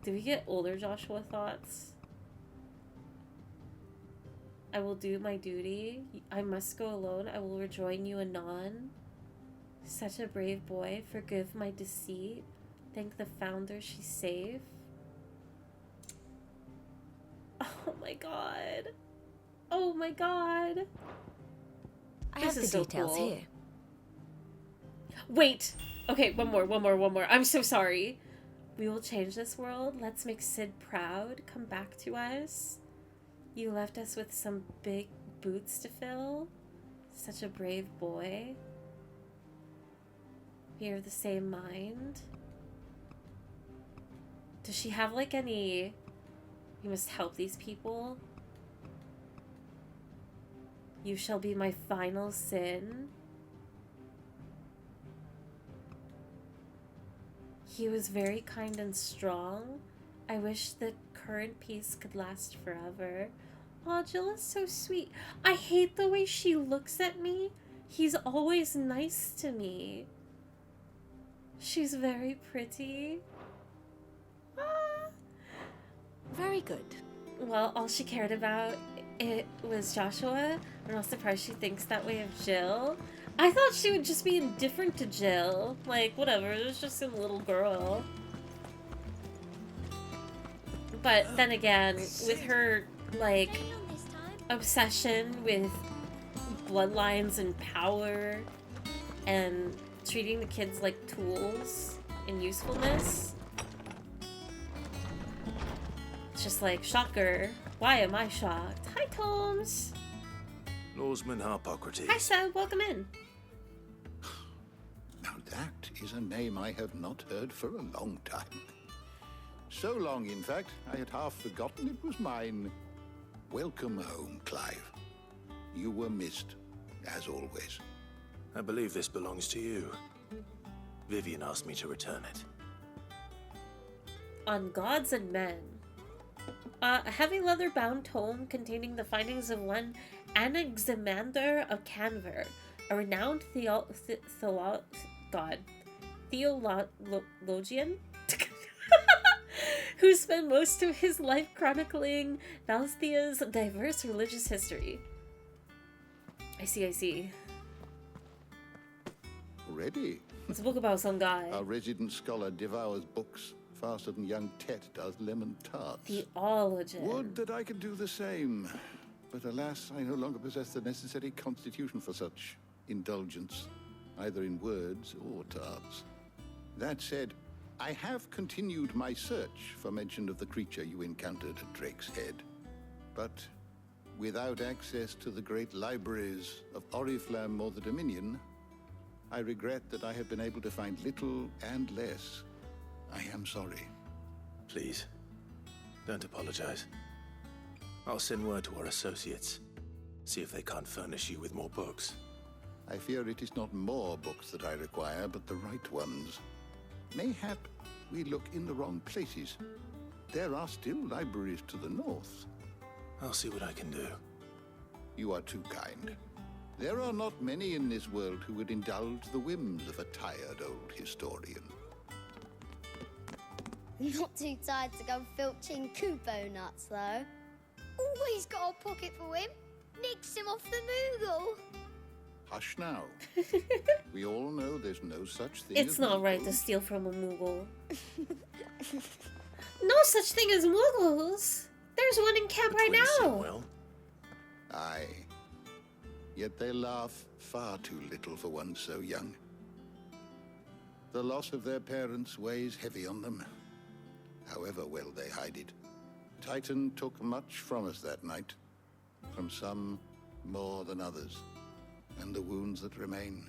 A: Do we get older Joshua thoughts? I will do my duty. I must go alone. I will rejoin you anon. Such a brave boy. Forgive my deceit. Thank the founder she's safe. Oh my god. Oh my god.
U: I have the details here.
A: Wait. Okay, one more. I'm so sorry. We will change this world. Let's make Sid proud. Come back to us. You left us with some big boots to fill. Such a brave boy. We are of the same mind. Does she have like any... You must help these people? You shall be my final sin. He was very kind and strong. I wish the current peace could last forever. Aw, Jill is so sweet. I hate the way she looks at me. He's always nice to me. She's very pretty. Ah.
U: Very good.
A: Well, all she cared about it was Joshua. I'm not surprised she thinks that way of Jill. I thought she would just be indifferent to Jill. Like, whatever, it was just some little girl. But then again, with her, like, obsession with bloodlines and power and treating the kids like tools and usefulness, it's just like, shocker. Why am I shocked? Hi, Tomes.
J: Lawsman Harpocrates.
A: Hi, Seb. Welcome in.
K: Now that is a name I have not heard for a long time. So long, in fact, I had half forgotten it was mine. Welcome home, Clive. You were missed, as always.
J: I believe this belongs to you. Vivian asked me to return it.
A: On Gods and Men. A heavy leather-bound tome containing the findings of one Anaximander of Canver, a renowned theologian who spent most of his life chronicling Valthia's diverse religious history. I see.
K: Ready?
A: It's a book about some guy.
K: Our resident scholar devours books faster than young Tet does lemon tarts.
A: Theologian.
K: Would that I could do the same. But alas, I no longer possess the necessary constitution for such indulgence, either in words or tarts. That said, I have continued my search for mention of the creature you encountered at Drake's Head. But without access to the great libraries of Oriflamme or the Dominion, I regret that I have been able to find little and less. I am sorry.
J: Please, don't apologize. I'll send word to our associates. See if they can't furnish you with more books.
K: I fear it is not more books that I require, but the right ones. Mayhap we look in the wrong places. There are still libraries to the north.
J: I'll see what I can do.
K: You are too kind. There are not many in this world who would indulge the whims of a tired old historian.
R: Not too tired to go filching Kupo nuts, though. Always got a pocket for him. Nicks him off the Moogle.
K: Hush now. We all know there's no such thing
A: It's
K: as
A: not right to steal from a Moogle. No such thing as Moogles. There's one in camp right now.
K: Well. Aye. Yet they laugh far too little for one so young. The loss of their parents weighs heavy on them, however well they hide it. Titan took much from us that night, from some more than others, and the wounds that remain,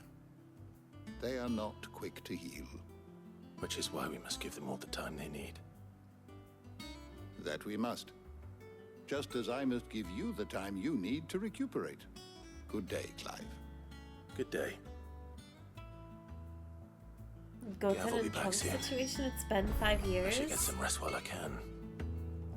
K: they are not quick to heal.
J: Which is why we must give them all the time they need.
K: That we must. Just as I must give you the time you need to recuperate. Good day, Clive.
J: Good day.
A: Goten and Punk situation, it's been 5 years.
J: I should get some rest while I can.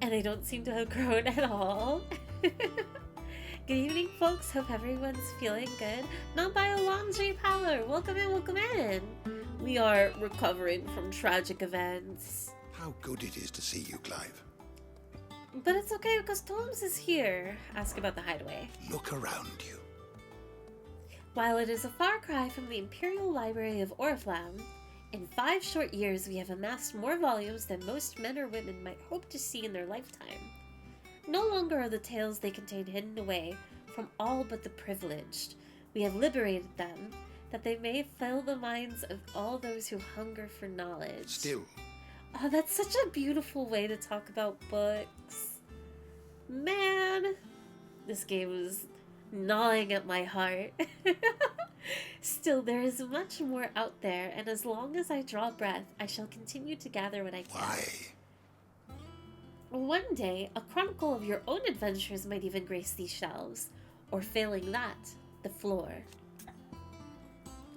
A: And they don't seem to have grown at all. Good evening, folks. Hope everyone's feeling good. Non-bio laundry power. Welcome in, welcome in. We are recovering from tragic events.
K: How good it is to see you, Clive.
A: But it's okay because Tomes is here. Ask about the hideaway.
K: Look around you.
A: While it is a far cry from the Imperial Library of Oriflamme, in 5 short years we have amassed more volumes than most men or women might hope to see in their lifetime. No longer are the tales they contain hidden away from all but the privileged. We have liberated them, that they may fill the minds of all those who hunger for knowledge.
K: Still.
A: Oh, that's such a beautiful way to talk about books. Man, this game is gnawing at my heart. Still, there is much more out there, and as long as I draw breath, I shall continue to gather what I can.
K: Why?
A: One day, a chronicle of your own adventures might even grace these shelves, or failing that, the floor.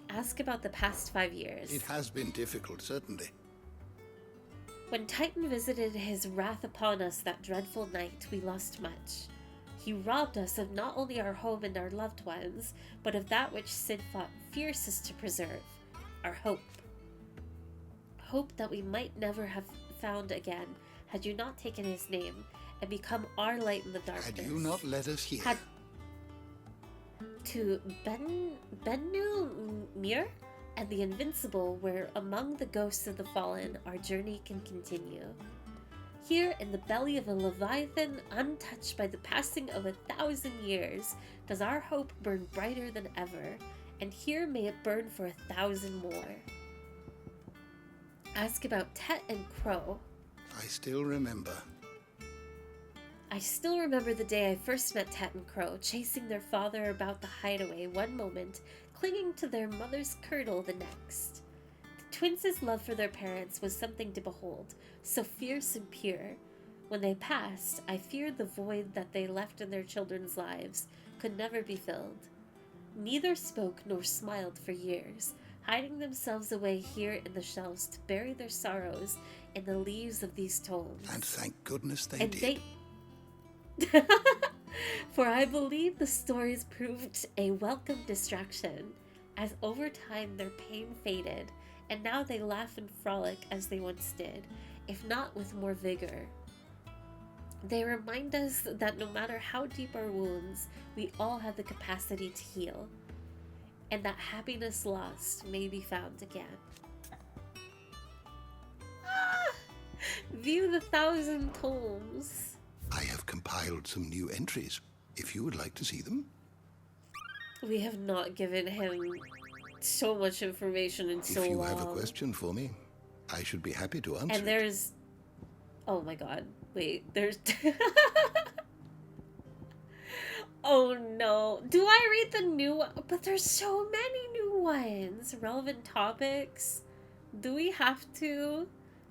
A: Ask about the past 5 years.
K: It has been difficult, certainly.
A: When Titan visited his wrath upon us that dreadful night, we lost much. He robbed us of not only our home and our loved ones, but of that which Sid fought fiercest to preserve, our hope. Hope that we might never have found again had you not taken his name and become our light in the darkness.
K: Had you not let us hear.
A: To Bennu Mir and the Invincible, where among the ghosts of the fallen our journey can continue. Here in the belly of a leviathan untouched by the passing of 1,000 years does our hope burn brighter than ever, and here may it burn for 1,000 more. Ask about Tet and Crow.
K: I still remember.
A: I still remember the day I first met Tet and Crow, chasing their father about the hideaway one moment, clinging to their mother's kirtle the next. The twins' love for their parents was something to behold, so fierce and pure. When they passed, I feared the void that they left in their children's lives could never be filled. Neither spoke nor smiled for years, hiding themselves away here in the shelves to bury their sorrows in the leaves of these tomes.
K: And thank goodness they did.
A: For I believe the stories proved a welcome distraction, as over time their pain faded, and now they laugh and frolic as they once did, if not with more vigor. They remind us that no matter how deep our wounds, we all have the capacity to heal, and that happiness lost may be found again. View the 1,000 tomes.
K: I have compiled some new entries, if you would like to see them.
A: We have not given him so much information in so long.
K: If you have a question for me, I should be happy to answer.
A: And there's... Oh my god. Wait, there's... Oh no. Do I read the new one? But there's so many new ones. Relevant topics. Do we have to?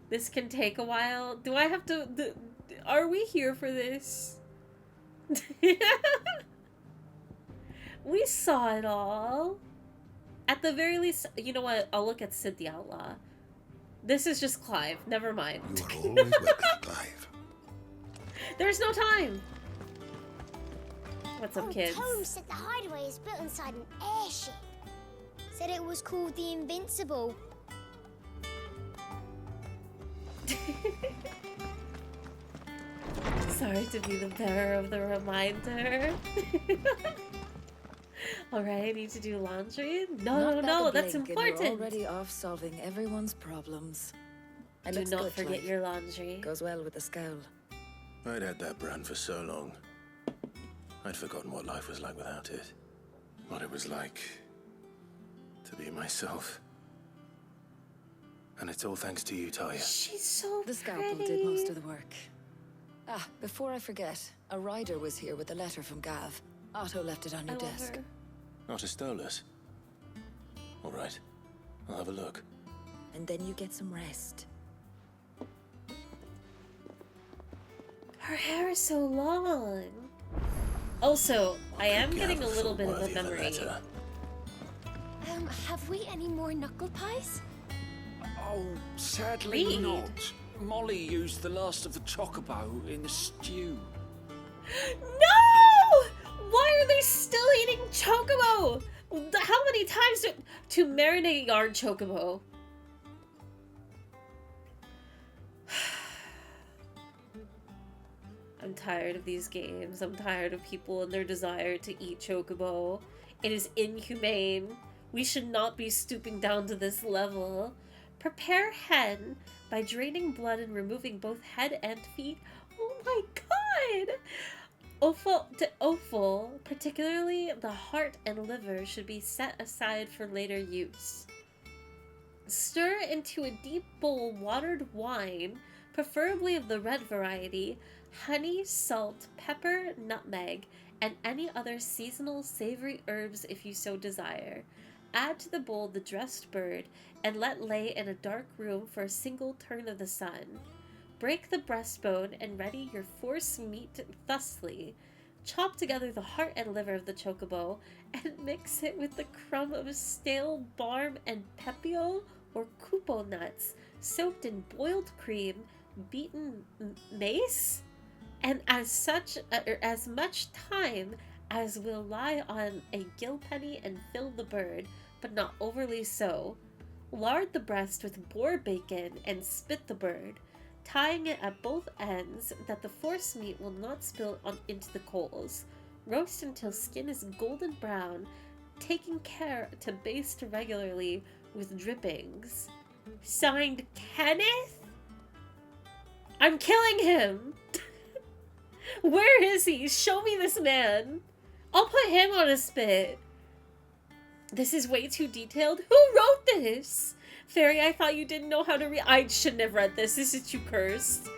A: This can take a while. Do I have to... Are we here for this? We saw it all. At the very least, you know what? I'll look at Sid the Outlaw. This is just Clive. Never mind.
K: You are always welcome, Clive.
A: There's no time. What's up, kids?
R: Tom said the hideaway is built inside an airship. Said it was called the Invincible.
A: Sorry to be the bearer of the reminder. Alright, I need to do laundry? No, that's important!
S: You're already off solving everyone's problems. It
A: Do
S: looks
A: not
S: good,
A: forget
S: Clive.
A: your laundry.
S: Goes well with the scowl.
J: I'd had that brand for so long. I'd forgotten what life was like without it. What it was like to be myself. And it's all thanks to you, Talia.
A: She's so
S: The scalpel did most of the work. Ah, before I forget, a rider was here with a letter from Gav. Otto left it on your desk.
J: Otter stole us. All right, I'll have a look.
S: And then you get some rest.
A: Her hair is so long. Also, I am getting a little bit of a memory.
I: Have we any more knuckle pies?
H: Oh, sadly
A: Reed.
H: not. Molly used the last of the chocobo in the stew.
A: No! Why are they still eating chocobo? How many times to marinate yard chocobo? I'm tired of these games. I'm tired of people and their desire to eat chocobo. It is inhumane. We should not be stooping down to this level. Prepare hen by draining blood and removing both head and feet. Oh my god! Offal, particularly the heart and liver, should be set aside for later use. Stir into a deep bowl watered wine, preferably of the red variety, honey, salt, pepper, nutmeg, and any other seasonal savory herbs if you so desire. Add to the bowl the dressed bird and let lay in a dark room for a single turn of the sun. Break the breastbone and ready your force meat thusly. Chop together the heart and liver of the chocobo and mix it with the crumb of stale barm and pepio or kupo nuts soaked in boiled cream, beaten mace, and as much time as will lie on a gill penny and fill the bird, but not overly so. Lard the breast with boar bacon and spit the bird, tying it at both ends that the force meat will not spill into the coals. Roast until skin is golden brown, taking care to baste regularly with drippings. Signed, Kenneth? I'm killing him! Where is he? Show me this man! I'll put him on a spit! This is way too detailed. Who wrote this? Fairy, I thought you didn't know how to read. I shouldn't have read this. This is too cursed.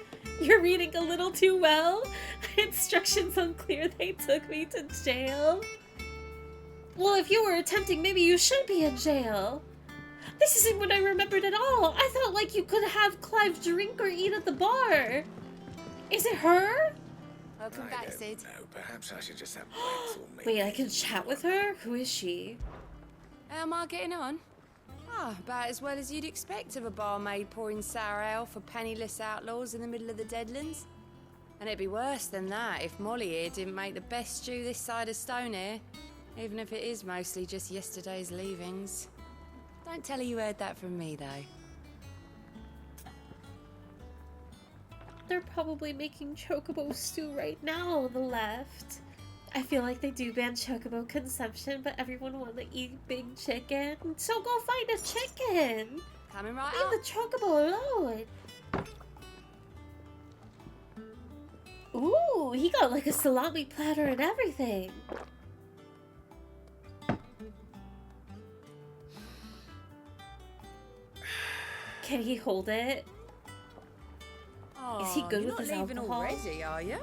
A: You're reading a little too well. Instructions unclear. They took me to jail. Well, if you were attempting, maybe you should be in jail. This isn't what I remembered at all. I thought, like, you could have Clive drink or eat at the bar. Is it her?
I: Welcome back, Sid.
H: No, perhaps I should just have
A: Wait, I can chat with her? Who is she?
P: How am I getting on? Ah, about as well as you'd expect of a barmaid pouring sour ale for penniless outlaws in the middle of the Deadlands. And it'd be worse than that if Molly here didn't make the best stew this side of Stonehair, even if it is mostly just yesterday's leavings. Don't tell her you heard that from me, though.
A: They're probably making chocobo stew right now on the left. I feel like they do ban chocobo consumption, but everyone wants to eat big chicken. So go find a chicken!
P: Coming right
A: Leave
P: up.
A: the chocobo alone! Ooh, he got like a salami platter and everything! Can he hold it?
P: Oh,
A: Is he good
P: you're
A: with his
P: not leaving
A: alcohol?
P: already, are you?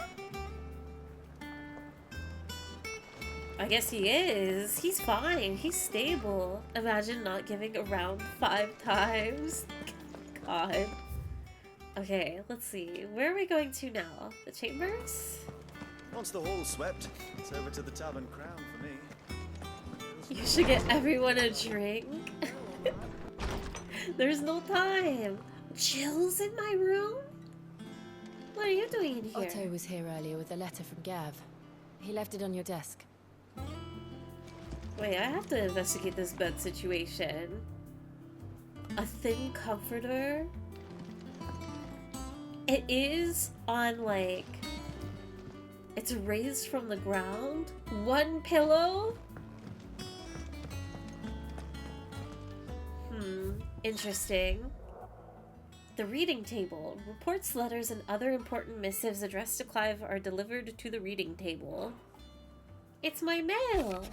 A: I guess he is. He's fine. He's stable. Imagine not giving a round 5 times. God. Okay, let's see. Where are we going to now? The chambers?
C: Once the hall's swept, it's over to the Tavern Crown for me.
A: You should get everyone a drink. There's no time. Jill's in my room? What are you doing in here?
U: Otto was here earlier with a letter from Gav. He left it on your desk.
A: Wait, I have to investigate this bed situation. A thin comforter? It is on, like... It's raised from the ground. One pillow? Interesting. The reading table. Reports, letters, and other important missives addressed to Clive are delivered to the reading table. It's my mail!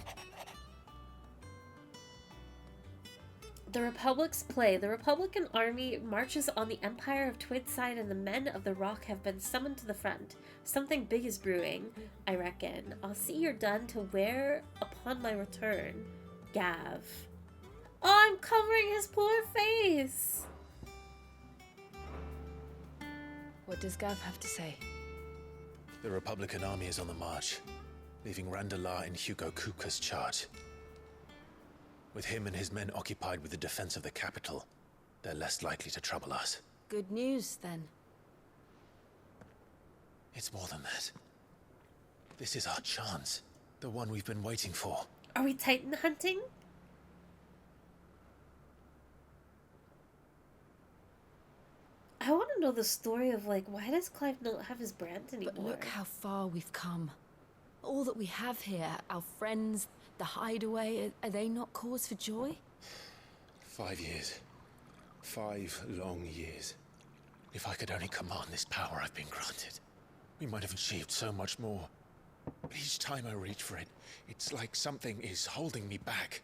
A: The Republic's play. The Republican army marches on the Empire of Twidside, and the men of the Rock have been summoned to the front. Something big is brewing, I reckon. I'll see you're done to wear upon my return. Gav. Oh, I'm covering his poor face!
S: What does Gav have to say?
J: The Republican army is on the march, leaving Randalar in Hugo Kupka's charge. With him and his men occupied with the defense of the capital, they're less likely to trouble us.
S: Good news, then.
J: It's more than that. This is our chance. The one we've been waiting for.
A: Are we Titan hunting? I want to know the story of, like, why does Clive not have his brand anymore?
S: But look how far we've come. All that we have here, our friends, the hideaway, are they not cause for joy?
J: 5 years. 5 long years. If I could only command this power I've been granted, we might have achieved so much more. But each time I reach for it, it's like something is holding me back.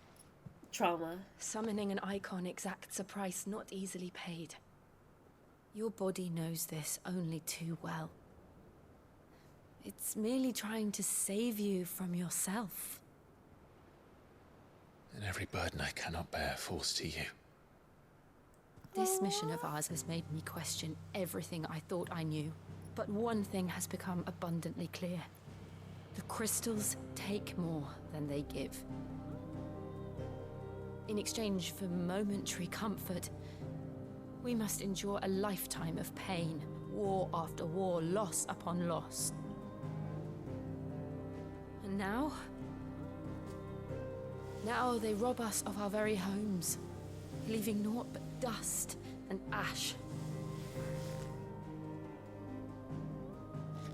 A: Trauma.
S: Summoning an icon exacts a price not easily paid. Your body knows this only too well. It's merely trying to save you from yourself.
J: And every burden I cannot bear falls to you.
S: This mission of ours has made me question everything I thought I knew. But one thing has become abundantly clear. The crystals take more than they give. In exchange for momentary comfort, we must endure a lifetime of pain, war after war, loss upon loss. And now they rob us of our very homes, leaving naught but dust and ash.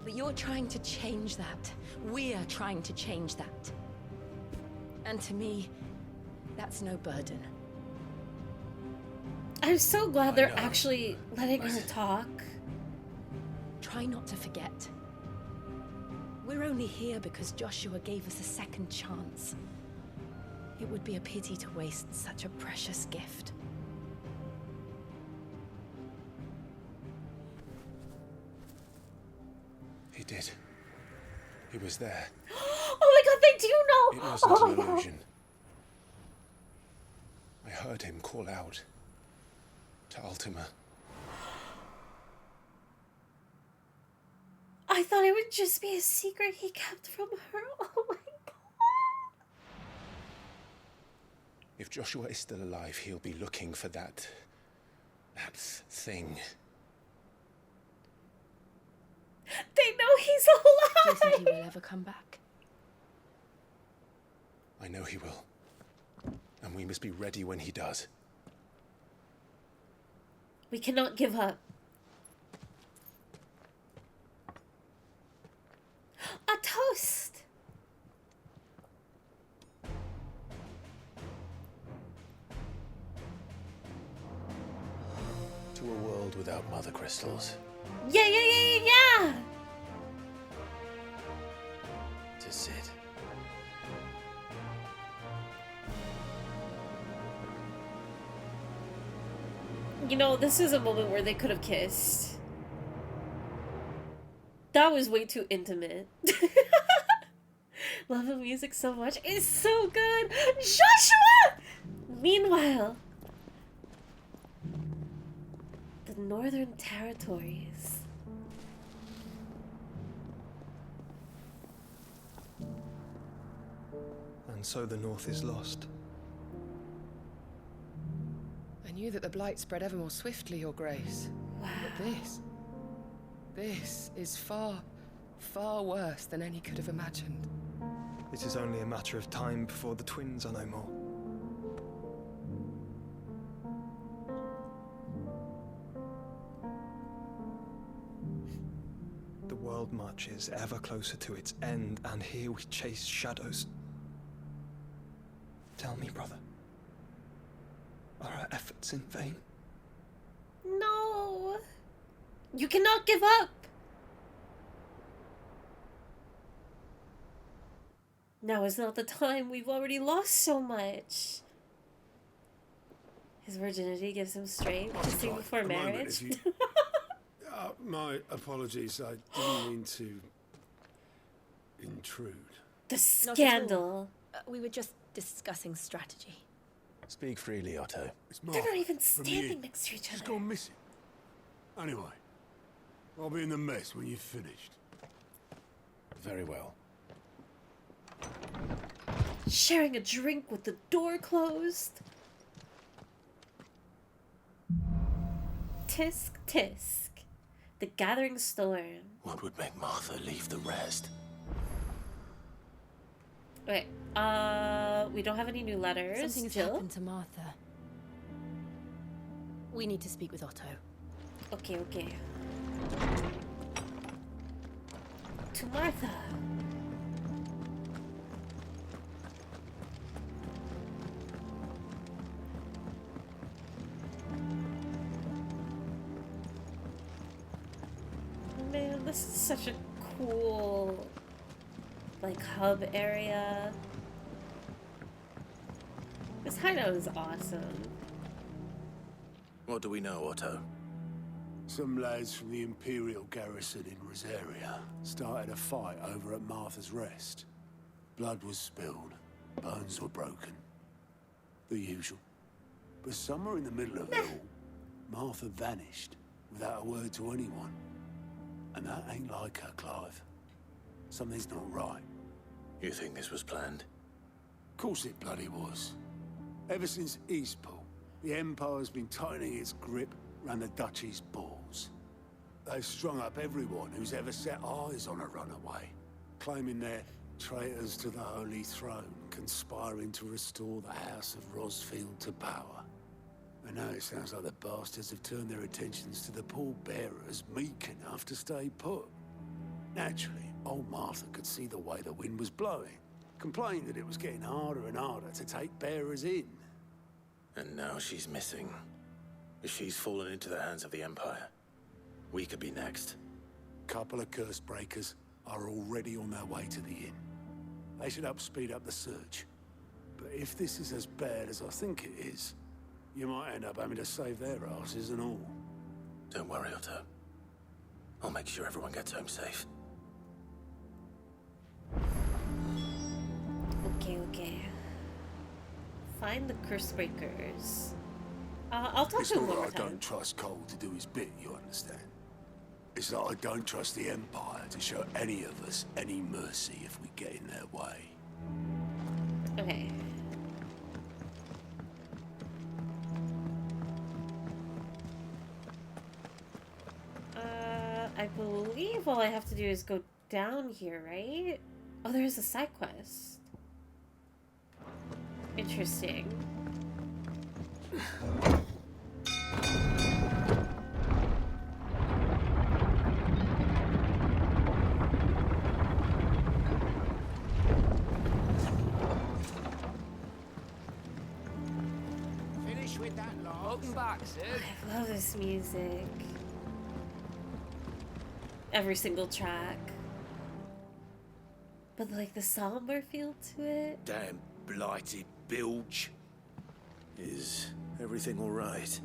S: But you're trying to change that. We're trying to change that. And to me, that's no burden.
A: I'm so glad they're actually letting her talk.
S: Try not to forget. We're only here because Joshua gave us a second chance. It would be a pity to waste such a precious gift.
J: He did. He was there.
A: Oh my god, they do know!
J: It wasn't
A: Oh
J: an
A: my god.
J: illusion. I heard him call out to Ultima.
A: I thought it would just be a secret he kept from her. Oh my god.
J: If Joshua is still alive, he'll be looking for that thing.
A: They know he's alive!
S: Do you think he will ever come back?
J: I know he will. And we must be ready when he does.
A: We cannot give up. A toast!
J: To a world without mother crystals.
A: Yeah, yeah, yeah, yeah, yeah!
J: To Sid.
A: You know, this is a moment where they could have kissed. That was way too intimate. Love the music so much. It's so good! Joshua! Meanwhile, the Northern Territories.
C: And so the North is lost.
T: I knew that the Blight spread ever more swiftly, Your Grace.
A: Wow.
T: But this is far, far worse than any could have imagined.
C: It is only a matter of time before the twins are no more. Rosefield march is ever closer to its end, and here we chase shadows. Tell me, brother, are our efforts in vain?
A: No! You cannot give up! Now is not the time. We've already lost so much. His virginity gives him strength to sing before marriage.
G: My apologies. I didn't mean to intrude.
A: The scandal.
S: We were just discussing strategy.
J: Speak freely, Otto.
A: They're not even standing next to each other.
G: She's gone missing. Anyway, I'll be in the mess when you've finished.
J: Very well.
A: Sharing a drink with the door closed. Tisk tisk. The gathering storm.
J: What would make Martha leave the rest?
A: Okay, we don't have any new letters.
S: Something has
A: Jill?
S: happened to Martha. We need to speak with Otto.
A: Okay, okay. To Martha. Man, this is such a cool, like, hub area. This hideout is awesome.
J: What do we know, Otto?
G: Some lads from the Imperial garrison in Rosaria started a fight over at Martha's Rest. Blood was spilled, bones were broken. The usual. But somewhere in the middle of it all, Martha vanished without a word to anyone. And that ain't like her, Clive. Something's not right.
J: You think this was planned?
G: Of course it bloody was. Ever since Eastpool, the Empire's been tightening its grip around the Duchy's balls. They've strung up everyone who's ever set eyes on a runaway, claiming they're traitors to the Holy Throne, conspiring to restore the House of Rosefield to power. And now it sounds like the bastards have turned their attentions to the pallbearers meek enough to stay put. Naturally, old Martha could see the way the wind was blowing, complained that it was getting harder and harder to take bearers in.
J: And now she's missing. If she's fallen into the hands of the Empire, we could be next.
G: Couple of curse breakers are already on their way to the inn. They should help speed up the search. But if this is as bad as I think it is, you might end up having to save their asses and all.
J: Don't worry, Otto. I'll make sure everyone gets home safe.
A: Okay, okay. Find the curse breakers. I'll talk
G: It's
A: to him
G: not
A: one more
G: that I
A: time.
G: don't trust Cole to do his bit, you understand? It's that I don't trust the Empire to show any of us any mercy if we get in their way.
A: Okay. I believe all I have to do is go down here, right? Oh, there's a side quest. Interesting.
O: Finish with that, love.
T: Welcome back, Sid.
A: I love this music. Every single track. But like the somber feel to it.
H: Damn blighted bilge.
J: Is everything all right?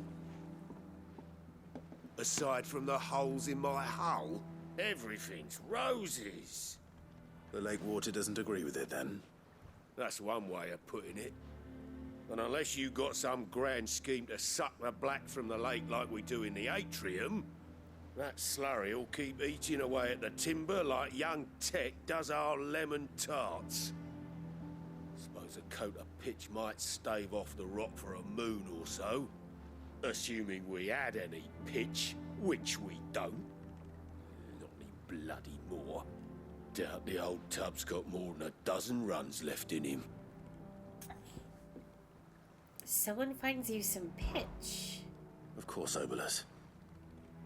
H: Aside from the holes in my hull, everything's roses.
J: The lake water doesn't agree with it, then?
H: That's one way of putting it. And unless you got some grand scheme to suck the black from the lake like we do in the atrium, that slurry will keep eating away at the timber like young Tech does our lemon tarts. Suppose a coat of pitch might stave off the rock for a moon or so. Assuming we had any pitch, which we don't. Not any bloody more. Doubt the old tub's got more than a dozen runs left in him.
A: Someone finds you some pitch.
J: Of course, Obolus.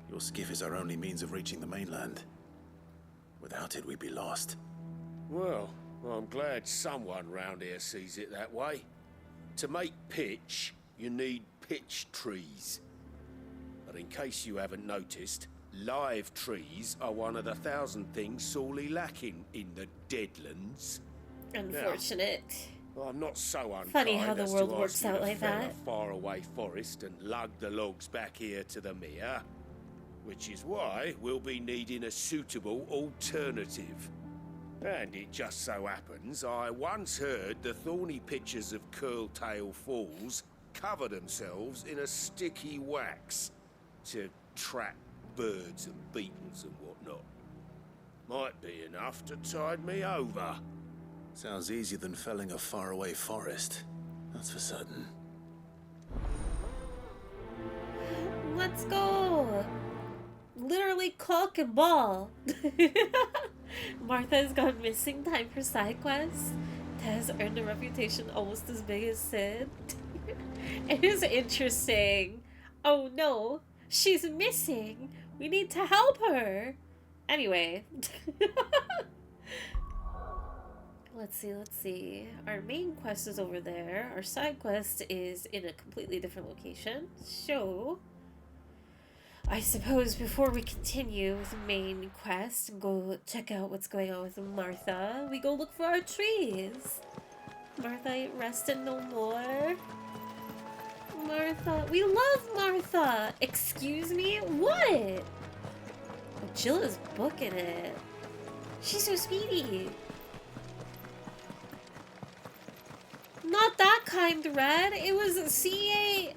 J: Your skiff is our only means of reaching the mainland. Without it, we'd be lost.
H: Well, I'm glad someone round here sees it that way. To make pitch, you need pitch trees. But in case you haven't noticed, live trees are one of the 1,000 things sorely lacking in the Deadlands.
A: Unfortunate.
H: Now, I'm not so unkind
A: Funny how the
H: as
A: world
H: to
A: works
H: ask you
A: out
H: to
A: like
H: fell
A: that.
H: a faraway forest and lug the logs back here to the mere, which is why we'll be needing a suitable alternative. And it just so happens I once heard the thorny pitchers of Curltail Falls cover themselves in a sticky wax to trap birds and beetles and whatnot. Might be enough to tide me over.
J: Sounds easier than felling a faraway forest. That's for certain.
A: Let's go! Literally cock and ball. Martha has gone missing. Time for side quests. Tess earned a reputation almost as big as Sid. It is interesting. Oh no, she's missing. We need to help her. Anyway. Let's see. Our main quest is over there. Our side quest is in a completely different location. So, I suppose before we continue with the main quest and go check out what's going on with Martha, we go look for our trees. Martha ain't resting no more. Martha. We love Martha! Excuse me? What? Oh, Jill is booking it. She's so speedy. Not that kind, Red. It was C-A-U-L-K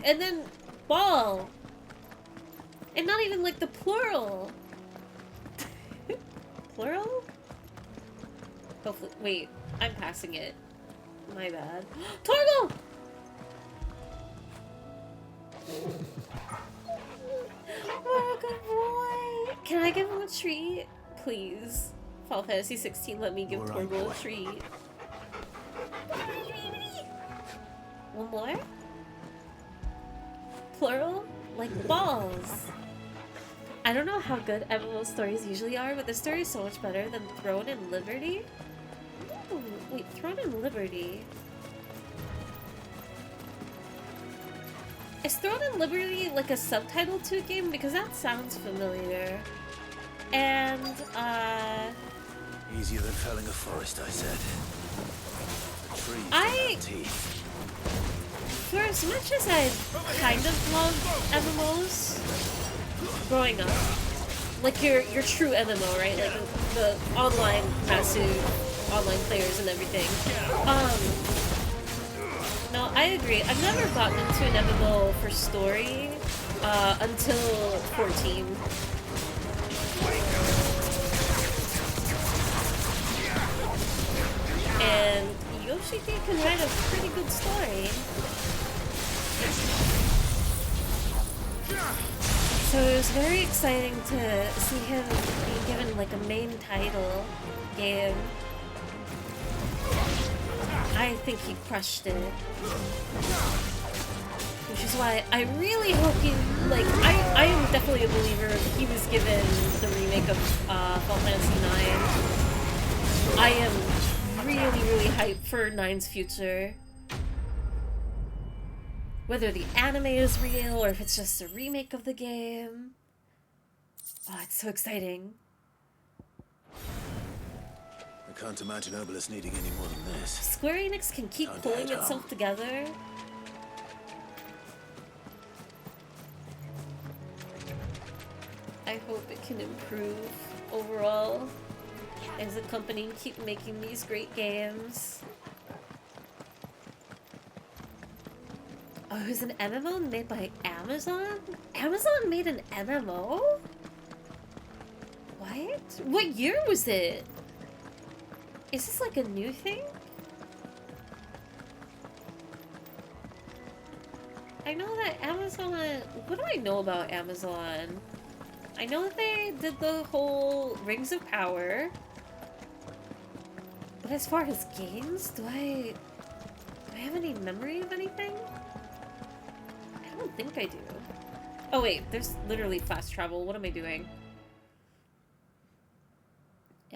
A: and then ball. And not even like the plural. Plural? Hopefully. Wait, I'm passing it. My bad. Torgal! Oh, good boy. Can I give him a treat? Please. Final Fantasy 16, let me give Torgal a treat. One more? Plural? Like balls. I don't know how good MMO stories usually are, but this story is so much better than Throne and Liberty. Ooh, wait, Throne and Liberty. Is Throne and Liberty like a subtitle to a game? Because that sounds familiar. And,
J: Easier than felling a forest, I said. The trees
A: I-
J: have teeth.
A: For as much as I kind of loved MMOs growing up, like your true MMO, right? Like the online massive online players and everything. No, I agree. I've never gotten into an MMO for story until 14. And Yoshiki can write a pretty good story. So it was very exciting to see him being given like a main title game. I think he crushed it. Which is why I really hope he, like, I am definitely a believer if he was given the remake of Final Fantasy IX. I am really hyped for 9's future. Whether the anime is real or if it's just a remake of the game. Oh, it's so exciting.
J: I can't imagine Obelisk needing any more than this.
A: Square Enix can keep
J: Time to
A: pulling
J: head
A: itself
J: home.
A: together. I hope it can improve overall as a company and keep making these great games. Oh, it was an MMO made by Amazon? Amazon made an MMO? What? What year was it? Is this like a new thing? I know that Amazon... What do I know about Amazon? I know that they did the whole Rings of Power. But as far as games, do I have any memory of anything? I don't think I do. Oh wait, there's literally fast travel. What am I doing?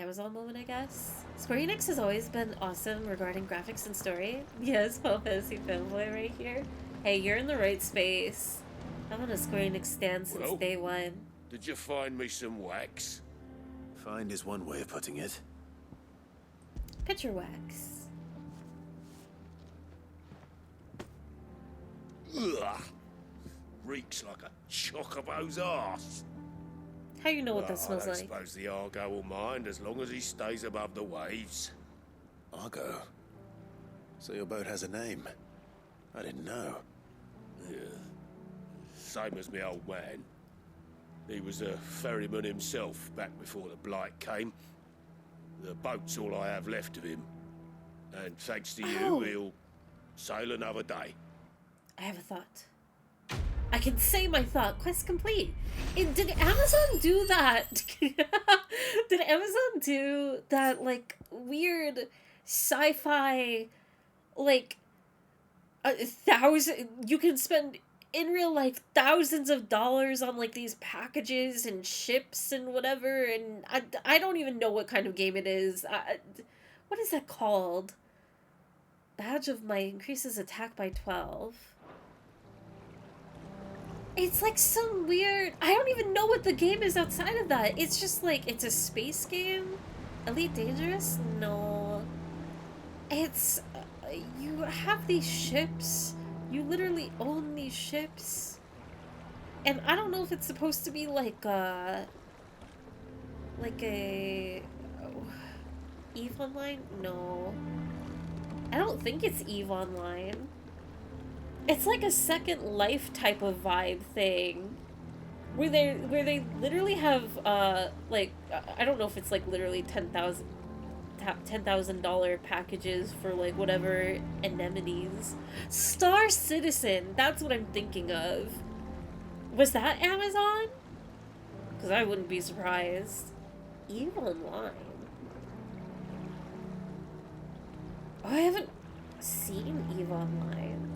A: Amazon moment, I guess. Square Enix has always been awesome regarding graphics and story. Yes, Final Fantasy fanboy right here. Hey, you're in the right space. I'm on a Square Enix stand since day one.
E: Did you find me some wax?
J: Find is one way of putting it.
A: Picture wax.
E: Ugh. Reeks like a chocobo's arse.
A: How you know what that smells
E: I
A: like?
E: suppose the Argo will mind as long as he stays above the waves.
J: Argo? So your boat has a name? I didn't know.
E: Yeah. Same as me old man. He was a ferryman himself back before the blight came. The boat's all I have left of him. And thanks to you, he'll sail another day.
A: I have a thought. I can say my thought. Quest complete. Did Amazon do that? Did Amazon do that, like, weird sci-fi, like, you can spend, in real life, thousands of dollars on, like, these packages and ships and whatever, and I don't even know what kind of game it is. What is that called? Badge of Might increases attack by 12. It's like some weird... I don't even know what the game is outside of that. It's just like, it's a space game? Elite Dangerous? No. It's... you have these ships. You literally own these ships. And I don't know if it's supposed to be like a... EVE Online? No. I don't think it's EVE Online. It's like a Second Life type of vibe thing, where they literally have like, I don't know if it's like literally $10,000 packages for like whatever anemones. Star Citizen, that's what I'm thinking of. Was that Amazon? Because I wouldn't be surprised. EVE Online. Oh, I haven't seen EVE Online.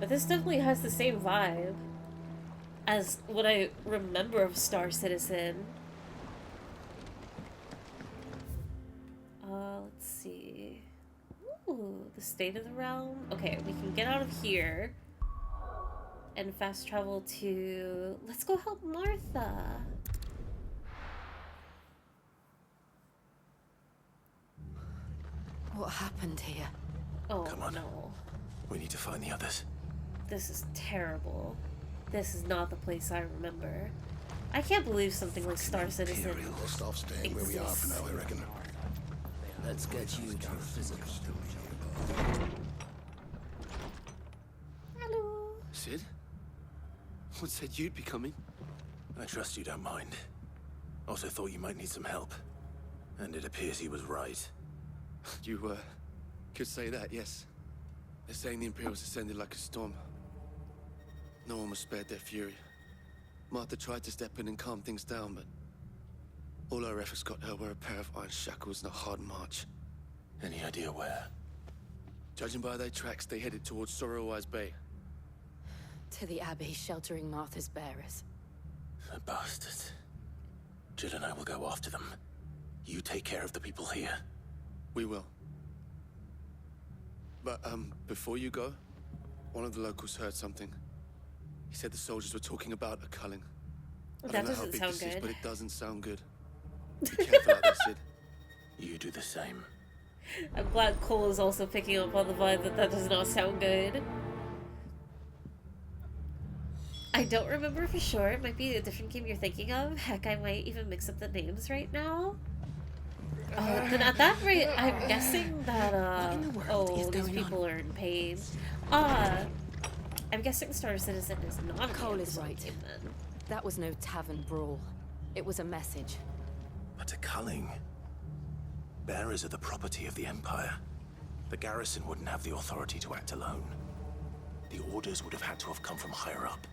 A: But this definitely has the same vibe as what I remember of Star Citizen. Let's see. Ooh, the state of the realm. Okay, we can get out of here and fast travel to... Let's go help Martha.
S: What happened here?
A: Oh,
J: come on.
A: No.
J: We need to find the others.
A: This is terrible. This is not the place I remember. I can't believe something like Star Citizen
K: Best off staying where we are for now, I reckon.
N: Let's get you to a physical.
A: Hello.
V: Sid? What said you'd be coming?
J: I trust you don't mind. Also thought you might need some help. And it appears he was right.
V: You, could say that, yes. They're saying the Imperials ascended like a storm. No one was spared their fury. Martha tried to step in and calm things down, but all our efforts got her were a pair of iron shackles and a hard march.
J: Any idea where?
V: Judging by their tracks, they headed towards Sorrowwise Bay.
S: To the Abbey, sheltering Martha's bearers.
J: The bastards. Jill and I will go after them. You take care of the people here.
V: We will. But, before you go, one of the locals heard something. He said the soldiers were talking about a culling. I don't know how big this is, but it doesn't sound good. Be careful out there, Sid.
J: You do the same.
A: I'm glad Cole is also picking up on the vibe that does not sound good. I don't remember for sure. It might be a different game you're thinking of. Heck, I might even mix up the names right now. Then at that rate, I'm guessing that, these people are in pain. I'm guessing Star Citizen is not a
S: Cole is right.
A: Game, then.
S: That was no tavern brawl. It was a message.
J: But a culling. Bearers are the property of the Empire. The garrison wouldn't have the authority to act alone. The orders would have had to have come from higher up.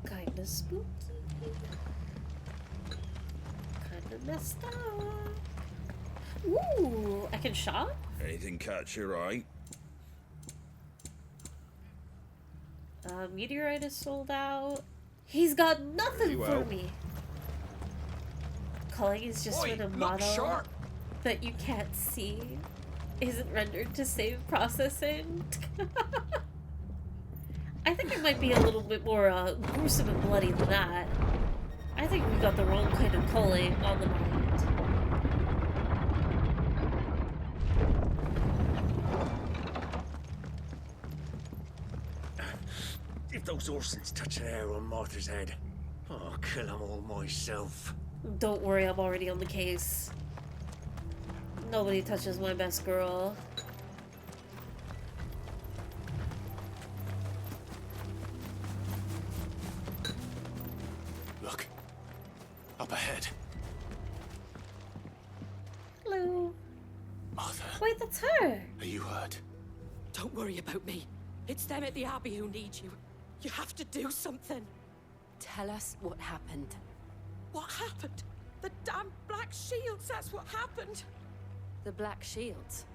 A: Kinda spooky. Kinda messed up. Ooh, I can shop?
E: Anything catch your eye?
A: Meteorite is sold out. He's got nothing
D: Very
A: for
D: well.
A: me. Calling is just
H: Oi,
A: when a
H: look
A: model
H: sharp.
A: that you can't see isn't rendered to save processing. I think it might be a little bit more gruesome and bloody than that. I think we got the wrong kind of calling on the mind.
M: If those horses touch an hair on Martha's head, I'll kill them all myself.
A: Don't worry, I'm already on the case. Nobody touches my best girl.
J: Look. Up ahead.
A: Hello.
J: Martha,
U: Wait, that's her.
J: are you hurt?
P: Don't worry about me. It's them at the Abbey who need you. You have to do something.
S: Tell us what happened.
P: What happened? The damn Black Shields, that's what happened.
S: The Black Shields?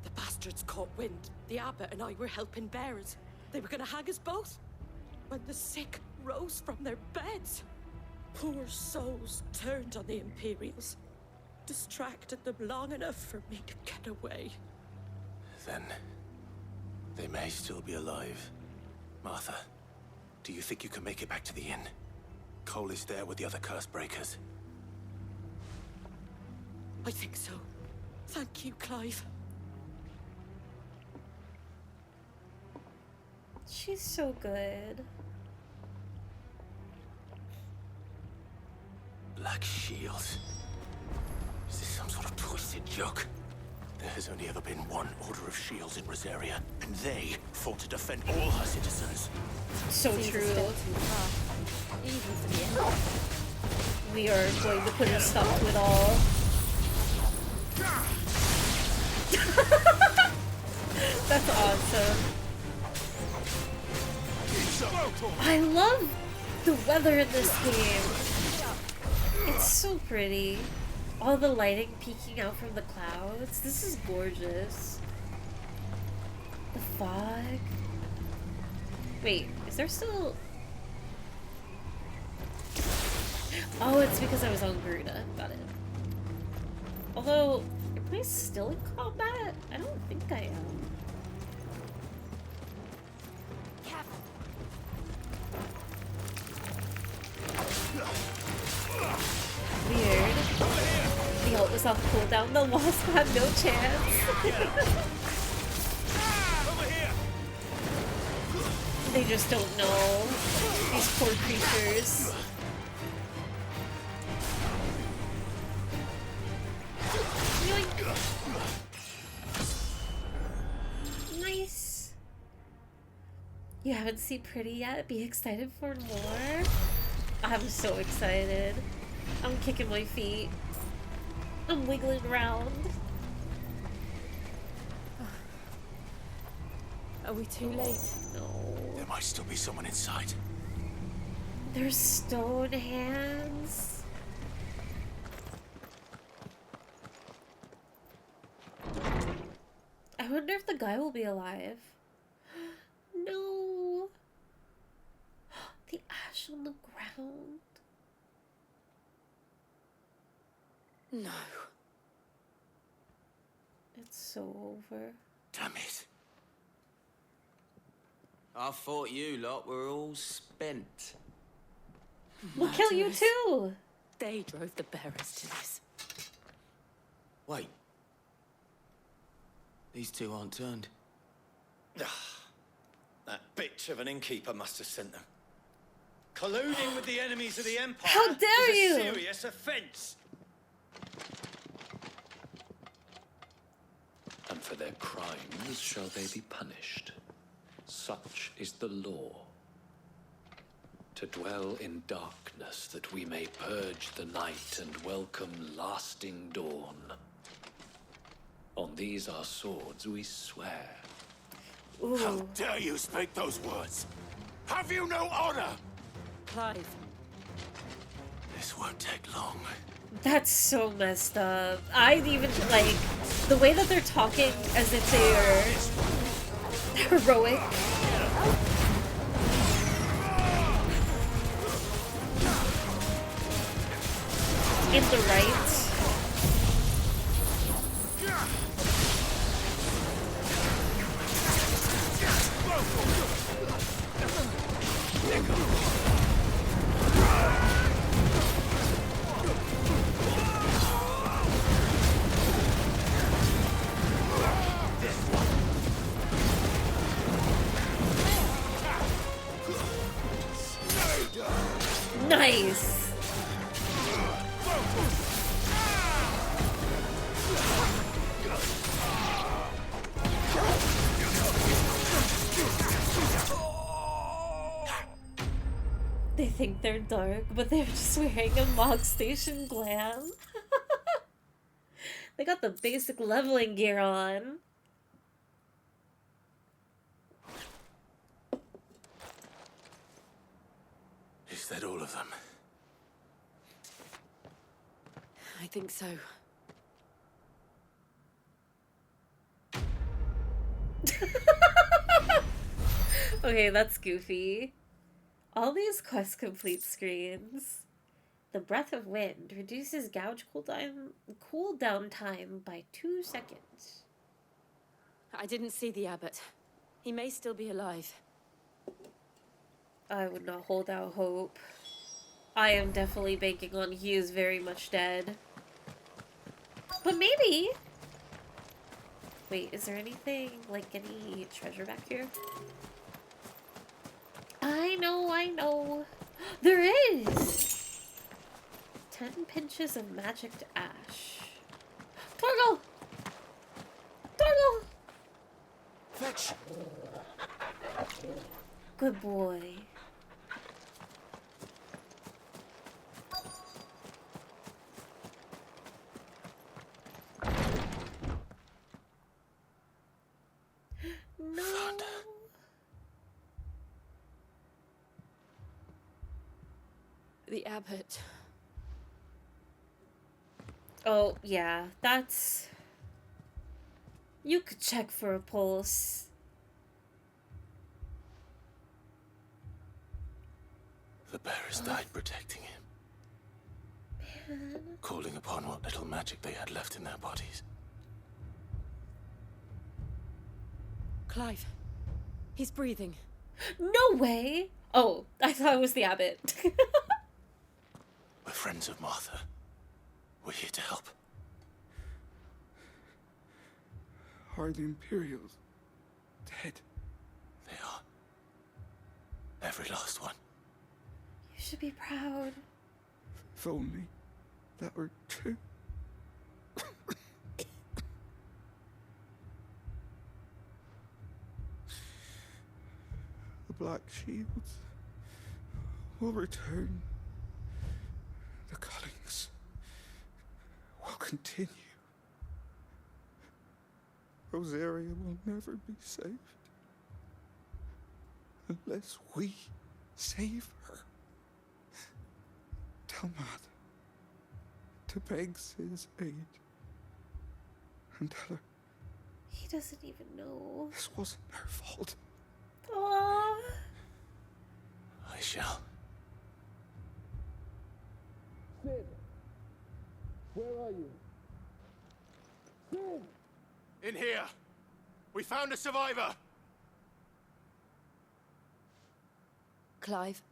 P: The bastards caught wind. The abbot and I were helping bearers. They were gonna hang us both. When the sick rose from their beds, poor souls turned on the Imperials. Distracted them long enough for me to get away.
J: Then they may still be alive. Martha, do you think you can make it back to the inn? Cole is there with the other curse breakers.
P: I think so. Thank you, Clive.
A: She's so good.
J: Black Shields. Is this some sort of twisted joke? There has only ever been one Order of Shields in Rosaria, and they fought to defend all her citizens.
A: So
S: Seems a
A: true.
S: step too far, even for the end.
A: We are going to put a stop to it all. That's awesome. I love the weather in this game. It's so pretty. All the lighting peeking out from the clouds. This is gorgeous. The fog. Wait, is there still... Oh, it's because I was on Garuda. Got it. Although, am I still in combat? I don't think I am. Weird. The ult was off cooldown. The Wasp had no chance. They just don't know. These poor creatures. Nice. You haven't seen Pretty yet? Be excited for more? I'm so excited. I'm kicking my feet. I'm wiggling around.
S: Are we too late?
A: No.
J: There might still be someone inside.
A: There's stone hands. I wonder if the guy will be alive. No. The ash on the ground.
P: No.
A: It's so over.
J: Damn it.
N: I thought you lot were all spent.
A: We'll kill you too.
P: They drove the bearers to this.
N: Wait. These two aren't turned.
W: That bitch of an innkeeper must have sent them. Colluding with the enemies of the Empire
A: How dare
W: is a
A: you!
W: serious offense.
H: And for their crimes shall they be punished. Such is the law. To dwell in darkness that we may purge the night and welcome lasting dawn. On these our swords we swear.
A: Ooh.
J: How dare you speak those words? Have you no honor?
P: Clive.
J: This won't take long.
A: That's so messed up. I even like the way that they're talking as if they are heroic. in the right. Nice. They think they're dark, but they're just wearing a Mog Station glam. They got the basic leveling gear on.
J: Is that all of them?
S: I think so.
A: Okay, that's goofy. All these quest complete screens. The Breath of Wind reduces gouge cooldown time by 2 seconds.
S: I didn't see the abbot. He may still be alive.
A: I would not hold out hope. I am definitely banking on he is very much dead. But maybe. Wait, is there anything, like any treasure back here? I know. There is! 10 pinches of magicked ash. Torgal! Torgal!
M: Fetch!
A: Good boy. No.
S: The abbot.
A: Oh, yeah, that's... You could check for a pulse.
J: The bearers died protecting him.
A: Man.
J: Calling upon what little magic they had left in their bodies.
S: Clive. He's breathing.
A: No way! Oh, I thought it was the abbot.
J: We're friends of Martha. We're here to help.
F: Are the Imperials dead?
J: They are. Every last one.
A: You should be proud.
F: If only that were true. The Black Shields will return. The cullings will continue. Rosaria will never be saved unless we save her. Tell Matt to beg his aid and tell her
A: He doesn't even know.
F: this wasn't her fault.
A: Aww.
J: I shall.
M: Sid! Where are you? Sid!
D: In here! We found a survivor!
S: Clive.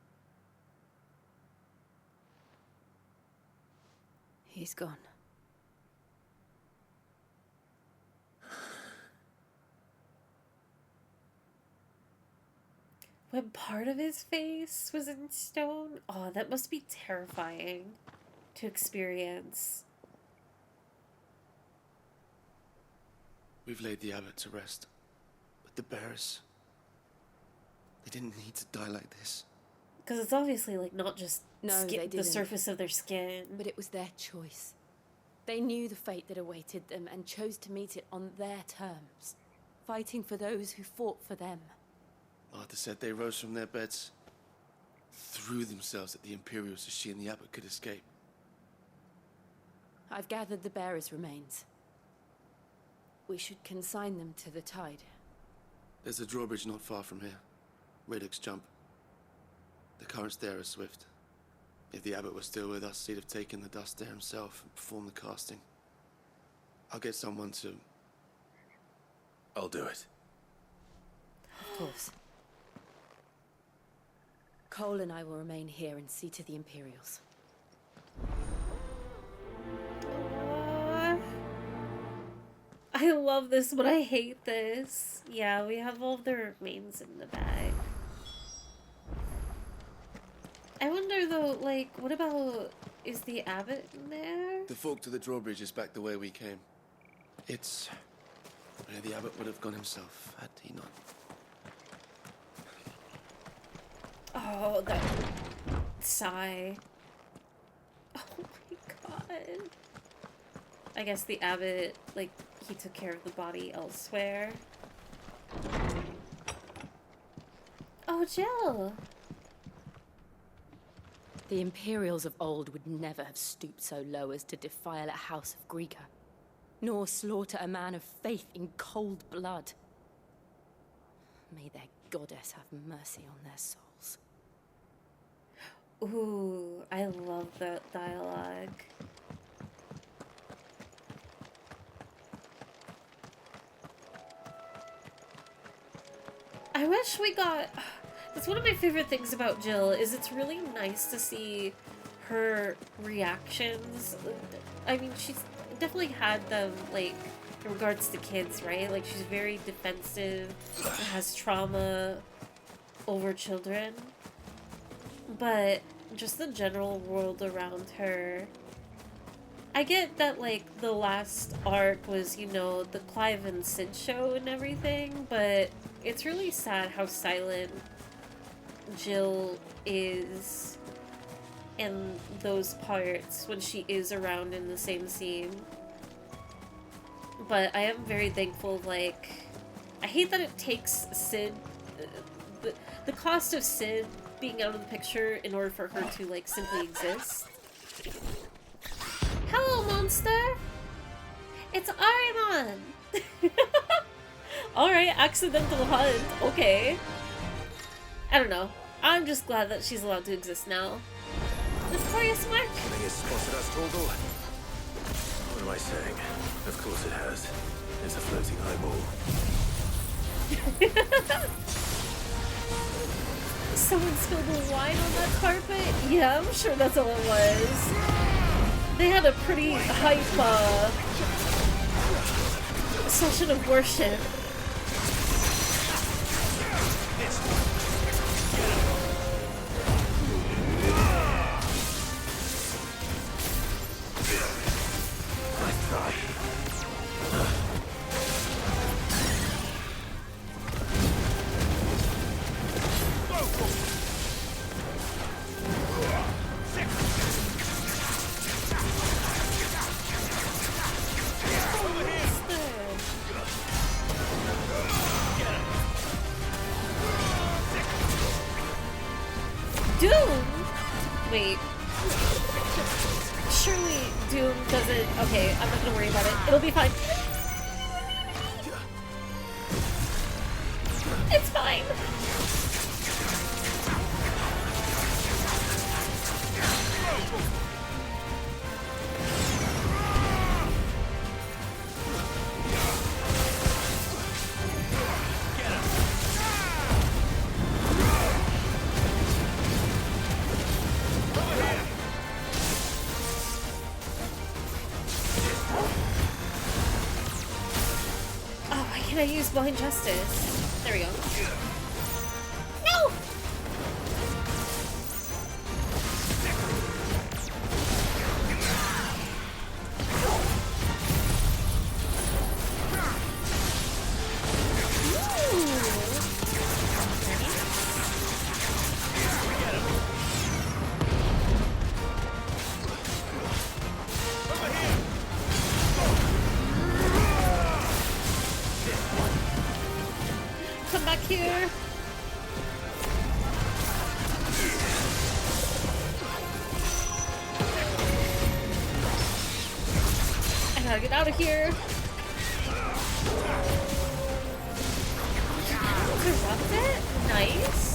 S: He's gone.
A: When part of his face was in stone? Oh, that must be terrifying to experience.
V: We've laid the abbot to rest. But the bearers... they didn't need to die like this.
A: Because it's obviously, like, not just
S: No, they
A: the
S: didn't.
A: surface of their skin.
S: But it was their choice. They knew the fate that awaited them and chose to meet it on their terms, fighting for those who fought for them.
V: Martha said they rose from their beds, threw themselves at the Imperials so she and the abbot could escape.
S: I've gathered the bearers' remains. We should consign them to the tide.
V: There's a drawbridge not far from here. Radix jump. The currents there are swift. If the abbot was still with us, he'd have taken the dust there himself and performed the casting. I'll get someone to...
J: I'll do it.
S: Of course. Cole and I will remain here and see to the Imperials.
A: I love this, but I hate this. Yeah, we have all the remains in the bag. I wonder though, like, what about... Is the abbot in there?
V: The fork to the drawbridge is back the way we came. It's where the abbot would have gone himself, had he not.
A: Oh, that sigh. Oh my god. I guess the abbot, like, he took care of the body elsewhere. Oh, Jill!
S: The Imperials of old would never have stooped so low as to defile a house of Greeka, nor slaughter a man of faith in cold blood. May their goddess have mercy on their souls.
A: Ooh, I love that dialogue. I wish we got... That's one of my favorite things about Jill, is it's really nice to see her reactions. I mean, she's definitely had them, like, in regards to kids, right? Like, she's very defensive, has trauma over children. But just the general world around her... I get that, like, the last arc was, you know, the Clive and Sid show and everything, but it's really sad how silent Jill is in those parts when she is around in the same scene. But I am very thankful, like, I hate that it takes Sid, the cost of Sid being out of the picture in order for her to, like, simply exist. Hello, monster! It's Arimon! Alright, accidental hunt, okay. I don't know. I'm just glad that she's allowed to exist now. Victorious Mark!
J: Something has spotted us, Torgal. What am I saying? Of course it has. It's a floating eyeball.
A: Someone spilled the wine on that carpet? Yeah, I'm sure that's all it was. They had a pretty hype, session of worship. Doom? Wait. Surely Doom doesn't... Okay, I'm not gonna worry about it. It'll be fine. It's fine. I use Blind Justice. There we go. No! Come back here. I gotta get out of here. Corrupt it? Nice.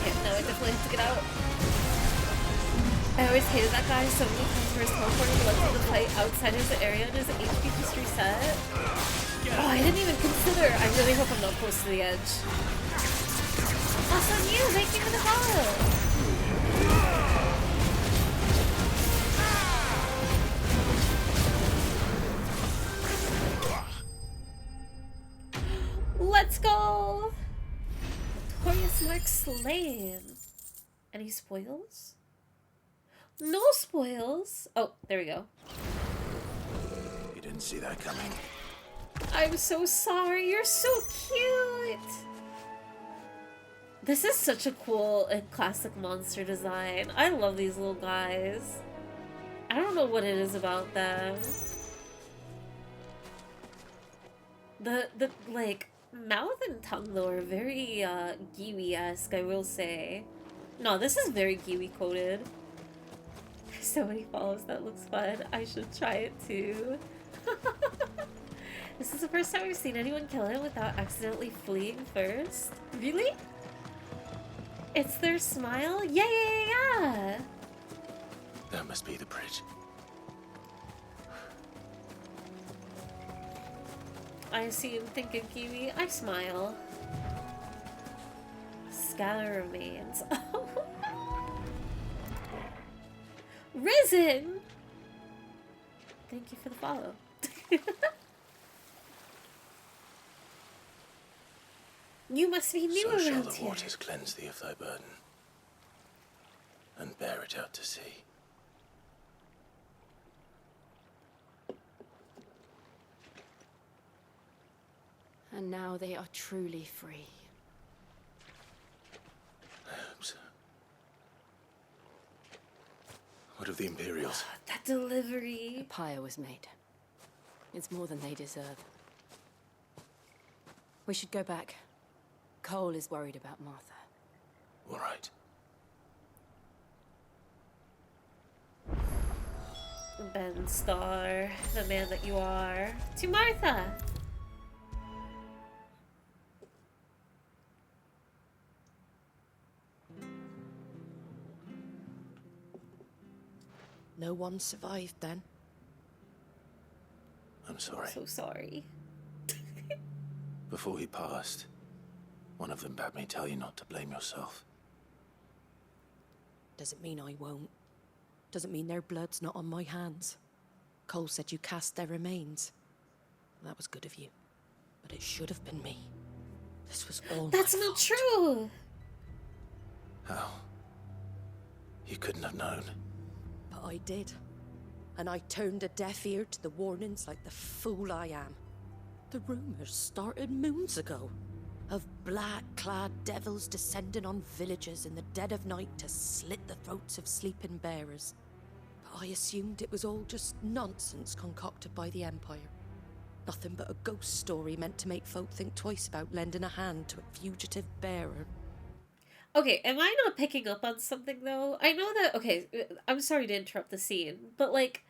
A: Okay, no, I definitely have to get out. I always hated that guy so many times where he's teleporting left of the fight outside his area and his HP just reset. Oh, I didn't even consider. I really hope I'm not close to the edge. Also, you, thank you for the follow. Let's go! Victorious Mark slain. Any spoils? No spoils. Oh, there we go.
J: You didn't see that coming.
A: I'm so sorry. You're so cute. This is such a cool and classic monster design. I love these little guys. I don't know what it is about them. The like mouth and tongue though are very Kiwi-esque, I will say. No, this is very Kiwi coded. So many follows, that looks fun. I should try it too. This is the first time we've seen anyone kill it without accidentally fleeing first. Really? It's their smile? Yeah!
J: That must be the bridge.
A: I see him thinking Kiwi. I smile. Scalar remains. Risen! Thank you for the follow. You must be new
J: So shall
A: around
J: the
A: here.
J: waters cleanse thee of thy burden, and bear it out to sea.
S: And now they are truly free.
J: I hope so. What of the Imperials?
A: That delivery.
S: A pyre was made. It's more than they deserve. We should go back. Cole is worried about Martha.
J: All right.
A: Ben Starr, the man that you are. To Martha!
P: No one survived then?
J: I'm sorry.
A: So sorry.
J: Before he passed, one of them bade me tell you not to blame yourself.
P: Doesn't mean I won't. Doesn't mean their blood's not on my hands. Cole said you cast their remains. That was good of you. But it should have been me. This was all
A: That's
P: my
A: not
P: fault.
A: true!
J: How? You couldn't have known.
P: But I did. And I turned a deaf ear to the warnings like the fool I am. The rumors started moons ago. Of black-clad devils descending on villages in the dead of night to slit the throats of sleeping bearers. But I assumed it was all just nonsense concocted by the Empire. Nothing but a ghost story meant to make folk think twice about lending a hand to a fugitive bearer.
A: Okay, am I not picking up on something though? I know that, okay, I'm sorry to interrupt the scene, but like,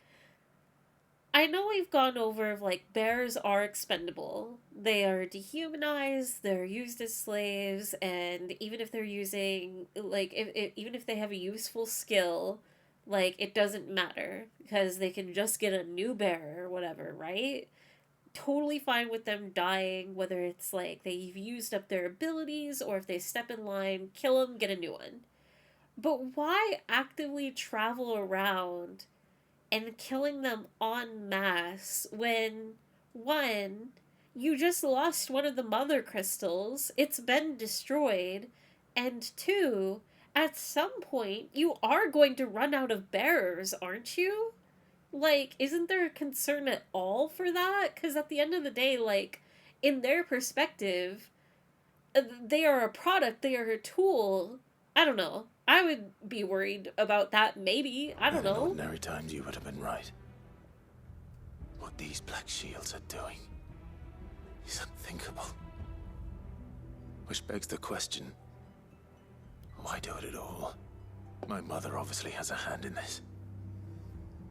A: I know we've gone over, like, bears are expendable. They are dehumanized, they're used as slaves, and even if they're using, like, even if they have a useful skill, like, it doesn't matter, because they can just get a new bear or whatever, right? Totally fine with them dying, whether it's, like, they've used up their abilities, or if they step in line, kill them, get a new one. But why actively travel around and killing them en masse when, one, you just lost one of the mother crystals, it's been destroyed, and two, at some point, you are going to run out of bearers, aren't you? Like, isn't there a concern at all for that? Because at the end of the day, like, in their perspective, they are a product, they are a tool. I don't know. I would be worried about that, maybe. I don't know.
J: In ordinary times, you would have been right. What these Black Shields are doing is unthinkable. Which begs the question, why do it at all? My mother obviously has a hand in this.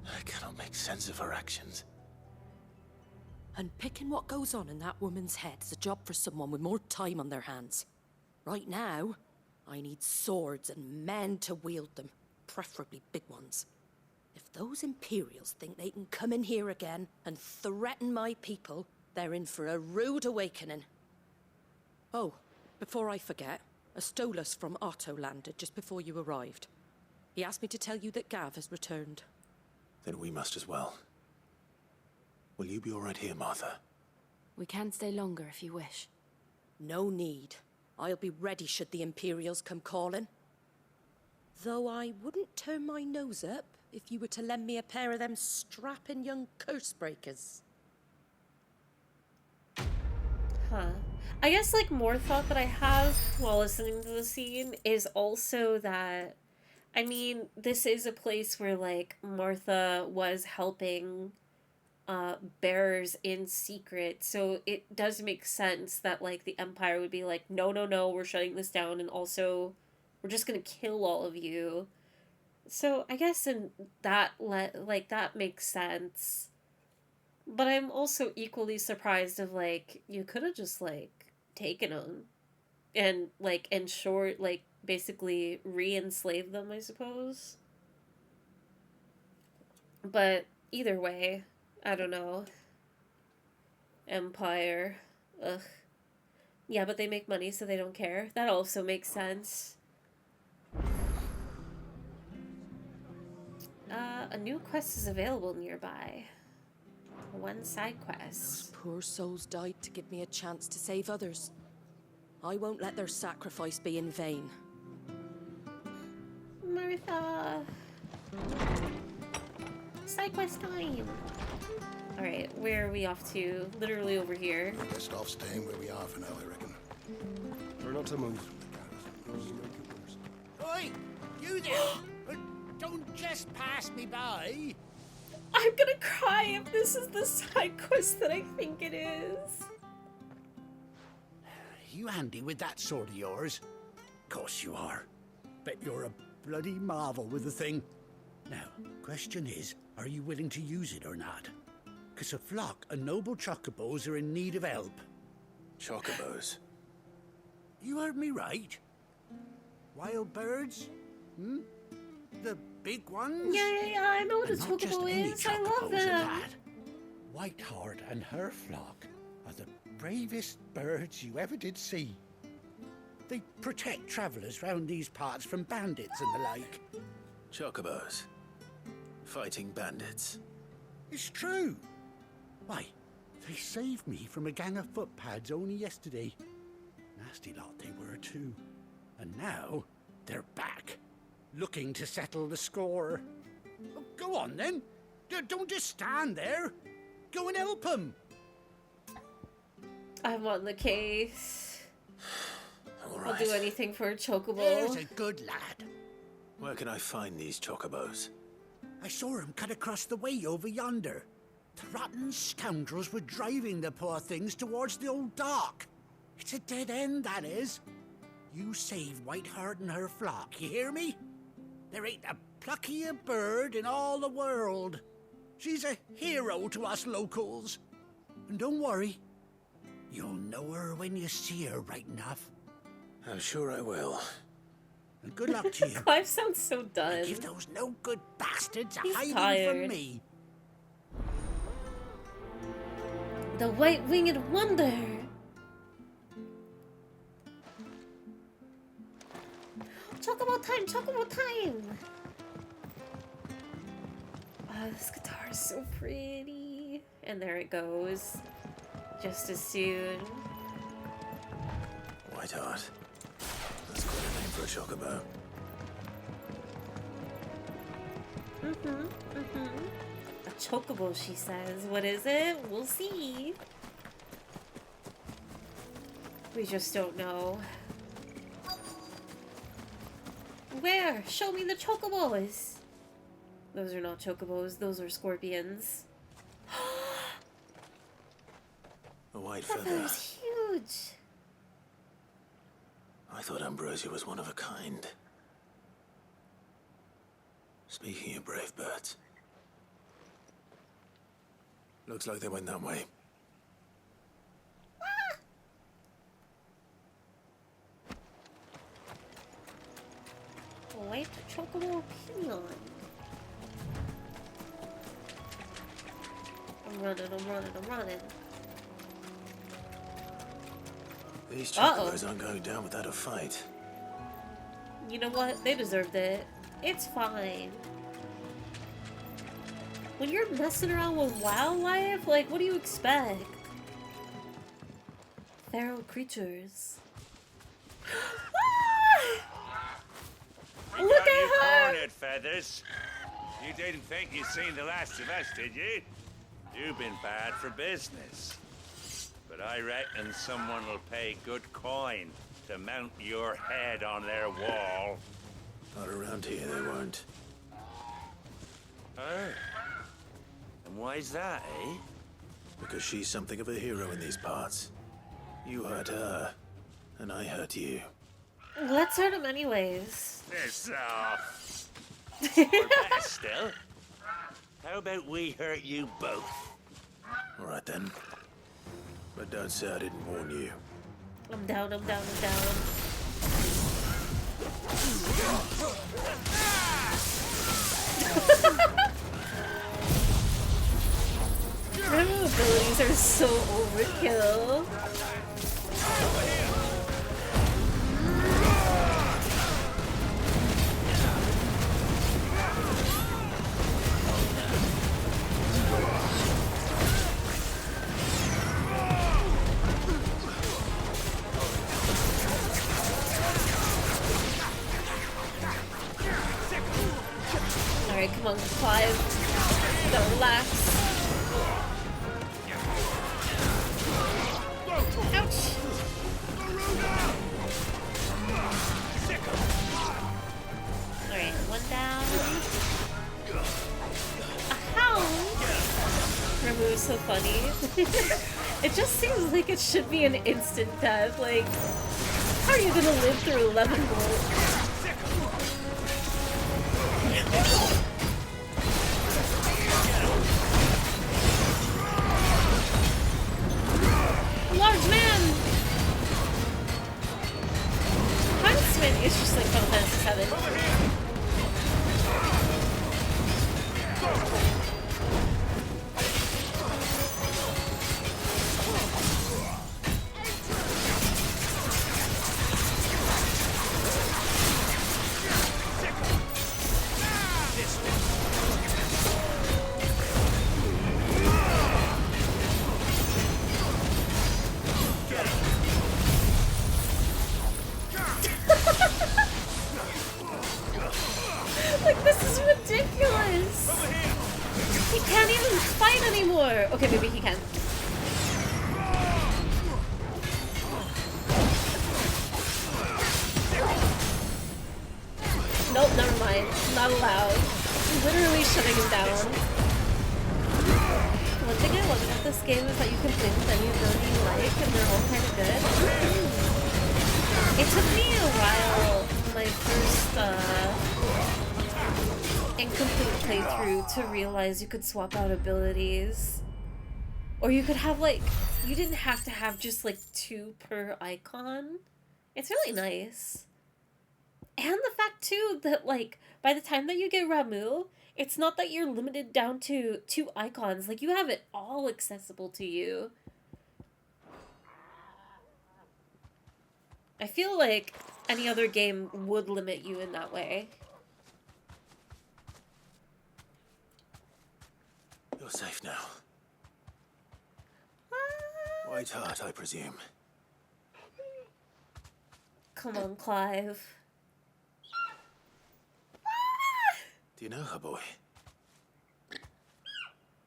J: I cannot make sense of her actions.
P: And picking what goes on in that woman's head is a job for someone with more time on their hands. Right now, I need swords and men to wield them, preferably big ones. If those Imperials think they can come in here again and threaten my people, they're in for a rude awakening. Oh, before I forget, a Stolas from Otto landed just before you arrived. He asked me to tell you that Gav has returned.
J: Then we must as well. Will you be all right here, Martha?
S: We can stay longer if you wish.
P: No need. I'll be ready should the Imperials come calling. Though I wouldn't turn my nose up if you were to lend me a pair of them strapping young curse breakers.
A: Huh. I guess, like, more thought that I have while listening to the scene is also that, I mean, this is a place where, like, Martha was helping bearers in secret, so it does make sense that, like, the Empire would be like, no, no, no, we're shutting this down, and also, we're just gonna kill all of you. So, I guess in that, like, that makes sense. But I'm also equally surprised of, like, you could have just, like, taken them and, like, in short, like, basically re-enslave them, I suppose. But either way, I don't know. Empire. Ugh. Yeah, but they make money, so they don't care. That also makes sense. A new quest is available nearby. One side quest.
P: Those poor souls died to give me a chance to save others. I won't let their sacrifice be in vain.
A: Martha! Side quest time! Alright, where are we off to? Literally over here.
K: We're best off staying where we are for now, I reckon.
C: We're not to move.
O: Oi! You there! Don't just pass me by!
A: I'm gonna cry if this is the side quest that I think it is.
O: You handy with that sword of yours? Course you are. Bet you're a bloody marvel with the thing. Now, question is, are you willing to use it or not? 'Cause a flock of noble chocobos are in need of help.
J: Chocobos?
O: You heard me right. Wild birds? Hmm? The big ones?
A: Yeah, I know what a
O: And not just
A: chocobo
O: any
A: is. I love
O: chocobos at
A: them.
O: that. Whiteheart and her flock are the bravest birds you ever did see. They protect travellers round these parts from bandits and the like.
J: Chocobos. Fighting bandits.
O: It's true. Why, they saved me from a gang of footpads only yesterday. Nasty lot they were too. And now they're back, looking to settle the score. Oh, go on then. Don't just stand there. Go and help them.
A: I'm on the case.
J: All
A: I'll do anything for a chocobo.
O: There's a good lad.
J: Where can I find these chocobos?
O: I saw him cut across the way over yonder. The rotten scoundrels were driving the poor things towards the old dock. It's a dead end, that is. You save Whiteheart and her flock, you hear me? There ain't a pluckier bird in all the world. She's a hero to us locals. And don't worry, you'll know her when you see her right enough.
J: I'm sure I will.
O: And good luck to you.
A: Clive sounds so done.
O: And give those no-good bastards a
A: He's
O: hiding
A: tired.
O: from me.
A: The white-winged wonder. Chocobo time! Chocobo time! Oh, this guitar is so pretty. And there it goes. Just as soon.
J: Whiteheart. That's quite a name for a chocobo.
A: A chocobo, she says. What is it? We'll see. We just don't know. Where? Show me the chocobos! Those are not chocobos, those are scorpions.
J: A white
A: That
J: feather.
A: feather's huge!
J: I thought Ambrosia was one of a kind. Speaking of brave birds. Looks like they went that way.
A: white chocolate peon. I'm running.
J: These chocobos aren't going down without a fight.
A: You know what? They deserved it. It's fine. When you're messing around with wildlife, like, what do you expect? Feral creatures.
B: We
A: Look
B: got
A: at
B: you
A: her!
B: cornered, Feathers. You didn't think you'd seen the last of us, did you? You've been bad for business. But I reckon someone will pay good coin to mount your head on their wall.
J: Not around here, they won't.
B: Oh. And why's that, eh?
J: Because she's something of a hero in these parts. You hurt her, and I hurt you.
A: Let's hurt him anyways.
B: Piss off. Or better still, how about we hurt you both?
J: All right then. But don't say I didn't warn you.
A: I'm down. Her abilities are so overkill. Alright, come on, Clive. Don't relax. Ouch! Alright, one down. A hound! Remove's so funny. It just seems like it should be an instant death. Like, how are you gonna live through 11 volts? Large man! Huntsman is just like Final Fantasy VII. Like, this is ridiculous! He can't even fight anymore! Okay, maybe he can. Nope, never mind. Not allowed. Literally shutting him down. One thing I love about this game is that you can play with any ability you like, and they're all kind of good. It took me a while, my first, incomplete playthrough, to realize you could swap out abilities. Or you could have, like, you didn't have to have just, like, 2 per icon. It's really nice. And the fact, too, that, like, by the time that you get Ramu, it's not that you're limited down to 2 icons. Like, you have it all accessible to you. I feel like any other game would limit you in that way.
J: You're safe now. White Heart, I presume.
A: Come on, Clive.
J: Do you know her, boy?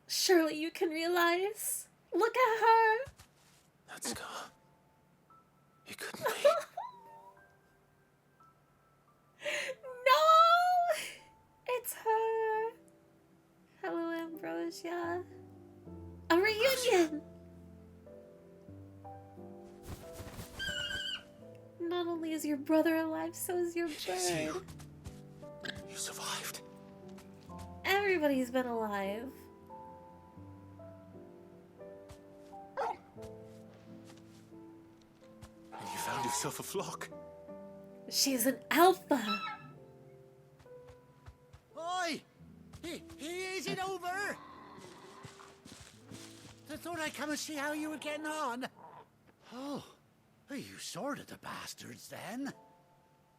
A: Surely you can realize. Look at her.
J: That scar. It couldn't be.
A: No! It's her. Hello, Ambrosia. A reunion! Not only is your brother alive, so is your bird.
J: You survived.
A: Everybody's been alive.
J: And you found yourself a flock.
A: She's an alpha.
O: I thought I'd come and see how you were getting on. Oh, you sorted the bastards then.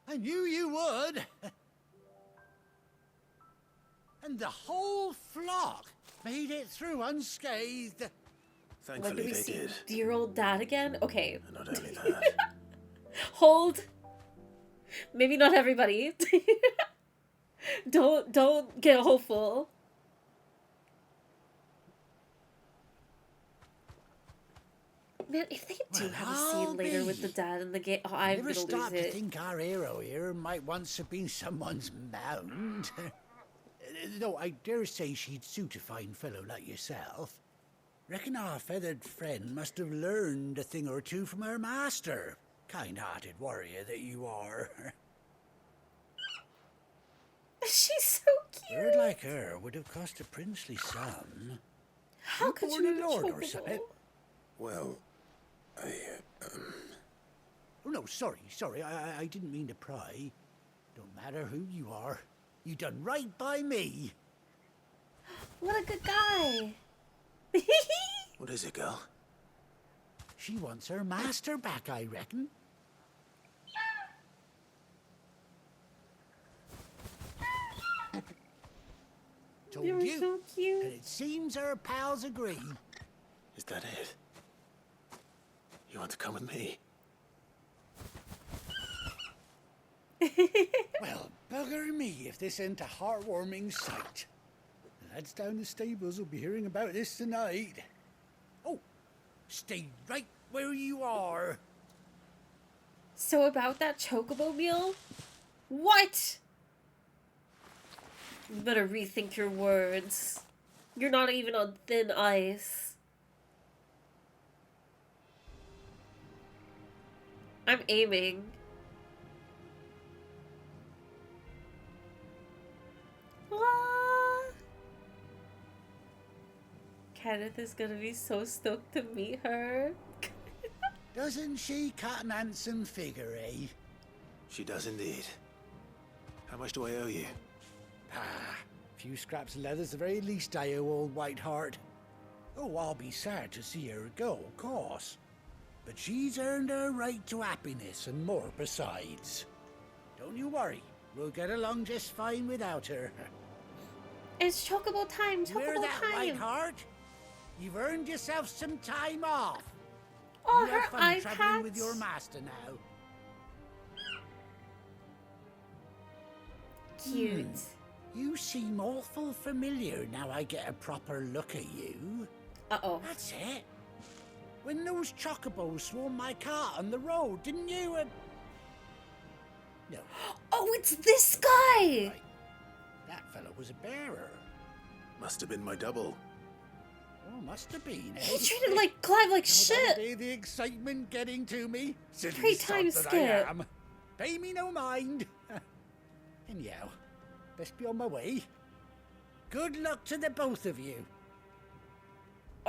O: I knew you would. And the whole flock made it through unscathed.
J: Thankfully they did.
A: Dear old dad again? Okay.
J: And not only that.
A: Hold. Maybe not everybody. Don't get hopeful. Man, if they do have a scene later with the dad in the game, oh, I'm
O: Never
A: gonna lose
O: stop to
A: it.
O: think our hero here might once have been someone's mound. Though I dare say she'd suit a fine fellow like yourself. Reckon our feathered friend must have learned a thing or two from her master. Kind-hearted warrior that you are.
A: She's so cute.
O: A bird like her would have cost a princely sum.
A: How could
O: born
A: you
O: a
A: be
O: lord or
A: chocobo?
O: something?
J: Well,
O: Oh no, sorry. I didn't mean to pry. Don't matter who you are. You done right by me.
A: What a good guy.
J: What is it, girl?
O: She wants her master back, I reckon. Told
A: You're
O: you.
A: so cute.
O: And it seems her pals agree.
J: Is that it? You want to come with me?
O: Well, bugger me if this ain't a heartwarming sight. The lads down the stables will be hearing about this tonight. Oh, stay right where you are.
A: So about that chocobo meal? What? You better rethink your words. You're not even on thin ice. I'm aiming. Ah. Kenneth is gonna be so stoked to meet her.
O: Doesn't she cut an handsome figure, eh?
J: She does indeed. How much do I owe you?
O: Ah, a few scraps of leather's the very least I owe old Whiteheart. Oh, I'll be sad to see her go, of course. But she's earned her right to happiness and more besides. Don't you worry, we'll get along just fine without her.
A: It's chocobo time, chocobo
O: Hear that,
A: time.
O: Whiteheart? You've earned yourself some time off.
A: Oh,
O: you
A: her
O: have fun
A: eye
O: traveling with
A: patch.
O: your master now.
A: Cute.
O: You seem awful familiar now I get a proper look at you.
A: Uh-oh.
O: That's it. When those chocobos swarmed my car on the road, didn't you? No.
A: Oh, it's this guy!
O: Right. That fellow was a bearer.
J: Must have been my double.
O: Oh, must have been.
A: He treated like Clive like shit.
O: The excitement getting to me. Silly
A: 3
O: sod
A: times
O: that
A: skip.
O: I am. Pay me no mind. Anyhow, best be on my way. Good luck to the both of you.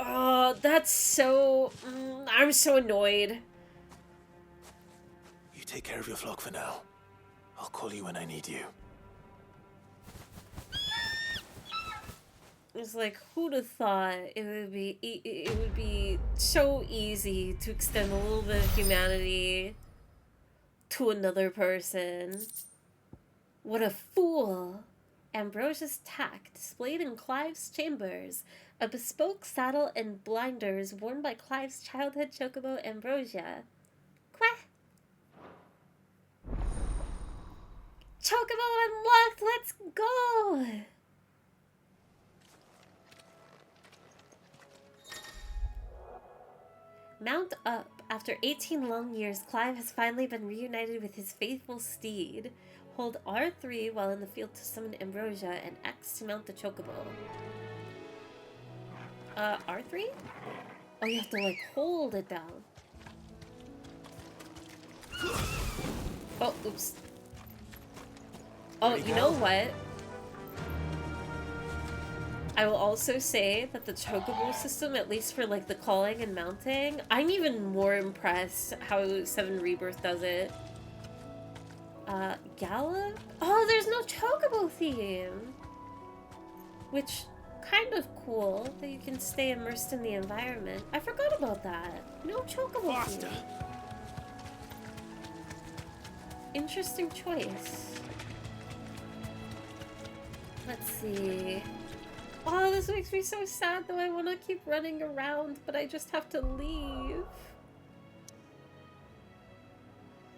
A: Oh, that's so... I'm so annoyed.
J: You take care of your flock for now. I'll call you when I need you.
A: It's like, who'd have thought it would be so easy to extend a little bit of humanity to another person. What a fool. Ambrosia's tack, displayed in Clive's chambers. A bespoke saddle and blinders worn by Clive's childhood chocobo Ambrosia. Quack! Chocobo unlocked! Let's go! Mount up. After 18 long years, Clive has finally been reunited with his faithful steed. Hold R3 while in the field to summon Ambrosia and X to mount the chocobo. R3? Oh, you have to, like, hold it down. Oh, oops. Oh, you know what? I will also say that the chocobo system, at least for, like, the calling and mounting, I'm even more impressed how 7 Rebirth does it. Gallop? Oh, there's no chocobo theme! Which kind of cool that you can stay immersed in the environment. I forgot about that. No chocobo.
O: Faster.
A: Interesting choice. Let's see. Oh, this makes me so sad though. I want to keep running around, but I just have to leave.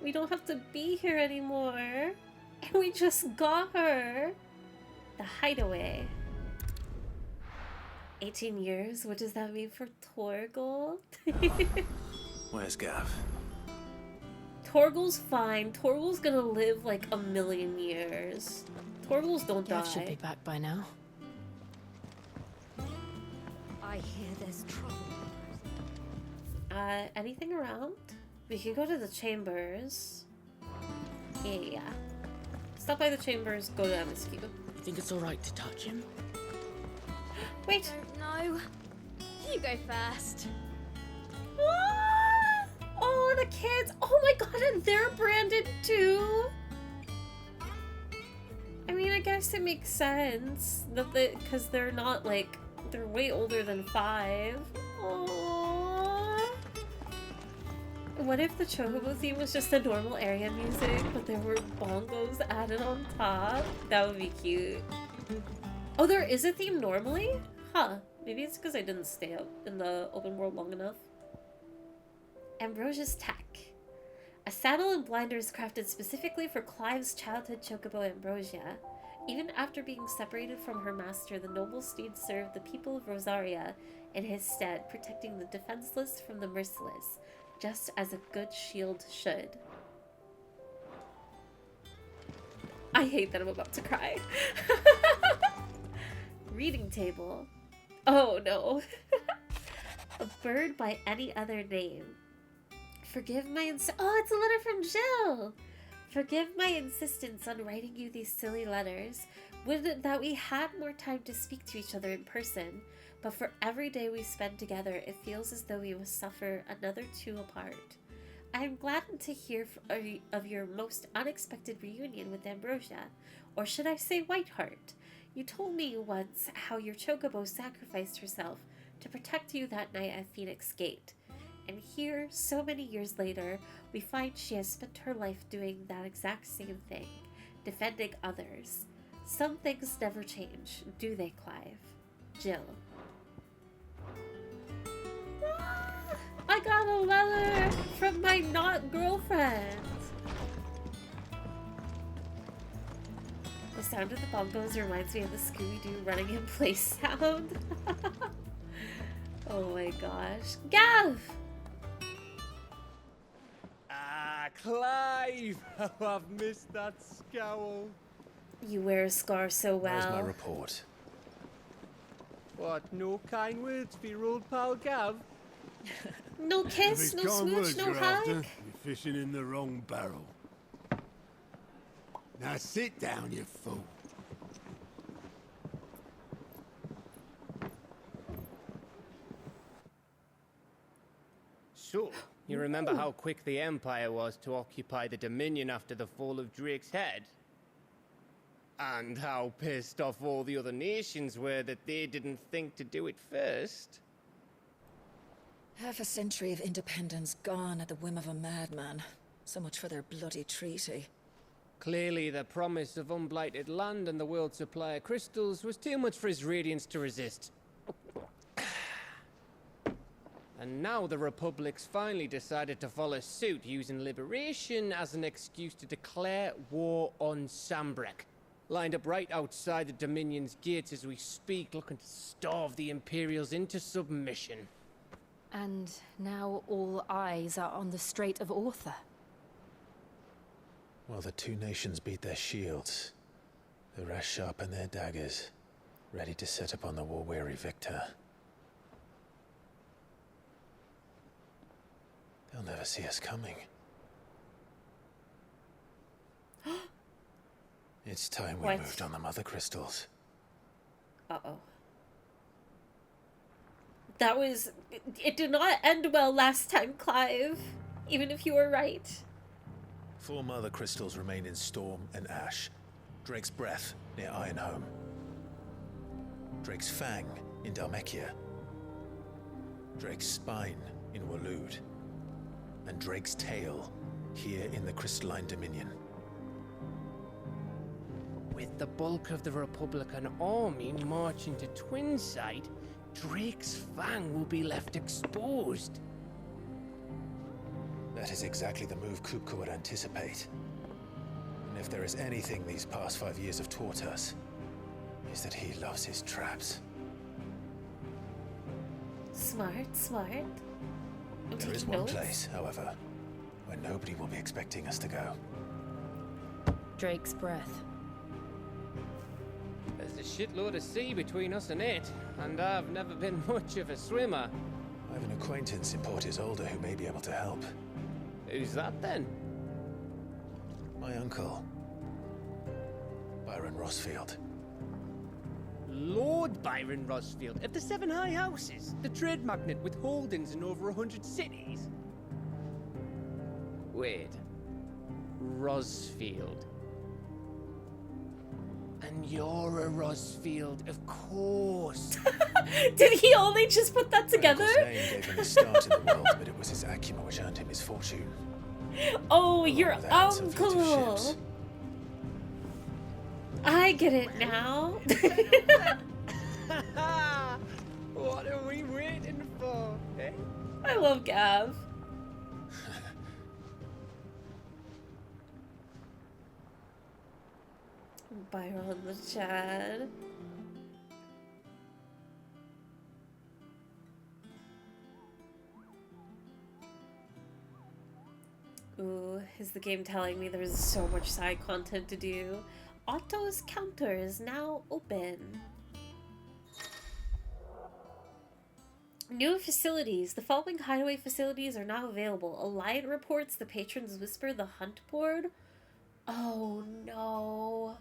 A: We don't have to be here anymore. And we just got her. The hideaway. 18 years? What does that mean for Torgal?
J: Where's Gav?
A: Torgal's fine. Torgal's gonna live like a million years. Torgals don't die.
S: Gav should be back by now.
U: I hear there's trouble.
A: Anything around? We can go to the chambers. Yeah. Stop by the chambers, go to MSQ.
P: You think it's alright to touch him?
A: Wait.
I: No. You go first.
A: Ah! Oh, the kids! Oh my god, and they're branded too! I mean, I guess it makes sense that because they're not like, they're way older than 5. Aww. What if the Chocobo theme was just the normal area music, but there were bongos added on top? That would be cute. Oh, there is a theme normally? Huh. Maybe it's because I didn't stay out in the open world long enough. Ambrosia's Tack. A saddle and blinders crafted specifically for Clive's childhood chocobo Ambrosia. Even after being separated from her master, the noble steed served the people of Rosaria in his stead, protecting the defenseless from the merciless, just as a good shield should. I hate that I'm about to cry. Reading table. Oh no. A bird by any other name. Forgive my oh, it's a letter from Jill! Forgive my insistence on writing you these silly letters. Would it that we had more time to speak to each other in person, but for every day we spend together, it feels as though we must suffer another 2 apart. I am gladdened to hear of your most unexpected reunion with Ambrosia, or should I say Whiteheart. You told me once how your chocobo sacrificed herself to protect you that night at Phoenix Gate. And here, so many years later, we find she has spent her life doing that exact same thing, defending others. Some things never change, do they, Clive? Jill. I got a letter from my not girlfriend. The sound of the bongos reminds me of the Scooby-Doo running in place sound. Oh my gosh. Gav!
L: Clive! Oh, I've missed that scowl.
A: You wear a scar so well.
J: Where's my report?
L: What, no kind words for your old pal Gav?
A: No kiss, no smooch, no hug?
G: You're fishing in the wrong barrel. Now sit down, you fool.
L: So, you remember how quick the Empire was to occupy the Dominion after the fall of Drake's Head? And how pissed off all the other nations were that they didn't think to do it first?
P: Half a century of independence gone at the whim of a madman. So much for their bloody treaty.
L: Clearly, the promise of unblighted land and the world's supply of crystals was too much for his radiance to resist. And now the Republic's finally decided to follow suit, using liberation as an excuse to declare war on Sambrek. Lined up right outside the Dominion's gates as we speak, looking to starve the Imperials into submission.
S: And now all eyes are on the Strait of Arthur.
J: Well, the 2 nations beat their shields. The rest sharpen their daggers, ready to set upon the war-weary victor. They'll never see us coming. It's time we moved on the mother crystals.
A: Uh-oh. That was... It did not end well last time, Clive. Even if you were right.
J: 4 mother crystals remain in Storm and Ash. Drake's Breath, near Ironhome. Drake's Fang in Dhalmekia, Drake's Spine in Waloed, and Drake's Tail here in the Crystalline Dominion.
L: With the bulk of the Republican army marching to Twinside, Drake's Fang will be left exposed.
J: That is exactly the move Kupka would anticipate. And if there is anything these past 5 years have taught us, is that he loves his traps.
A: Smart, smart.
J: There is one place, however, where nobody will be expecting us to go.
S: Drake's breath.
L: There's a shitload of sea between us and it, and I've never been much of a swimmer.
J: I have an acquaintance in Port Isolde who may be able to help.
L: Who's that then?
J: My uncle, Byron Rosefield.
L: Lord Byron Rosefield of the Seven High Houses, the trade magnate with holdings in over 100 cities. Wait, Rosefield. And you're a Rosefield, of course.
A: Did he only just put that together?
J: My uncle's name gave him a start in the world, but it was his acumen which earned him his fortune.
A: Oh, your uncle. I get it now.
L: What are we waiting for, eh?
A: I love Gav. Byron the Chad. Ooh, is the game telling me there's so much side content to do? Otto's counter is now open. New facilities. The following hideaway facilities are now available. Alliant reports, the Patron's Whisper, the Hunt Board. Oh no.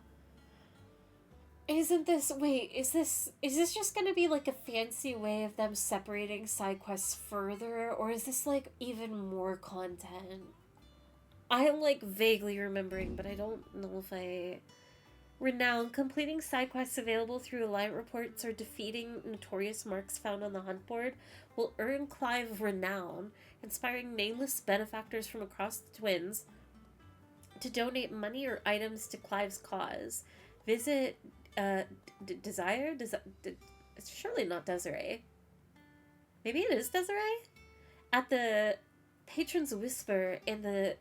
A: Isn't this... Wait, is this just gonna be like a fancy way of them separating side quests further? Or is this like even more content? I'm like vaguely remembering, but I don't know if I... Renown. Completing side quests available through Alliant reports or defeating notorious marks found on the Hunt Board will earn Clive Renown, inspiring nameless benefactors from across the Twins to donate money or items to Clive's cause. Visit Desire? It's surely not Desiree. Maybe it is Desiree? At the Patron's Whisper in the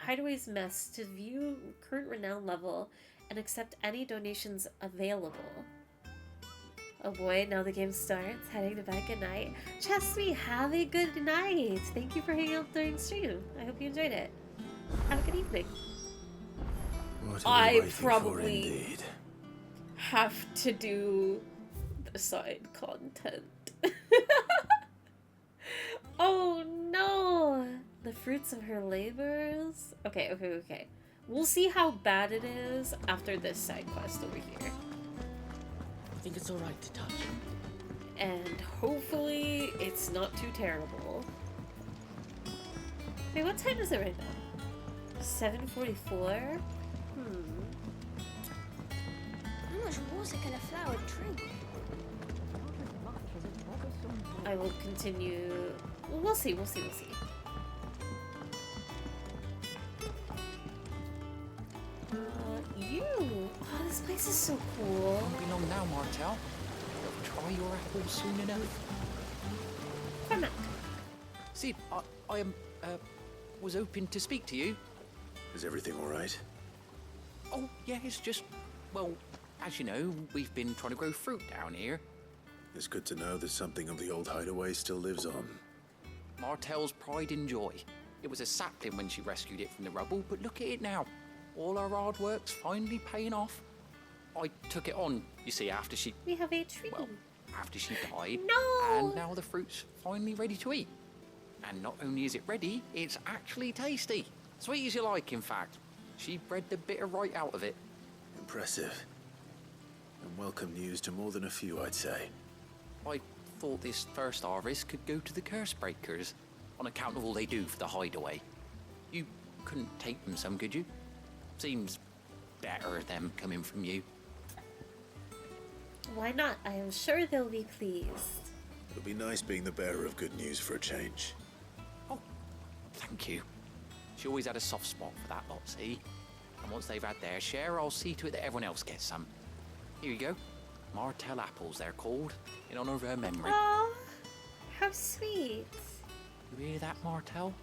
A: Hideaway's Mess to view current renown level and accept any donations available. Oh boy, now the game starts. Heading to bed. Good night. Chesty, have a good night. Thank you for hanging out during stream. I hope you enjoyed it. Have a good evening. I probably have to do the side content. Oh no! The fruits of her labors? Okay. We'll see how bad it is after this side quest over here.
P: I think it's alright to touch.
A: And hopefully it's not too terrible. Wait, what time is it right now? 7:44?
I: How much water can a flower drink?
A: I will continue. We'll see. You! Oh, this place is so cool.
Q: Won't be long now, Martel. You'll try your apple soon enough.
A: Cormac.
Q: See, I was hoping to speak to you.
J: Is everything all right?
Q: Oh, yeah, it's just, well, as you know, we've been trying to grow fruit down here.
J: It's good to know that something of the old hideaway still lives on.
Q: Martel's pride and joy. It was a sapling when she rescued it from the rubble, but look at it now. All our hard work's finally paying off. I took it on, you see, after she...
A: We have a tree.
Q: Well, after she died.
A: No!
Q: And now the fruit's finally ready to eat. And not only is it ready, it's actually tasty. Sweet as you like, in fact. She bred the bitter right out of it.
J: Impressive. And welcome news to more than a few, I'd say.
Q: I thought this first harvest could go to the curse breakers, on account of all they do for the hideaway. You couldn't take them some, could you? Seems better them coming from you.
A: Why not? I am sure they'll be pleased.
J: It'll be nice being the bearer of good news for a change.
Q: Thank you. She always had a soft spot for that lot, see? And once they've had their share, I'll see to it that everyone else gets some. Here you go. Martell apples, they're called, in honor of her memory.
A: Oh, how sweet.
Q: You hear that, Martell?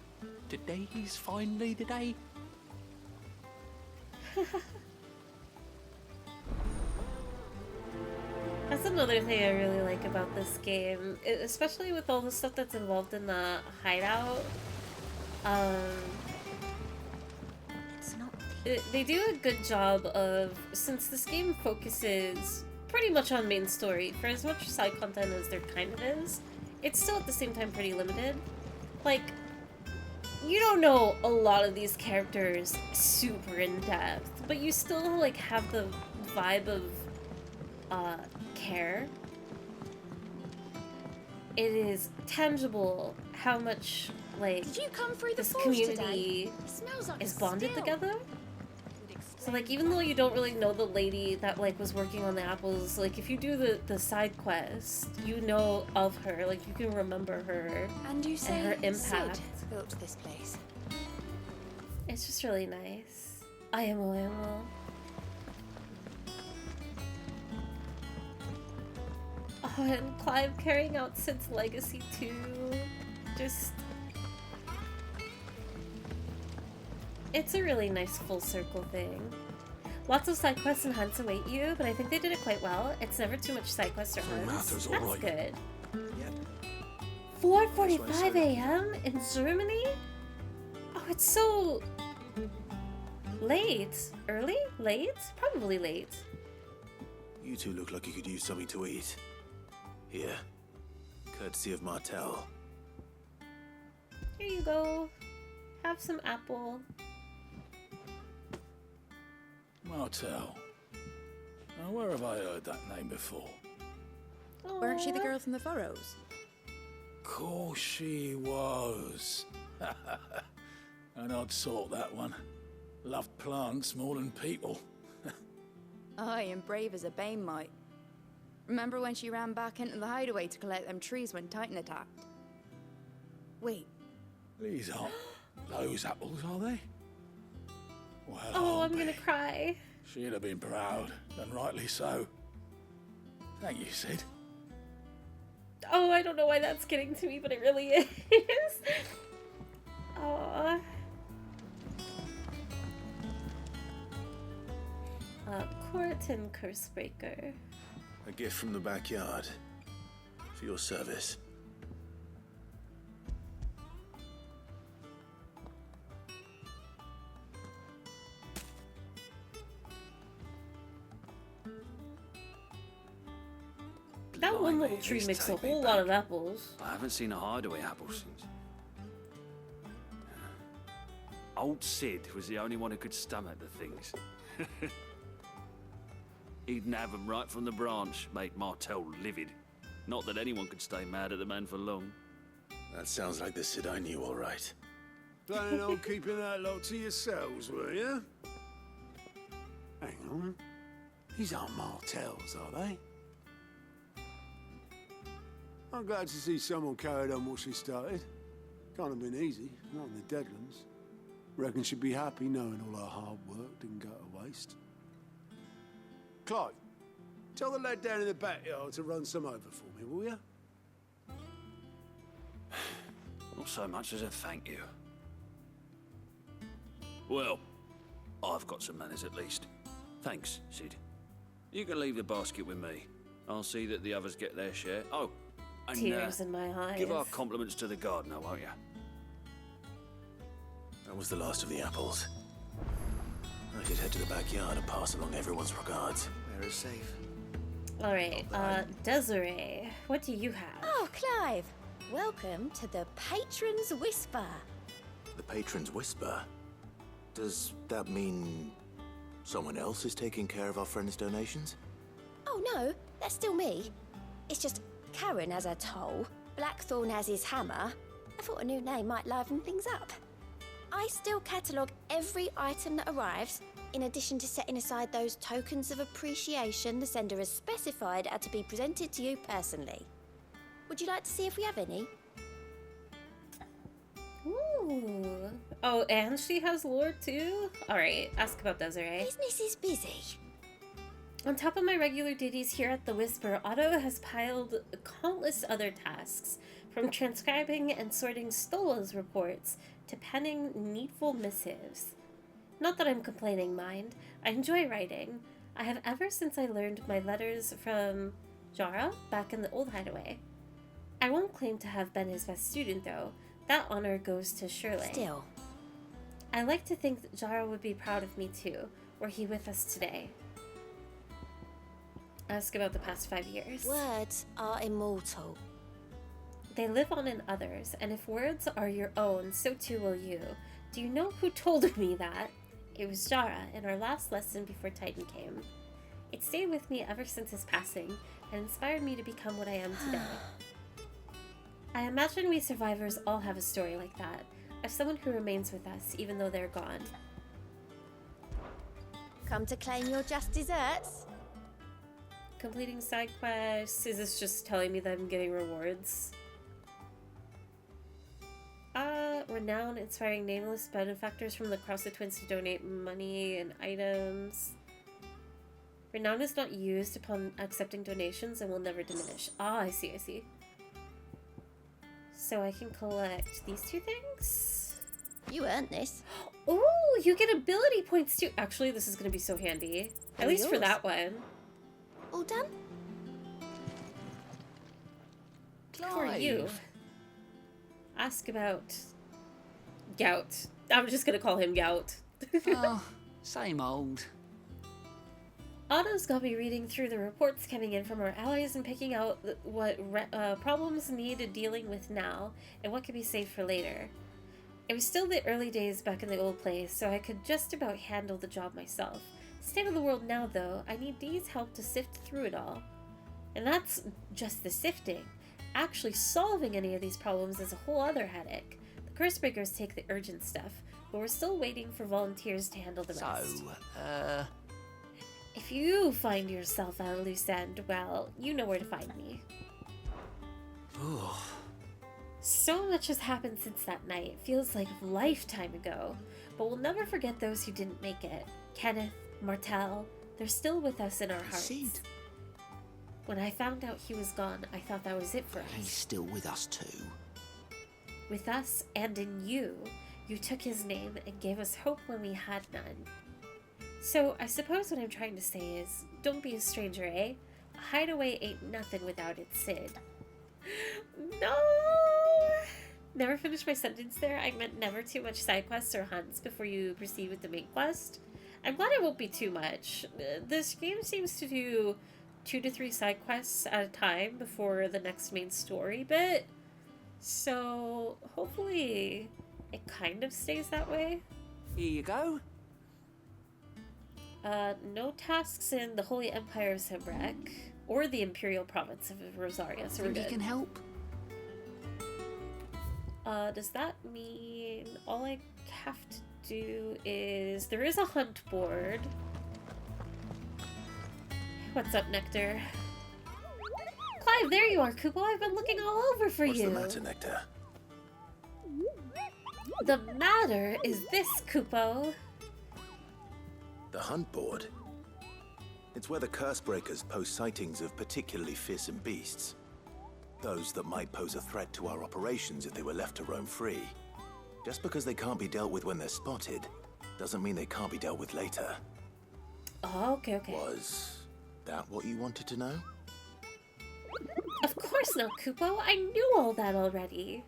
Q: Today's finally the day.
A: That's another thing I really like about this game, especially with all the stuff that's involved in the hideout. They do a good job of, since this game focuses pretty much on main story, for as much side content as there kind of is, it's still at the same time pretty limited. Like, you don't know a lot of these characters super in depth, but you still like have the vibe of care. It is tangible how much like
I: Did you come through the
A: this
I: forge
A: community
I: today? It smells like
A: is
I: a
A: bonded
I: still.
A: together. So like even though you don't really know the lady that like was working on the apples, like if you do the side quest, you know of her, like you can remember her
U: And you say
A: her impact.
U: Sid built this place.
A: It's just really nice. I am Oh, and Clive carrying out Sid's legacy too. Just... It's a really nice full circle thing. Lots of side quests and hunts await you, but I think they did it quite well. It's never too much side quests or hunts. That's good. 4:45 a.m. in Germany? Oh, it's so... late. Early? Late? Probably late.
J: You two look like you could use something to eat. Here. Courtesy of Martell.
A: Here you go. Have some apple.
E: Martell. Now, where have I heard that name before?
P: Weren't she the girl from the Furrows?
E: Course she was. An odd sort, that one. Loved plants more than people.
U: Aye, and brave as a bane might. Remember when she ran back into the hideaway to collect them trees when Titan attacked? Wait.
E: These aren't those apples, are they? Well,
A: Oh, I'm gonna cry.
E: she'd have been proud, and rightly so. Thank you, Sid.
A: Oh, I don't know why that's getting to me, but it really is. Aww. Court and Cursebreaker.
J: A gift from the backyard. For your service.
A: That one little tree
M: this
A: makes a
M: take me
A: whole lot of apples.
M: I haven't seen a hideaway apple since. Old Sid was the only one who could stomach the things. He'd nab 'em right from the branch, make Martell livid. Not that anyone could stay mad at the man for long.
J: That sounds like the Sid I knew, all right.
G: Planning on keeping that lot to yourselves, were you? Hang on. These aren't Martells, are they? I'm glad to see someone carried on what she started. Can't have been easy, not in the Deadlands. Reckon she'd be happy knowing all her hard work didn't go to waste. Clive, tell the lad down in the backyard to run some over for me, will you?
M: Not so much as a thank you. Well, I've got some manners at least. Thanks, Sid. You can leave the basket with me. I'll see that the others get their share. Oh, and
A: Tears in my eyes.
M: give our compliments to the gardener, won't you?
J: That was the last of the apples. I should head to the backyard and pass along everyone's regards.
N: Where is safe?
A: Alright, Desiree, what do you have?
P: Oh, Clive! Welcome to the Patron's Whisper.
J: The Patron's Whisper? Does that mean someone else is taking care of our friend's donations?
R: Oh no, that's still me. It's just Karen has her toll, Blackthorn has his hammer. I thought a new name might liven things up. I still catalogue every item that arrives, In addition to setting aside those tokens of appreciation the sender has specified are to be presented to you personally. Would you like to see if we have any?
A: Ooh. Oh, and she has lore too? Alright, ask about Desiree.
R: Business is busy.
A: On top of my regular duties here at the Whisper, Otto has piled countless other tasks, from transcribing and sorting Stola's reports to penning needful missives. Not that I'm complaining, mind. I enjoy writing. I have ever since I learned my letters from Jara back in the old hideaway. I won't claim to have been his best student, though. That honor goes to Shirley.
R: Still.
A: I like to think that Jara would be proud of me, too, were he with us today. Ask about the past 5 years.
R: Words are immortal.
A: They live on in others, and if words are your own, so too will you. Do you know who told me that? It was Jara in our last lesson before Titan came. It stayed with me ever since his passing, and inspired me to become what I am today. I imagine we survivors all have a story like that, of someone who remains with us even though they're gone.
R: Come to claim your just desserts?
A: Completing side quests. Is this just telling me that I'm getting rewards? Renowned, inspiring nameless benefactors from the Cross of Twins to donate money and items. Renown is not used upon accepting donations and will never diminish. Ah, I see, I see. So I can collect these two things?
R: You earned this.
A: Oh, you get ability points too. Actually, this is going to be so handy. At least for that one.
R: All done?
A: For you. Ask about Gout. I'm just gonna call him Gout.
N: Oh, same old.
A: Otto's got me reading through the reports coming in from our allies and picking out what problems need dealing with now and what can be saved for later. It was still the early days back in the old place, so I could just about handle the job myself. State of the world now, though, I need Dee's help to sift through it all. And that's just the sifting. Actually solving any of these problems is a whole other headache. The Cursebreakers take the urgent stuff, but we're still waiting for volunteers to handle the rest.
N: So,
A: if you find yourself at a loose end, well, you know where to find me.
N: Ooh.
A: So much has happened since that night. It feels like a lifetime ago. But we'll never forget those who didn't make it. Kenneth, Martel, they're still with us in our hearts. When I found out he was gone, I thought that was it for us.
N: He's still with us too.
A: With us and in you, you took his name and gave us hope when we had none. So I suppose what I'm trying to say is, don't be a stranger, eh? A hideaway ain't nothing without its Sid. No! Never finished my sentence there. I meant never too much side quests or hunts before you proceed with the main quest. I'm glad it won't be too much. This game seems to do 2 to 3 side quests at a time before the next main story bit. So hopefully it kind of stays that way.
N: Here you go.
A: No tasks in the Holy Empire of Sembrek or the Imperial Province of Rosaria, so we're good.
N: Think you can help?
A: Does that mean all I have to do is... There is a hunt board. What's up, Nectar? Clive, there you are, Kupo. I've been looking all over for you.
J: What's the matter, Nectar?
A: The matter is this, Kupo.
J: The hunt board? It's where the Cursebreakers post sightings of particularly fearsome beasts. Those that might pose a threat to our operations if they were left to roam free. Just because they can't be dealt with when they're spotted, doesn't mean they can't be dealt with later.
A: Oh, okay.
J: Was that what you wanted to know?
A: Of course not, Kupo. I knew all that already.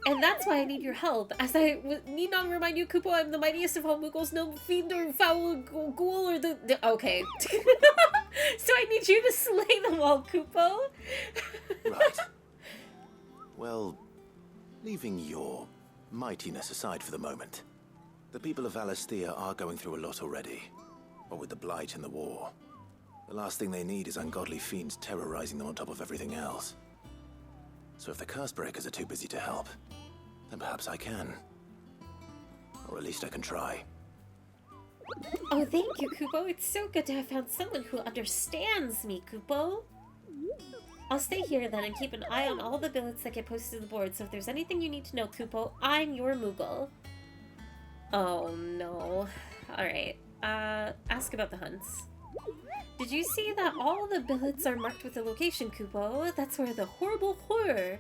A: And that's why I need your help. As I need not remind you, Kupo, I'm the mightiest of all Muggles, no fiend or foul ghoul or the okay. So I need you to slay them all, Kupo.
J: Right. Well, leaving your mightiness aside for the moment, the people of Valisthea are going through a lot already. What with the Blight and the war. The last thing they need is ungodly fiends terrorizing them on top of everything else. So if the Cursebreakers are too busy to help, then perhaps I can. Or at least I can try.
A: Oh, thank you, Kupo. It's so good to have found someone who understands me, Kupo. I'll stay here then and keep an eye on all the billets that get posted to the board, so if there's anything you need to know, Kupo, I'm your Moogle. Oh, no. Alright. Ask about the hunts. Did you see that all the billets are marked with the location, Kupo? That's where the horrible horror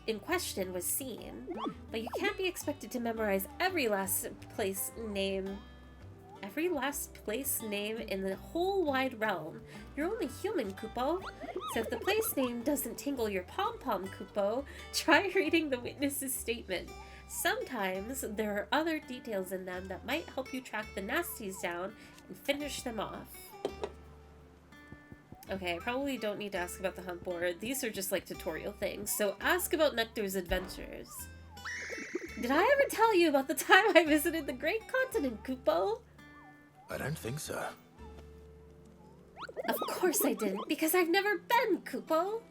A: in question was seen. But you can't be expected to memorize every last place name in the whole wide realm. You're only human, Kupo. So if the place name doesn't tingle your pom-pom, Kupo, try reading the witness's statement. Sometimes there are other details in them that might help you track the nasties down and finish them off. Okay, I probably don't need to ask about the hunt board. These are just like tutorial things. So ask about Nectar's adventures. Did I ever tell you about the time I visited the Great Continent, Kupo?
J: I don't think so.
A: Of course I didn't, because I've never been, Kupo.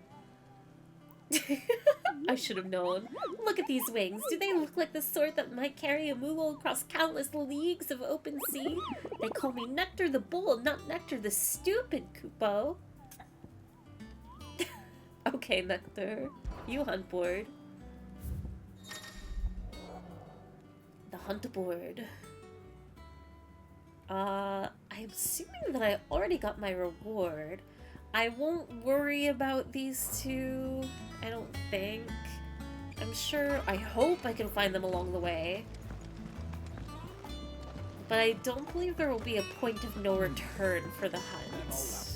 A: I should have known. Look at these wings. Do they look like the sort that might carry a Moogle across countless leagues of open sea? They call me Nectar the Bold, not Nectar the Stupid, Kupo. Okay, Nectar. You hunt board. The hunt board. I'm assuming that I already got my reward. I won't worry about these two, I don't think. I'm sure, I hope I can find them along the way. But I don't believe there will be a point of no return for the hunt.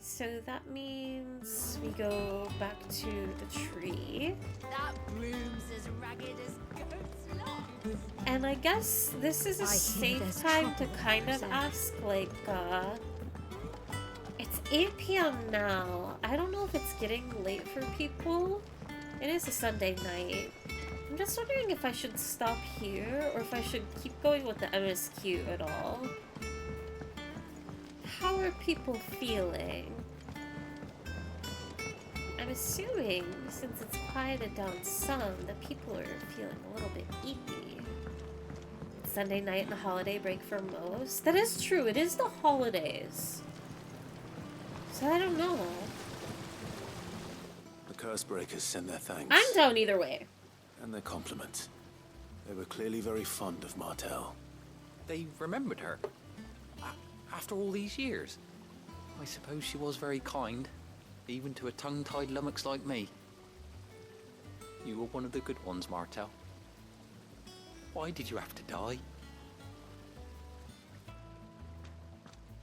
A: So that means we go back to the tree.
I: That bloom's as ragged as goat's locks.
A: And I guess this is a safe time to kind of ask, like, it's 8 p.m. now. I don't know if it's getting late for people. It is a Sunday night. I'm just wondering if I should stop here or if I should keep going with the MSQ at all. How are people feeling? I'm assuming, since it's quieted down some, that people are feeling a little bit eepy. It's Sunday night and a holiday break for most. That is true, it is the holidays. So I don't know.
J: The Cursebreakers send their thanks.
A: I'm down either way.
J: And their compliments. They were clearly very fond of Martel.
Q: They remembered her. After all these years. I suppose she was very kind. Even to a tongue-tied lummox like me. You were one of the good ones, Martel. Why did you have to die?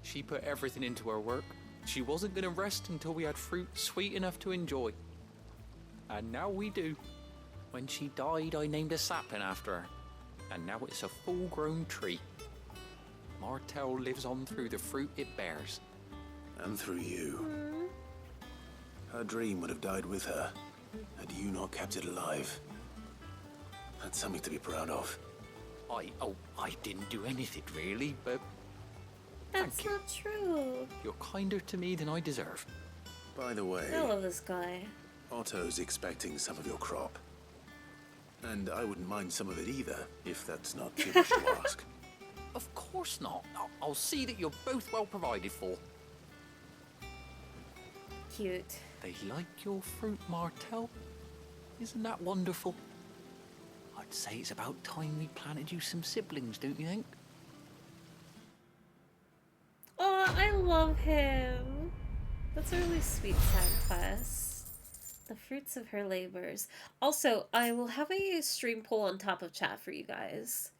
Q: She put everything into her work. She wasn't going to rest until we had fruit sweet enough to enjoy. And now we do. When she died, I named a sapling after her. And now it's a full-grown tree. Martel lives on through the fruit it bears.
J: And through you. Her dream would have died with her, had you not kept it alive. That's something to be proud of.
Q: I didn't do anything really, but...
A: That's not true.
Q: You're kinder to me than I deserve.
J: By the way...
A: I love this guy.
J: Otto's expecting some of your crop. And I wouldn't mind some of it either, if that's not too much to ask.
Q: Of course not. I'll see that you're both well provided for.
A: Cute.
Q: They like your fruit, Martel. Isn't that wonderful? I'd say it's about time we planted you some siblings, don't you think?
A: Oh, I love him. That's a really sweet side quest. The fruits of her labors. Also, I will have a stream poll on top of chat for you guys.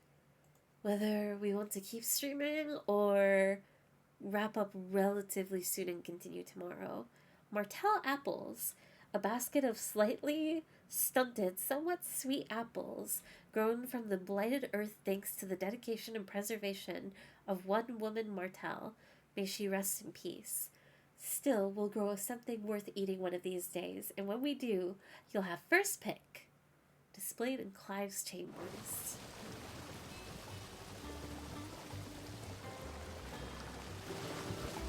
A: Whether we want to keep streaming or wrap up relatively soon and continue tomorrow. Martel apples, a basket of slightly stunted, somewhat sweet apples grown from the blighted earth thanks to the dedication and preservation of one woman Martel. May she rest in peace. Still, we'll grow something worth eating one of these days, and when we do, you'll have first pick, displayed in Clive's chambers.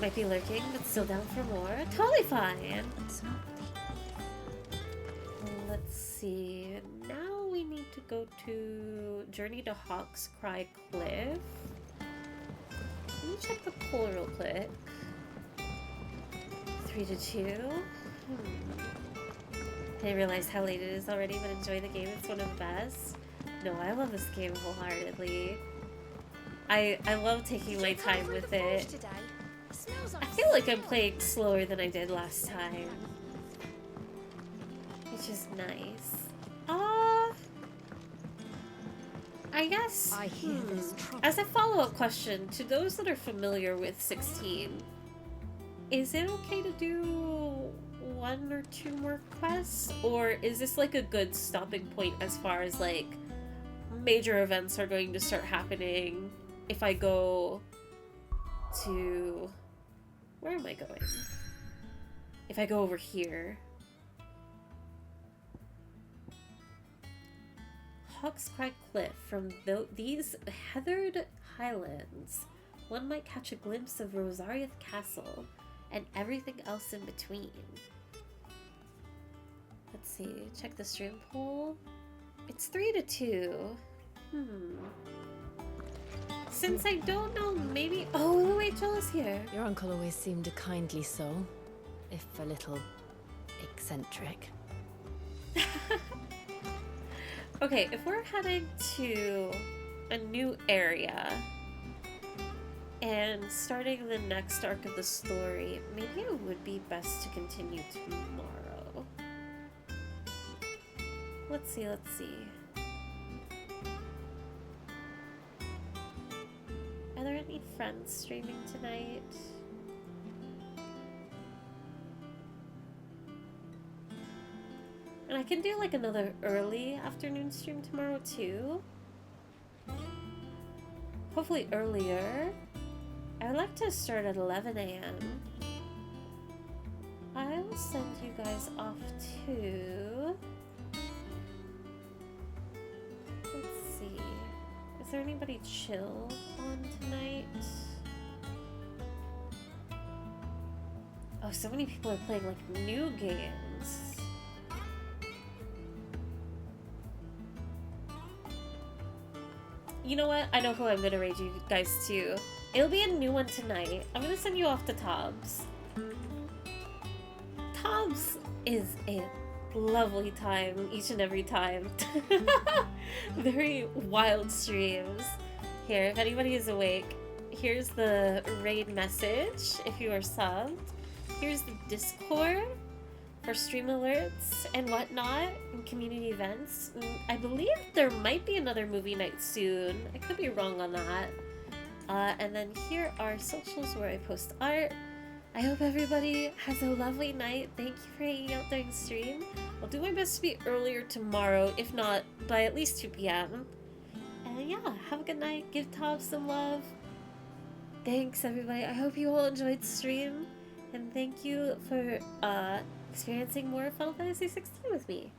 A: Might be lurking, but still down for more. Totally fine. Let's see. Now we need to go to Journey to Hawk's Cry Cliff. Let me check the poll real quick. 3-2. I didn't realize how late it is already, but enjoy the game. It's one of the best. No, I love this game wholeheartedly. I love taking my time with it. I feel like I'm playing slower than I did last time, which is nice. I guess, as a follow-up question, to those that are familiar with 16, is it okay to do 1 or 2 more quests? Or is this like a good stopping point as far as like major events are going to start happening if I go to... Where am I going? If I go over here. Hawk's Cry Cliff. From these heathered highlands, one might catch a glimpse of Rosariath Castle and everything else in between. Let's see. Check the stream poll. It's 3-2. Since I don't know, maybe... Oh, wait, Joel's here.
S: Your uncle always seemed a kindly soul, if a little eccentric.
A: Okay, if we're heading to a new area and starting the next arc of the story, maybe it would be best to continue tomorrow. Let's see. Are there any friends streaming tonight? And I can do like another early afternoon stream tomorrow too. Hopefully earlier. I would like to start at 11 a.m. I will send you guys off to... Let's see. Is there anybody chill on tonight? Oh, so many people are playing like new games. You know what? I know who I'm gonna raid you guys to. It'll be a new one tonight. I'm gonna send you off to Tobbs. Tobbs is a lovely time each and every time. Very wild streams. Here, if anybody is awake, here's the raid message if you are subbed. Here's the Discord for stream alerts and whatnot and community events. I believe there might be another movie night soon. I could be wrong on that. And then here are socials where I post art. I hope everybody has a lovely night. Thank you for hanging out during stream. I'll do my best to be earlier tomorrow, if not by at least 2 p.m. And yeah, have a good night. Give Tom some love. Thanks everybody. I hope you all enjoyed the stream. And thank you for experiencing more Final Fantasy 16 with me.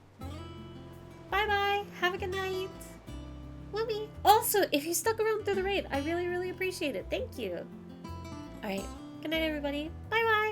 A: Bye bye. Have a good night. Woomy. Also, if you stuck around through the raid, I really, really appreciate it. Thank you. Alright. Good night, everybody. Bye bye.